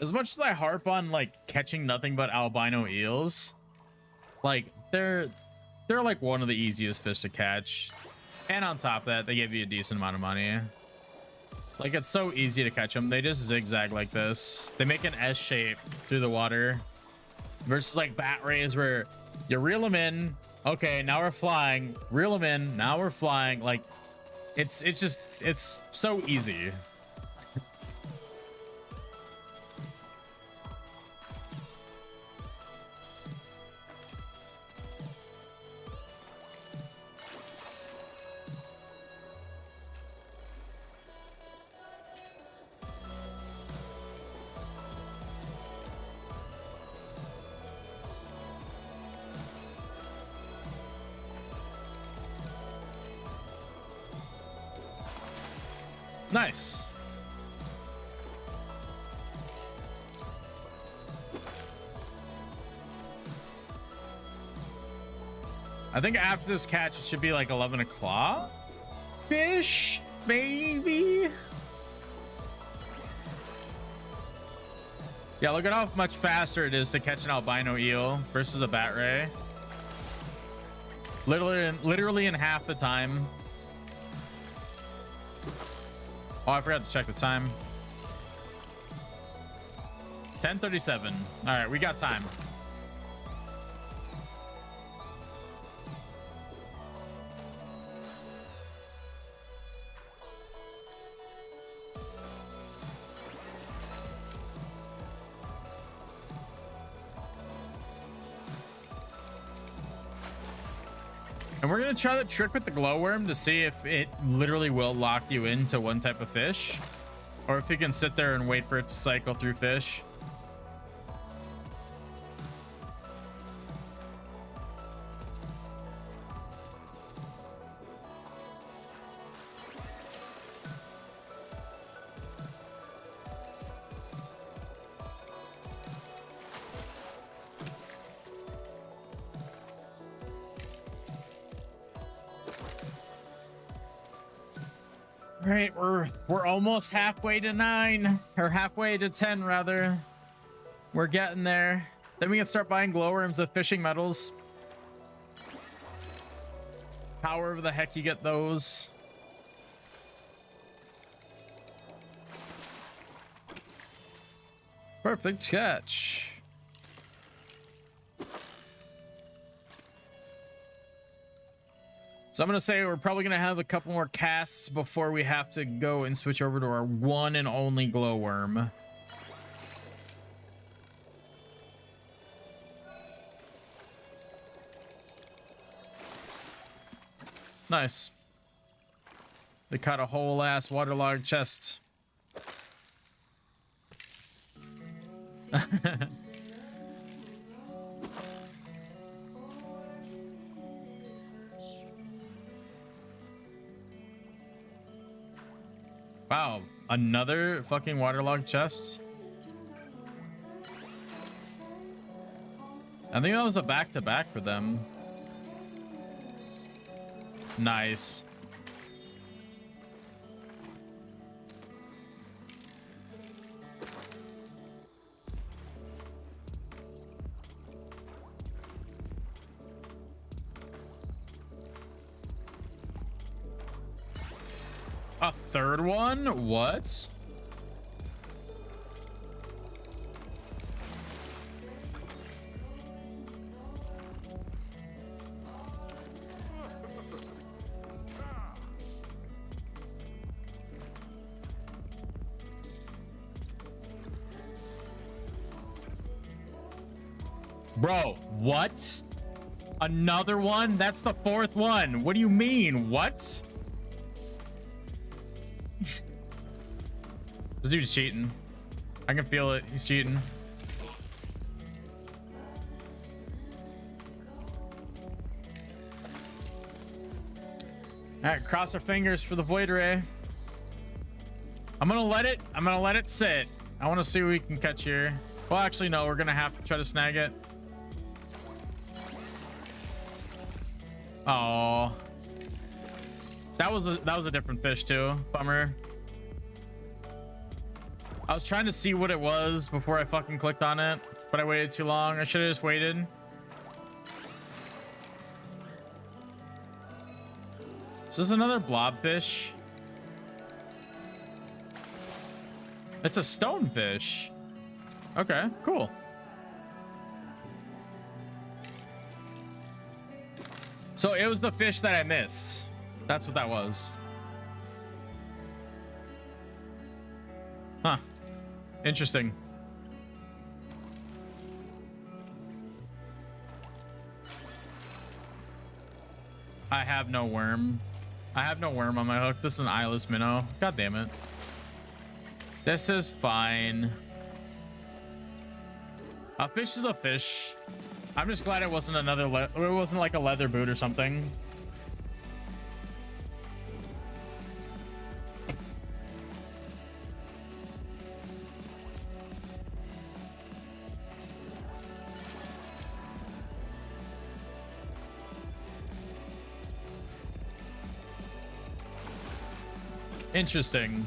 As much as I harp on like catching nothing but albino eels, like they're like one of the easiest fish to catch, and on top of that they give you a decent amount of money. Like, it's so easy to catch them. They just zigzag like this. They make an S shape through the water, versus like bat rays where you reel them in, okay, now we're flying, reel them in, now we're flying. Like, it's so easy. Nice. I think after this catch, it should be like 11 o'clock. Fish, maybe. Yeah, look at how much faster it is to catch an albino eel versus a bat ray. Literally in half the time. Oh, I forgot to check the time. 10:37. All right, we got time. And we're gonna try the trick with the glowworm to see if it literally will lock you into one type of fish, or if you can sit there and wait for it to cycle through fish. All right, we're almost halfway to 9, or halfway to 10 rather. We're getting there. Then we can start buying glowworms with fishing metals. However the heck you get those. Perfect catch. So I'm going to say we're probably going to have a couple more casts before we have to go and switch over to our one and only glowworm. Nice. They caught a whole ass waterlogged chest. Wow, another fucking waterlogged chest. I think that was a back-to-back for them. Nice. A third one? What? Bro, what? Another one? That's the fourth one. What do you mean? What? This dude's cheating. I can feel it. He's cheating. All right, cross our fingers for the void ray. I'm gonna let it sit. I want to see what we can catch here. Well, actually, no, we're gonna have to try to snag it. Oh, that was a different fish too. Bummer. I was trying to see what it was before I fucking clicked on it, but I waited too long. I should have just waited. Is this another blobfish? It's a stonefish. Okay, cool. So it was the fish that I missed. That's what that was. Huh. Interesting. I have no worm. I have no worm on my hook. This is an eyeless minnow. God damn it. This is fine. A fish is a fish. I'm just glad it wasn't another it wasn't like a leather boot or something. Interesting.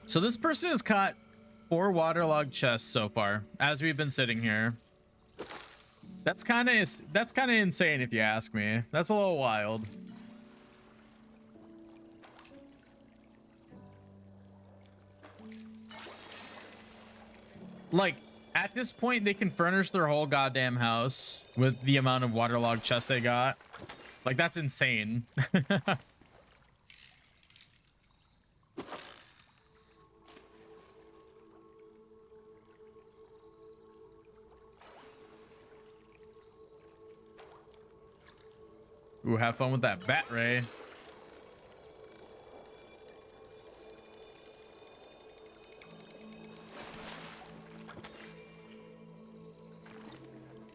So this person has caught 4 waterlogged chests so far as we've been sitting here. That's kind of insane if you ask me. That's a little wild. Like, at this point, they can furnish their whole goddamn house with the amount of waterlogged chests they got. Like, that's insane. Ooh, have fun with that bat ray.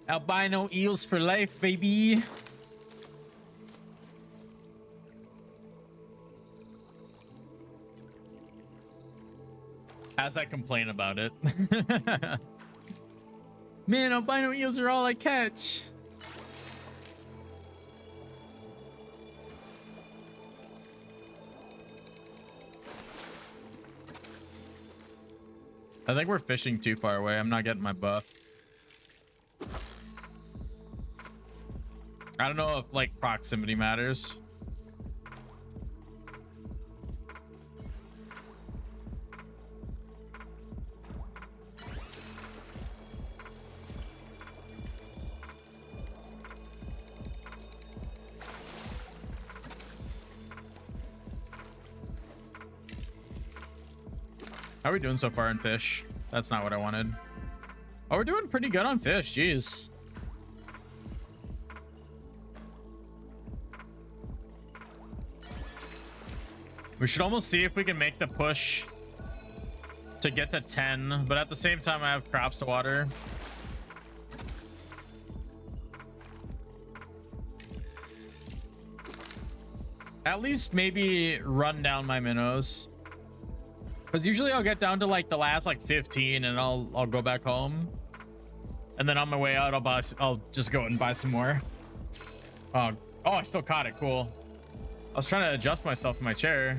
Albino eels for life, baby. As I complain about it. Man, albino eels are all I catch. I think we're fishing too far away. I'm not getting my buff. I don't know if like proximity matters. How are we doing so far in fish? That's not what I wanted. Oh, we're doing pretty good on fish. Jeez. We should almost see if we can make the push to get to 10, but at the same time, I have crops to water. At least maybe run down my minnows. Because usually I'll get down to like the last like 15 and I'll go back home. And then on my way out, I'll just go and buy some more. Oh, I still caught it. Cool. I was trying to adjust myself in my chair.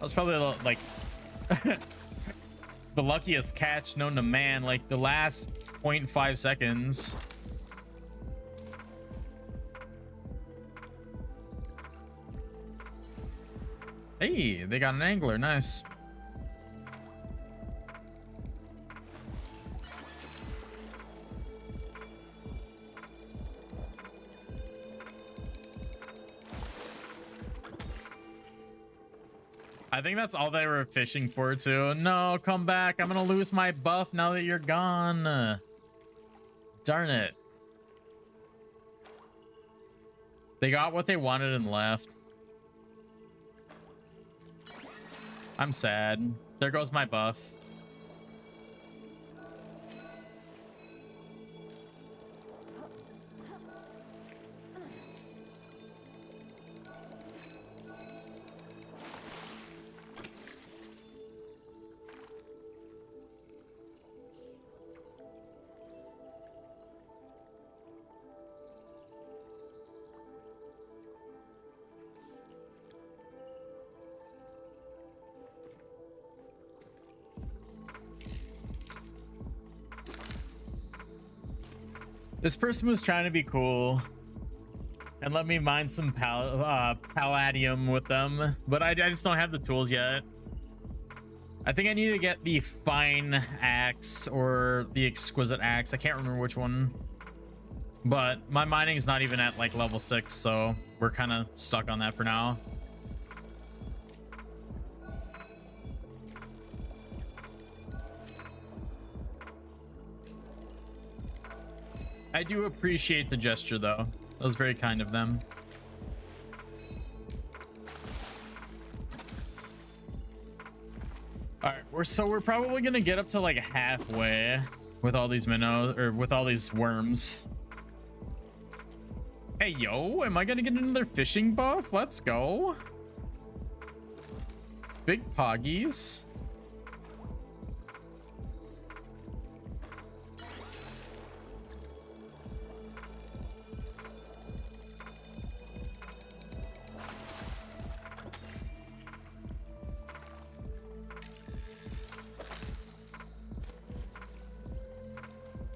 I was probably like The luckiest catch known to man, like the last 0.5 seconds. Hey, they got an angler. Nice. I think that's all they were fishing for too. No, come back. I'm gonna lose my buff now that you're gone. Darn it. They got what they wanted and left. I'm sad. There goes my buff. This person was trying to be cool and let me mine some palladium with them, but I just don't have the tools yet. I think I need to get the fine axe or the exquisite axe. I can't remember which one, but my mining is not even at like level 6, so we're kind of stuck on that for now. I do appreciate the gesture though. That was very kind of them. All right, we're probably gonna get up to like halfway with all these minnows or with all these worms. Hey yo, am I gonna get another fishing buff? Let's go. Big poggies.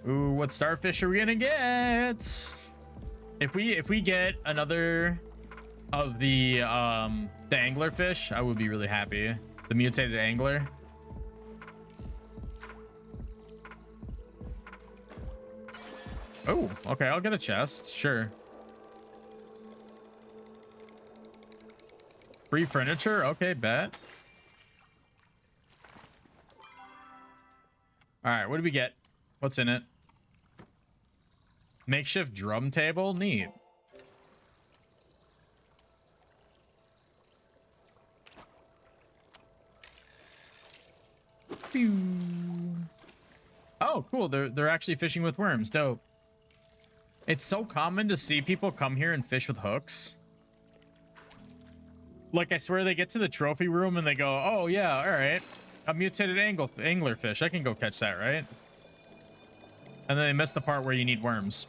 Ooh, what starfish are we gonna get? If we get another of the anglerfish, I would be really happy. The mutated angler. Oh, okay, I'll get a chest, sure. Free furniture, okay, bet. All right, what do we get? What's in it? Makeshift drum table, neat. Pew. Oh, cool. They're actually fishing with worms. Dope. It's so common to see people come here and fish with hooks. Like, I swear they get to the trophy room and they go, oh yeah, all right, a mutated anglerfish. I can go catch that, right? And then they miss the part where you need worms.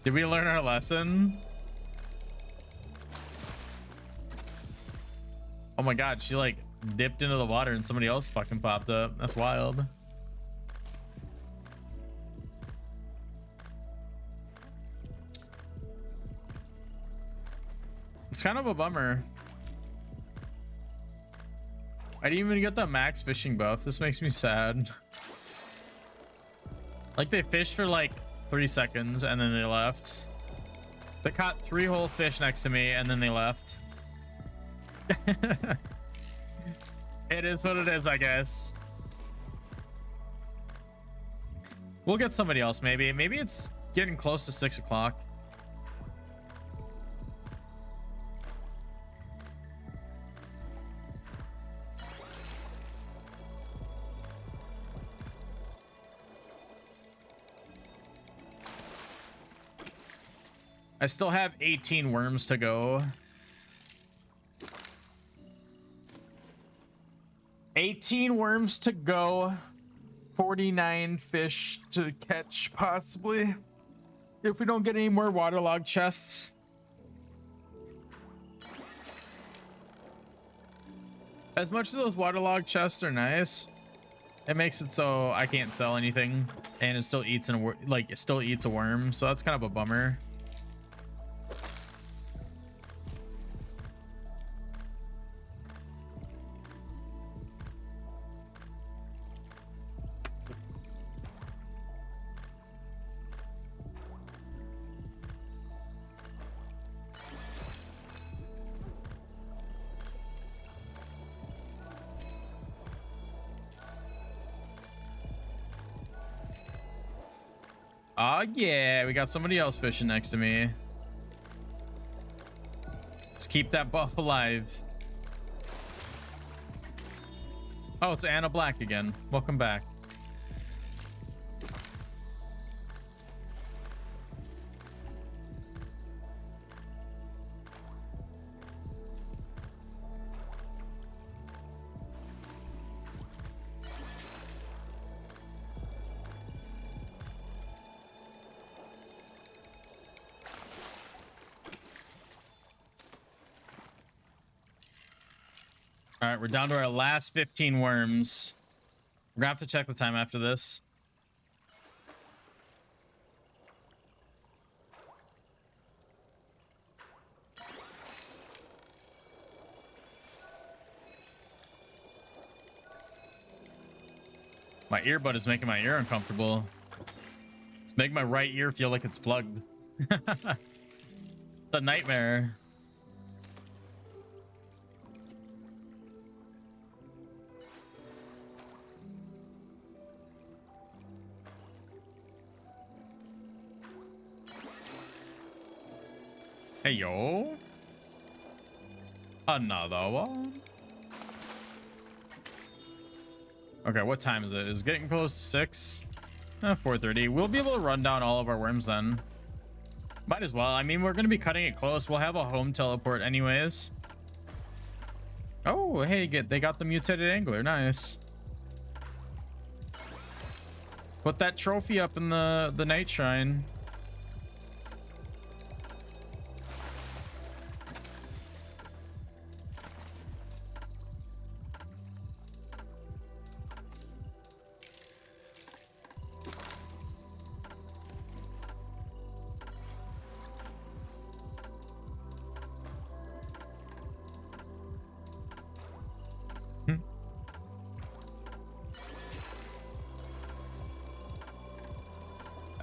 Did we learn our lesson? Oh my god, she like dipped into the water and somebody else fucking popped up. That's wild. It's kind of a bummer. I didn't even get the max fishing buff. This makes me sad. Like, they fished for like 3 seconds and then they left. They caught 3 whole fish next to me and then they left. It is what it is, I guess. We'll get somebody else, maybe. Maybe it's getting close to 6 o'clock. I still have 18 worms to go. 18 worms to go. 49 fish to catch, possibly. If we don't get any more waterlogged chests. As much as those waterlogged chests are nice, it makes it so I can't sell anything, and it still eats it still eats a worm, so that's kind of a bummer. Oh yeah, we got somebody else fishing next to me. Let's keep that buff alive. Oh, it's Anna Black again. Welcome back. All right, we're down to our last 15 worms. We're gonna have to check the time after this. My earbud is making my ear uncomfortable. It's making my right ear feel like it's plugged. It's a nightmare. Hey, yo. Another one. Okay, what time is it? Is it getting close to 6? 4:30. We'll be able to run down all of our worms then. Might as well. I mean, we're going to be cutting it close. We'll have a home teleport anyways. Oh, hey, they got the mutated angler. Nice. Put that trophy up in the night shrine.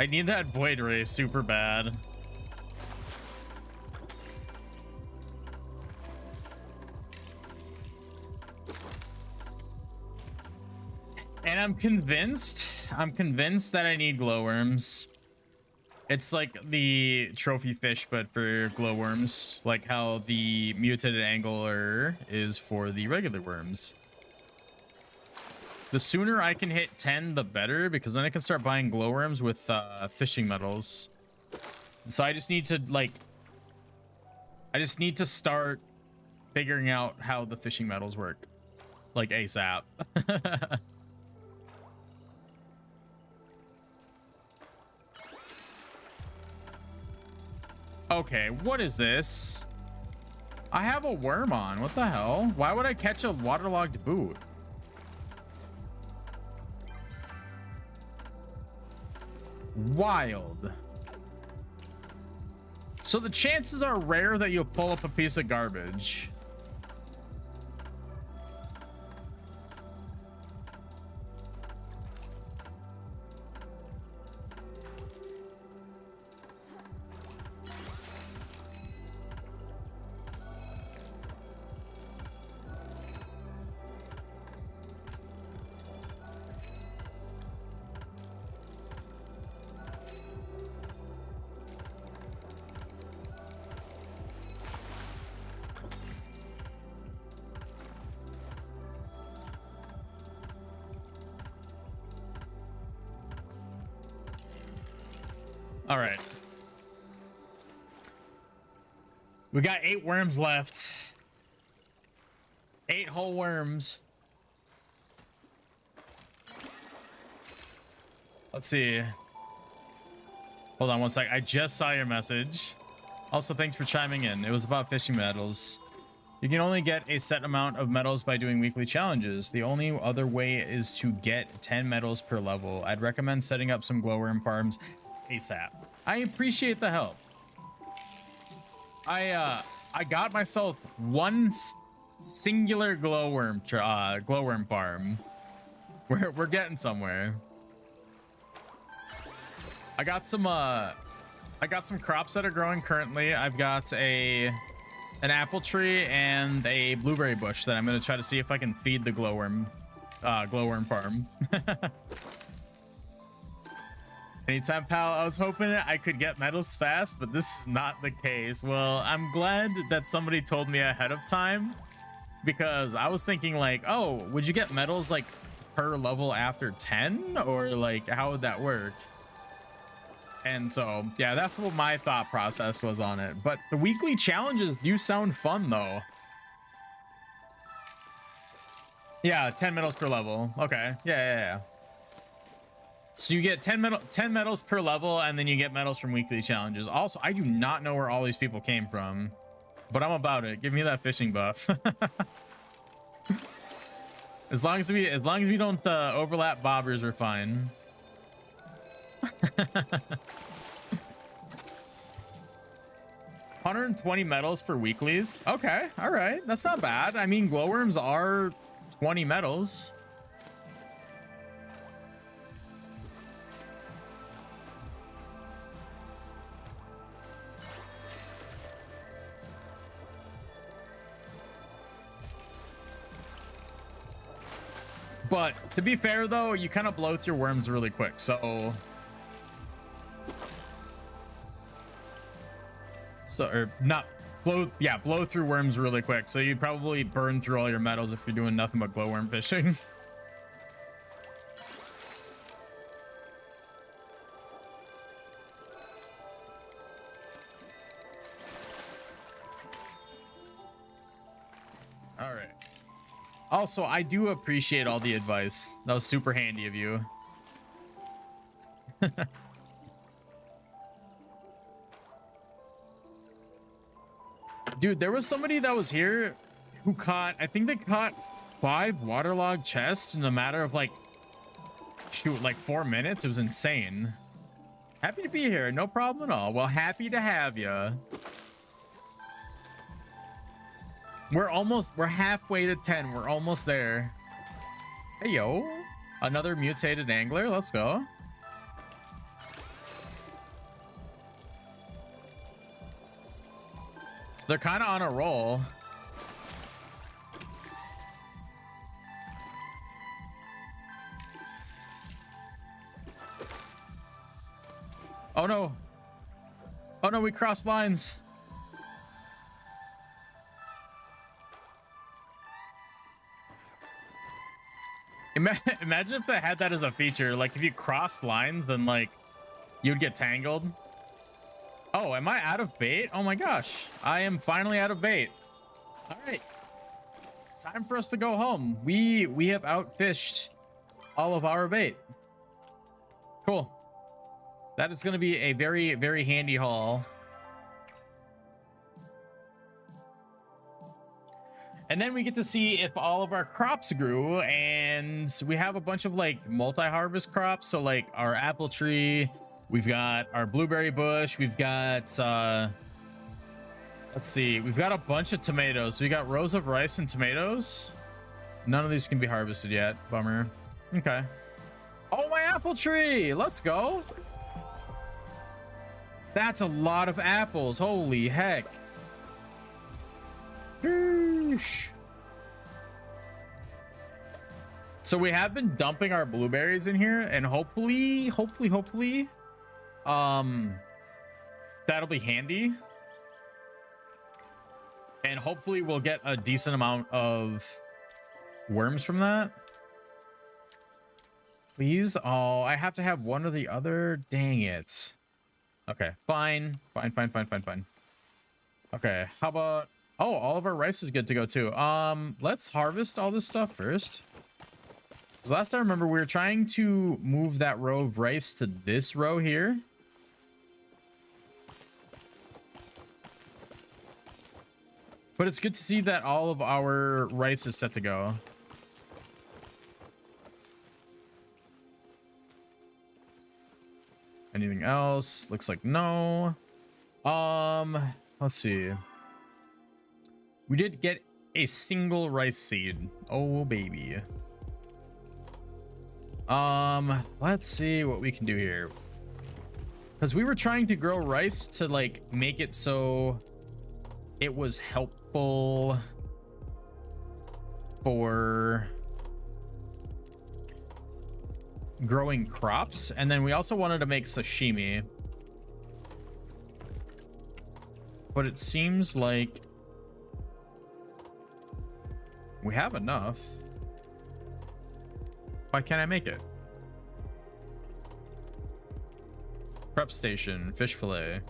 I need that void ray super bad. And I'm convinced that I need glowworms. It's like the trophy fish, but for glowworms, like how the mutated angler is for the regular worms. The sooner I can hit 10, the better, because then I can start buying glowworms with fishing metals. So I just need to start figuring out how the fishing metals work, like ASAP. Okay, what is this? I have a worm on. What the hell? Why would I catch a waterlogged boot? Wild. So the chances are rare that you'll pull up a piece of garbage. All right. We got 8 worms left. 8 whole worms. Let's see. Hold on one sec. I just saw your message. Also, thanks for chiming in. It was about fishing medals. You can only get a set amount of medals by doing weekly challenges. The only other way is to get 10 medals per level. I'd recommend setting up some glowworm farms ASAP. I appreciate the help. I got myself one singular glowworm farm. We're getting somewhere. I got some crops that are growing currently. I've got an apple tree and a blueberry bush that I'm gonna try to see if I can feed the glowworm farm. Anytime, pal. I was hoping I could get medals fast, but this is not the case. Well, I'm glad that somebody told me ahead of time, because I was thinking like, oh, would you get medals like per level after 10, or like how would that work? And so, yeah, that's what my thought process was on it. But the weekly challenges do sound fun, though. Yeah, 10 medals per level. Okay. Yeah. So you get 10 medals per level, and then you get medals from weekly challenges. Also, I do not know where all these people came from, but I'm about it. Give me that fishing buff. As long as we don't overlap bobbers, we're fine. 120 medals for weeklies. Okay, all right, that's not bad. I mean, glowworms are 20 medals. But to be fair, though, you kind of blow through worms really quick, so or not blow, yeah, blow through worms really quick. So you probably burn through all your medals if you're doing nothing but glowworm fishing. All right. Also, I do appreciate all the advice. That was super handy of you. Dude, there was somebody that was here who caught, I think they caught 5 waterlogged chests in a matter of like, shoot, like 4 minutes. It was insane. Happy to be here. No problem at all. Well, happy to have you. We're halfway to 10. We're almost there. Hey, yo. Another mutated angler. Let's go. They're kind of on a roll. Oh no. Oh no, we crossed lines. Imagine if they had that as a feature. Like if you crossed lines, then like you'd get tangled. Oh, am I out of bait? Oh my gosh. I am finally out of bait. All right. Time for us to go home. We have outfished all of our bait. Cool. That is going to be a very, very handy haul. And then we get to see if all of our crops grew, and we have a bunch of like multi-harvest crops. So like our apple tree, we've got our blueberry bush, we've got let's see, we've got a bunch of tomatoes. We got rows of rice and tomatoes. None of these can be harvested yet. Bummer. Okay. Oh, my apple tree. Let's go. That's a lot of apples. Holy heck. So we have been dumping our blueberries in here, and hopefully that'll be handy, and hopefully we'll get a decent amount of worms from that. Please. Oh, I have to have one or the other. Dang it. Okay, fine. Okay, how about, oh, all of our rice is good to go too. Let's harvest all this stuff first. Because last I remember, we were trying to move that row of rice to this row here. But it's good to see that all of our rice is set to go. Anything else? Looks like no. Let's see. We did get a single rice seed. Oh, baby. Let's see what we can do here. Because we were trying to grow rice to like make it so it was helpful for growing crops, and then we also wanted to make sashimi, but it seems like we have enough. Why can't I make it? Prep station, fish fillet.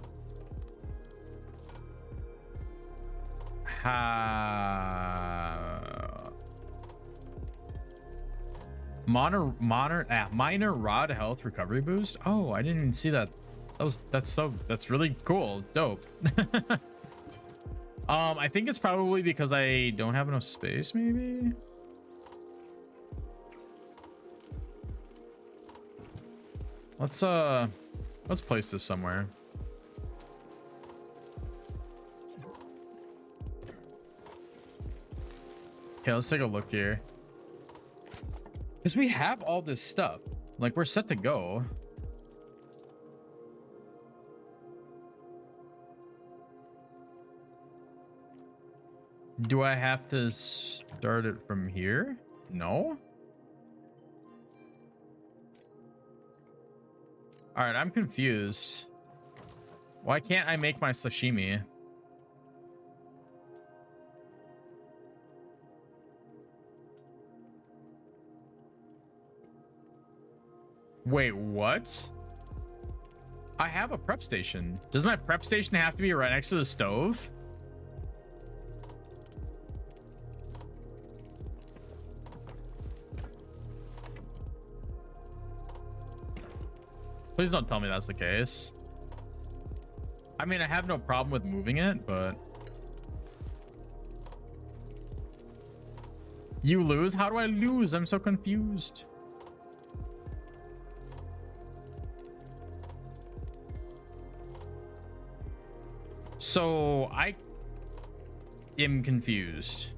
Minor rod health recovery boost. Oh, I didn't even see that. That's really cool. Dope. I think it's probably because I don't have enough space, maybe. Let's place this somewhere. Okay, let's take a look here. Because we have all this stuff. Like, we're set to go. Do I have to start it from here? No? All right, I'm confused. Why can't I make my sashimi? Wait, what? I have a prep station. Does my prep station have to be right next to the stove? Please don't tell me that's the case. I mean, I have no problem with moving it, but... You lose? How do I lose? I'm so confused. So I am confused.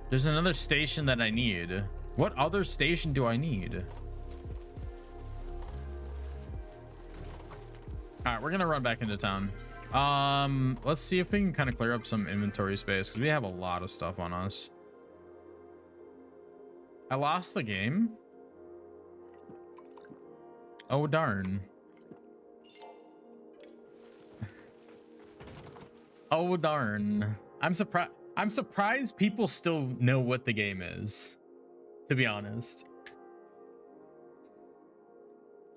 There's another station that I need. What other station do I need? All right, we're gonna run back into town. Let's see if we can kind of clear up some inventory space because we have a lot of stuff on us. I lost the game. Oh darn. Oh darn. I'm surprised people still know what the game is, to be honest.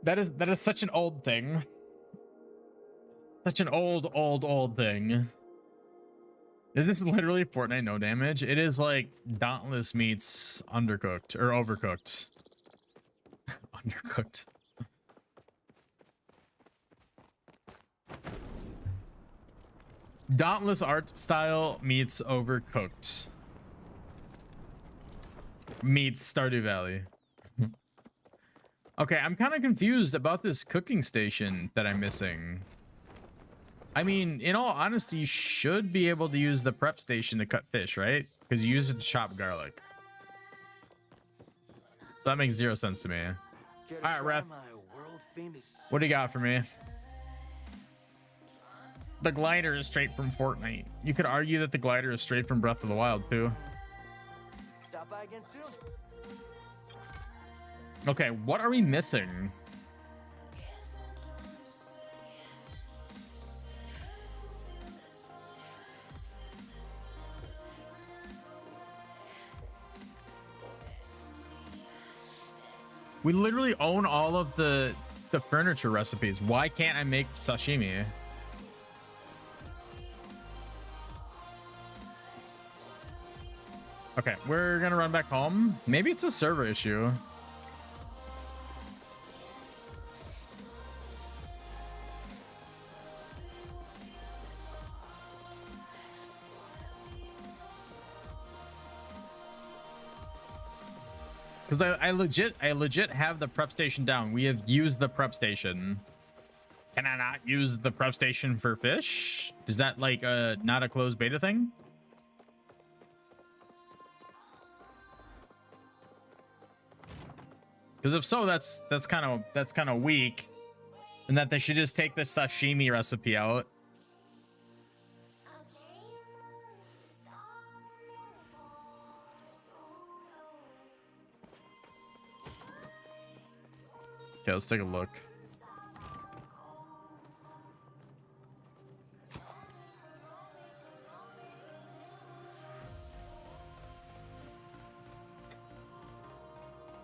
That is such an old thing. Such an old thing. Is this literally Fortnite no damage? It is like Dauntless meets Undercooked or Overcooked. Undercooked. Dauntless art style meets Overcooked. Meets Stardew Valley. Okay, I'm kind of confused about this cooking station that I'm missing. I mean, in all honesty, you should be able to use the prep station to cut fish, right? Because you use it to chop garlic. So that makes zero sense to me. All right, Ref. What do you got for me? The glider is straight from Fortnite. You could argue that the glider is straight from Breath of the Wild, too. Stop by again soon. Okay, what are we missing? We literally own all of the furniture recipes. Why can't I make sashimi? Okay, we're gonna run back home. Maybe it's a server issue. Because I legit have the prep station down. We have used the prep station. Can I not use the prep station for fish? Is that like not a closed beta thing? Because if so, that's kind of weak, and that they should just take the sashimi recipe out. Okay, let's take a look.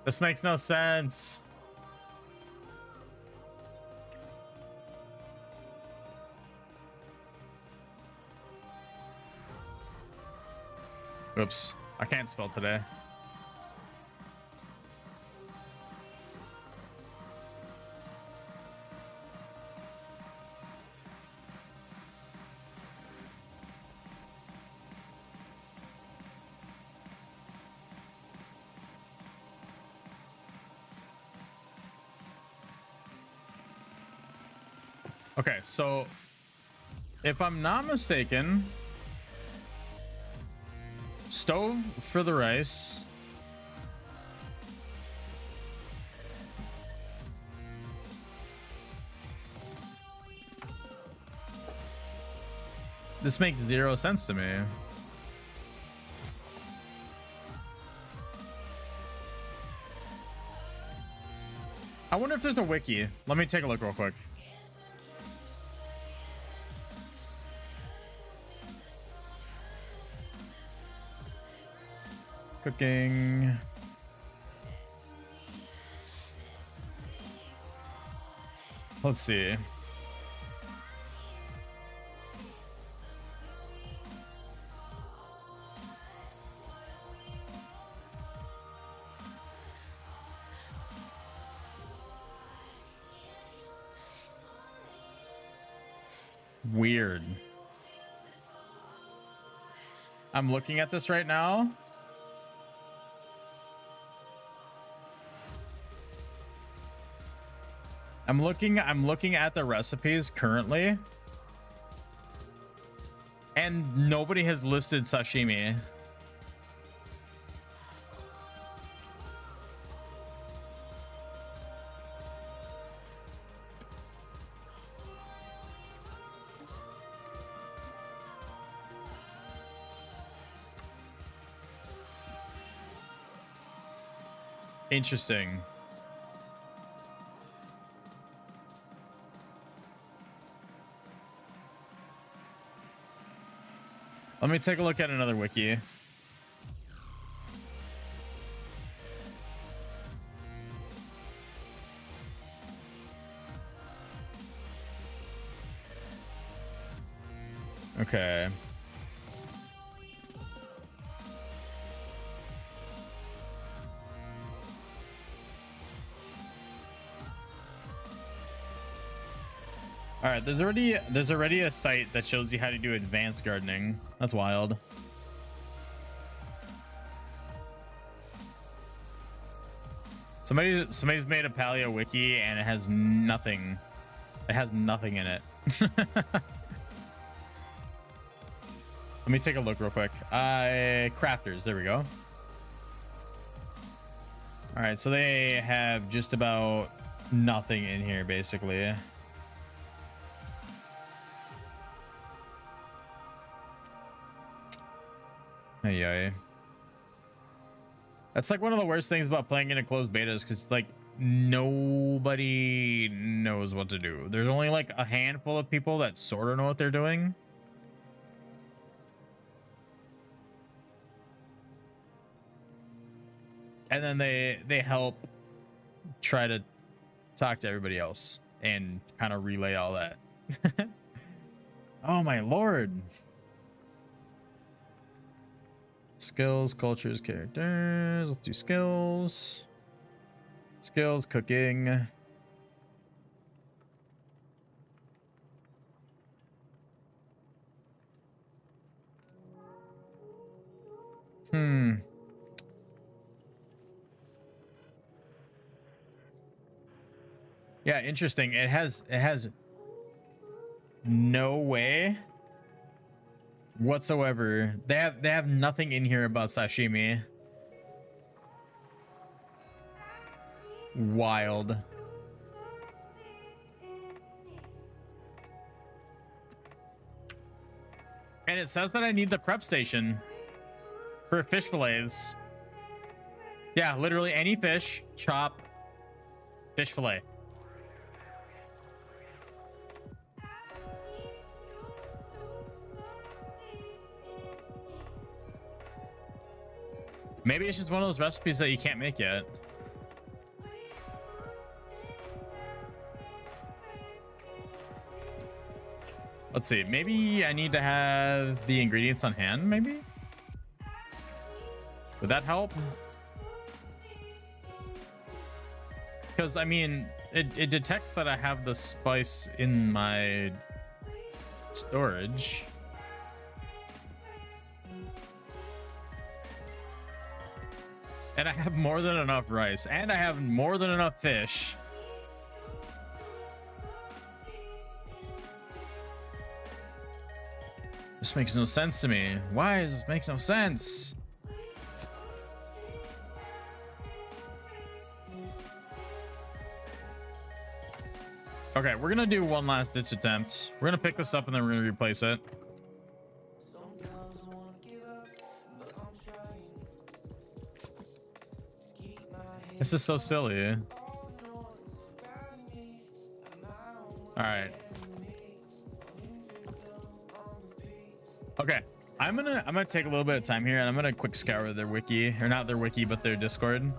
This makes no sense. Oops, I can't spell today. Okay, so if I'm not mistaken, stove for the rice. This makes zero sense to me. I wonder if there's a wiki. Let me take a look real quick. Cooking. Let's see. Weird. I'm looking at this right now. I'm looking at the recipes currently, and nobody has listed sashimi. Interesting. Let me take a look at another wiki. Okay. All right, there's already a site that shows you how to do advanced gardening. That's wild. Somebody's made a Palia wiki and it has nothing. It has nothing in it. Let me take a look real quick. Crafters, there we go. All right, so they have just about nothing in here basically. Yeah, that's like one of the worst things about playing in a closed beta is because like nobody knows what to do. There's only like a handful of people that sort of know what they're doing. And then they help try to talk to everybody else and kind of relay all that. Oh my lord. Skills, cultures, characters. Let's do skills. Skills, cooking. Yeah, interesting. It has no way whatsoever. They have nothing in here about sashimi. Wild. And it says that I need the prep station for fish fillets. Yeah, literally any fish, chop, fish fillet. Maybe it's just one of those recipes that you can't make yet. Let's see. Maybe I need to have the ingredients on hand, maybe? Would that help? Because, I mean, it detects that I have the spice in my storage. And I have more than enough rice. And I have more than enough fish. This makes no sense to me. Why does this make no sense? Okay, we're gonna do one last ditch attempt. We're gonna pick this up and then we're gonna replace it. This is so silly. All right. Okay, I'm gonna take a little bit of time here and I'm gonna quick scour their wiki, or not their wiki, but their Discord.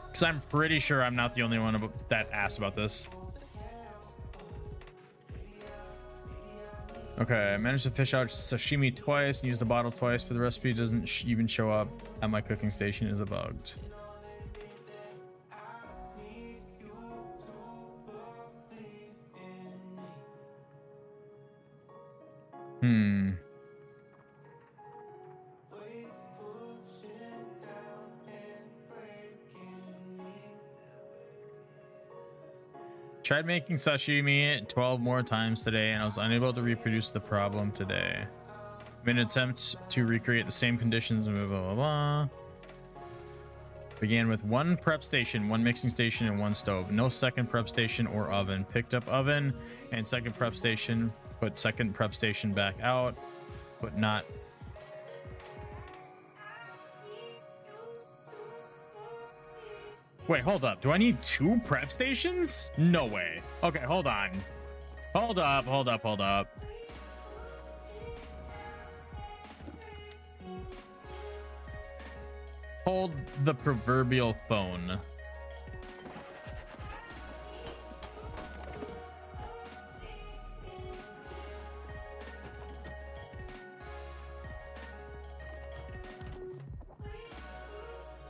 Because I'm pretty sure I'm not the only one that asked about this. Okay, I managed to fish out sashimi twice and use the bottle twice, but the recipe doesn't even show up at my cooking station. Is bugged. Tried making sashimi 12 more times today and I was unable to reproduce the problem today. Made an attempt to recreate the same conditions and blah blah blah. Began with one prep station, one mixing station, and one stove. No second prep station or oven. Picked up oven and second prep station. Put second prep station back out. But not. Wait, hold up. Do I need 2 prep stations? No way. Okay, hold on. Hold up. Hold the proverbial phone.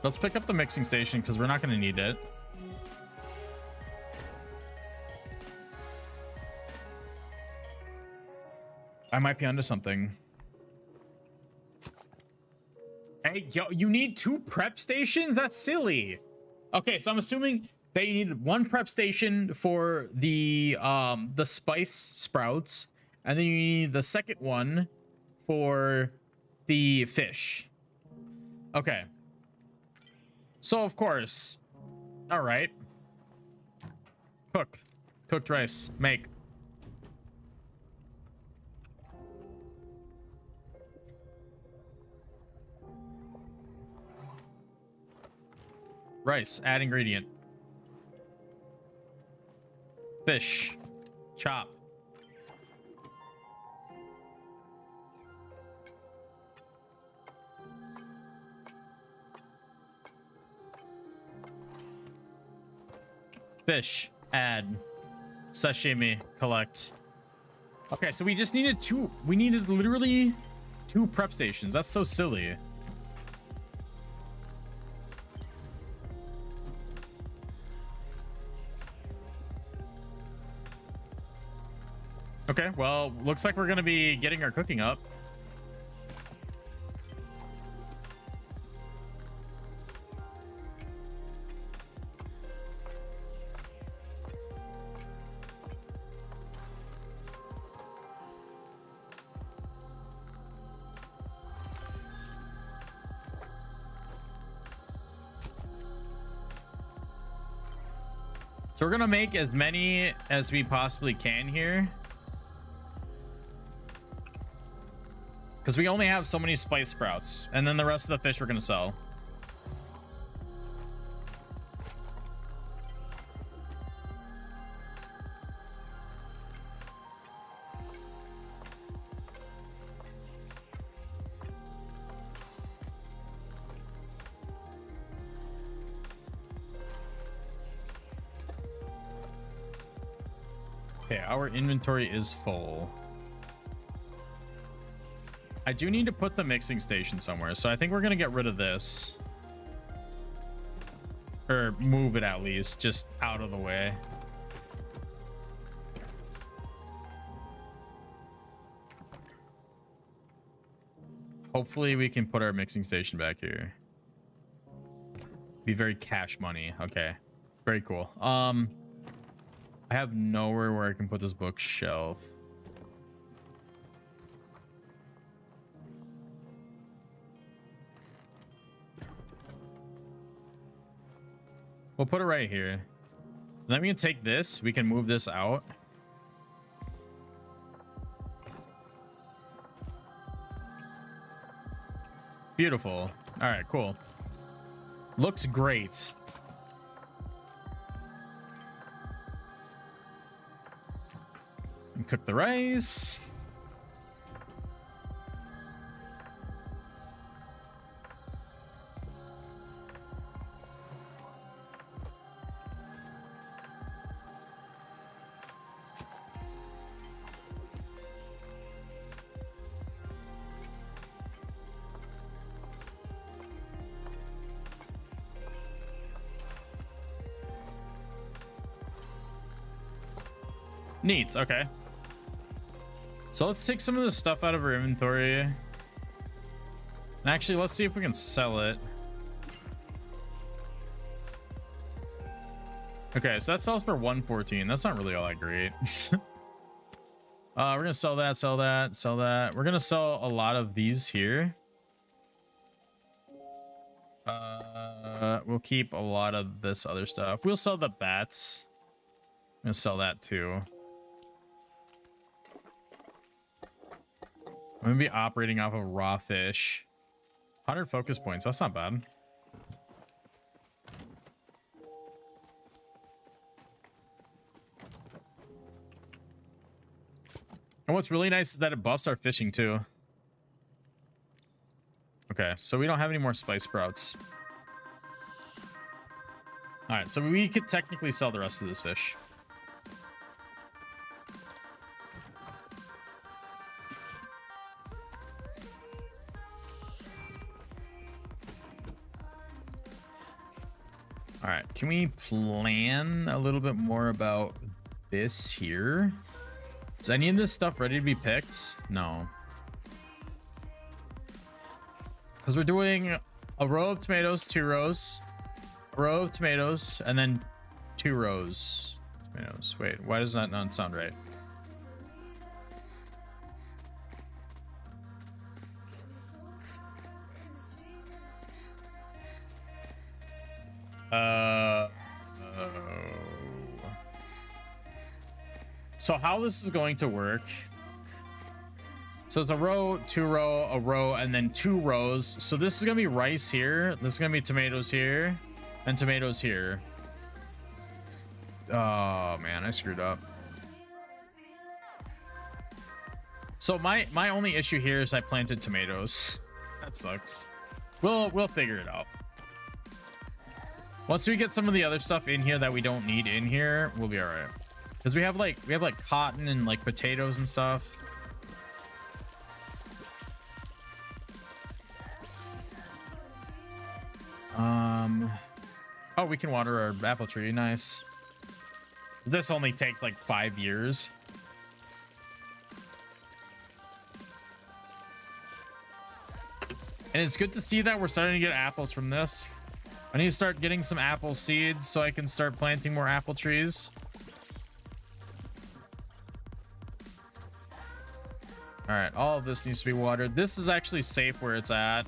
Let's pick up the mixing station because we're not going to need it. I might be onto something. Hey, yo, you need 2 prep stations? That's silly. Okay, so I'm assuming that you need 1 prep station for the spice sprouts, and then you need the second one for the fish. Okay. So, of course. All right. Cook. Cooked rice. Make. Rice. Add ingredient. Fish. Chop. Fish, add, sashimi, collect. Okay, so we just needed 2. We needed literally 2 prep stations. That's so silly. Okay, well, looks like we're gonna be getting our cooking up. So we're gonna make as many as we possibly can here, because we only have so many spice sprouts, and then the rest of the fish we're gonna sell. Okay, our inventory is full. I do need to put the mixing station somewhere, so I think we're gonna get rid of this. Or move it at least, just out of the way. Hopefully we can put our mixing station back here. Be very cash money. Okay, very cool. I have nowhere where I can put this bookshelf. We'll put it right here. Then we can take this. We can move this out. Beautiful. All right, cool. Looks great. And cook the rice. Neat. Okay. So let's take some of the stuff out of our inventory. And actually, let's see if we can sell it. Okay, so that sells for 114. That's not really all that great. We're gonna sell that, sell that, sell that. We're gonna sell a lot of these here. We'll keep a lot of this other stuff. We'll sell the bats. I'm gonna sell that too. I'm gonna be operating off of raw fish. 100 focus points. That's not bad. And what's really nice is that it buffs our fishing too. Okay, so we don't have any more spice sprouts. All right, so we could technically sell the rest of this fish. All right, can we plan a little bit more about this here? Is any of this stuff ready to be picked? No. Because we're doing a row of tomatoes, 2 rows, a row of tomatoes, and then 2 rows of tomatoes. Wait, why does that not sound right? So how this is going to work, so it's a row, 2 row, a row, and then 2 rows. So this is gonna be rice here, this is gonna be tomatoes here, and tomatoes here. Oh man, I screwed up. So my only issue here is I planted tomatoes. That sucks. We'll figure it out. Once we get some of the other stuff in here that we don't need in here, we'll be all right. Because we have like cotton and like potatoes and stuff. Oh, we can water our apple tree. Nice. This only takes like 5 years. And it's good to see that we're starting to get apples from this. I need to start getting some apple seeds so I can start planting more apple trees. All right, all of this needs to be watered. This is actually safe where it's at.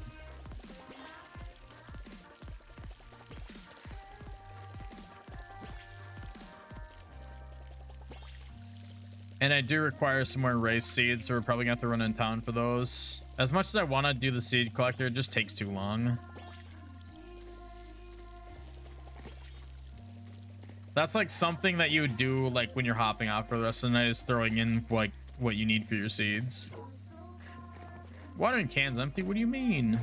And I do require some more rice seeds, so we're probably gonna have to run in town for those. As much as I want to do the seed collector, it just takes too long. That's like something that you would do like when you're hopping out for the rest of the night, is throwing in like what you need for your seeds. Watering can's empty? What do you mean?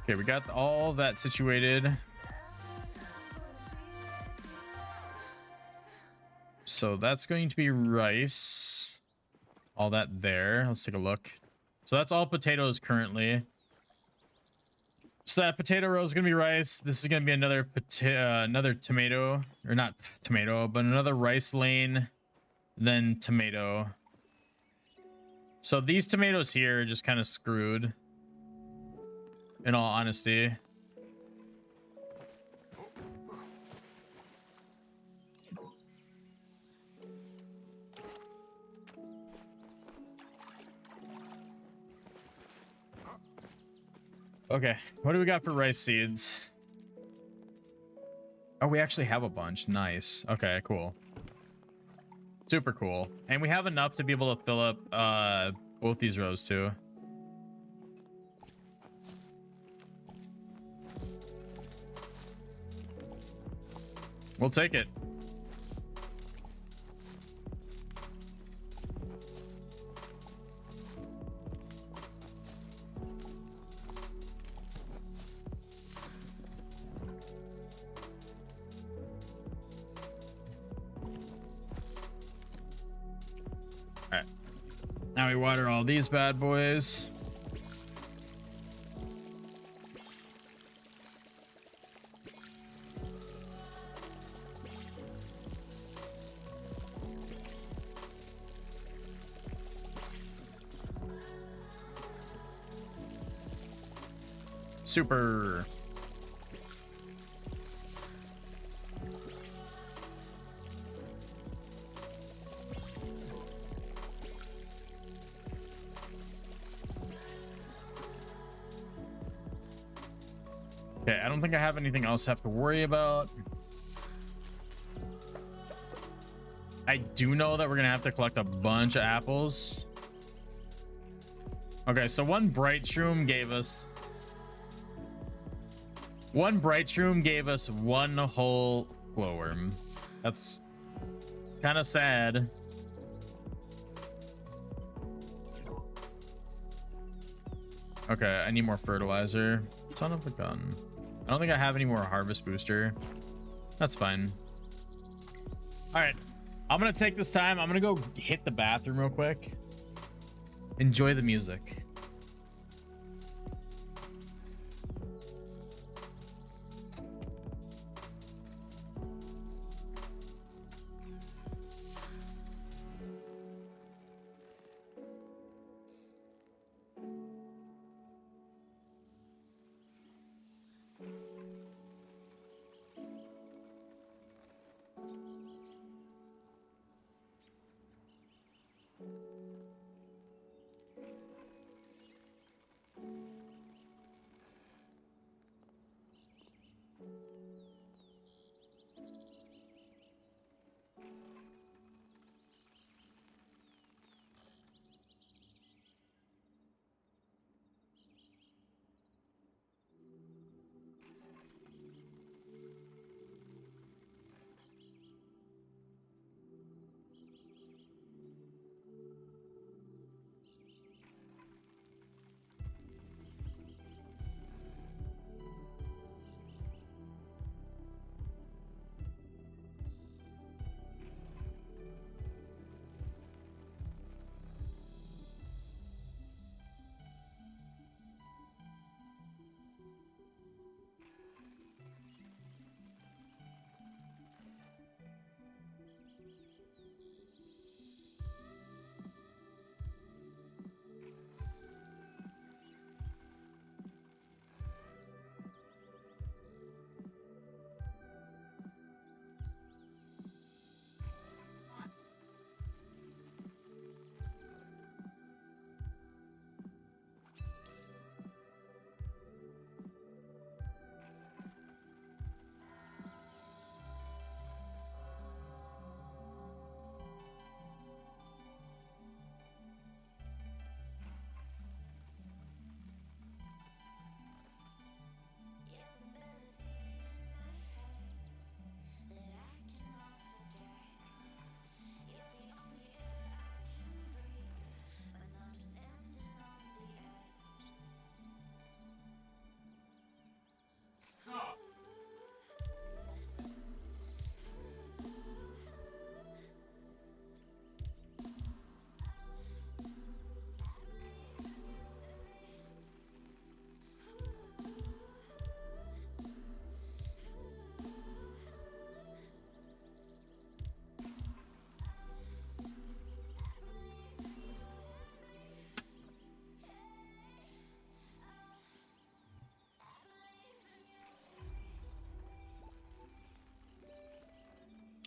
Okay, we got all that situated. So that's going to be rice. All that there. Let's take a look. So that's all potatoes currently. So that potato row is going to be rice. This is going to be another tomato, or not tomato, but another rice lane, then tomato. So these tomatoes here are just kind of screwed, in all honesty. Okay, what do we got for rice seeds? Oh, we actually have a bunch. Nice. Okay, cool. Super cool. And we have enough to be able to fill up both these rows too. We'll take it. All right. Now we water all these bad boys. Super. Okay, I don't think I have anything else I have to worry about. I do know that we're gonna have to collect a bunch of apples. Okay, so one bright shroom gave us one whole glowworm. That's kind of sad. Okay, I need more fertilizer. Son of a gun. I don't think I have any more harvest booster. That's fine. All right, I'm gonna take this time. I'm gonna go hit the bathroom real quick. Enjoy the music.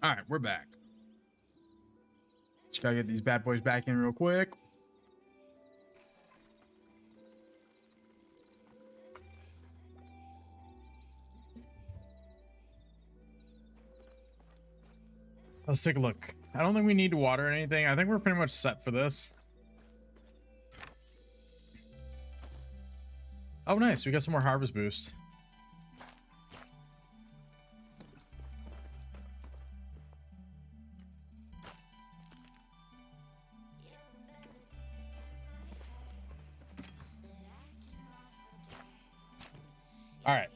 All right, we're back. Just gotta get these bad boys back in real quick. Let's take a look. I don't think we need to water anything. I think we're pretty much set for this. Oh, nice. We got some more harvest boost. All right.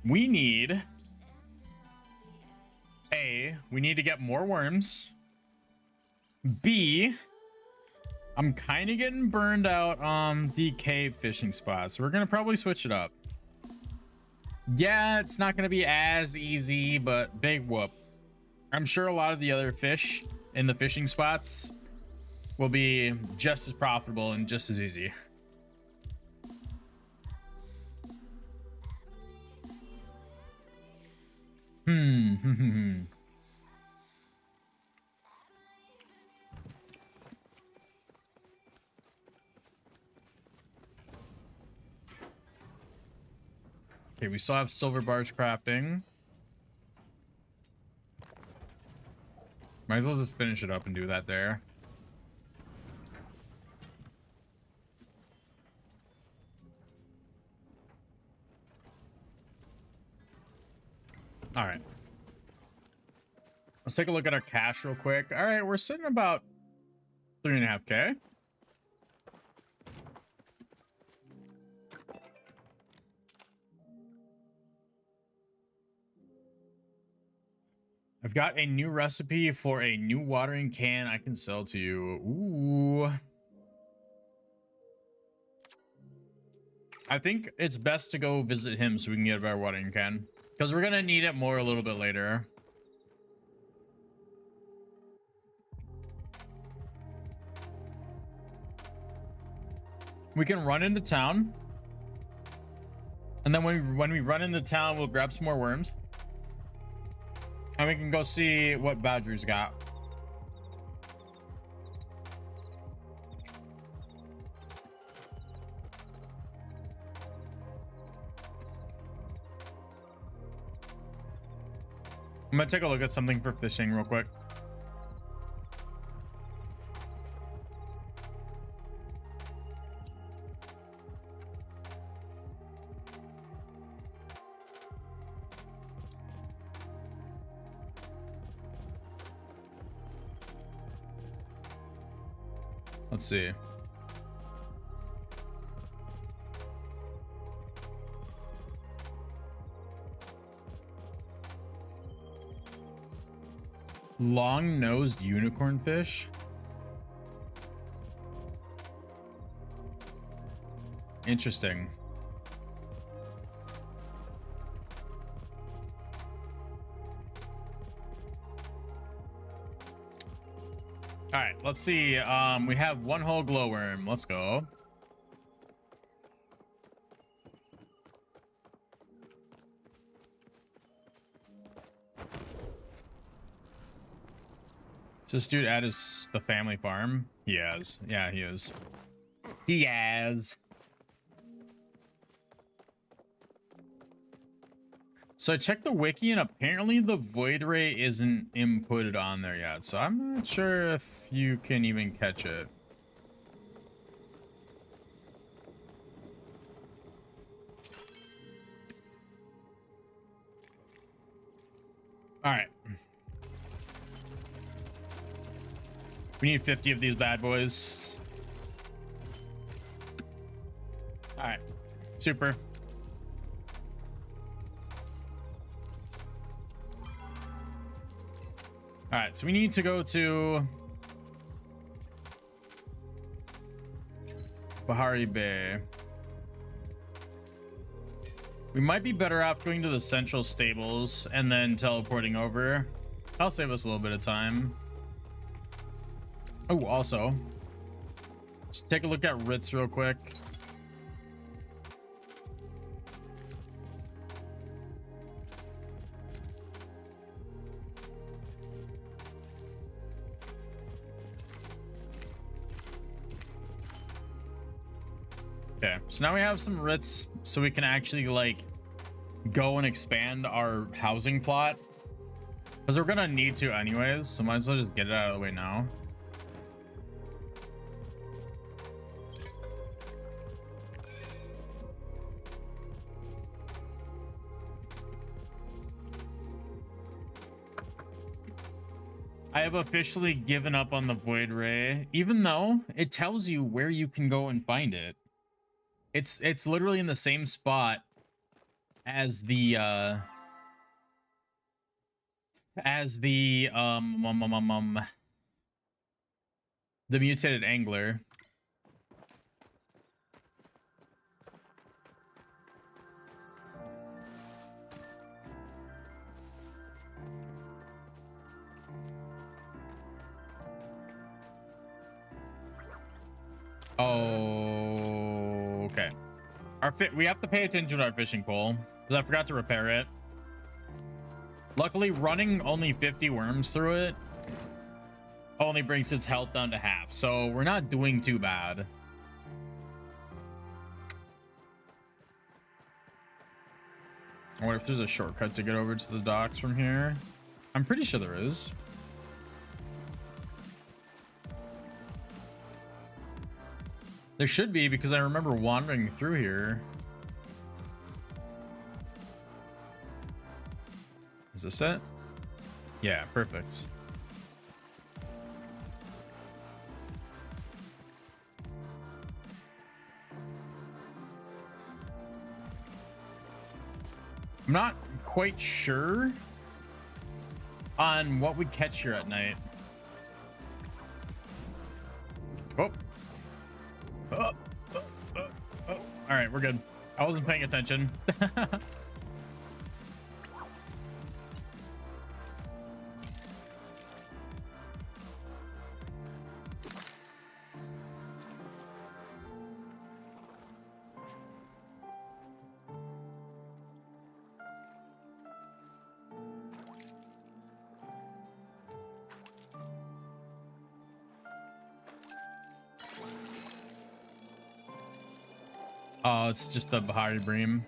We need A, we need to get more worms. B, I'm kind of getting burned out on the cave fishing spots. We're gonna probably switch it up. Yeah, it's not gonna be as easy, but big whoop. I'm sure a lot of the other fish in the fishing spots will be just as profitable and just as easy. Okay, we still have silver bars crafting. Might as well just finish it up and do that there. All right. Let's take a look at our cash real quick. All right, we're sitting about 3.5K. I've got a new recipe for a new watering can I can sell to you. Ooh. I think it's best to go visit him so we can get a better watering can, because we're gonna need it more a little bit later. We can run into town, and then when we run into town, we'll grab some more worms, and we can go see what Badger's got. I'm gonna take a look at something for fishing real quick. Let's see. Long-nosed unicorn fish. Interesting. All right, let's see. We have one whole glowworm. Let's go. Is this dude at the family farm? He has. Yeah, he is. He has. So I checked the wiki, and apparently the void ray isn't inputted on there yet. So I'm not sure if you can even catch it. All right. We need 50 of these bad boys. All right. Super. All right, so we need to go to Bahari Bay. We might be better off going to the central stables and then teleporting over. That'll save us a little bit of time. Oh, also, just take a look at Ritz real quick. Okay, so now we have some writs, so we can actually like go and expand our housing plot, because we're gonna need to anyways, so might as well just get it out of the way now. I have officially given up on the Void Ray, even though it tells you where you can go and find it. It's literally in the same spot as the the mutated angler. Oh, okay. We have to pay attention to our fishing pole because I forgot to repair it. Luckily, running only 50 worms through it only brings its health down to half, so we're not doing too bad. I wonder if there's a shortcut to get over to the docks from here. I'm pretty sure there is. There should be, because I remember wandering through here. Is this it? Yeah, perfect. I'm not quite sure on what we catch here at night. Oh. Oh. All right, we're good. I wasn't paying attention. Oh, it's just the Bahari Bream.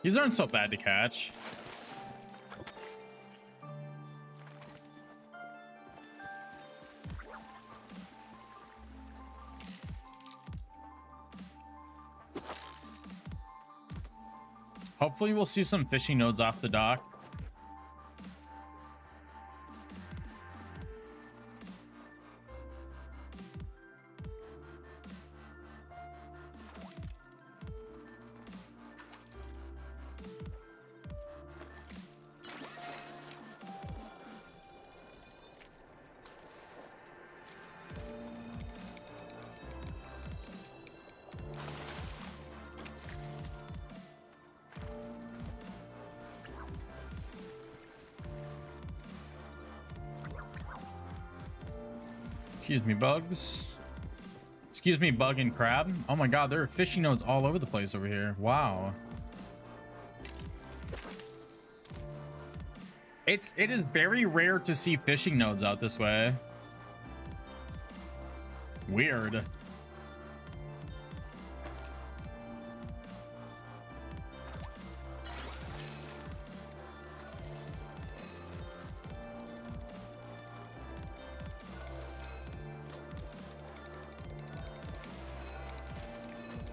These aren't so bad to catch. Hopefully we'll see some fishing nodes off the dock. Excuse me, bugs. Excuse me, bug and crab. Oh my god, there are fishing nodes all over the place over here. Wow. It is very rare to see fishing nodes out this way. Weird.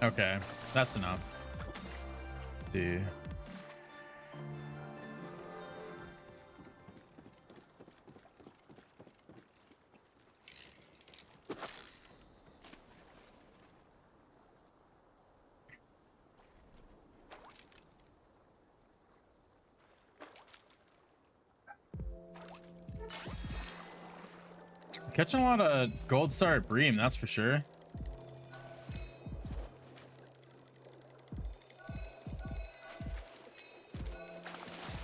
Okay, that's enough. Let's see. Catching a lot of gold star at Bream, that's for sure.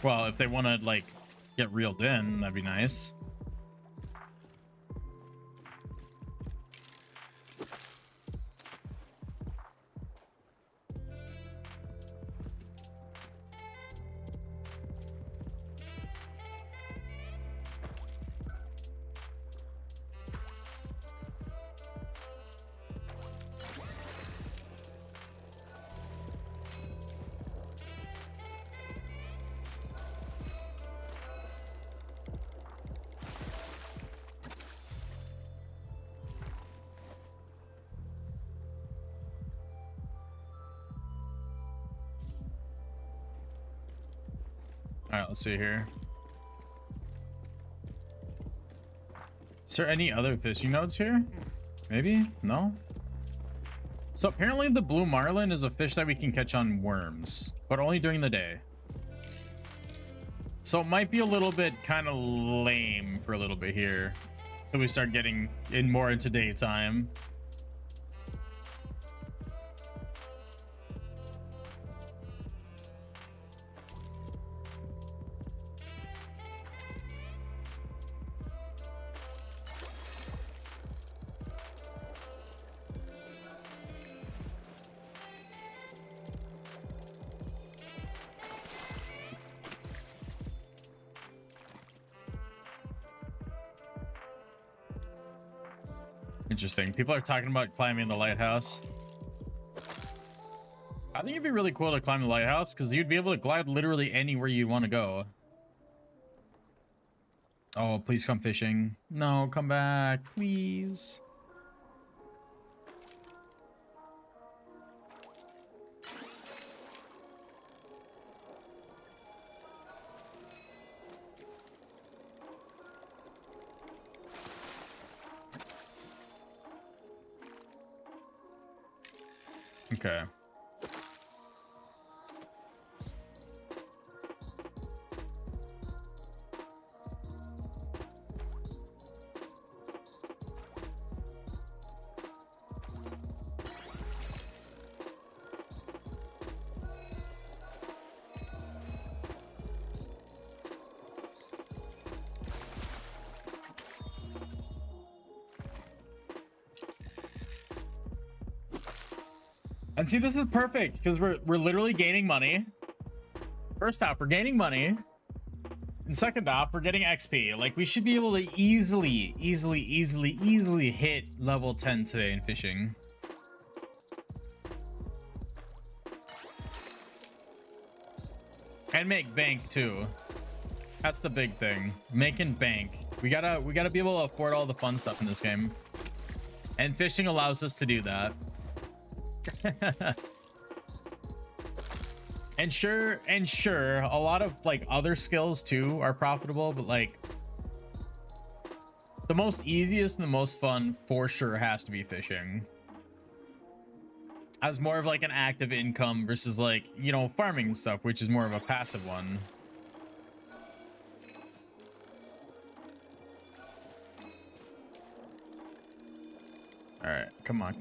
Well, if they want to like get reeled in, that'd be nice. All right, let's see here. Is there any other fishing nodes here? Maybe? No? So apparently the blue marlin is a fish that we can catch on worms, but only during the day. So it might be a little bit kind of lame for a little bit here until we start getting in more into daytime. Interesting. People are talking about climbing the lighthouse. I think it'd be really cool to climb the lighthouse because you'd be able to glide literally anywhere you want to go. Oh, please come fishing. No, come back, please. Okay. And see, this is perfect because we're literally gaining money. First off, we're gaining money. And second off, we're getting XP. Like, we should be able to easily hit level 10 today in fishing. And make bank too. That's the big thing. Making bank. We gotta be able to afford all the fun stuff in this game. And fishing allows us to do that. and sure, a lot of like other skills too are profitable, but like the most easiest and the most fun for sure has to be fishing. As more of like an active income versus like, you know, farming and stuff, which is more of a passive one. All right, come on.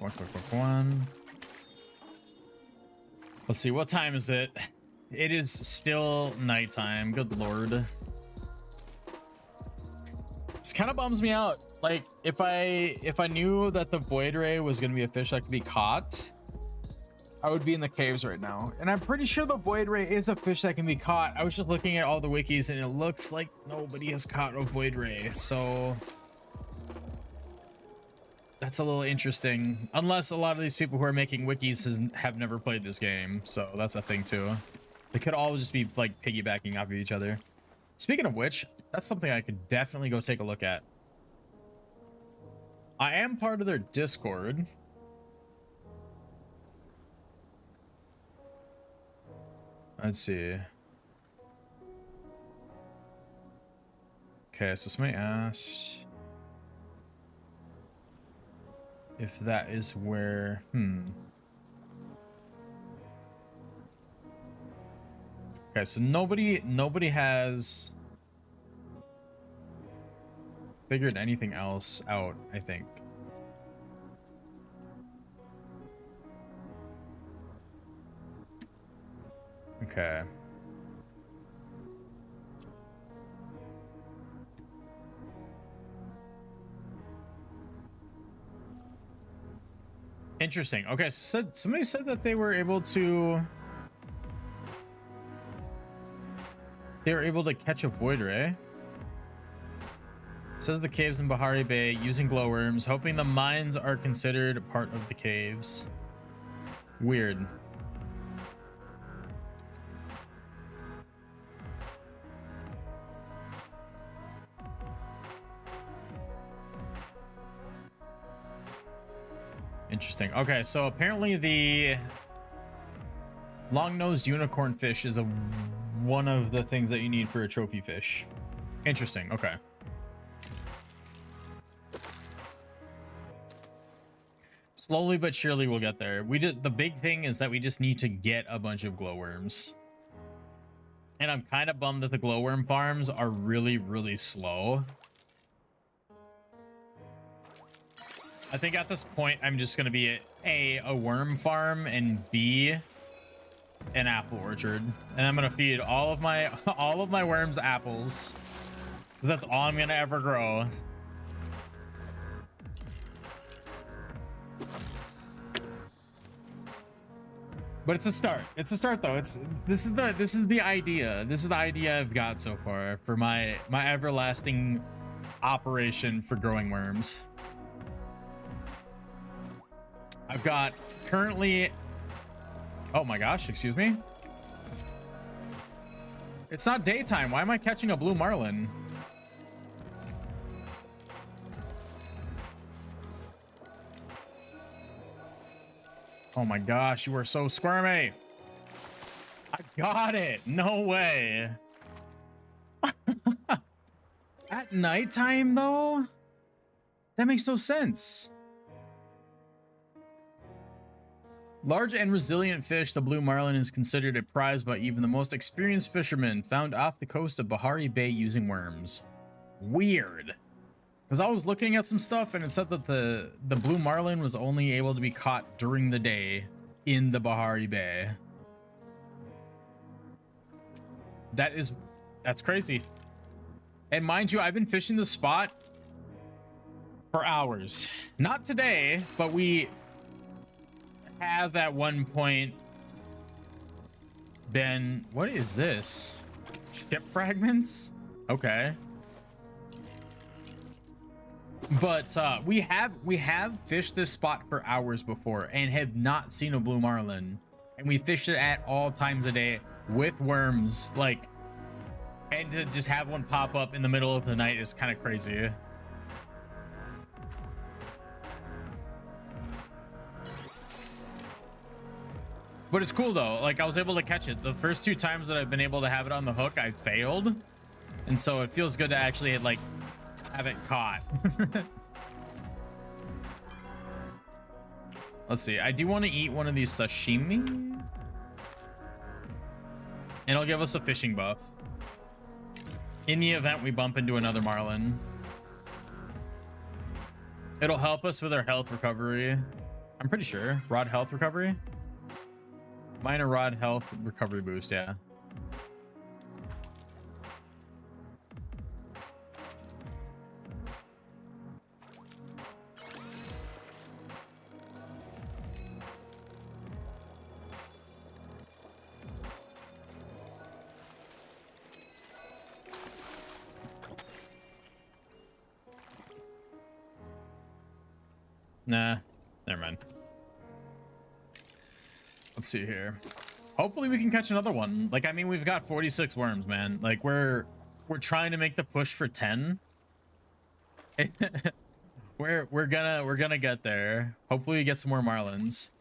Let's see, what time is it? It is still nighttime. Good lord. This kind of bums me out. Like, if I knew that the void ray was gonna be a fish that could be caught, I would be in the caves right now. And I'm pretty sure the void ray is a fish that can be caught. I was just looking at all the wikis and it looks like nobody has caught a void ray. So that's a little interesting. Unless a lot of these people who are making wikis have never played this game. So that's a thing too. They could all just be like piggybacking off of each other. Speaking of which, that's something I could definitely go take a look at. I am part of their Discord. Let's see. Okay, so somebody asked if that is where, Okay, so nobody has figured anything else out, I think. Okay. Interesting. Okay, so somebody said that they were able to catch a void ray. It says the caves in Bahari Bay using glowworms, hoping the mines are considered part of the caves. Weird. Interesting. Okay, so apparently the long-nosed unicorn fish is a one of the things that you need for a trophy fish. Interesting. Okay. Slowly but surely we'll get there. The big thing is that we just need to get a bunch of glowworms. And I'm kind of bummed that the glowworm farms are really, really slow. I think at this point, I'm just going to be a worm farm and B, an apple orchard. And I'm going to feed all of my worms apples. Because that's all I'm going to ever grow. But it's a start. It's a start though. This is the idea. This is the idea I've got so far for my everlasting operation for growing worms. I've got currently, oh my gosh, excuse me. It's not daytime. Why am I catching a blue marlin? Oh my gosh, you are so squirmy. I got it. No way. At nighttime, though? That makes no sense. Large and resilient fish, the blue marlin is considered a prize by even the most experienced fishermen, found off the coast of Bahari Bay using worms. Weird. Because I was looking at some stuff and it said that the blue marlin was only able to be caught during the day in the Bahari Bay. That's crazy. And mind you, I've been fishing this spot for hours. Not today, but we have at one point been, what is this? Ship fragments? Okay. But we have fished this spot for hours before and have not seen a blue marlin, and we fished it at all times a day with worms, like, and to just have one pop up in the middle of the night is kind of crazy. But it's cool though, like I was able to catch it. The first 2 times that I've been able to have it on the hook, I failed, and so it feels good to actually like have it caught. Let's see. I do want to eat one of these sashimi, and it'll give us a fishing buff in the event we bump into another marlin. It'll help us with our health recovery. I'm pretty sure. Rod health recovery. Minor rod health recovery boost. Yeah. Nah, never mind. Let's see here. Hopefully we can catch another one. Like, I mean, we've got 46 worms, man. Like, we're trying to make the push for 10. we're gonna get there. Hopefully we get some more marlins.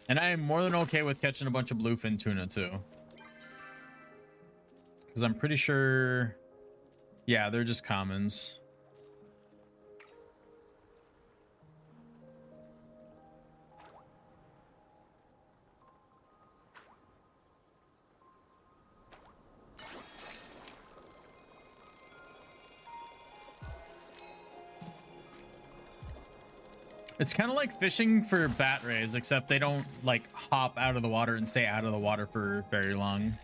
And I am more than okay with catching a bunch of bluefin tuna too. Because I'm pretty sure, yeah, they're just commons. It's kind of like fishing for bat rays, except they don't like hop out of the water and stay out of the water for very long.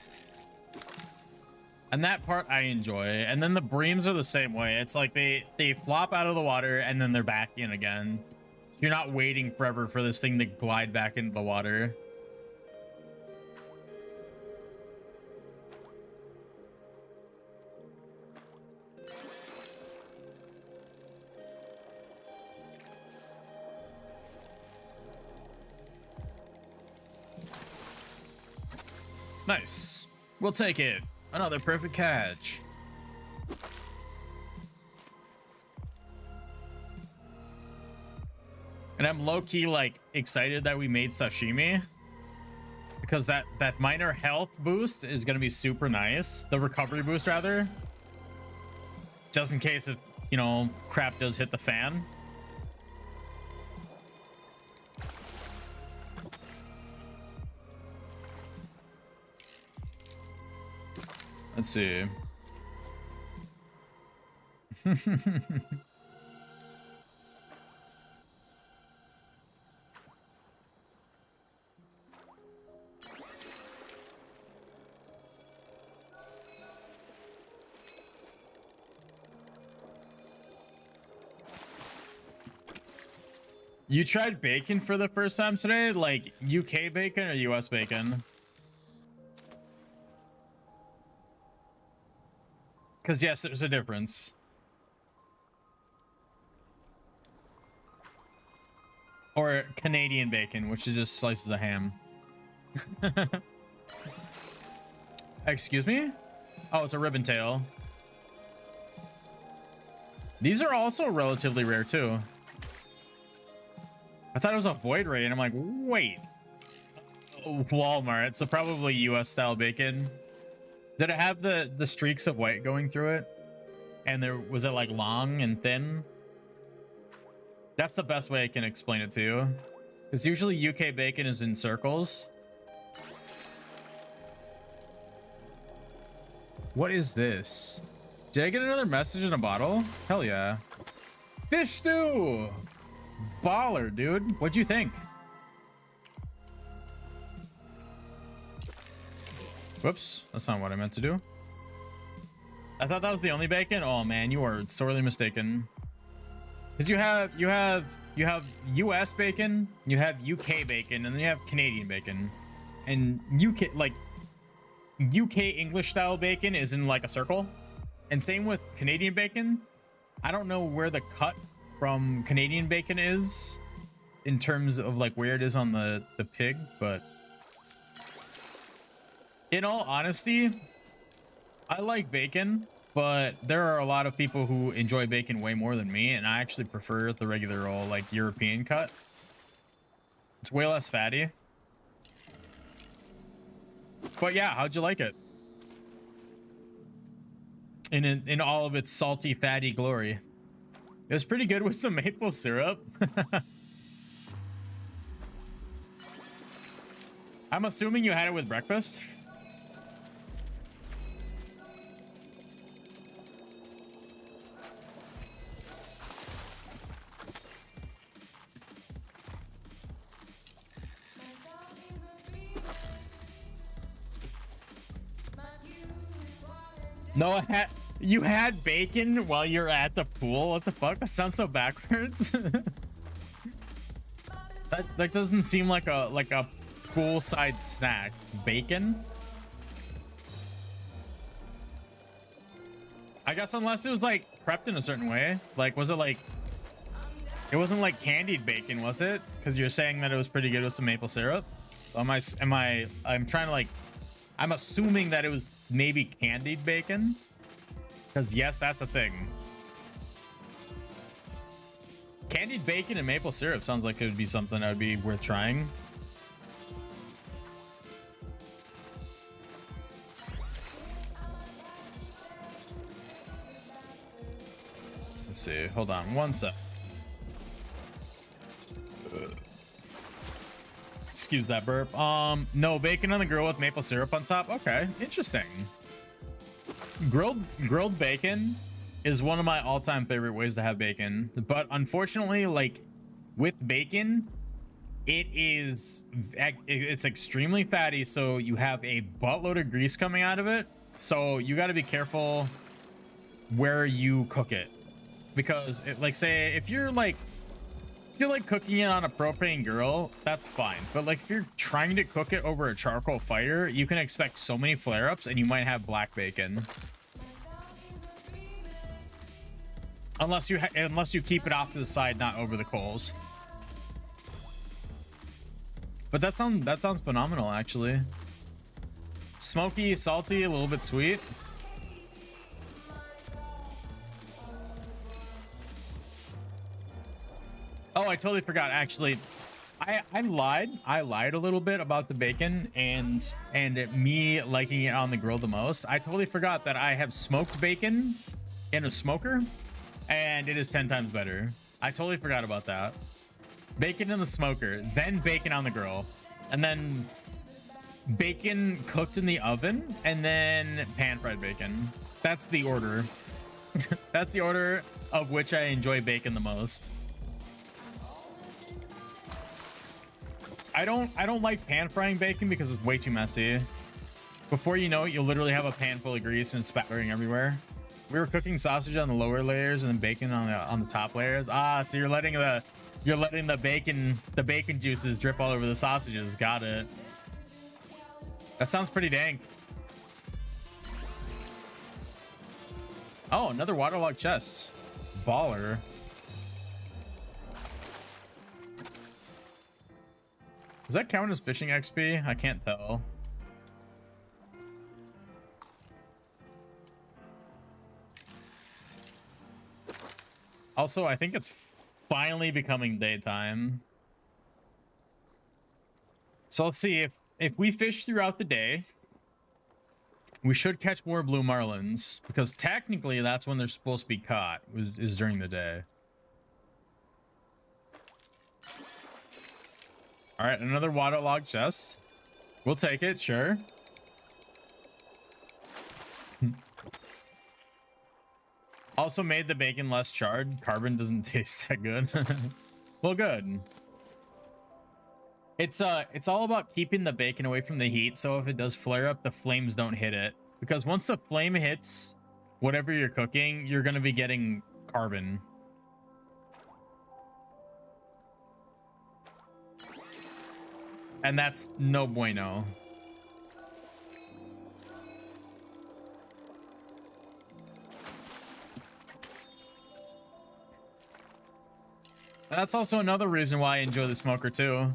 And that part I enjoy. And then the breams are the same way. It's like they flop out of the water and then they're back in again. So you're not waiting forever for this thing to glide back into the water. Nice. We'll take it. Another perfect catch. And I'm low-key like excited that we made sashimi, because that minor health boost is gonna be super nice. The recovery boost rather, just in case if, you know, crap does hit the fan. Let's see. You tried bacon for the first time today? Like UK bacon or US bacon? Because yes, there's a difference. Or Canadian bacon, which is just slices of ham. Excuse me? Oh, it's a ribbon tail. These are also relatively rare too. I thought it was a void ray, and I'm like, wait. Walmart, so probably US style bacon. Did it have the streaks of white going through it? And was it like long and thin? That's the best way I can explain it to you. Because usually UK bacon is in circles. What is this? Did I get another message in a bottle? Hell yeah. Fish stew! Baller, dude. What'd you think? Whoops, that's not what I meant to do. I thought that was the only bacon. Oh man, you are sorely mistaken. Because you have US bacon, you have UK bacon, and then you have Canadian bacon. And UK English style bacon is in like a circle. And same with Canadian bacon. I don't know where the cut from Canadian bacon is in terms of like where it is on the pig, but in all honesty, I like bacon, but there are a lot of people who enjoy bacon way more than me, and I actually prefer the regular old like European cut. It's way less fatty. But yeah, how'd you like it? In all of its salty, fatty glory. It was pretty good with some maple syrup. I'm assuming you had it with breakfast. No, you had bacon while you're at the pool? What the fuck? That sounds so backwards. that doesn't seem like a poolside snack. Bacon? I guess unless it was like prepped in a certain way. Like, was it like, it wasn't like candied bacon, was it? Because you're saying that it was pretty good with some maple syrup. So I'm trying to like, I'm assuming that it was maybe candied bacon. Because yes, that's a thing. Candied bacon and maple syrup sounds like it would be something that would be worth trying. Let's see. Hold on one sec. Excuse that burp. No, bacon on the grill with maple syrup on top. Okay, interesting. Grilled bacon is one of my all-time favorite ways to have bacon, but unfortunately, like with bacon, it's extremely fatty, so you have a buttload of grease coming out of it. So you got to be careful where you cook it, because like say if you're like cooking it on a propane grill, that's fine. But like if you're trying to cook it over a charcoal fire, you can expect so many flare-ups and you might have black bacon. Unless you keep it off to the side, not over the coals. But that sounds phenomenal, actually. Smoky, salty, a little bit sweet. I totally forgot. Actually, I lied. I lied a little bit about the bacon and me liking it on the grill the most. I totally forgot that I have smoked bacon in a smoker, and it is 10 times better. I totally forgot about that. Bacon in the smoker, then bacon on the grill, and then bacon cooked in the oven, and then pan-fried bacon. That's the order. That's the order of which I enjoy bacon the most. I don't like pan frying bacon because it's way too messy. Before you know it, you'll literally have a pan full of grease and spattering everywhere. We were cooking sausage on the lower layers and then bacon on the top layers. Ah, so you're letting the bacon juices drip all over the sausages. Got it. That sounds pretty dank. Oh, another waterlogged chest. Baller. Does that count as fishing XP? I can't tell. Also, I think it's finally becoming daytime. So let's see if we fish throughout the day, we should catch more blue marlins, because technically that's when they're supposed to be caught, is during the day. All right, another waterlogged chest. We'll take it, sure. Also made the bacon less charred. Carbon doesn't taste that good. Well, good. It's all about keeping the bacon away from the heat, so if it does flare up, the flames don't hit it. Because once the flame hits whatever you're cooking, you're gonna be getting carbon. And that's no bueno. That's also another reason why I enjoy the smoker too.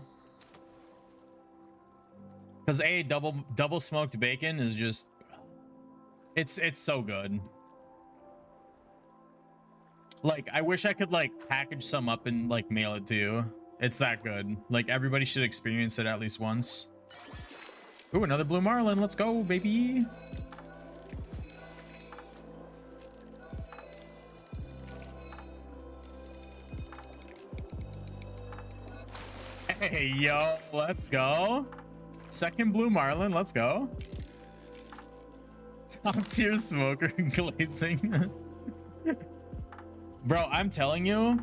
Because double smoked bacon is just, it's so good. Like, I wish I could like package some up and like mail it to you. It's that good. Like, everybody should experience it at least once. Ooh, another blue marlin. Let's go, baby. Hey, yo, let's go. Second blue marlin. Let's go. Top tier smoker glazing. Bro, I'm telling you,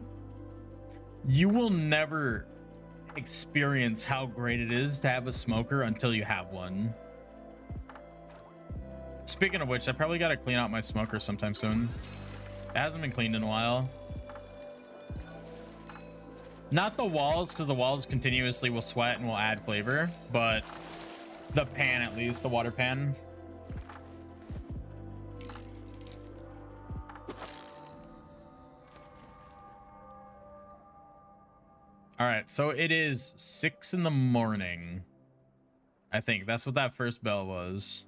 you will never experience how great it is to have a smoker until you have one. Speaking of which, I probably got to clean out my smoker sometime soon. It hasn't been cleaned in a while. Not the walls, because the walls continuously will sweat and will add flavor, but the pan, at least, the water pan. All right, so it is 6 in the morning. I think that's what that first bell was.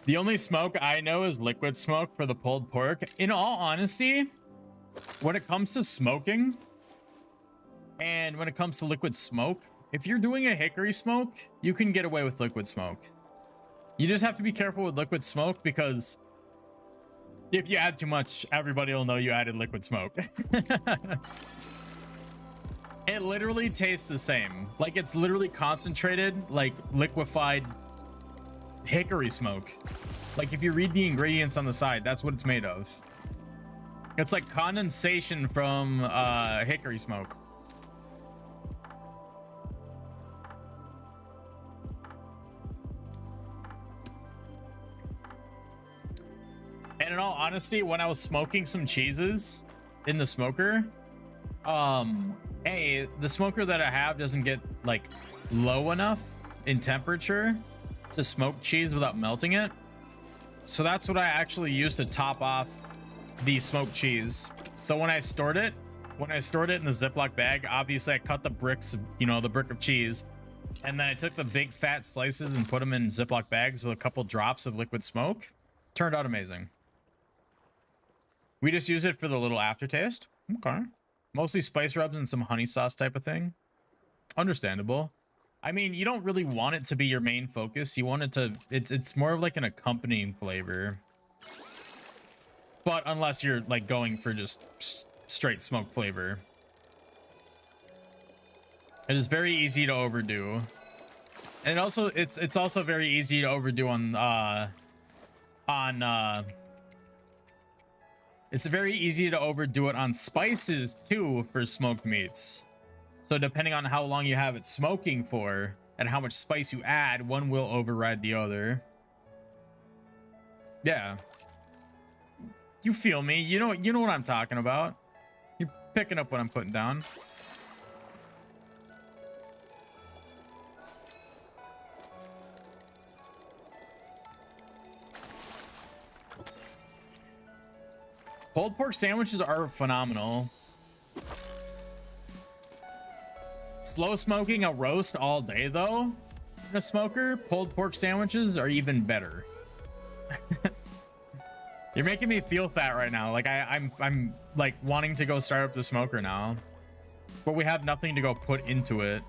The only smoke I know is liquid smoke for the pulled pork. In all honesty, when it comes to smoking and when it comes to liquid smoke, if you're doing a hickory smoke, you can get away with liquid smoke. You just have to be careful with liquid smoke, because if you add too much, everybody will know you added liquid smoke. It literally tastes the same. Like, it's literally concentrated, like liquefied hickory smoke. Like, if you read the ingredients on the side, that's what it's made of. It's like condensation from hickory smoke. And in all honesty, when I was smoking some cheeses in the smoker, the smoker that I have doesn't get like low enough in temperature to smoke cheese without melting it. So that's what I actually use to top off the smoked cheese. So when I stored it in the Ziploc bag, obviously I cut the bricks, you know, the brick of cheese, and then I took the big fat slices and put them in Ziploc bags with a couple drops of liquid smoke. Turned out amazing. We just use it for the little aftertaste. Okay. Mostly spice rubs and some honey sauce type of thing. Understandable. I mean, you don't really want it to be your main focus. You want it to, it's more of like an accompanying flavor. But unless you're like going for just straight smoke flavor. It is very easy to overdo. And also it's also very easy to overdo it's very easy to overdo it on spices too for smoked meats. So depending on how long you have it smoking for and how much spice you add, one will override the other. Yeah. You feel me? You know what I'm talking about. You're picking up what I'm putting down. Pulled pork sandwiches are phenomenal. Slow smoking a roast all day though, in a smoker, pulled pork sandwiches are even better. You're making me feel fat right now. Like I'm like wanting to go start up the smoker now, but we have nothing to go put into it.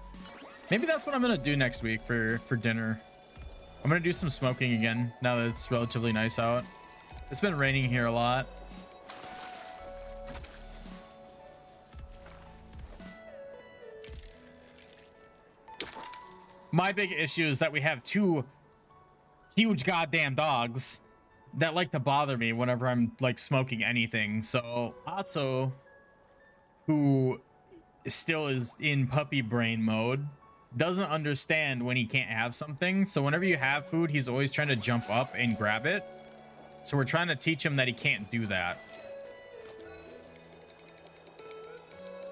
Maybe that's what I'm gonna do next week for dinner. I'm gonna do some smoking again now that it's relatively nice out. It's been raining here a lot. My big issue is that we have two huge goddamn dogs that like to bother me whenever I'm like smoking anything. So Atso, who still is in puppy brain mode, doesn't understand when he can't have something. So whenever you have food, he's always trying to jump up and grab it. So we're trying to teach him that he can't do that.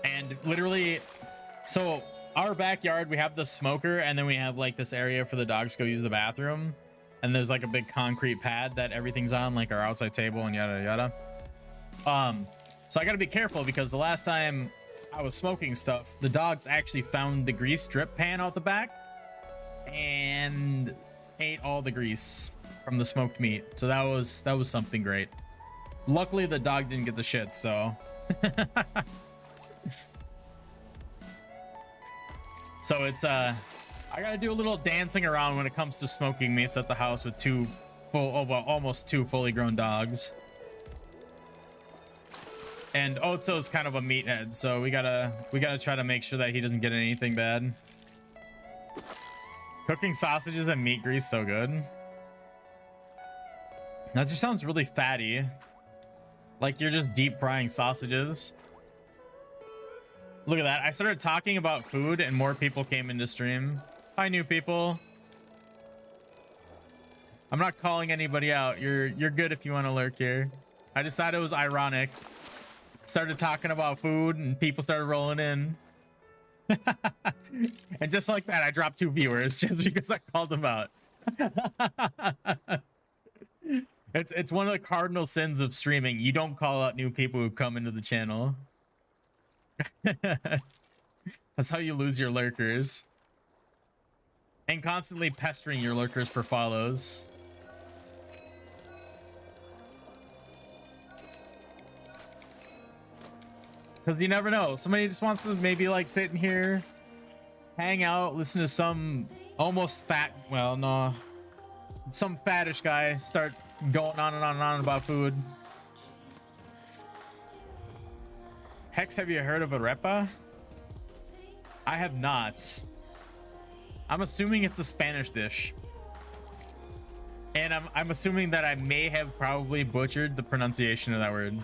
And literally, so our backyard, we have the smoker, and then we have like this area for the dogs to go use the bathroom. And there's like a big concrete pad that everything's on, like our outside table and yada yada. So I gotta be careful because the last time I was smoking stuff, the dogs actually found the grease drip pan out the back and ate all the grease from the smoked meat. So that was something great. Luckily the dog didn't get the shit, so so it's I gotta do a little dancing around when it comes to smoking meats at the house with almost two fully grown dogs. And Otso's kind of a meathead, so we gotta try to make sure that he doesn't get anything bad. Cooking sausages and meat grease, so good. That just sounds really fatty. Like you're just deep frying sausages. Look at that. I started talking about food and more people came into stream. Hi, new people. I'm not calling anybody out. You're good if you want to lurk here. I just thought it was ironic. Started talking about food and people started rolling in. And just like that, I dropped 2 viewers just because I called them out. It's one of the cardinal sins of streaming. You don't call out new people who come into the channel. That's how you lose your lurkers. And constantly pestering your lurkers for follows. Because you never know. Somebody just wants to maybe like sit in here, hang out, listen to some almost fat, well, no, some fattish guy start going on and on and on about food. Hex, have you heard of arepa? I have not. I'm assuming it's a Spanish dish. And I'm assuming that I may have probably butchered the pronunciation of that word.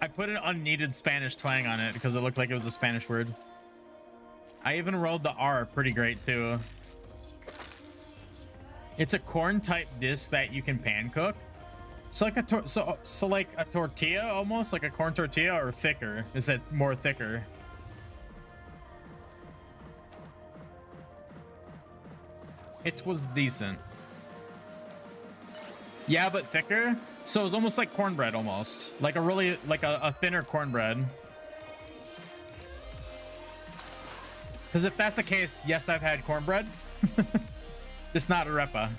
I put an unneeded Spanish twang on it because it looked like it was a Spanish word. I even rolled the R pretty great too. It's a corn type disc that you can pan cook. So like so like a tortilla, almost like a corn tortilla, or thicker. Is it more thicker? It was decent. Yeah, but thicker. So it's almost like cornbread, almost like a really like a thinner cornbread. Because if that's the case, yes, I've had cornbread, just not arepa.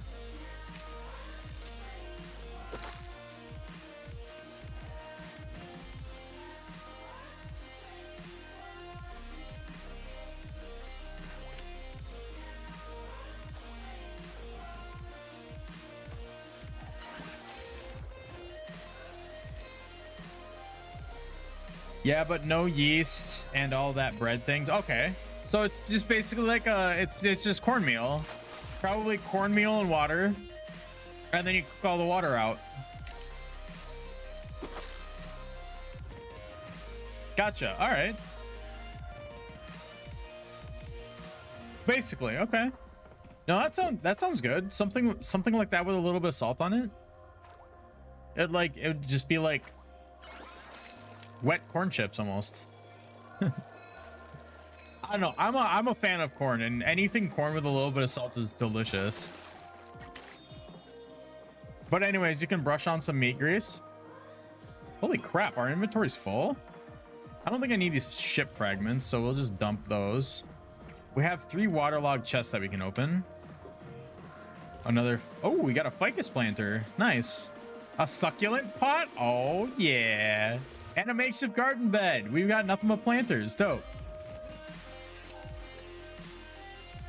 Yeah, but no yeast and all that bread things. Okay, so it's just basically like it's just cornmeal, probably cornmeal and water, and then you cook all the water out. Gotcha. All right. Basically, okay. No, that sounds good. Something like that with a little bit of salt on it. It would just be like wet corn chips almost. I don't know. I'm a fan of corn, and anything corn with a little bit of salt is delicious. But anyways, you can brush on some meat grease. Holy crap, our inventory's full. I don't think I need these ship fragments, so we'll just dump those. We have 3 waterlogged chests that we can open. Another, oh, we got a ficus planter. Nice. A succulent pot. Oh yeah. And a makeshift garden bed. We've got nothing but planters. Dope.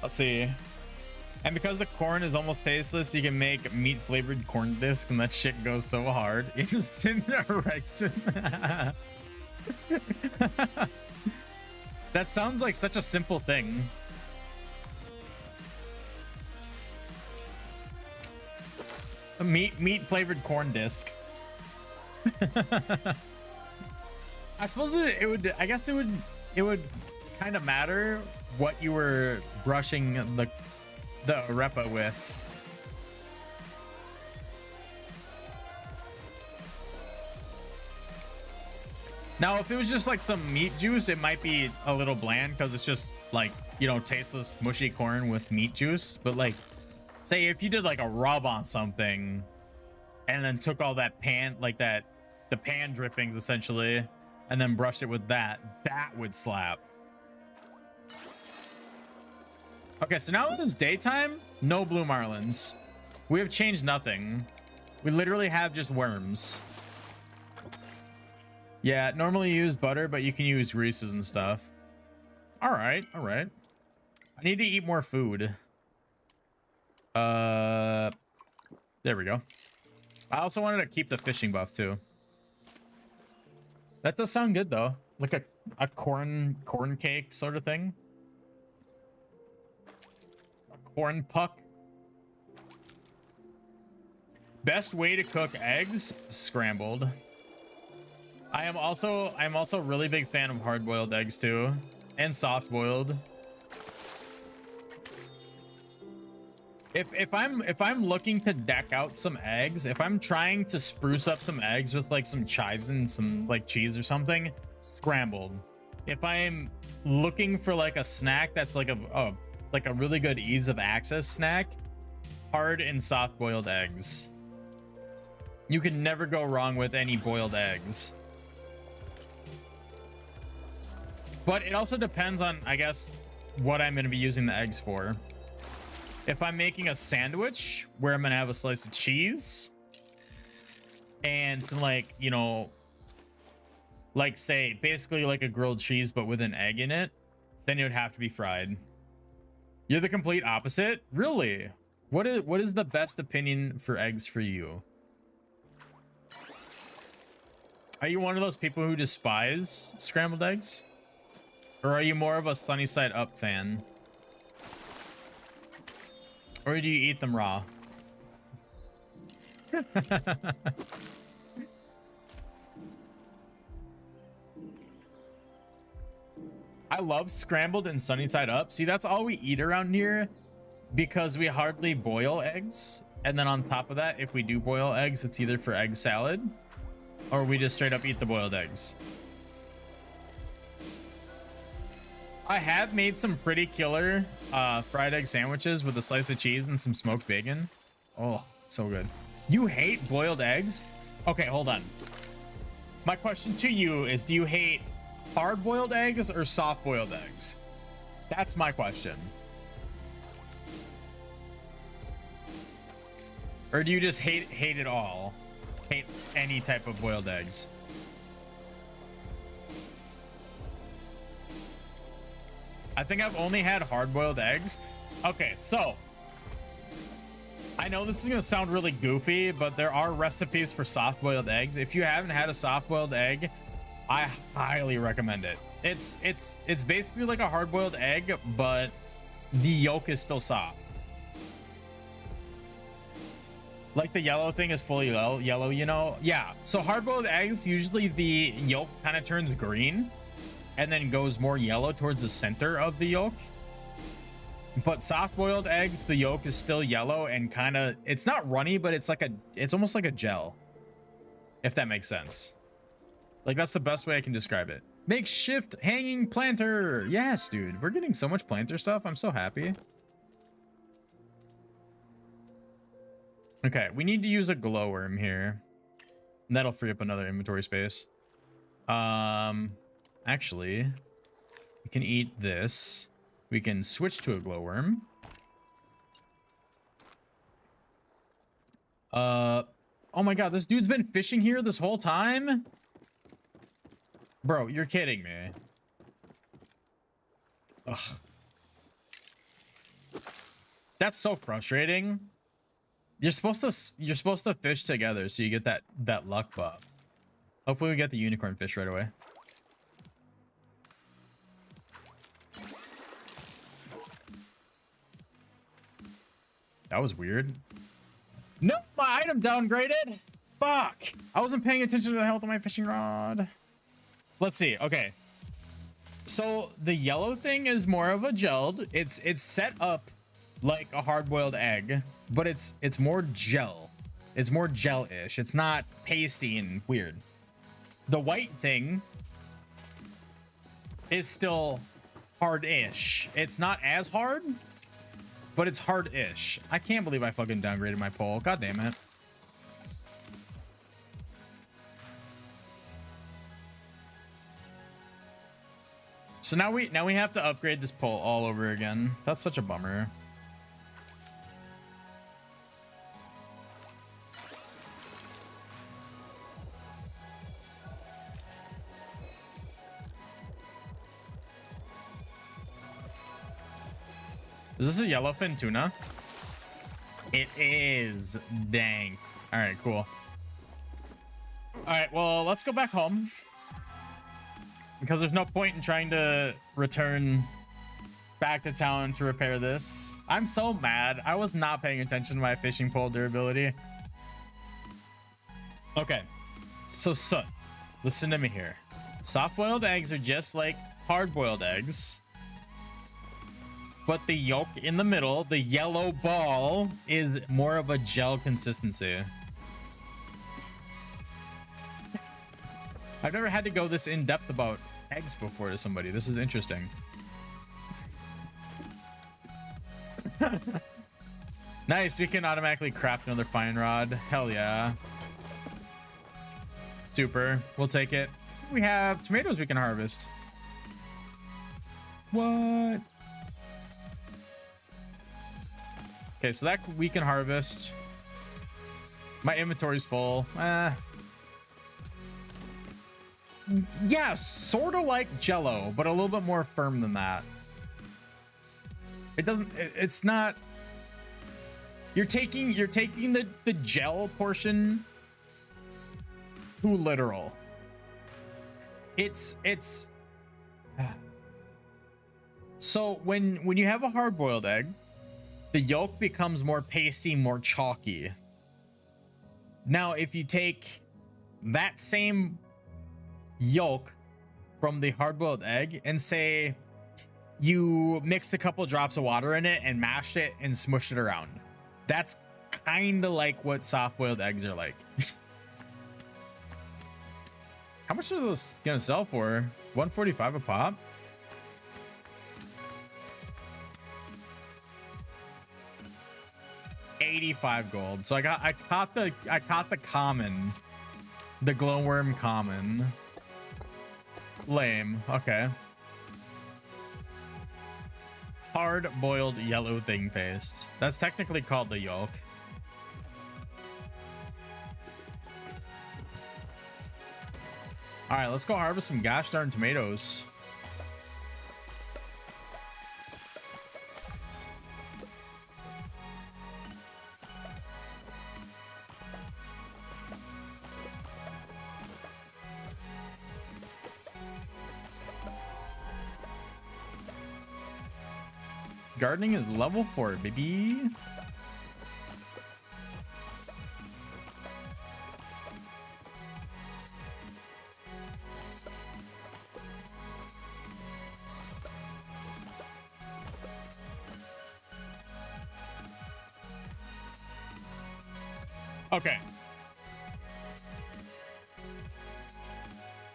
Let's see. And because the corn is almost tasteless, you can make meat flavored corn disc, and that shit goes so hard. Instant erection. That sounds like such a simple thing. A meat flavored corn disc. I suppose it would. I guess it would kind of matter what you were brushing the arepa with. Now, if it was just like some meat juice, it might be a little bland because it's just like, you know, tasteless, mushy corn with meat juice. But like, say if you did like a rub on something and then took all that pan, like the pan drippings essentially, and then brushed it with that would slap. Okay, so now that it's daytime, no blue marlins. We have changed nothing. We literally have just worms. Yeah, normally you use butter, but you can use greases and stuff. All right, all right. I need to eat more food. There we go. I also wanted to keep the fishing buff too. That does sound good though. Like a corn cake sort of thing. A corn puck. Best way to cook eggs? Scrambled. I'm also a really big fan of hard-boiled eggs too, and soft-boiled. If I'm looking to deck out some eggs, if I'm trying to spruce up some eggs with like some chives and some like cheese or something, scrambled. If I'm looking for like a snack that's like a really good ease of access snack, hard and soft-boiled eggs. You can never go wrong with any boiled eggs. But it also depends on, I guess, what I'm going to be using the eggs for. If I'm making a sandwich where I'm going to have a slice of cheese and some like, you know, like say basically like a grilled cheese but with an egg in it, then it would have to be fried. You're the complete opposite? Really? What is the best opinion for eggs for you? Are you one of those people who despise scrambled eggs? Or are you more of a sunny side up fan? Or do you eat them raw? I love scrambled and sunny side up. See, that's all we eat around here because we hardly boil eggs. And then on top of that, if we do boil eggs, it's either for egg salad or we just straight up eat the boiled eggs. I have made some pretty killer fried egg sandwiches with a slice of cheese and some smoked bacon. Oh, so good. You hate boiled eggs? Okay, hold on. My question to you is, do you hate hard boiled eggs or soft boiled eggs? That's my question. Or do you just hate it all? Hate any type of boiled eggs? I think I've only had hard-boiled eggs. Okay, so I know this is gonna sound really goofy, but there are recipes for soft-boiled eggs. If you haven't had a soft-boiled egg, I highly recommend it. It's basically like a hard-boiled egg, but the yolk is still soft. Like the yellow thing is fully yellow, you know? Yeah. So hard-boiled eggs, usually the yolk kind of turns green and then goes more yellow towards the center of the yolk. But soft-boiled eggs, the yolk is still yellow and kind of, it's not runny, but it's almost like a gel, if that makes sense. Like, that's the best way I can describe it. Makeshift hanging planter. Yes, dude. We're getting so much planter stuff. I'm so happy. Okay, we need to use a glowworm here. And that'll free up another inventory space. Actually, we can eat this. We can switch to a glowworm. Oh my god, this dude's been fishing here this whole time? Bro, you're kidding me. Ugh. That's so frustrating. You're supposed to fish together so you get that luck buff. Hopefully we get the unicorn fish right away. That was weird. Nope, my item downgraded. Fuck. I wasn't paying attention to the health of my fishing rod. Let's see. Okay. So the yellow thing is more of a gelled. It's set up like a hard-boiled egg, but it's more gel. It's more gel-ish. It's not pasty and weird. The white thing is still hard-ish. It's not as hard, but it's hard-ish. I can't believe I fucking downgraded my pole. God damn it. So now we have to upgrade this pole all over again. That's such a bummer. Is this a yellowfin tuna? It is. Dang. All right, cool. All right, well, let's go back home. Because there's no point in trying to return back to town to repair this. I'm so mad. I was not paying attention to my fishing pole durability. Okay. So, listen to me here. Soft-boiled eggs are just like hard-boiled eggs. But the yolk in the middle, the yellow ball, is more of a gel consistency. I've never had to go this in-depth about eggs before to somebody. This is interesting. Nice, we can automatically craft another fine rod. Hell yeah. Super, we'll take it. We have tomatoes we can harvest. What? Okay, so that we can harvest. My inventory's full. Yeah, sort of like Jello, but a little bit more firm than that. It doesn't. It's not. You're taking the gel portion too literal. It's. So when you have a hard-boiled egg, the yolk becomes more pasty, more chalky. Now, if you take that same yolk from the hard-boiled egg and say you mixed a couple drops of water in it and mashed it and smushed it around, that's kind of like what soft-boiled eggs are like. How much are those gonna sell for? 145 a pop? 85 gold. So I caught the common, the glowworm common. Lame. Okay. Hard boiled yellow thing paste. That's technically called the yolk. All right, let's go harvest some gosh darn tomatoes. Gardening is level 4, baby. Okay.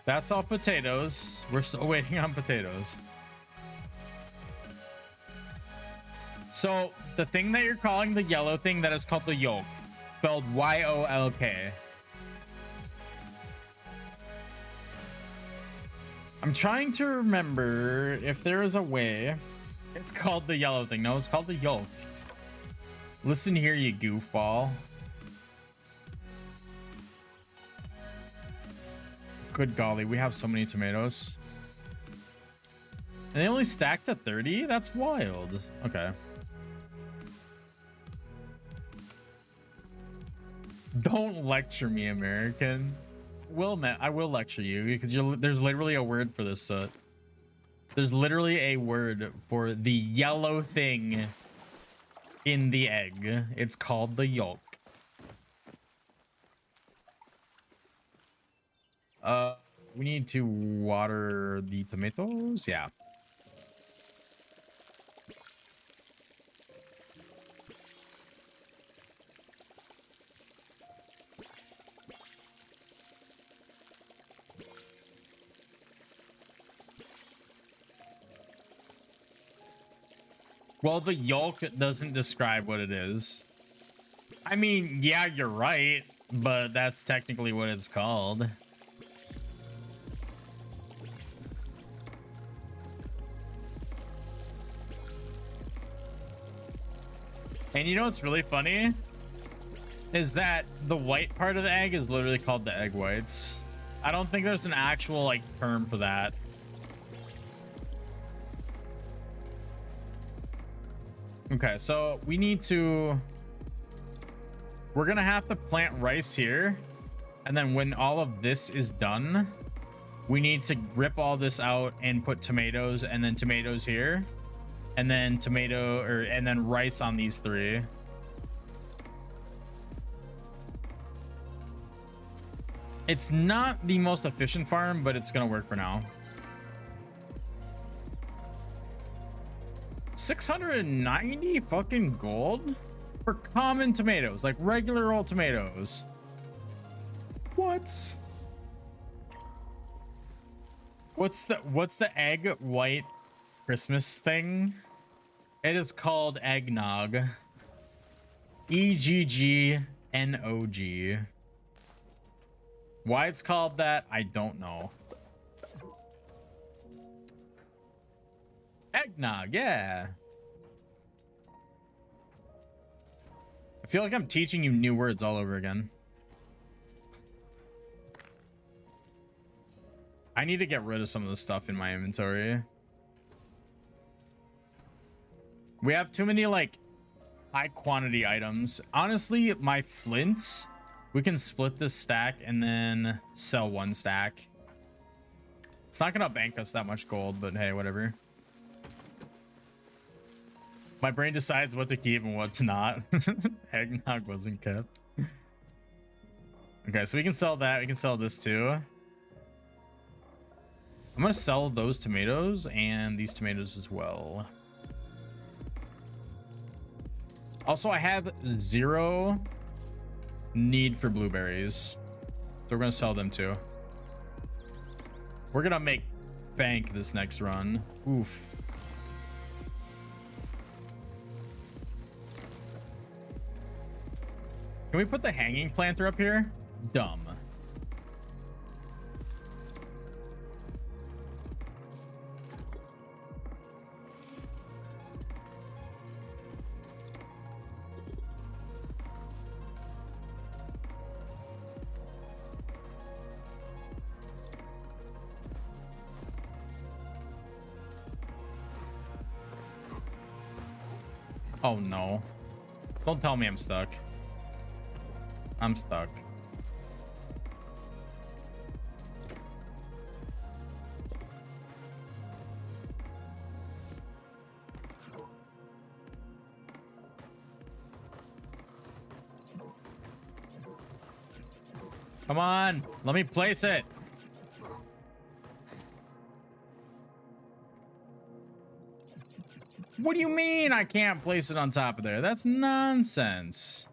That's all potatoes. We're still waiting on potatoes. So the thing that you're calling the yellow thing, that is called the yolk, spelled Y-O-L-K. I'm trying to remember if there is a way. It's called the yellow thing. No, it's called the yolk. Listen here, you goofball. Good golly, we have so many tomatoes. And they only stack to 30? That's wild. Okay. Don't lecture me, American. I will lecture you because there's literally a word for this. There's literally a word for the yellow thing in the egg. It's called the yolk. We need to water the tomatoes. Yeah. Well, the yolk doesn't describe what it is. I mean, yeah, you're right, but that's technically what it's called. And you know what's really funny? Is that the white part of the egg is literally called the egg whites. I don't think there's an actual, like, term for that. Okay, so we need to... We're gonna have to plant rice here. And then when all of this is done, we need to rip all this out and put tomatoes, and then tomatoes here. And then and then rice on these 3. It's not the most efficient farm, but it's gonna work for now. 690 fucking gold for common tomatoes, like regular old tomatoes. What? What's the egg white Christmas thing? It is called eggnog. E-G-G-N-O-G. Why it's called that, I don't know. Eggnog, yeah. I feel like I'm teaching you new words all over again. I need to get rid of some of the stuff in my inventory. We have too many, like, high quantity items. Honestly, my flint, we can split this stack and then sell 1 stack. It's not gonna bank us that much gold, but hey, whatever. My brain decides what to keep and what to not. Eggnog wasn't kept. Okay, so we can sell that. We can sell this too. I'm gonna sell those tomatoes and these tomatoes as well. Also, I have 0 need for blueberries, so we're gonna sell them too. We're gonna make bank this next run. Oof. Can we put the hanging planter up here? Dumb. Oh no. Don't tell me I'm stuck. I'm stuck. Come on, let me place it. What do you mean I can't place it on top of there? That's nonsense.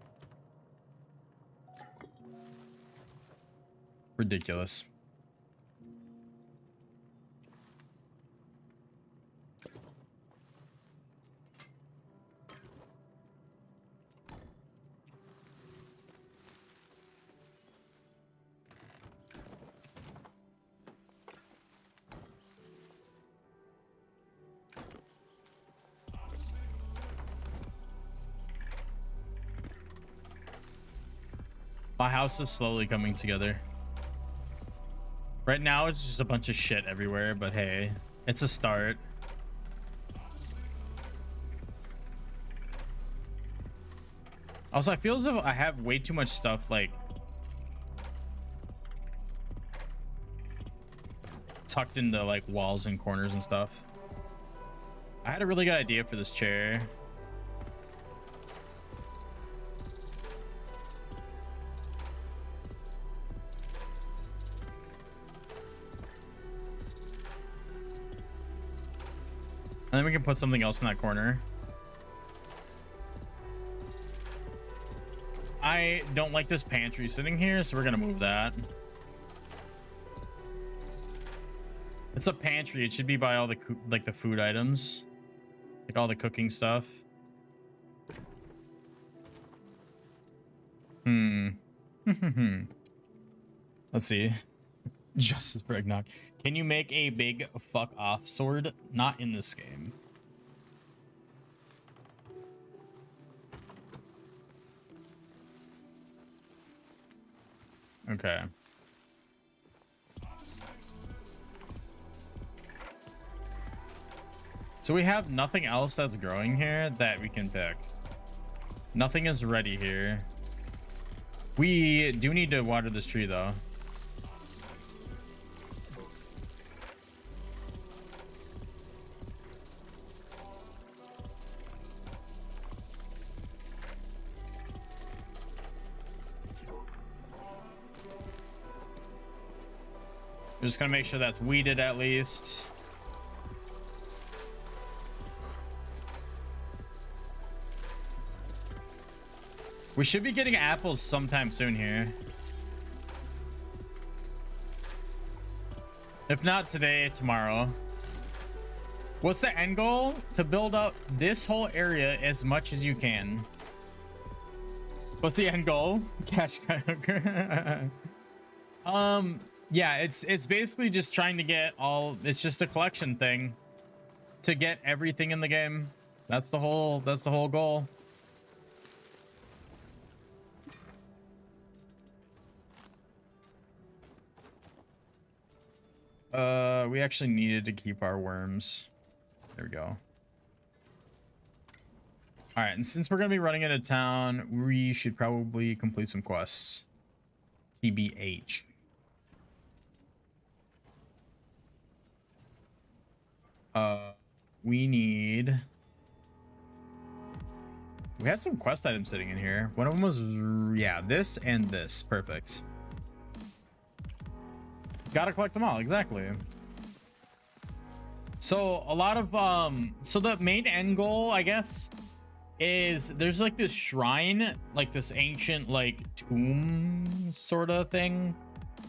Ridiculous. My house is slowly coming together. Right now, it's just a bunch of shit everywhere, but hey, it's a start. Also, I feel as if I have way too much stuff, like, tucked into, like, walls and corners and stuff. I had a really good idea for this chair. And then we can put something else in that corner. I don't like this pantry sitting here, so we're gonna move that. It's a pantry. It should be by all the like the food items, like all the cooking stuff. Let's see. Justice for eggnog. Can you make a big fuck off sword? Not in this game. Okay. So we have nothing else that's growing here that we can pick. Nothing is ready here. We do need to water this tree though. We're just gonna make sure that's weeded at least. We should be getting apples sometime soon here. If not today, tomorrow. What's the end goal? To build up this whole area as much as you can. What's the end goal? Cash Skywalker. Yeah, it's basically just trying to get all, it's just a collection thing to get everything in the game. That's the whole goal. We actually needed to keep our worms. There we go. All right, and since we're gonna be running into town, we should probably complete some quests. TBH. We had some quest items sitting in here. One of them was, yeah, this and this. Perfect. Gotta collect them all. Exactly. So a lot of, so the main end goal, I guess, is there's like this shrine, like this ancient, like tomb sort of thing,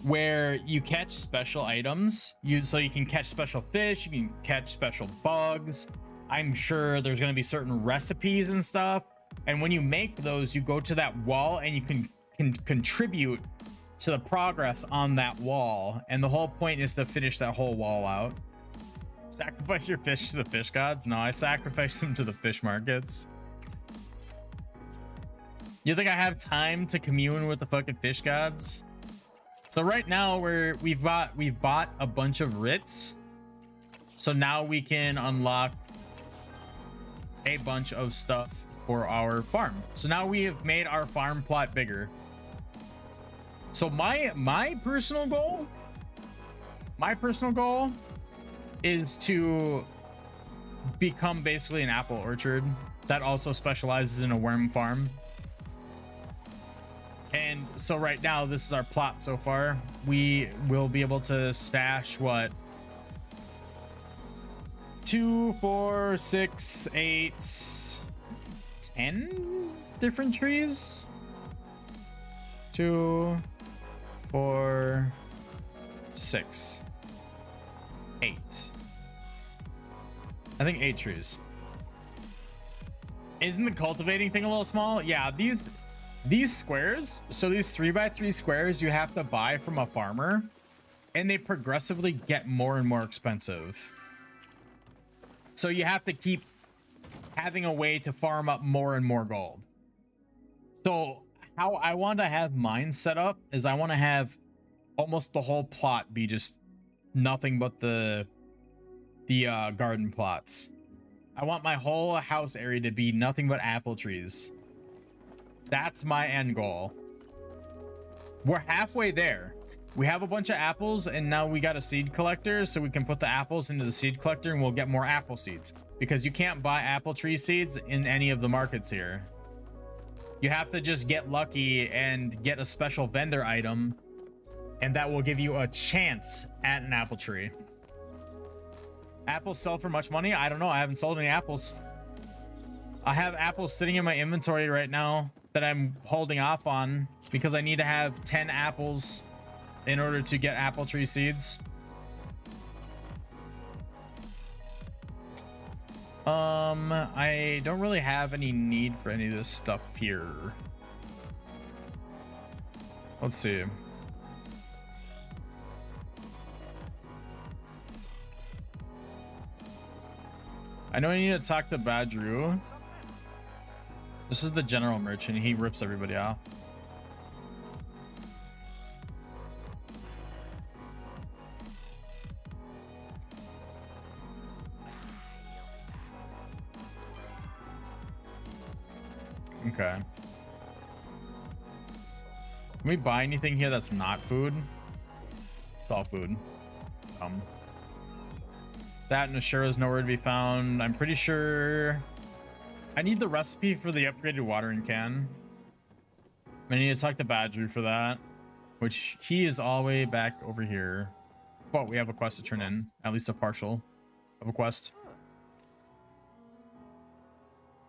where you catch special items. So you can catch special fish, you can catch special bugs. I'm sure there's going to be certain recipes and stuff And when you make those, you go to that wall and you can contribute to the progress on that wall. And the whole point is to finish that whole wall out. Sacrifice your fish to the fish gods? No, I sacrifice them to the fish markets. You think I have time to commune with the fucking fish gods? So right now we've bought a bunch of writs. So now we can unlock a bunch of stuff for our farm. So now we have made our farm plot bigger. So my personal goal is to become basically an apple orchard that also specializes in a worm farm. And so right now, this is our plot so far. We will be able to stash what? 2, 4, 6, 8, 10 different trees. 2, 4, 6, 8. I think 8 trees. Isn't the cultivating thing a little small? Yeah, these squares, so these 3x3 squares you have to buy from a farmer, and they progressively get more and more expensive. So you have to keep having a way to farm up more and more gold. So how I want to have mine set up is I want to have almost the whole plot be just nothing but the garden plots. I want my whole house area to be nothing but apple trees. That's my end goal. We're halfway there. We have a bunch of apples and now we got a seed collector, so we can put the apples into the seed collector and we'll get more apple seeds, because you can't buy apple tree seeds in any of the markets here. You have to just get lucky and get a special vendor item, and that will give you a chance at an apple tree. Apples sell for much money? I don't know. I haven't sold any apples. I have apples sitting in my inventory right now that I'm holding off on because I need to have 10 apples in order to get apple tree seeds. I don't really have any need for any of this stuff here. Let's see. I know I need to talk to Badru. This is the general merchant. He rips everybody off. Okay. Can we buy anything here that's not food? It's all food. That and Ashura is nowhere to be found. I'm pretty sure I need the recipe for the upgraded watering can. I need to talk to Badru for that, which he is all the way back over here. But we have a quest to turn in, at least a partial of a quest.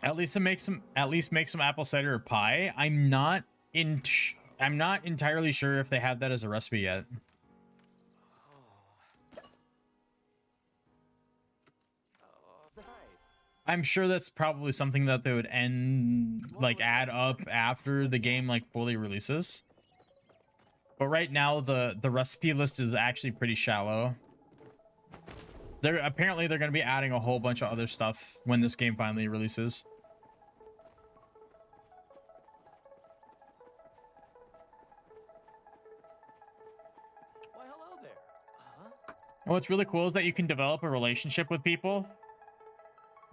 At least make some apple cider pie. I'm not entirely sure if they have that as a recipe yet. I'm sure that's probably something that they would add up after the game fully releases. But right now the recipe list is actually pretty shallow. Apparently they're going to be adding a whole bunch of other stuff when this game finally releases. Why, hello there. And what's really cool is that you can develop a relationship with people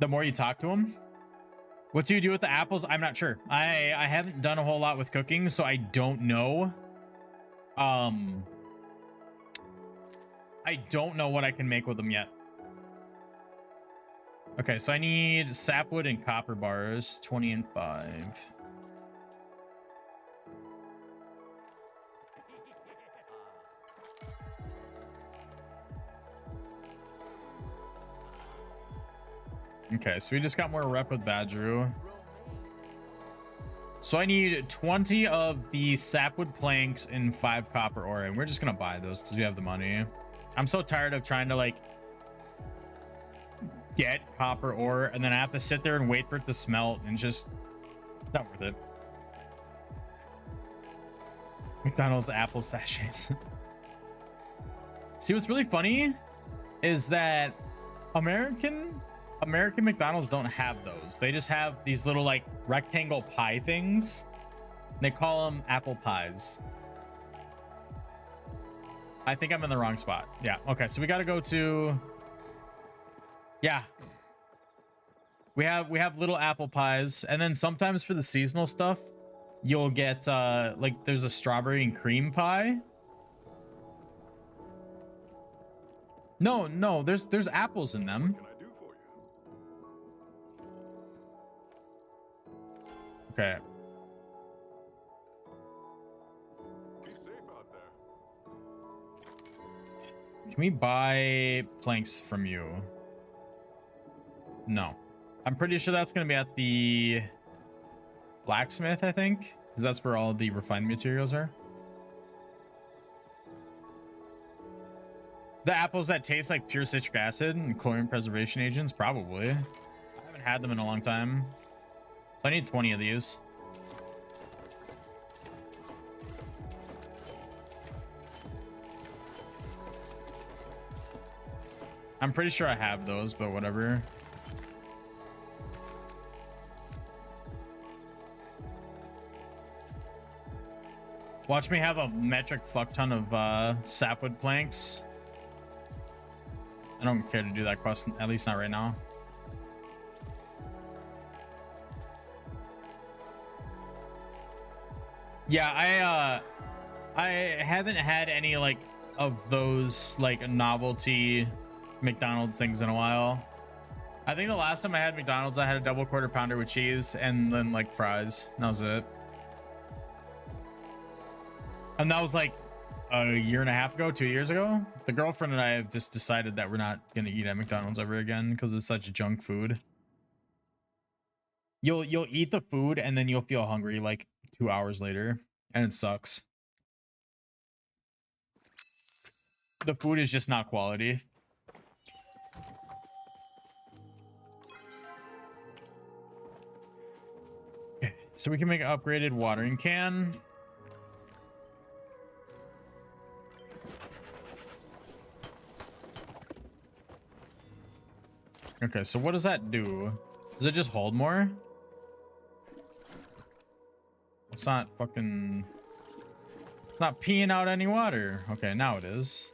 the more you talk to them. What do you do with the apples? I'm not sure. I haven't done a whole lot with cooking, so I don't know. I don't know what I can make with them yet. Okay, so I need sapwood and copper bars, 20 and 5. Okay, so we just got more rep with Badru. So I need 20 of the sapwood planks and 5 copper ore, and we're just gonna buy those because we have the money. I'm so tired of trying to get copper ore and then I have to sit there and wait for it to smelt, and just Not worth it. McDonald's apple sachets. See, what's really funny is that American McDonald's don't have those. They just have these little like rectangle pie things. They call them apple pies. I think I'm in the wrong spot. Yeah. Okay. So we got to go to. Yeah. We have little apple pies, and then sometimes for the seasonal stuff, you'll get like there's a strawberry and cream pie. No, there's apples in them. What can I do for you? Okay. Be safe out there. Can we buy planks from you? No. I'm pretty sure that's going to be at the blacksmith, I think, because that's where all the refined materials are. The apples that taste like pure citric acid and chlorine preservation agents, probably. I haven't had them in a long time. So I need 20 of these. I'm pretty sure I have those, but whatever. Watch me have a metric fuck ton of sapwood planks. I don't care to do that quest, at least not right now. Yeah, I haven't had any like of those like novelty McDonald's things in a while. I think the last time I had McDonald's, I had a double quarter pounder with cheese and then like fries. And that was it. And that was like a year and a half ago, 2 years ago. The girlfriend and I have just decided that we're not gonna eat at McDonald's ever again because it's such junk food. You'll eat the food and then you'll feel hungry like 2 hours later, and it sucks. The food is just not quality. Okay, so we can make an upgraded watering can. Okay, so what does that do? Does it just hold more? It's not fucking... It's not peeing out any water. Okay, now it is.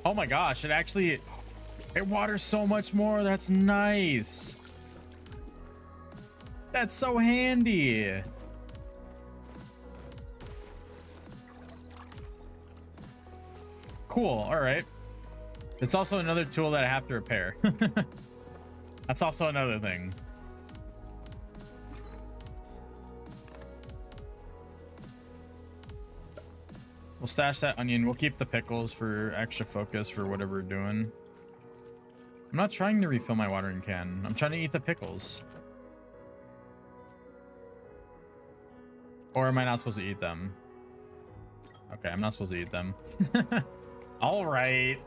Oh my gosh, it actually... It waters so much more. That's nice. That's so handy. Cool. All right. It's also another tool that I have to repair. That's also another thing. We'll stash that onion. We'll keep the pickles for extra focus for whatever we're doing. I'm not trying to refill my watering can. I'm trying to eat the pickles. Or am I not supposed to eat them? Okay, I'm not supposed to eat them. All right.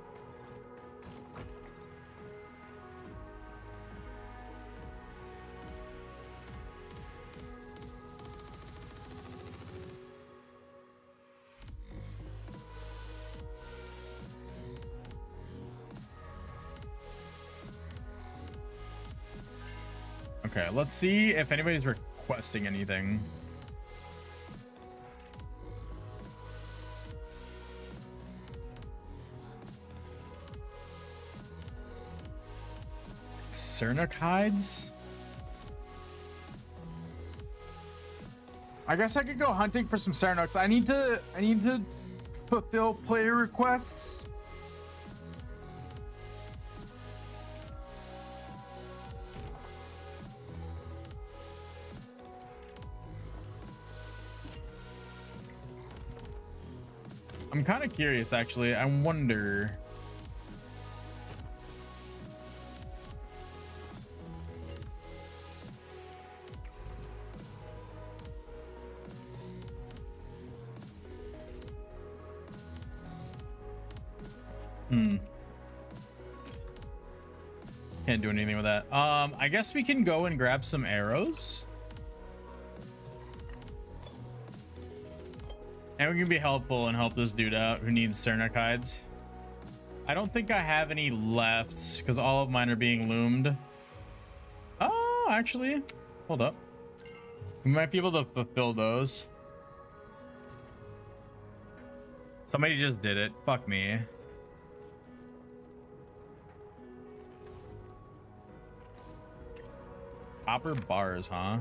Okay, let's see if anybody's requesting anything. Cernic hides? I guess I could go hunting for some Cernics. I need to fulfill player requests. I'm kind of curious, actually. I wonder. Hmm. Can't do anything with that. I guess we can go and grab some arrows. And we can be helpful and help this dude out who needs Cernic hides. I don't think I have any left because all of mine are being loomed. Oh, actually, hold up. We might be able to fulfill those. Somebody just did it. Fuck me. Copper bars, huh?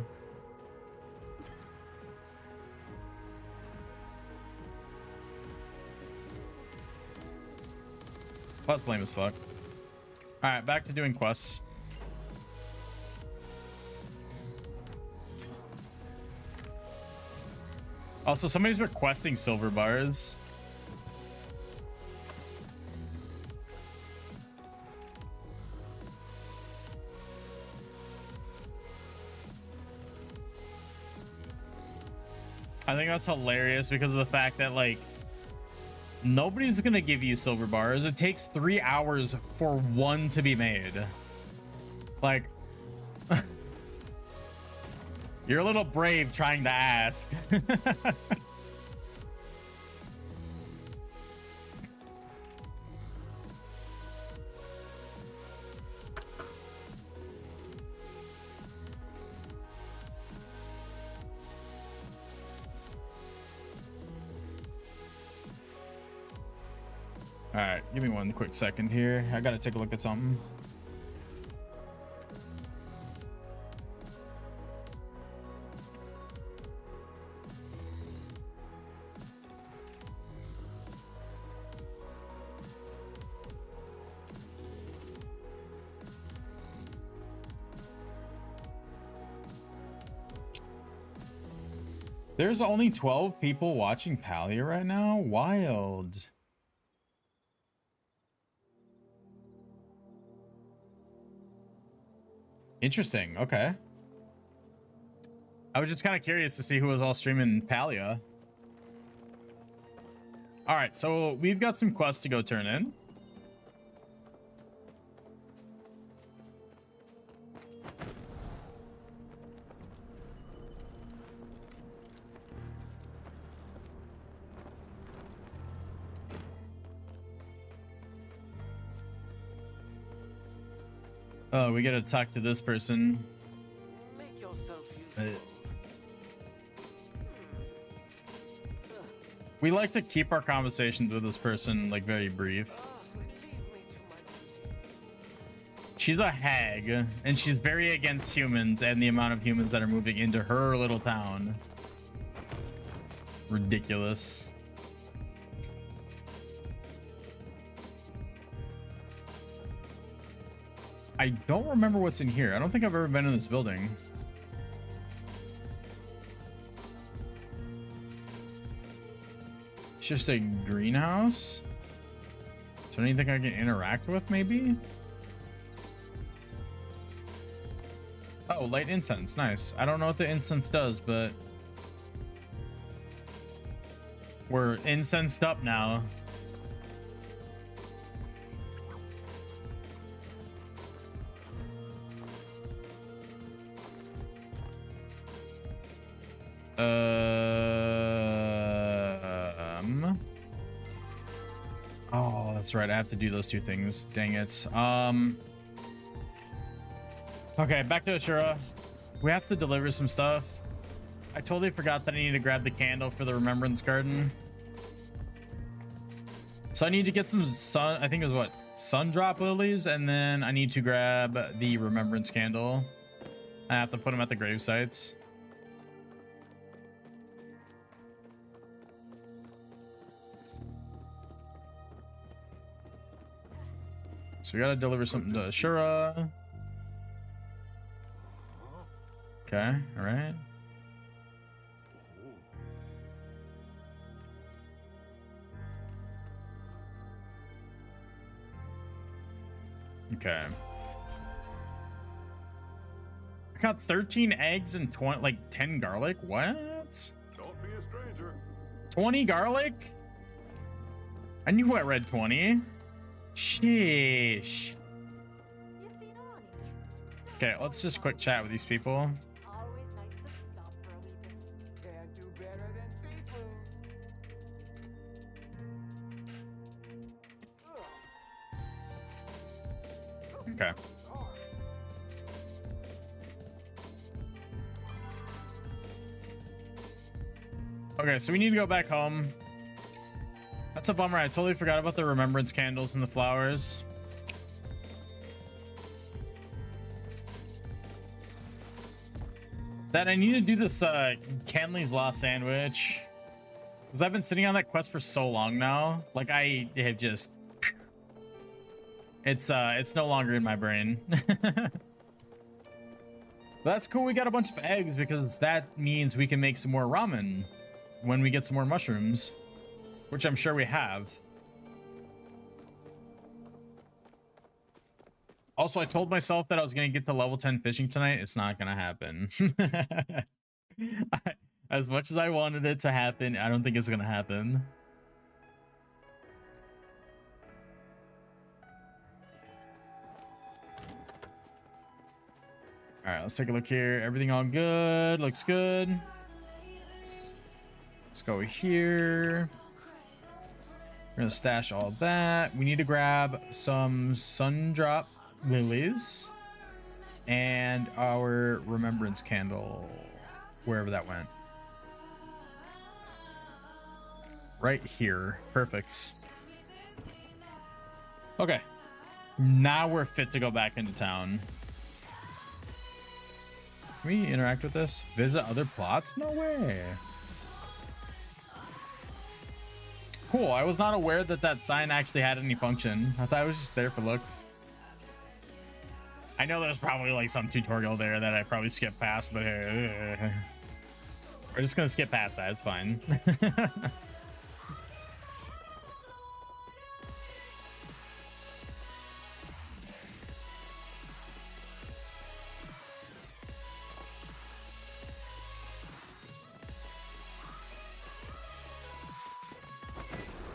That's lame as fuck. All right, back to doing quests. Also, somebody's requesting silver bars. I think that's hilarious because of the fact that, like, nobody's gonna give you silver bars. It takes 3 hours for one to be made. Like, you're a little brave trying to ask. All right, give me one quick second here. I gotta take a look at something. There's only 12 people watching Palia right now? Wild. Interesting. Okay. I was just kind of curious to see who was all streaming Palia. All right, so we've got some quests to go turn in. Oh, we gotta talk to this person. Make yourself useful. We like to keep our conversations with this person like very brief. Leave me to my... She's a hag, and she's very against humans and the amount of humans that are moving into her little town. Ridiculous. I don't remember what's in here. I don't think I've ever been in this building. It's just a greenhouse. Is there anything I can interact with, maybe? Oh, light incense. Nice. I don't know what the incense does, but we're incensed up now. Oh, that's right. I have to do those two things. Dang it. Okay, back to Ashura. We have to deliver some stuff. I totally forgot that I need to grab the candle for the Remembrance Garden. So I need to get some sun. I think it was what? Sun drop lilies, and then I need to grab the Remembrance Candle. I have to put them at the grave sites. So we gotta deliver something to Ashura. Okay, all right. Okay. I got 13 eggs and 20, like 10 garlic. What? Don't be a stranger. 20 garlic? I knew I read 20. Sheesh. Okay, let's just quick chat with these people. Always nice to stop for a wee bit. Can't do better than seafood. Okay. Okay, so we need to go back home. That's a bummer. I totally forgot about the remembrance candles and the flowers. That I need to do this Kenley's Law sandwich. Because I've been sitting on that quest for so long now. Like I have just it's no longer in my brain. But that's cool. We got a bunch of eggs because that means we can make some more ramen when we get some more mushrooms, which I'm sure we have. Also, I told myself that I was going to get to level 10 fishing tonight. It's not going to happen. As much as I wanted it to happen, I don't think it's going to happen. All right, let's take a look here. Everything all good. Looks good. Let's go here. We're gonna stash all that. We need to grab some sundrop lilies and our remembrance candle, wherever that went. Right here. Perfect. Okay. Now we're fit to go back into town. Can we interact with this? Visit other plots? No way. Cool. I was not aware that that sign actually had any function. I thought it was just there for looks. I know there's probably like some tutorial there that I probably skipped past, but we're just gonna skip past that. It's fine.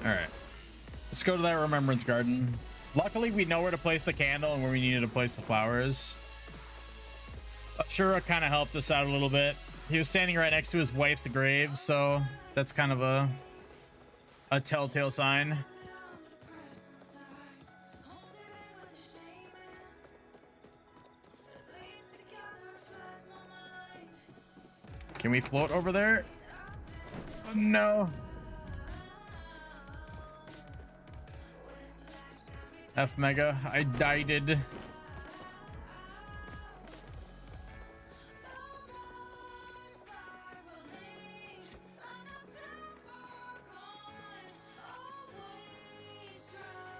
All right, let's go to that remembrance garden. Luckily, we know where to place the candle and where we needed to place the flowers. Ashura kind of helped us out a little bit. He was standing right next to his wife's grave, so that's kind of a telltale sign. Can we float over there? Oh, no. F Mega, I died.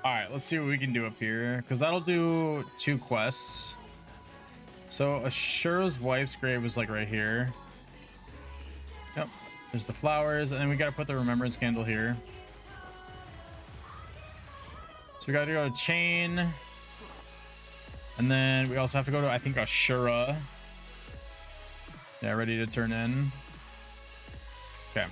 All right, let's see what we can do up here, because that'll do 2 quests. So Ashura's wife's grave was like right here. Yep, there's the flowers, and then we got to put the remembrance candle here. So we got to go to Chain, and then we also have to go to, I think, Ashura. Yeah, ready to turn in. Okay.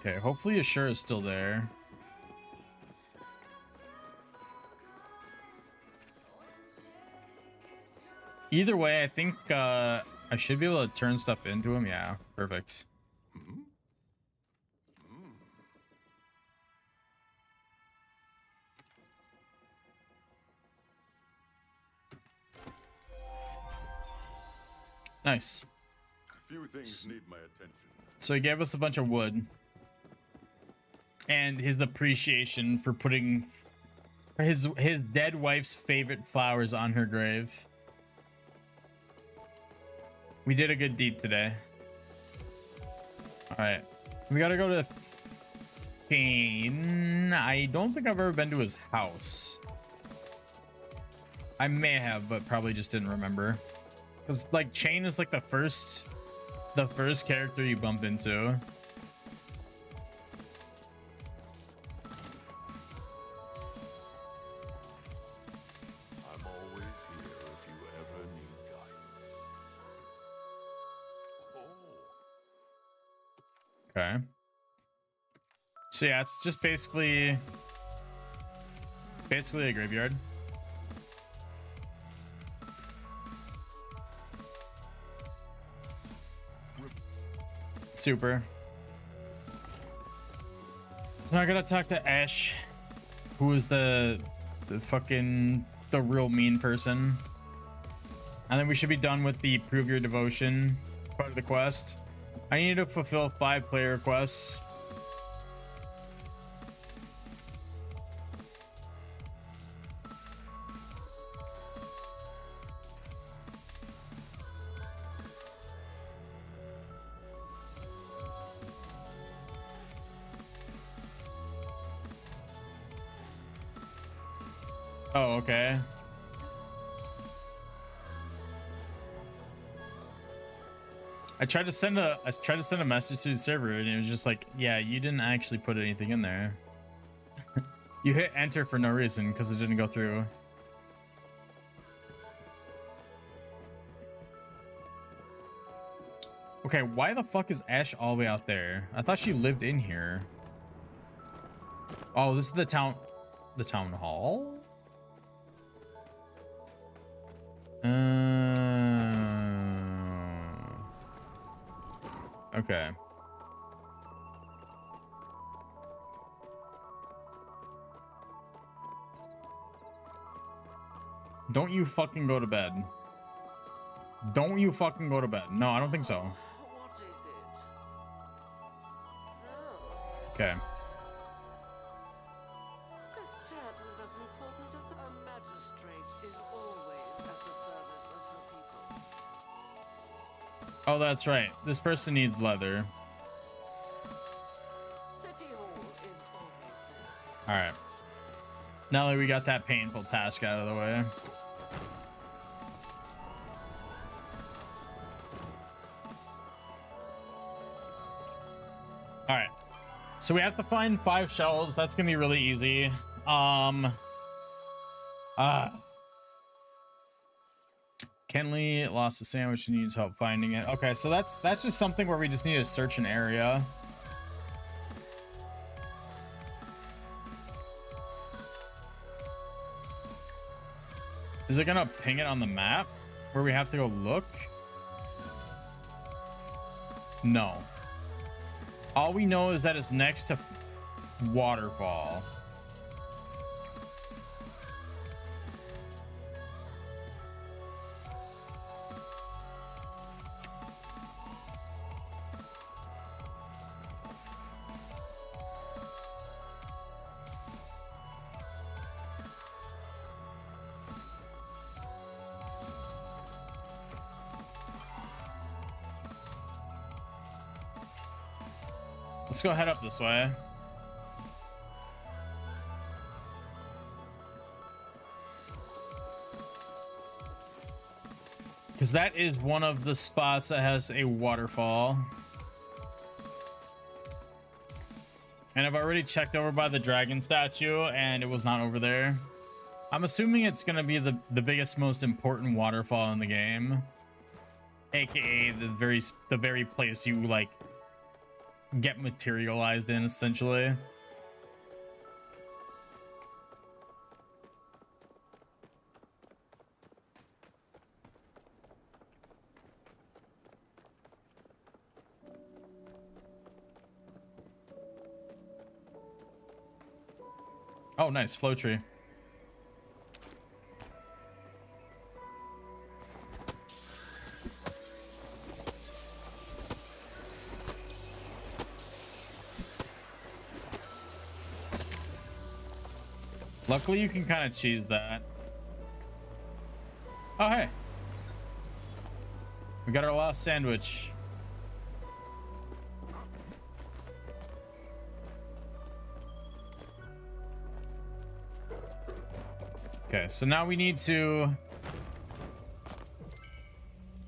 Okay, hopefully Ashura is still there. Either way, I think I should be able to turn stuff into him. Yeah, perfect. Nice. Few things need my attention. So he gave us a bunch of wood. And his appreciation for putting his dead wife's favorite flowers on her grave. We did a good deed today. All right, we gotta go to Chain. I don't think I've ever been to his house. I may have, but probably just didn't remember. Cause like Chain is like the first character you bump into. Okay. So yeah, it's just basically a graveyard. Super. So now I gotta talk to Ash, who is the real mean person. And then we should be done with the prove your devotion part of the quest. I need to fulfill 5 player quests. Oh, okay. I tried to send a message to the server and it was just like, yeah, you didn't actually put anything in there. You hit enter for no reason because it didn't go through. Okay, why the fuck is Ash all the way out there? I thought she lived in here. Oh, this is the town hall? Okay. Don't you fucking go to bed. Don't you fucking go to bed. No, I don't think so. What is it? Oh, Okay. this chat was as important as a magistrate is always at the service of her people. Oh, that's right. This person needs leather. City Hall is always there. All right. Now that we got that painful task out of the way. All right. So we have to find 5 shells. That's going to be really easy. Kenley lost a sandwich and needs help finding it. Okay, so that's just something where we just need to search an area. Is it gonna ping it on the map where we have to go look? No. All we know is that it's next to waterfall. Let's go head up this way. Because that is one of the spots that has a waterfall. And I've already checked over by the dragon statue and it was not over there. I'm assuming it's going to be the biggest, most important waterfall in the game. AKA the very place you like get materialized in, essentially. Oh, nice flow tree. Luckily, you can kind of cheese that. Oh, hey. We got our last sandwich. Okay, so now we need to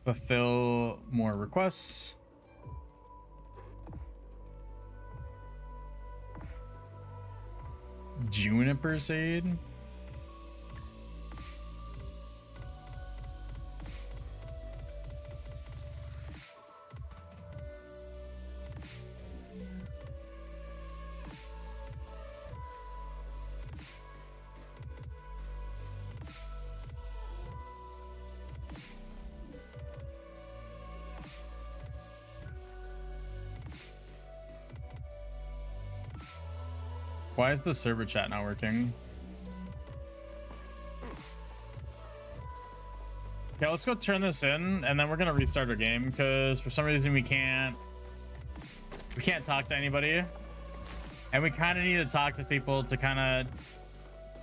fulfill more requests. Juniper Seed. Why is the server chat not working? Okay, let's go turn this in, and then we're gonna restart our game because for some reason we can't talk to anybody, and we kind of need to talk to people to kind of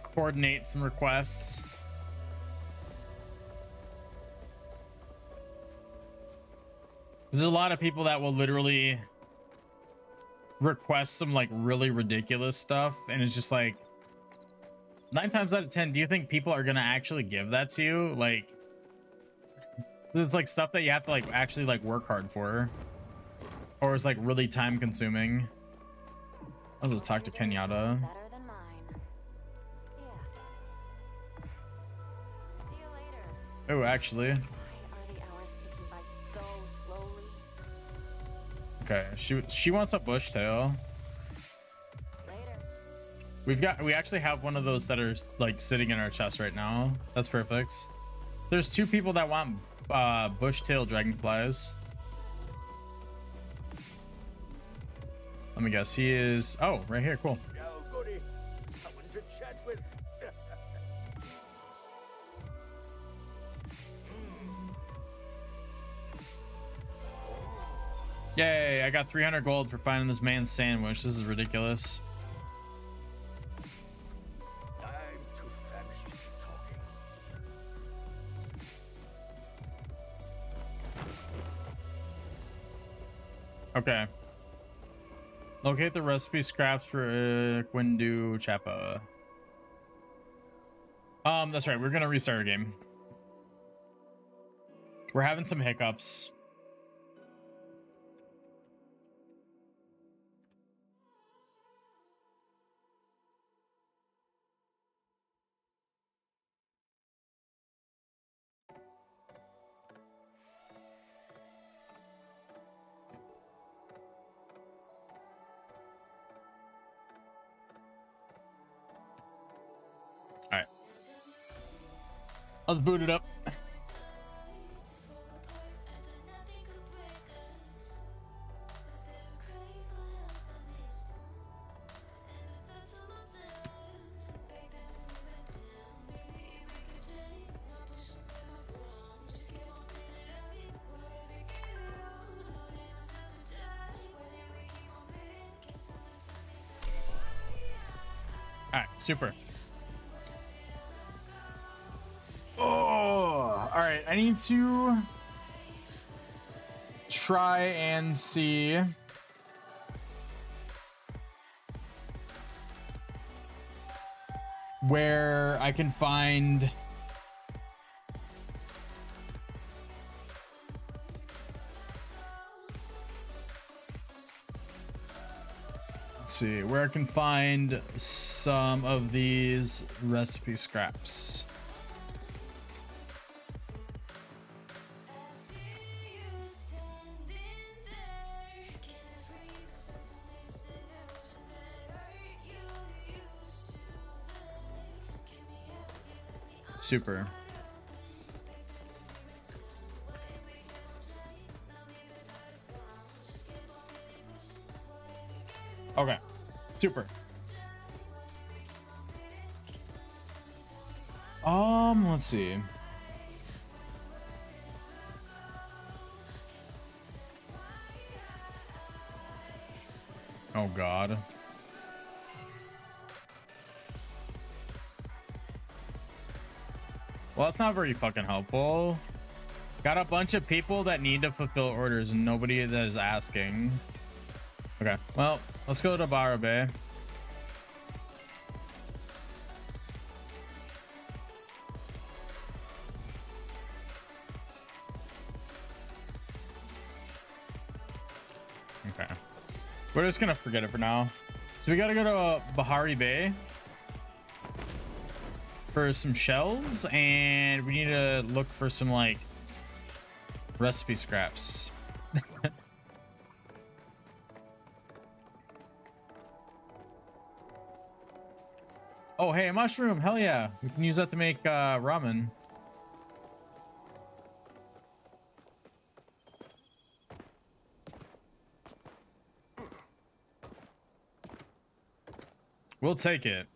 coordinate some requests. There's a lot of people that will literally request some like really ridiculous stuff, and it's just like 9 times out of 10, do you think people are gonna actually give that to you? Like, it's like stuff that you have to like actually like work hard for, or it's like really time consuming. I'll just talk to Kenyatta. Better than mine. Yeah. See you later. Oh, actually, Why are the hours ticking by so slowly? okay, she wants a bushtail. Later. We actually have one of those that are like sitting in our chest right now. That's perfect. There's 2 people that want bushtail dragonflies. Let me guess. He is, oh, right here. Cool. Yo, goody. Someone to chat with. Yay, I got 300 gold for finding this man's sandwich. This is ridiculous. I'm too famished to keep talking. Okay. Locate the recipe scraps for Gwyndu Chappa. That's right. We're gonna restart our game. We're having some hiccups. All right. Let's boot it up. All right, super. Oh, all right. I need to try and see where I can find see where I can find some of these recipe scraps. Super. Okay. Super. Let's see. Oh God. Well, that's not very fucking helpful. Got a bunch of people that need to fulfill orders and nobody that is asking. Okay, well, let's go to Barra Bay. Okay. We're just gonna forget it for now. So we gotta go to Bahari Bay for some shells, and we need to look for some like recipe scraps. Oh, hey, a mushroom. Hell yeah. We can use that to make ramen. We'll take it.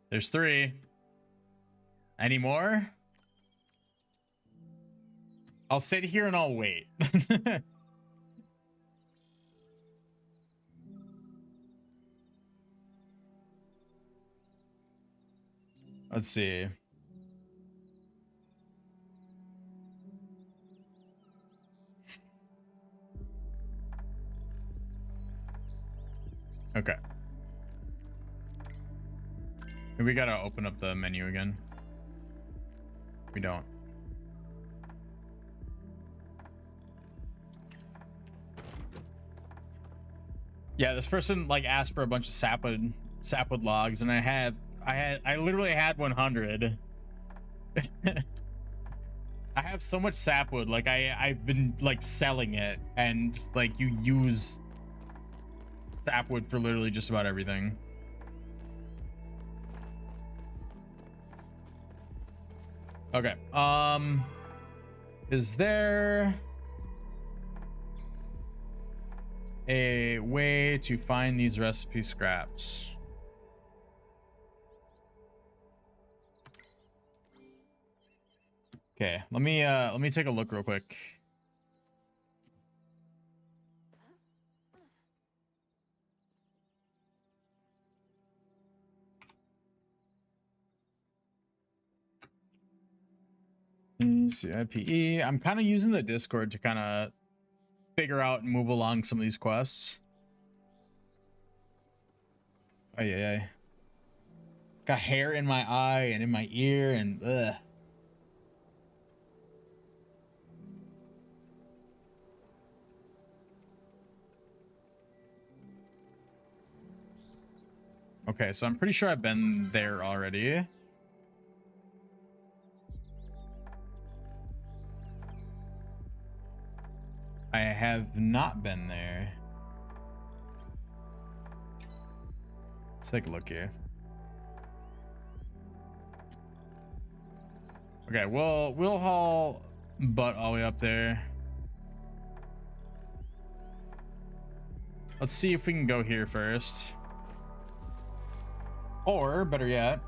There's 3. Any more? I'll sit here and I'll wait. Let's see. Okay. We gotta open up the menu again. We don't. Yeah, this person like asked for a bunch of sapwood logs, and I literally had 100. I have so much sapwood, like I've been like selling it, and like you use sapwood for literally just about everything. Okay. Is there a way to find these recipe scraps? Okay, let me take a look real quick. CIPE. I'm kind of using the Discord to kind of figure out and move along some of these quests. Oh yeah. Got hair in my eye and in my ear and ugh. Okay, so I'm pretty sure I've been there already. I have not been there. Let's take a look here. Okay, we'll haul butt all the way up there. Let's see if we can go here first. Or better yet.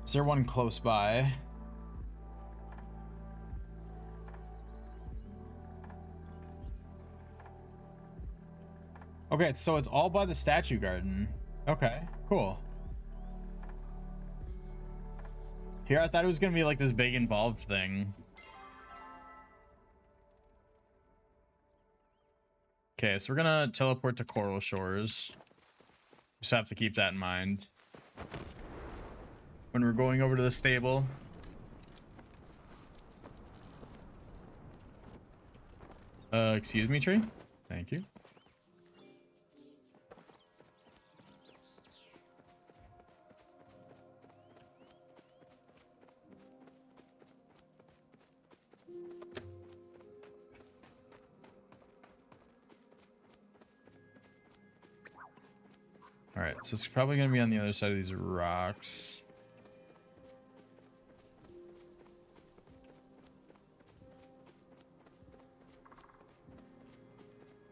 Is there one close by? Okay, so it's all by the statue garden. Okay, cool. Here, I thought it was gonna be like this big involved thing. Okay, so we're gonna teleport to Coral Shores. Just have to keep that in mind when we're going over to the stable. Excuse me, tree. Thank you. All right, so it's probably gonna be on the other side of these rocks.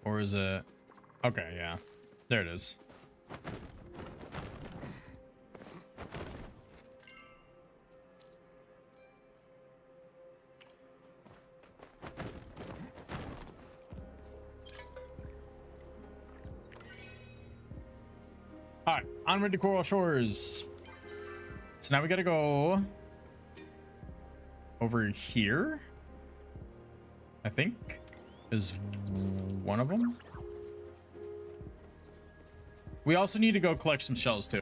Or is it? Okay, yeah. There it is. All right, onward to Coral Shores. So now we gotta go over here, I think, is one of them. We also need to go collect some shells too.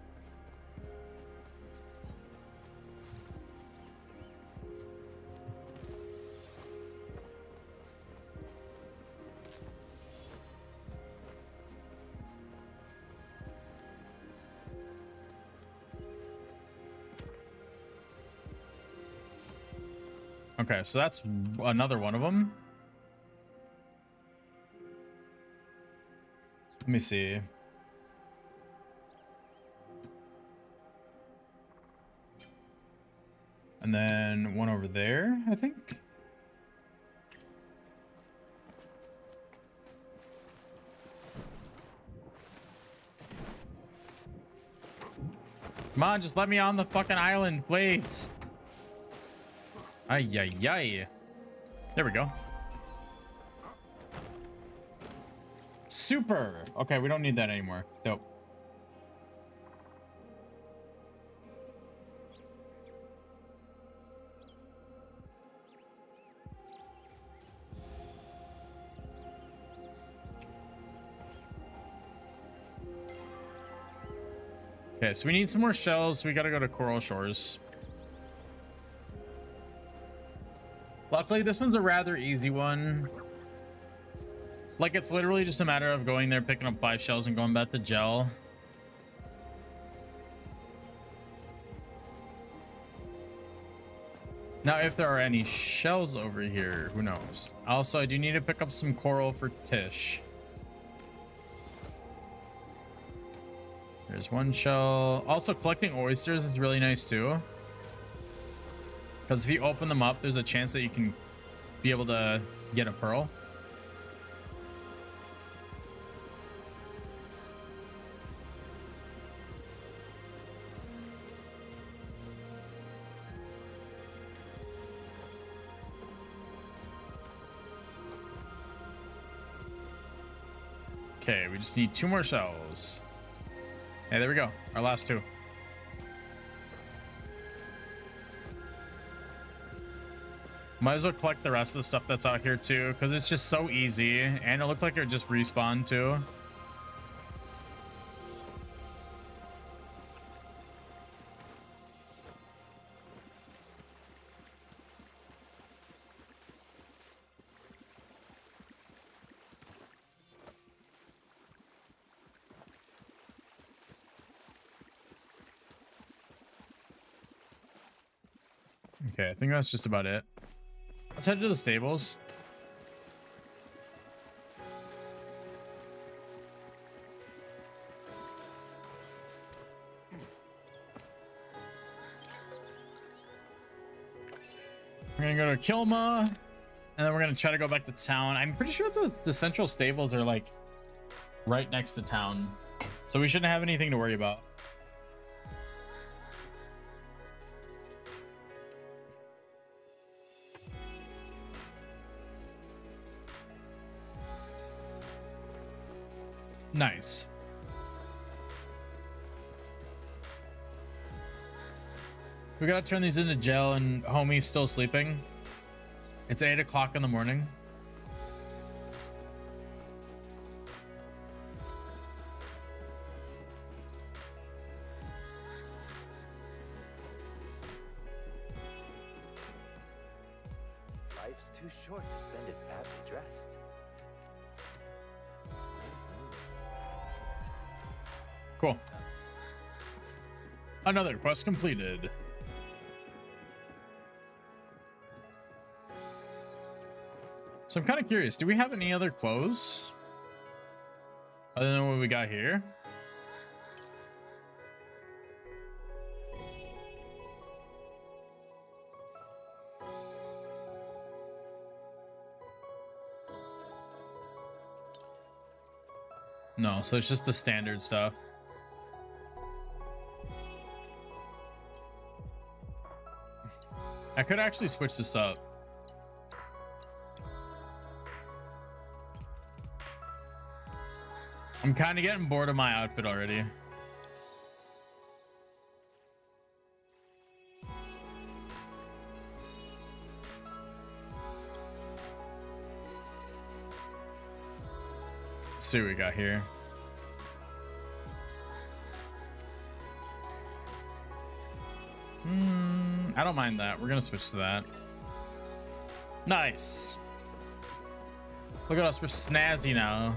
Okay, so that's another one of them. Let me see. And then one over there, I think. Come on, just let me on the fucking island, please. Ay, ay, ay. There we go. Super. Okay, we don't need that anymore. Dope. Okay, so we need some more shells. We gotta go to Coral Shores. Luckily, this one's a rather easy one. Like, it's literally just a matter of going there, picking up 5 shells, and going back to gel. Now, if there are any shells over here, who knows? Also, I do need to pick up some coral for Tish. There's one shell. Also, collecting oysters is really nice too. Because if you open them up, there's a chance that you can be able to get a pearl. Okay, we just need 2 more shells. Hey, there we go. Our last 2. Might as well collect the rest of the stuff that's out here too, because it's just so easy. And it looked like it just respawned too. Okay, I think that's just about it. Let's head to the stables. We're gonna go to Kilma, and then we're gonna try to go back to town. I'm pretty sure the central stables are like right next to town, so we shouldn't have anything to worry about. Nice. We gotta turn these into gel, and homie's still sleeping. It's 8 o'clock in the morning. Life's too short to spend it badly dressed. Cool. Another quest completed. So I'm kind of curious, do we have any other clothes other than what we got here? No, so it's just the standard stuff. I could actually switch this up. I'm kind of getting bored of my outfit already. Let's see what we got here. I don't mind that. We're gonna switch to that. Nice. Look at us, we're snazzy now.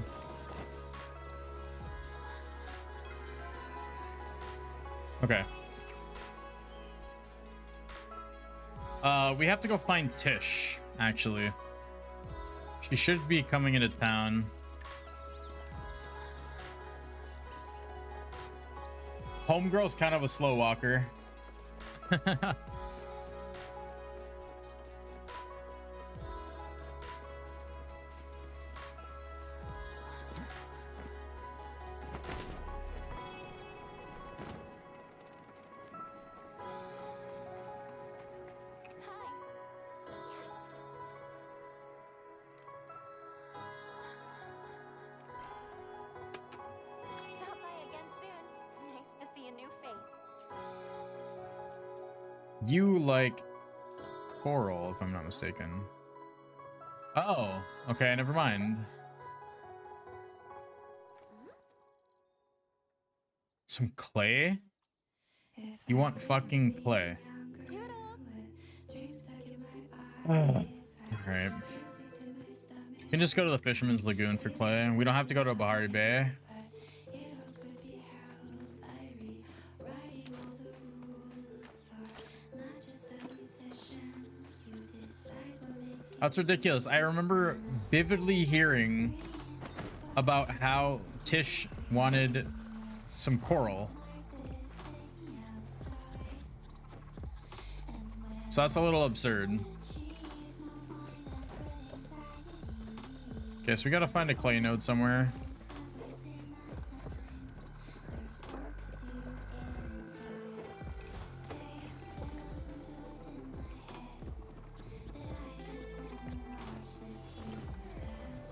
We have to go find Tish, actually. She should be coming into town. Homegirl's kind of a slow walker. Stop by again soon. Nice to see a new face. You like coral, if I'm not mistaken. Oh, okay, never mind. Some clay? You want fucking clay? Toodles. Alright. You can just go to the Fisherman's Lagoon for clay. We don't have to go to Bahari Bay. That's ridiculous. I remember vividly hearing about how Tish wanted some coral. So that's a little absurd. Okay, so we gotta find a clay node somewhere.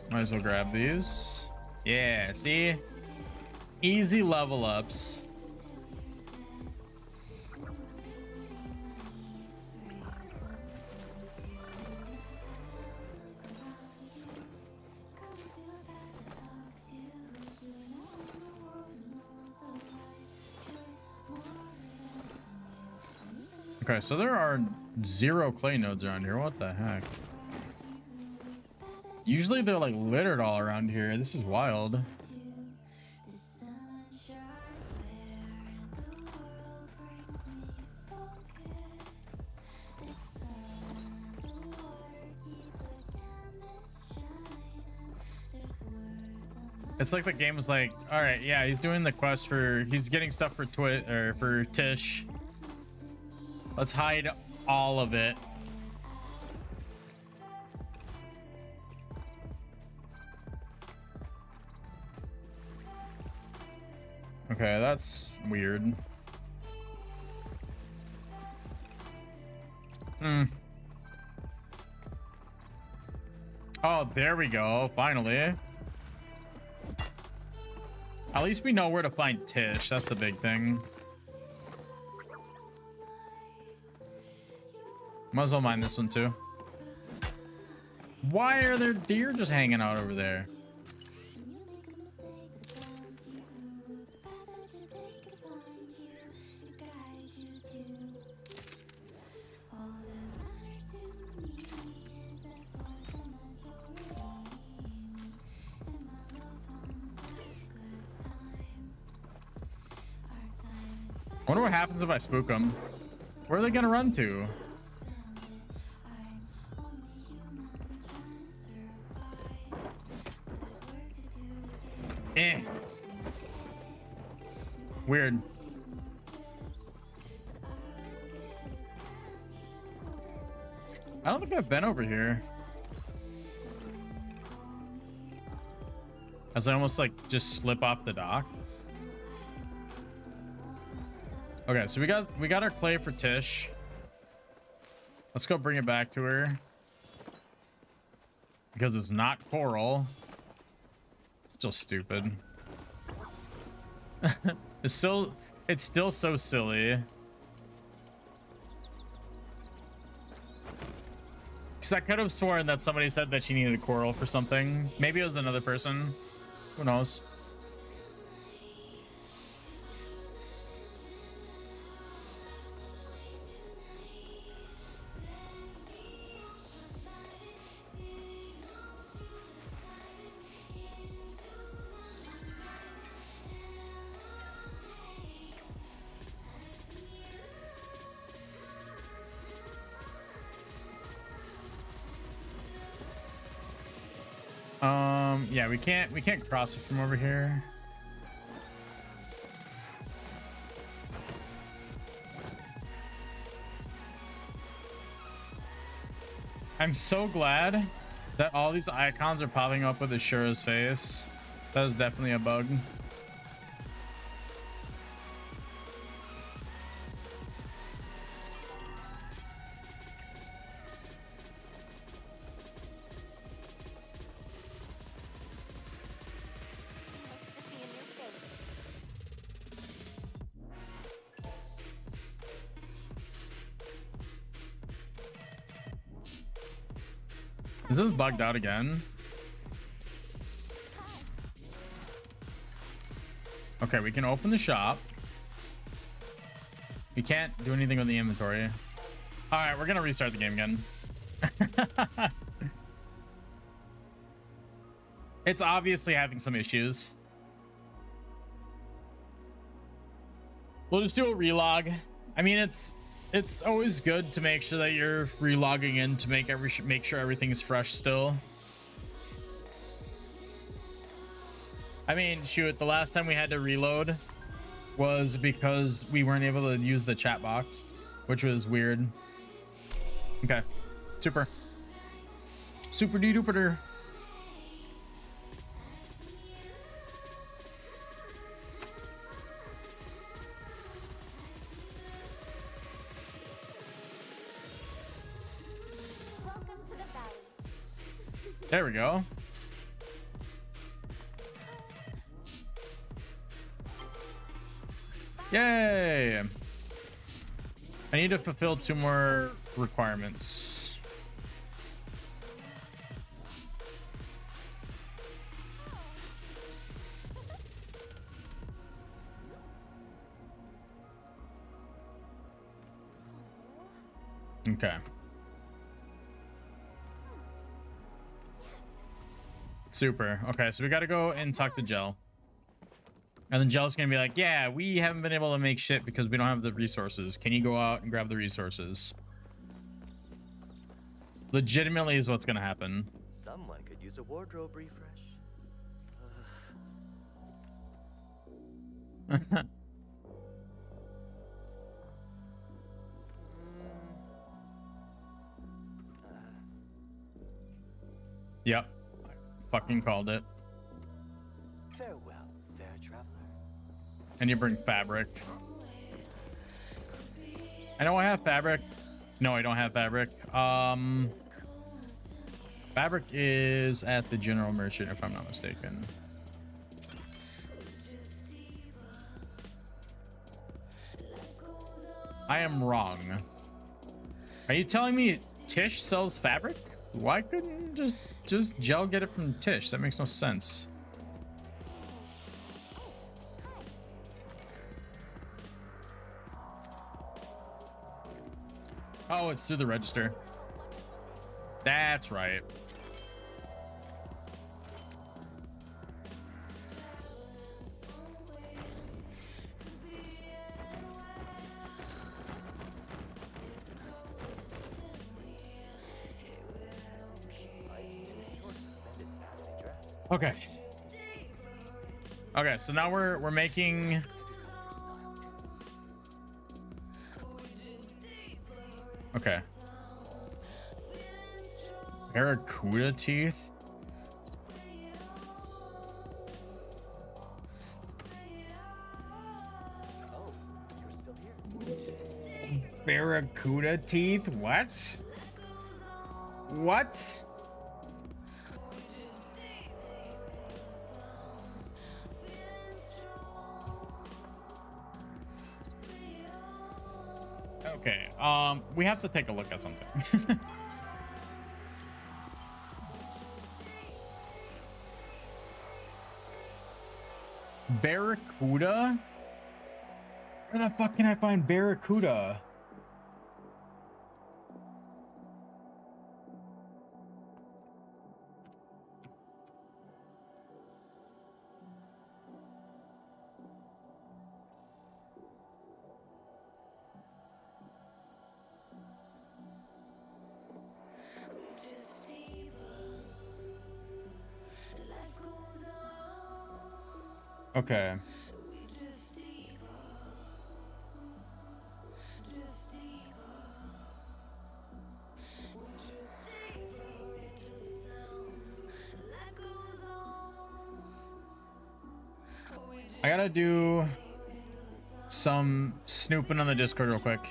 Might as well grab these. Yeah, see? Easy level ups. Okay, so there are 0 clay nodes around here. What the heck? Usually they're like littered all around here. This is wild. It's like the game was like, all right, yeah, he's doing the quest he's getting stuff for for Tish. Let's hide all of it. Okay, that's weird. Oh, there we go. Finally. At least we know where to find Tish. That's the big thing. Might as well mine this one too. Why are there deer just hanging out over there? I wonder what happens if I spook them. Where are they gonna run to? Eh. Weird. I don't think I've been over here. As I almost like just slip off the dock. Okay, so we got our clay for Tish. Let's go bring it back to her. Because it's not coral. Still stupid. it's still so silly. Because I could have sworn that somebody said that she needed a coral for something. Maybe it was another person. Who knows? Yeah, we can't cross it from over here. I'm so glad that all these icons are popping up with Ashura's face. That was definitely a bug. Nice to see a new face. Is this bugged out again? Okay, we can open the shop. We can't do anything with the inventory. All right, we're gonna restart the game again. It's obviously having some issues. We'll just do a relog. I mean, it's always good to make sure that you're relogging in to make sure everything's fresh still. I mean, shoot, the last time we had to reload was because we weren't able to use the chat box, which was weird. Okay, super de duper. Welcome to the valley. There we go. Yay! I need to fulfill 2 more requirements. Okay. Super. Okay, so we got to go and talk to Gel. And then Gel's gonna be like, yeah, we haven't been able to make shit because we don't have the resources. Can you go out and grab the resources? Legitimately is what's gonna happen. Someone could use a wardrobe refresh. Yep. I fucking called it. Farewell, fair traveler. And you bring fabric. I know I have fabric. No, I don't have fabric. Fabric is at the general merchant, if I'm not mistaken. I am wrong. Are you telling me Tish sells fabric? Why couldn't just Gel get it from Tish? That makes no sense. Oh, it's through the register. That's right. Okay. Okay, so now we're making okay. Barracuda teeth. Oh, you're still here. Barracuda teeth? What? What? Okay, we have to take a look at something. Barracuda? Where the fuck can I find Barracuda? Okay. I gotta do some snooping on the Discord real quick.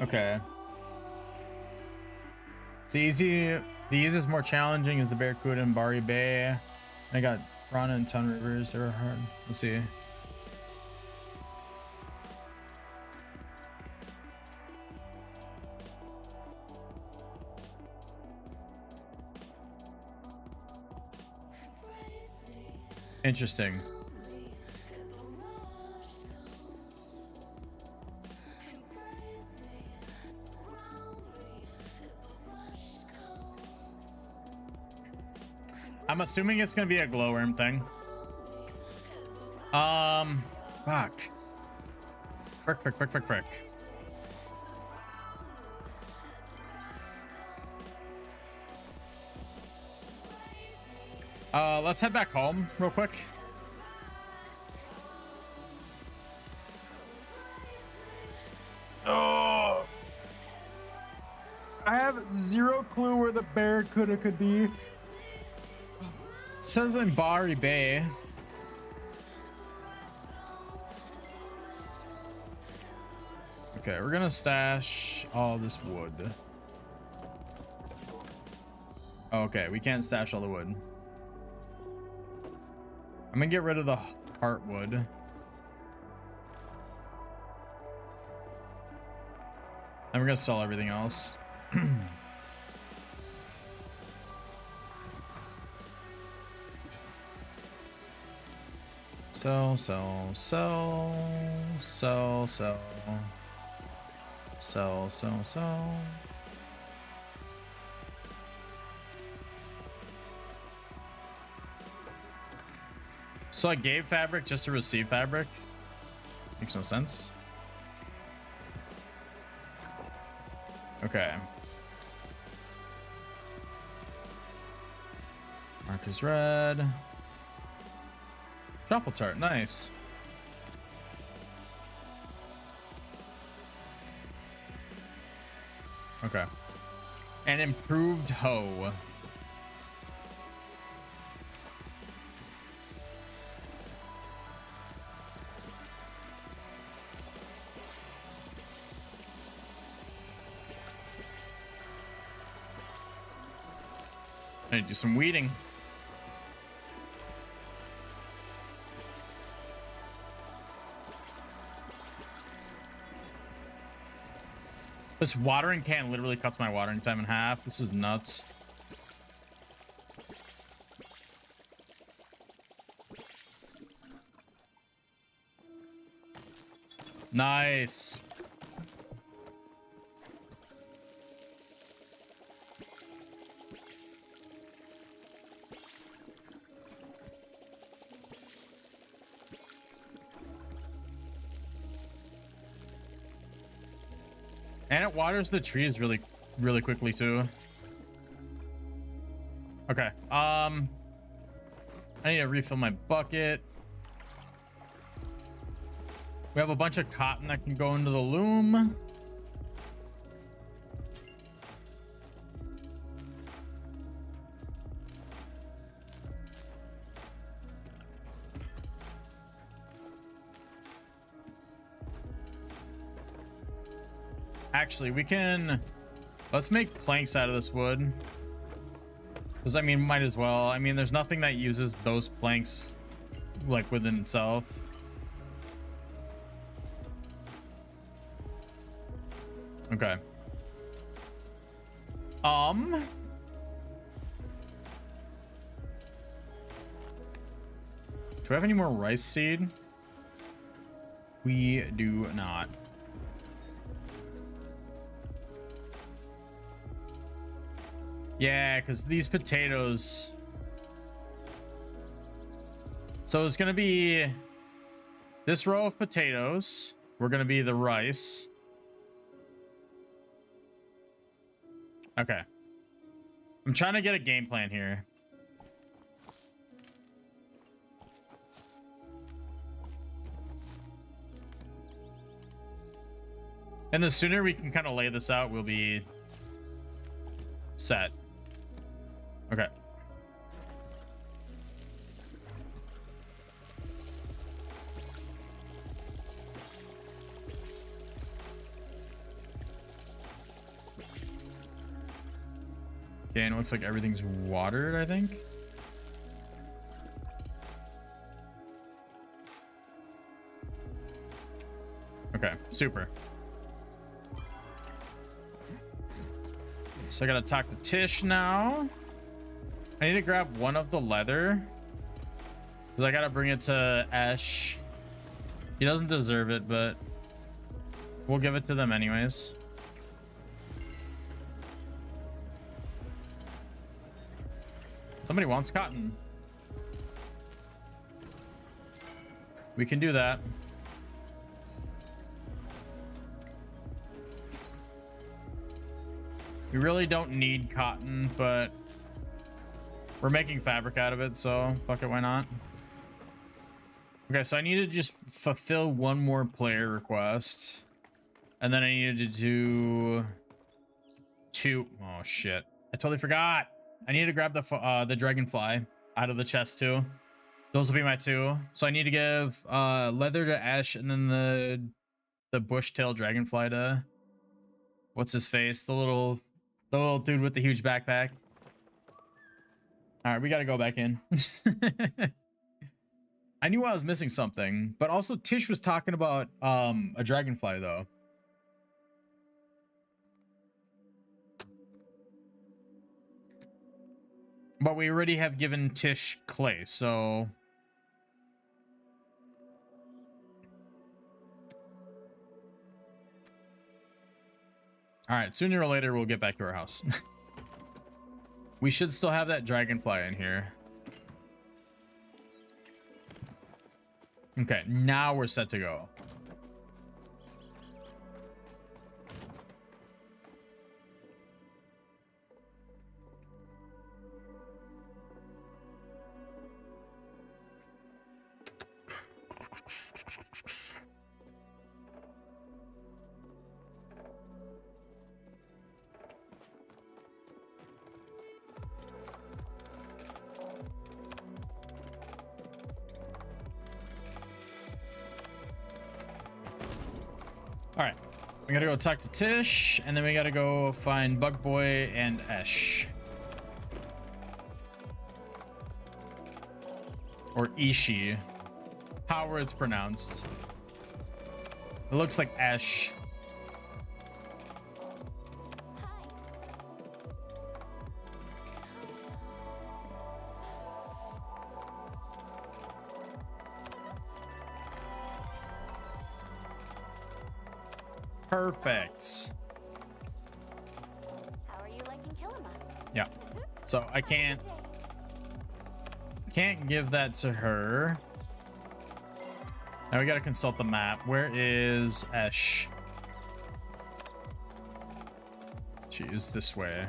Okay. The easiest, more challenging is the Barracuda and Bari Bay. I got Rana and Ton Rivers. They're hard. Let's see. Interesting. I'm assuming it's gonna be a glowworm thing. Fuck. Frick. Let's head back home real quick. Oh, I have zero clue where the Barracuda could be. It says in Bari Bay. Okay, we're gonna stash all this wood. Okay, we can't stash all the wood. I'm gonna get rid of the heartwood. And we're gonna sell everything else. Sell. So I gave fabric just to receive fabric? Makes no sense. Okay. Mark is red. Truffle tart, nice. Okay. An improved hoe. I need to do some weeding. This watering can literally cuts my watering time in half. This is nuts. Nice. And it waters the trees really quickly too. Okay. I need to refill my bucket. We have a bunch of cotton that can go into the loom. Actually, we can... Let's make planks out of this wood. Because, I mean, might as well. I mean, there's nothing that uses those planks, like, within itself. Okay. Do we have any more rice seed? We do not. Yeah, because these potatoes. So it's gonna be this row of potatoes. We're gonna be the rice. Okay. I'm trying to get a game plan here. And the sooner we can kind of lay this out, we'll be set. Okay. Okay, and it looks like everything's watered, I think. Okay, super. So I gotta talk to Tish now. I need to grab one of the leather, because I gotta bring it to Ash. He doesn't deserve it, but we'll give it to them anyways. Somebody wants cotton. We can do that. We really don't need cotton, but we're making fabric out of it, so fuck it, why not? Okay, so I need to just fulfill one more player request. And then I needed to do two. Oh shit, I totally forgot. I need to grab the dragonfly out of the chest too. Those will be my two. So I need to give leather to Ash, and then the bush-tailed dragonfly to what's his face, the little dude with the huge backpack. All right, we got to go back in. I knew I was missing something, but also Tish was talking about a dragonfly though. But we already have given Tish clay, so all right, sooner or later we'll get back to our house. We should still have that dragonfly in here. Okay, now we're set to go. All right, we gotta go talk to Tish, and then we gotta go find Bug Boy and Esh. Or Ishi, however it's pronounced. It looks like Esh. Perfect. How are you liking Killima? Yeah. So I can't give that to her. Now we gotta consult the map. Where is Esh? She is this way.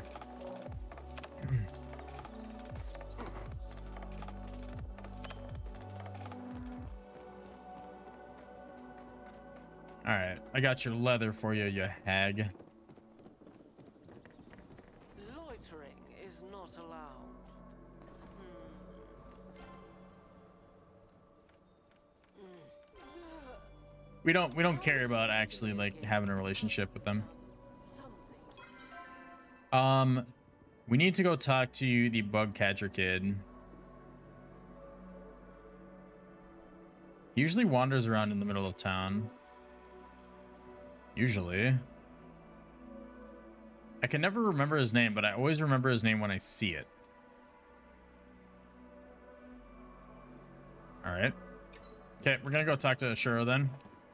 All right, I got your leather for you, you hag. Loitering is not allowed. We don't care about actually like having a relationship with them. Something. We need to go talk to the bug catcher kid. He usually wanders around in the middle of town. Usually. I can never remember his name, but I always remember his name when I see it. All right. Okay, we're gonna go talk to Ashura then,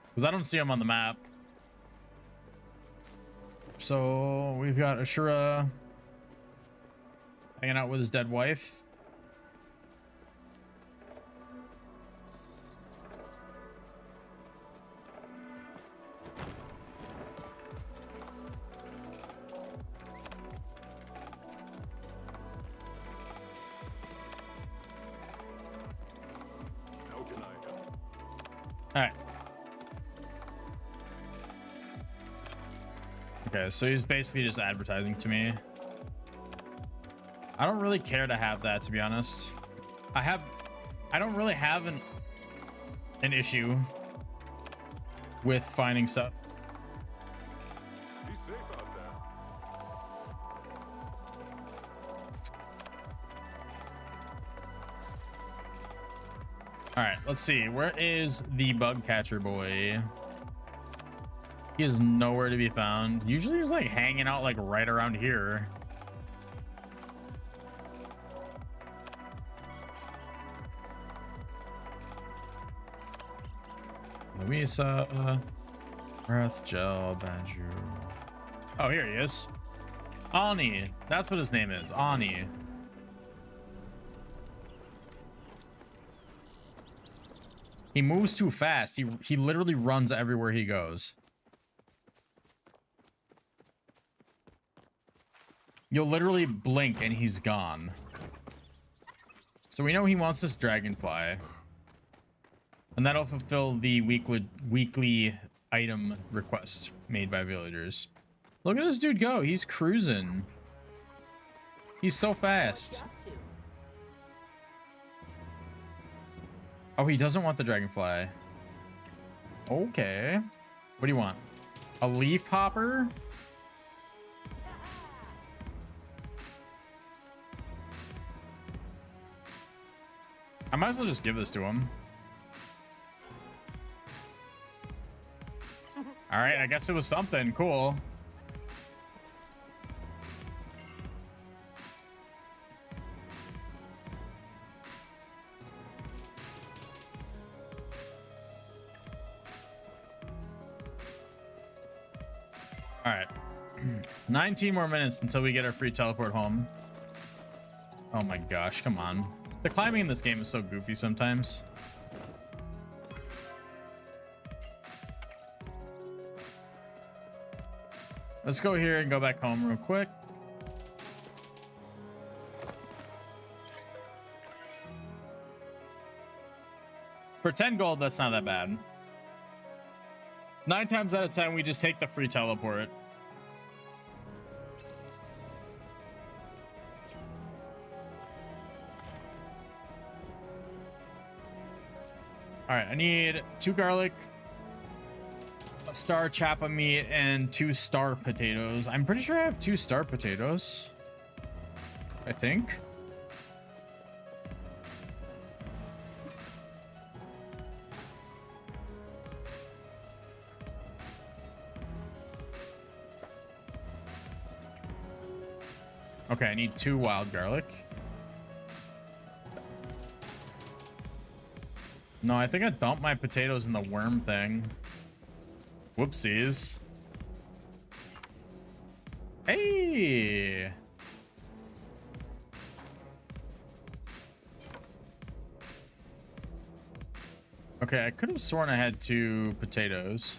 because I don't see him on the map. So we've got Ashura. hanging out with his dead wife. How can I help? All right. Okay, so he's basically just advertising to me. I don't really care to have that, to be honest. I don't really have an issue with finding stuff. Be safe out there. All right, let's see. Where is the bug catcher boy? He is nowhere to be found. Usually he's like hanging out like right around here. Louisa, breath gel, badger. Oh, here he is. Ani. That's what his name is. Ani. He moves too fast. He literally runs everywhere he goes. You'll literally blink and he's gone. So we know he wants this dragonfly. And that'll fulfill the weekly item request made by villagers. Look at this dude go. He's cruising. He's so fast. Oh, he doesn't want the dragonfly. Okay. What do you want? A leaf hopper? I might as well just give this to him. All right, I guess it was something cool. All right. 19 more minutes until we get our free teleport home. Oh my gosh, come on. The climbing in this game is so goofy sometimes. Let's go here and go back home real quick. For 10 gold, that's not that bad. 9 times out of 10, we just take the free teleport. All right, I need 2 garlic, a star chapa meat, and 2 star potatoes. I'm pretty sure I have 2 star potatoes. I think. Okay, I need 2 wild garlic. No, I think I dumped my potatoes in the worm thing. Whoopsies. Hey! Okay, I could have sworn I had 2 potatoes.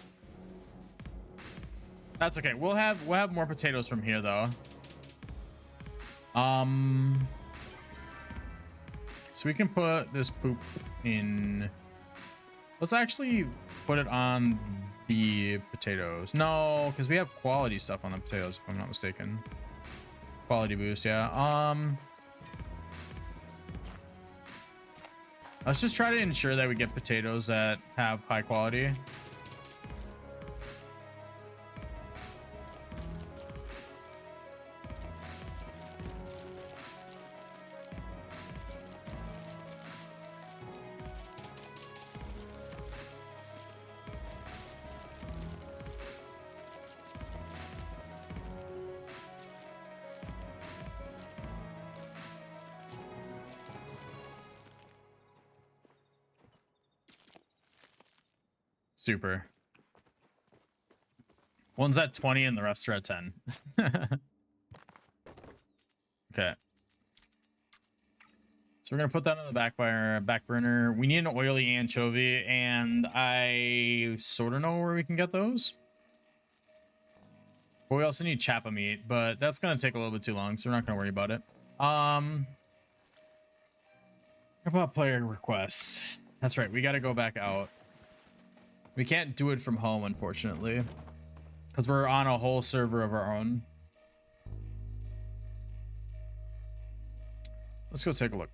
That's okay. We'll have more potatoes from here though. So we can put this poop in. Let's actually put it on the potatoes. No, because we have quality stuff on the potatoes, if I'm not mistaken. Quality boost, yeah. Let's just try to ensure that we get potatoes that have high quality. Super. One's at 20 and the rest are at 10. Okay. So we're gonna put that on the back burner. We need an oily anchovy, and I sort of know where we can get those. But we also need chapa meat, but that's gonna take a little bit too long, so we're not gonna worry about it. How about player requests? That's right, we gotta go back out. We can't do it from home, unfortunately, because we're on a whole server of our own. Let's go take a look.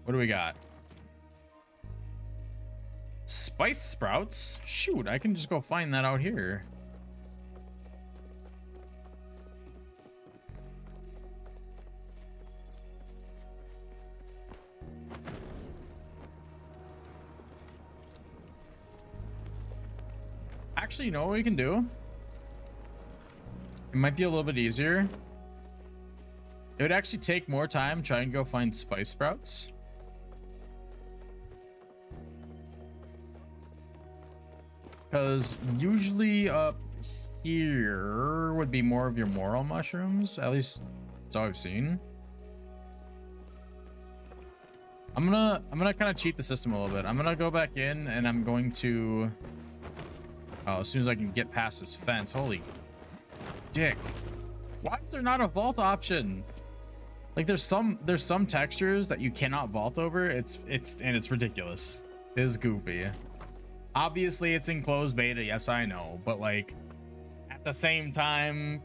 What do we got? Spice sprouts? Shoot, I can just go find that out here. Actually, you know what we can do? It might be a little bit easier. It would actually take more time trying to go find spice sprouts. Because usually up here would be more of your moral mushrooms. At least that's all I've seen. I'm gonna kind of cheat the system a little bit. I'm gonna go back in and I'm going to, oh, as soon as I can get past this fence. Holy dick. Why is there not a vault option? Like there's some textures that you cannot vault over. It's ridiculous. It is goofy. Obviously, it's in closed beta. Yes, I know. But, like, at the same time,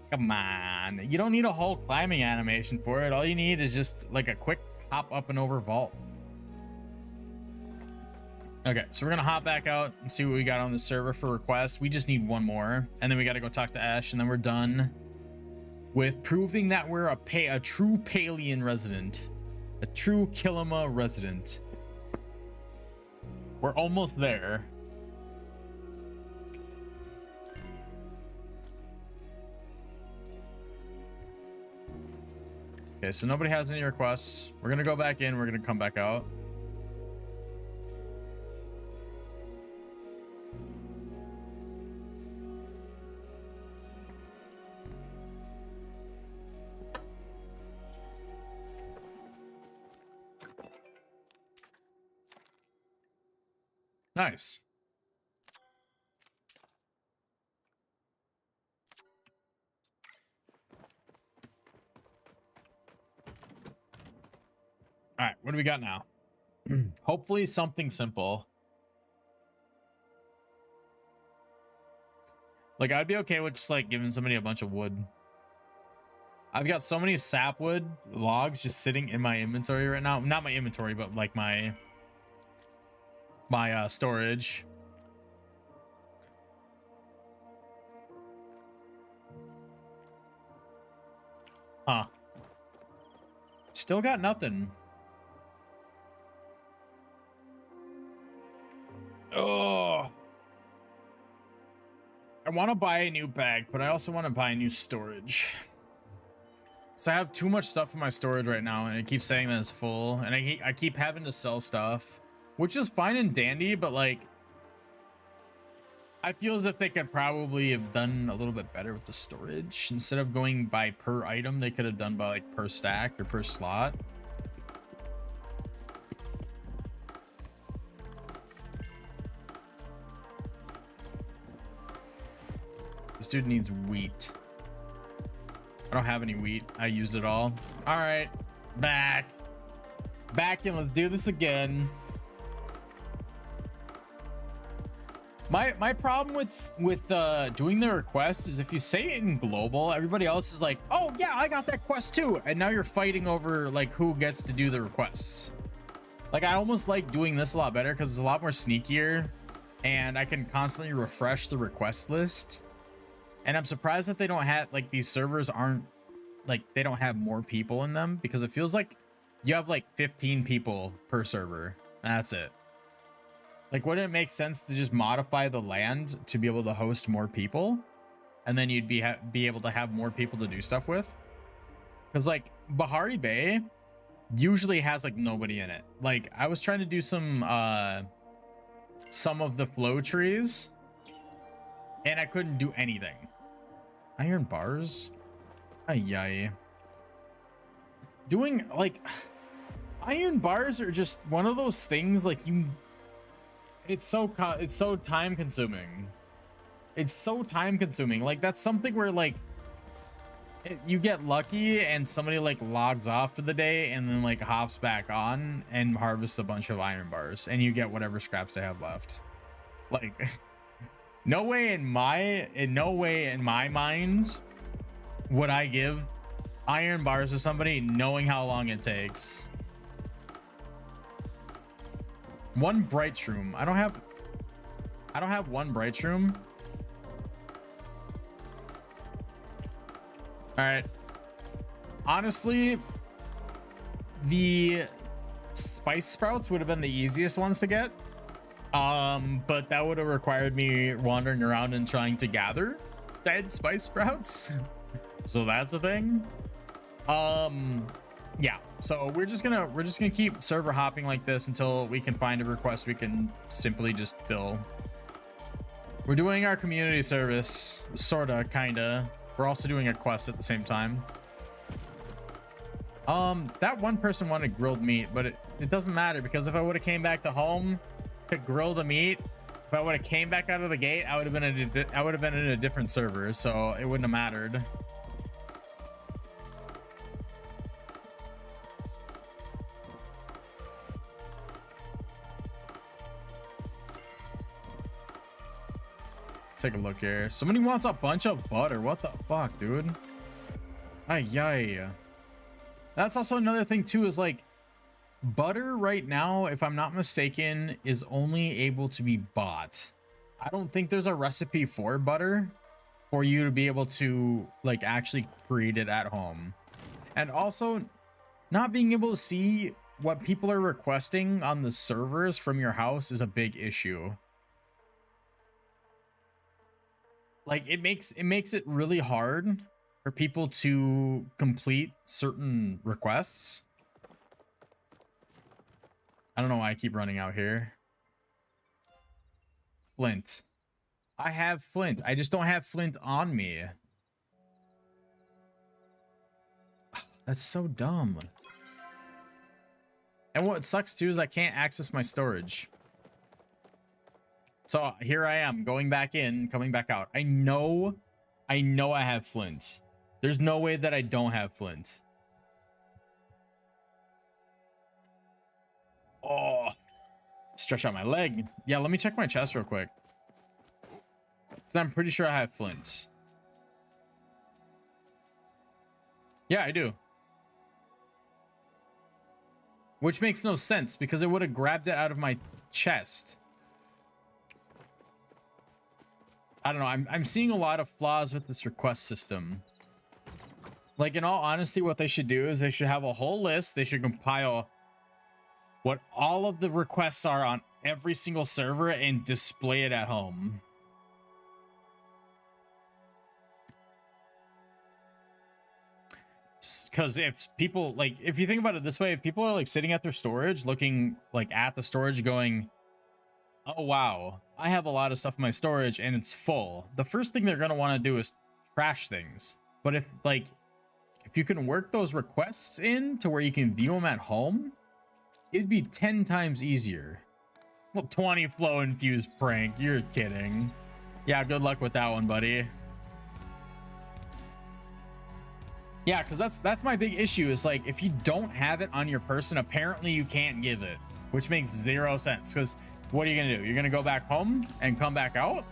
come on. You don't need a whole climbing animation for it. All you need is just, like, a quick hop up and over vault. Okay, so we're going to hop back out and see what we got on the server for requests. We just need one more. And then we got to go talk to Ash. And then we're done with proving that we're a true Palian resident. A true Kilima resident. We're almost there. Okay, so nobody has any requests. We're gonna go back in. We're gonna come back out. Nice. All right, what do we got now? Hopefully something simple. Like, I'd be okay with just like giving somebody a bunch of wood. I've got so many sapwood logs just sitting in my inventory right now. Not my inventory, but like my storage. Huh. Still got nothing. Oh. I want to buy a new bag, but I also want to buy a new storage. So I have too much stuff in my storage right now, and it keeps saying that it's full, and I keep having to sell stuff. Which is fine and dandy, but like, I feel as if they could probably have done a little bit better with the storage. Instead of going by per item, they could have done by like per stack or per slot. This dude needs wheat. I don't have any wheat. I used it all. All right, back and let's do this again. My problem with doing the request is if you say it in global, everybody else is like, oh yeah, I got that quest too, and now you're fighting over like who gets to do the requests. Like, I almost like doing this a lot better because it's a lot more sneakier, and I can constantly refresh the request list. And I'm surprised that they don't have, like, these servers aren't like, they don't have more people in them, because it feels like you have like 15 people per server. That's it. Like, wouldn't it make sense to just modify the land to be able to host more people, and then you'd be able to have more people to do stuff with? Because like Bahari Bay usually has like nobody in it. Like, I was trying to do some some of the flow trees, and I couldn't do anything. Iron bars? Ay. Doing, like, iron bars are just one of those things, like, it's so time consuming. It's so time consuming. Like, that's something where, like, you get lucky and somebody like logs off for the day and then like hops back on and harvests a bunch of iron bars and you get whatever scraps they have left. Like, no way in my mind would I give iron bars to somebody knowing how long it takes. One bright shroom. I don't have one bright shroom. All right. Honestly, the spice sprouts would have been the easiest ones to get. But that would have required me wandering around and trying to gather dead spice sprouts. So that's a thing. Yeah. So we're just gonna keep server hopping like this until we can find a request we can simply just fill. We're doing our community service, sorta, kinda. We're also doing a quest at the same time. That one person wanted grilled meat, but it doesn't matter because if I would have came back to home to grill the meat, if I would have came back out of the gate, I would have been in a different server, so it wouldn't have mattered. Let's take a look here. Somebody wants a bunch of butter. What the fuck, dude? Ay. That's also another thing too, is like butter right now, if I'm not mistaken, is only able to be bought. I don't think there's a recipe for butter for you to be able to like actually create it at home. And also not being able to see what people are requesting on the servers from your house is a big issue. Like it makes it really hard for people to complete certain requests. I don't know why I keep running out here. Flint. I have flint. I just don't have flint on me. That's so dumb. And what sucks too is I can't access my storage. So here I am going back in, coming back out. I know I have flint. There's no way that I don't have flint. Oh, stretch out my leg. Yeah, let me check my chest real quick. Because I'm pretty sure I have flint. Yeah, I do. Which makes no sense because it would have grabbed it out of my chest. I don't know. I'm seeing a lot of flaws with this request system. Like, in all honesty, what they should do is they should have a whole list. They should compile what all of the requests are on every single server and display it at home. Because if people, like, if you think about it this way, if people are like sitting at their storage, looking like at the storage going, oh wow, I have a lot of stuff in my storage and it's full, the first thing they're going to want to do is trash things. But if you can work those requests in to where you can view them at home, it'd be 10 times easier. Well, 20 flow infused prank, you're kidding. Yeah, good luck with that one, buddy. Yeah, because that's my big issue is like, if you don't have it on your person, apparently you can't give it, which makes zero sense. Because what are you gonna do? You're gonna go back home and come back out?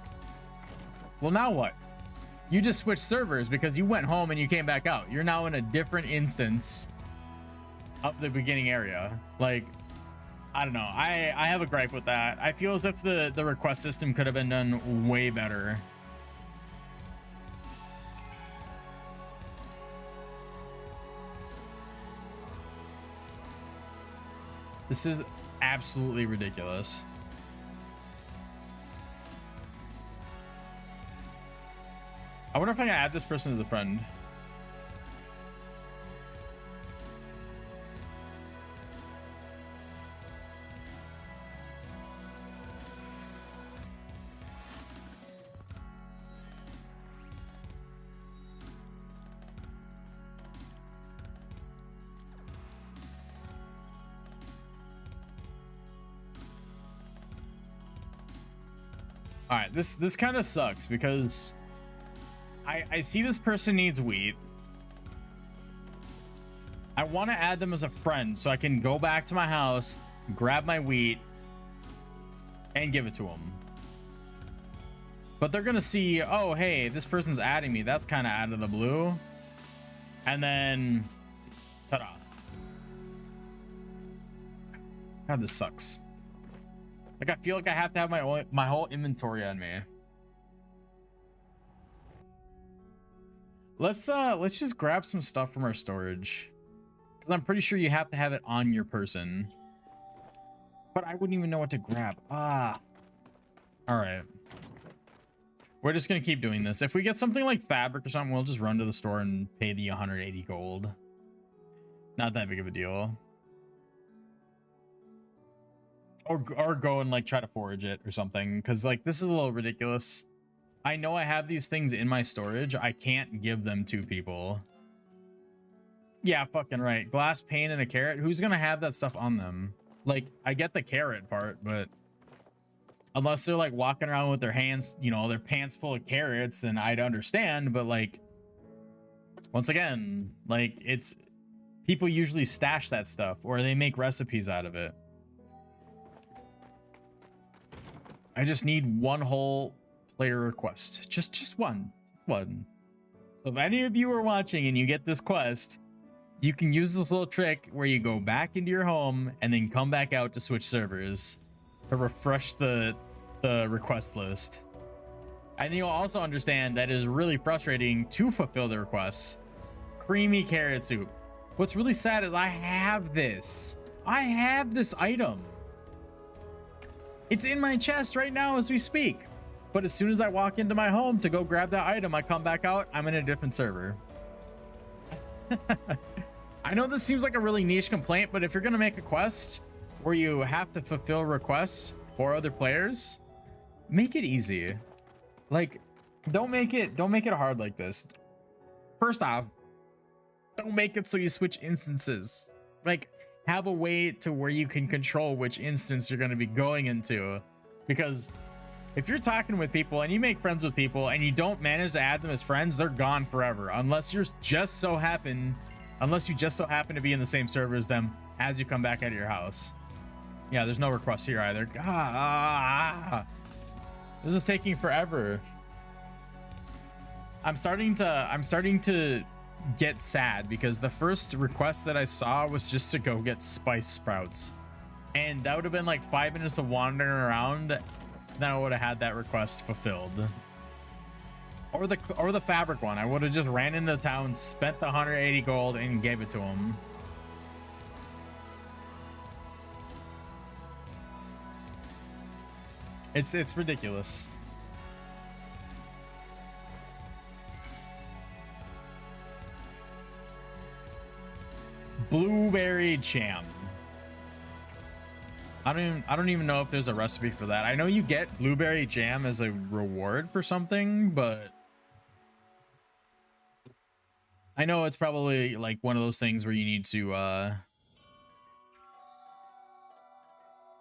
Well, now what? You just switched servers because you went home and you came back out. You're now in a different instance of the beginning area. Like, I don't know. I have a gripe with that. I feel as if the request system could have been done way better. This is absolutely ridiculous. I wonder if I can add this person as a friend. All right, this kind of sucks because I see this person needs wheat. I want to add them as a friend so I can go back to my house, grab my wheat, and give it to them. But they're gonna see, oh hey, this person's adding me. That's kind of out of the blue. And then, ta-da. God, this sucks. Like I feel like I have to have my whole inventory on me. Let's just grab some stuff from our storage, because I'm pretty sure you have to have it on your person. But I wouldn't even know what to grab. Ah. All right. We're just gonna keep doing this. If we get something like fabric or something, we'll just run to the store and pay the 180 gold. Not that big of a deal. Or go and like try to forage it or something, because like this is a little ridiculous. I know I have these things in my storage. I can't give them to people. Yeah, fucking right. Glass pane and a carrot. Who's gonna have that stuff on them? Like, I get the carrot part, but unless they're like walking around with their hands, you know, their pants full of carrots, then I'd understand. But like, once again, like it's people usually stash that stuff or they make recipes out of it. I just need one whole player request. Just one. So if any of you are watching and you get this quest, you can use this little trick where you go back into your home and then come back out to switch servers to refresh the request list. And you'll also understand that it is really frustrating to fulfill the requests. Creamy carrot soup. What's really sad is I have this item. It's in my chest right now as we speak. But as soon as I walk into my home to go grab that item, I come back out, I'm in a different server. I know this seems like a really niche complaint, but if you're gonna make a quest where you have to fulfill requests for other players, make it easy. Like, don't make it hard like this. First off, don't make it so you switch instances. Like, have a way to where you can control which instance you're going to be going into, because if you're talking with people and you make friends with people and you don't manage to add them as friends, they're gone forever unless you just so happen to be in the same server as them as you come back out of your house. Yeah, there's no request here either. This is taking forever. I'm starting to get sad because the first request that I saw was just to go get spice sprouts, and that would have been like 5 minutes of wandering around. Then I would have had that request fulfilled. Or the fabric one. I would have just ran into town, spent the 180 gold, and gave it to him. It's ridiculous. Blueberry jam. I don't even know if there's a recipe for that. I know you get blueberry jam as a reward for something, but I know it's probably like one of those things where you need to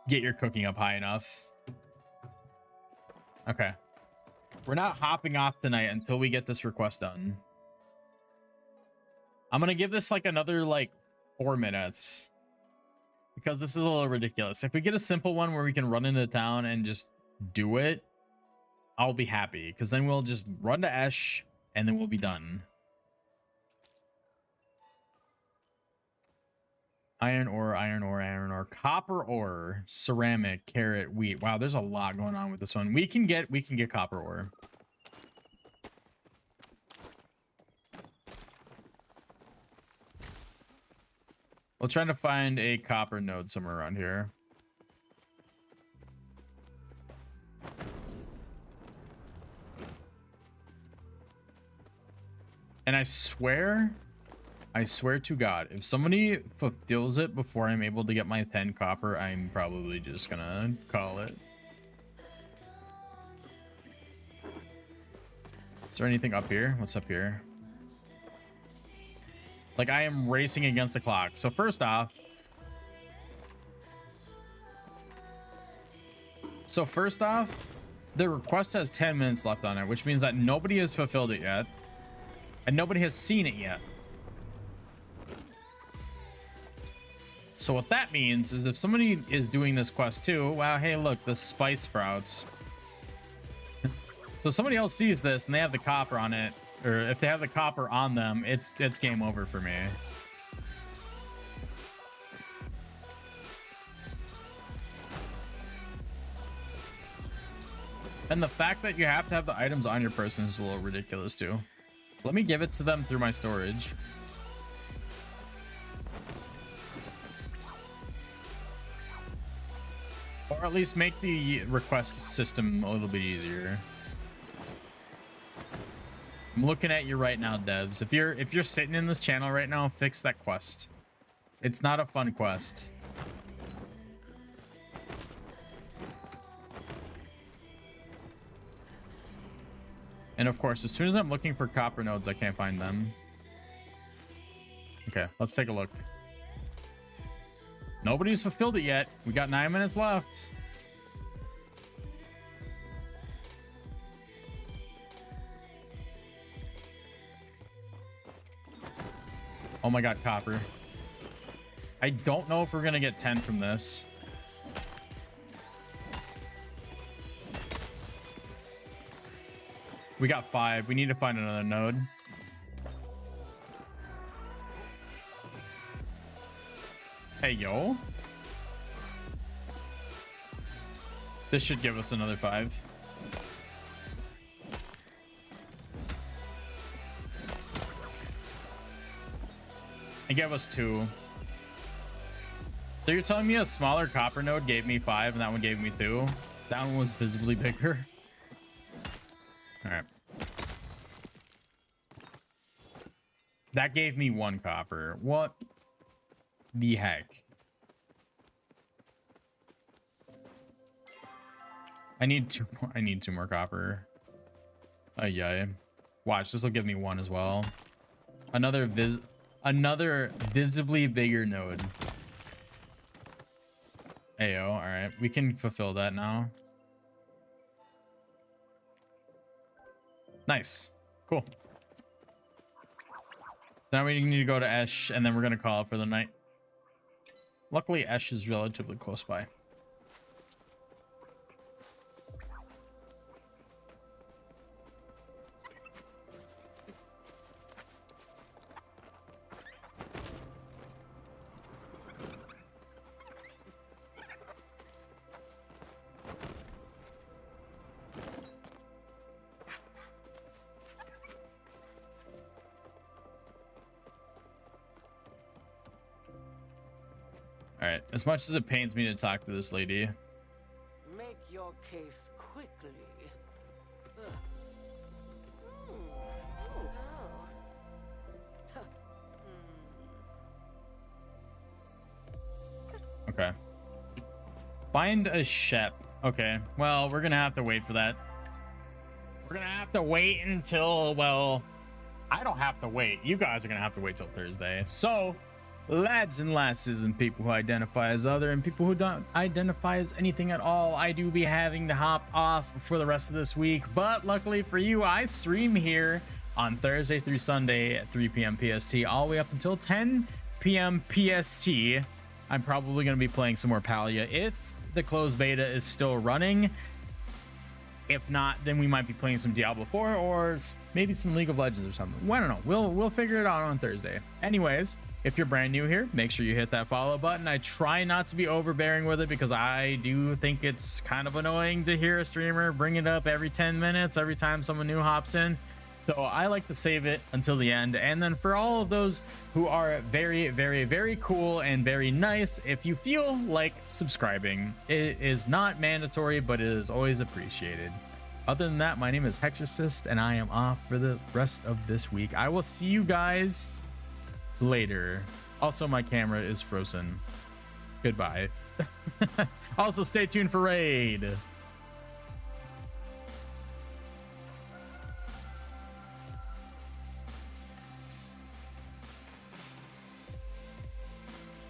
get your cooking up high enough. Okay. We're not hopping off tonight until we get this request done. I'm gonna give this like another like 4 minutes, because this is a little ridiculous. If we get a simple one where we can run into town and just do it, I'll be happy, because then we'll just run to Esh and then we'll be done. Iron ore, copper ore, ceramic, carrot, wheat. Wow, there's a lot going on with this one. We can get copper ore. We'll try to find a copper node somewhere around here. And I swear to God, if somebody fulfills it before I'm able to get my 10 copper, I'm probably just gonna call it. Is there anything up here? What's up here? Like, I am racing against the clock. So first off, the request has 10 minutes left on it, which means that nobody has fulfilled it yet. And nobody has seen it yet. So what that means is if somebody is doing this quest too, wow, hey, look, the spice sprouts. So somebody else sees this and they have the copper on it, or if they have the copper on them, it's game over for me. And the fact that you have to have the items on your person is a little ridiculous too. Let me give it to them through my storage. Or at least make the request system a little bit easier. I'm looking at you right now, devs. If you're sitting in this channel right now, fix that quest. It's not a fun quest. And of course, as soon as I'm looking for copper nodes, I can't find them. Okay, let's take a look. Nobody's fulfilled it yet. We got 9 minutes left. Oh my god, copper. I don't know if we're gonna get 10 from this. We got 5. We need to find another node. Hey, yo. This should give us another 5. It gave us 2. So you're telling me a smaller copper node gave me 5 and that one gave me 2? That one was visibly bigger. All right. That gave me 1 copper. What the heck? I need 2 more. I need 2 more copper. Yeah. Watch, this will give me 1 as well. Another visibly bigger node. Ayo, all right. We can fulfill that now. Nice. Cool. Now we need to go to Esh, and then we're going to call it for the night. Luckily, Esh is relatively close by. All right, as much as it pains me to talk to this lady. Make your case quickly. Okay. Find a shep. Okay, well, we're gonna have to wait for that. We're gonna have to wait until, well, I don't have to wait. You guys are gonna have to wait till Thursday. So, lads and lasses and people who identify as other and people who don't identify as anything at all, I do be having to hop off for the rest of this week. But luckily for you, I stream here on Thursday through Sunday at 3 p.m. PST all the way up until 10 p.m. PST. I'm probably going to be playing some more Palia if the closed beta is still running. If not, then we might be playing some Diablo 4 or maybe some League of Legends or something. I don't know. We'll figure it out on Thursday. Anyways, if you're brand new here, make sure you hit that follow button. I try not to be overbearing with it because I do think it's kind of annoying to hear a streamer bring it up every 10 minutes every time someone new hops in. So I like to save it until the end. And then for all of those who are very, very, very cool and very nice, if you feel like subscribing, it is not mandatory, but it is always appreciated. Other than that, my name is Hexorcist and I am off for the rest of this week. I will see you guys later. Also, my camera is frozen. Goodbye. Also, stay tuned for Raid.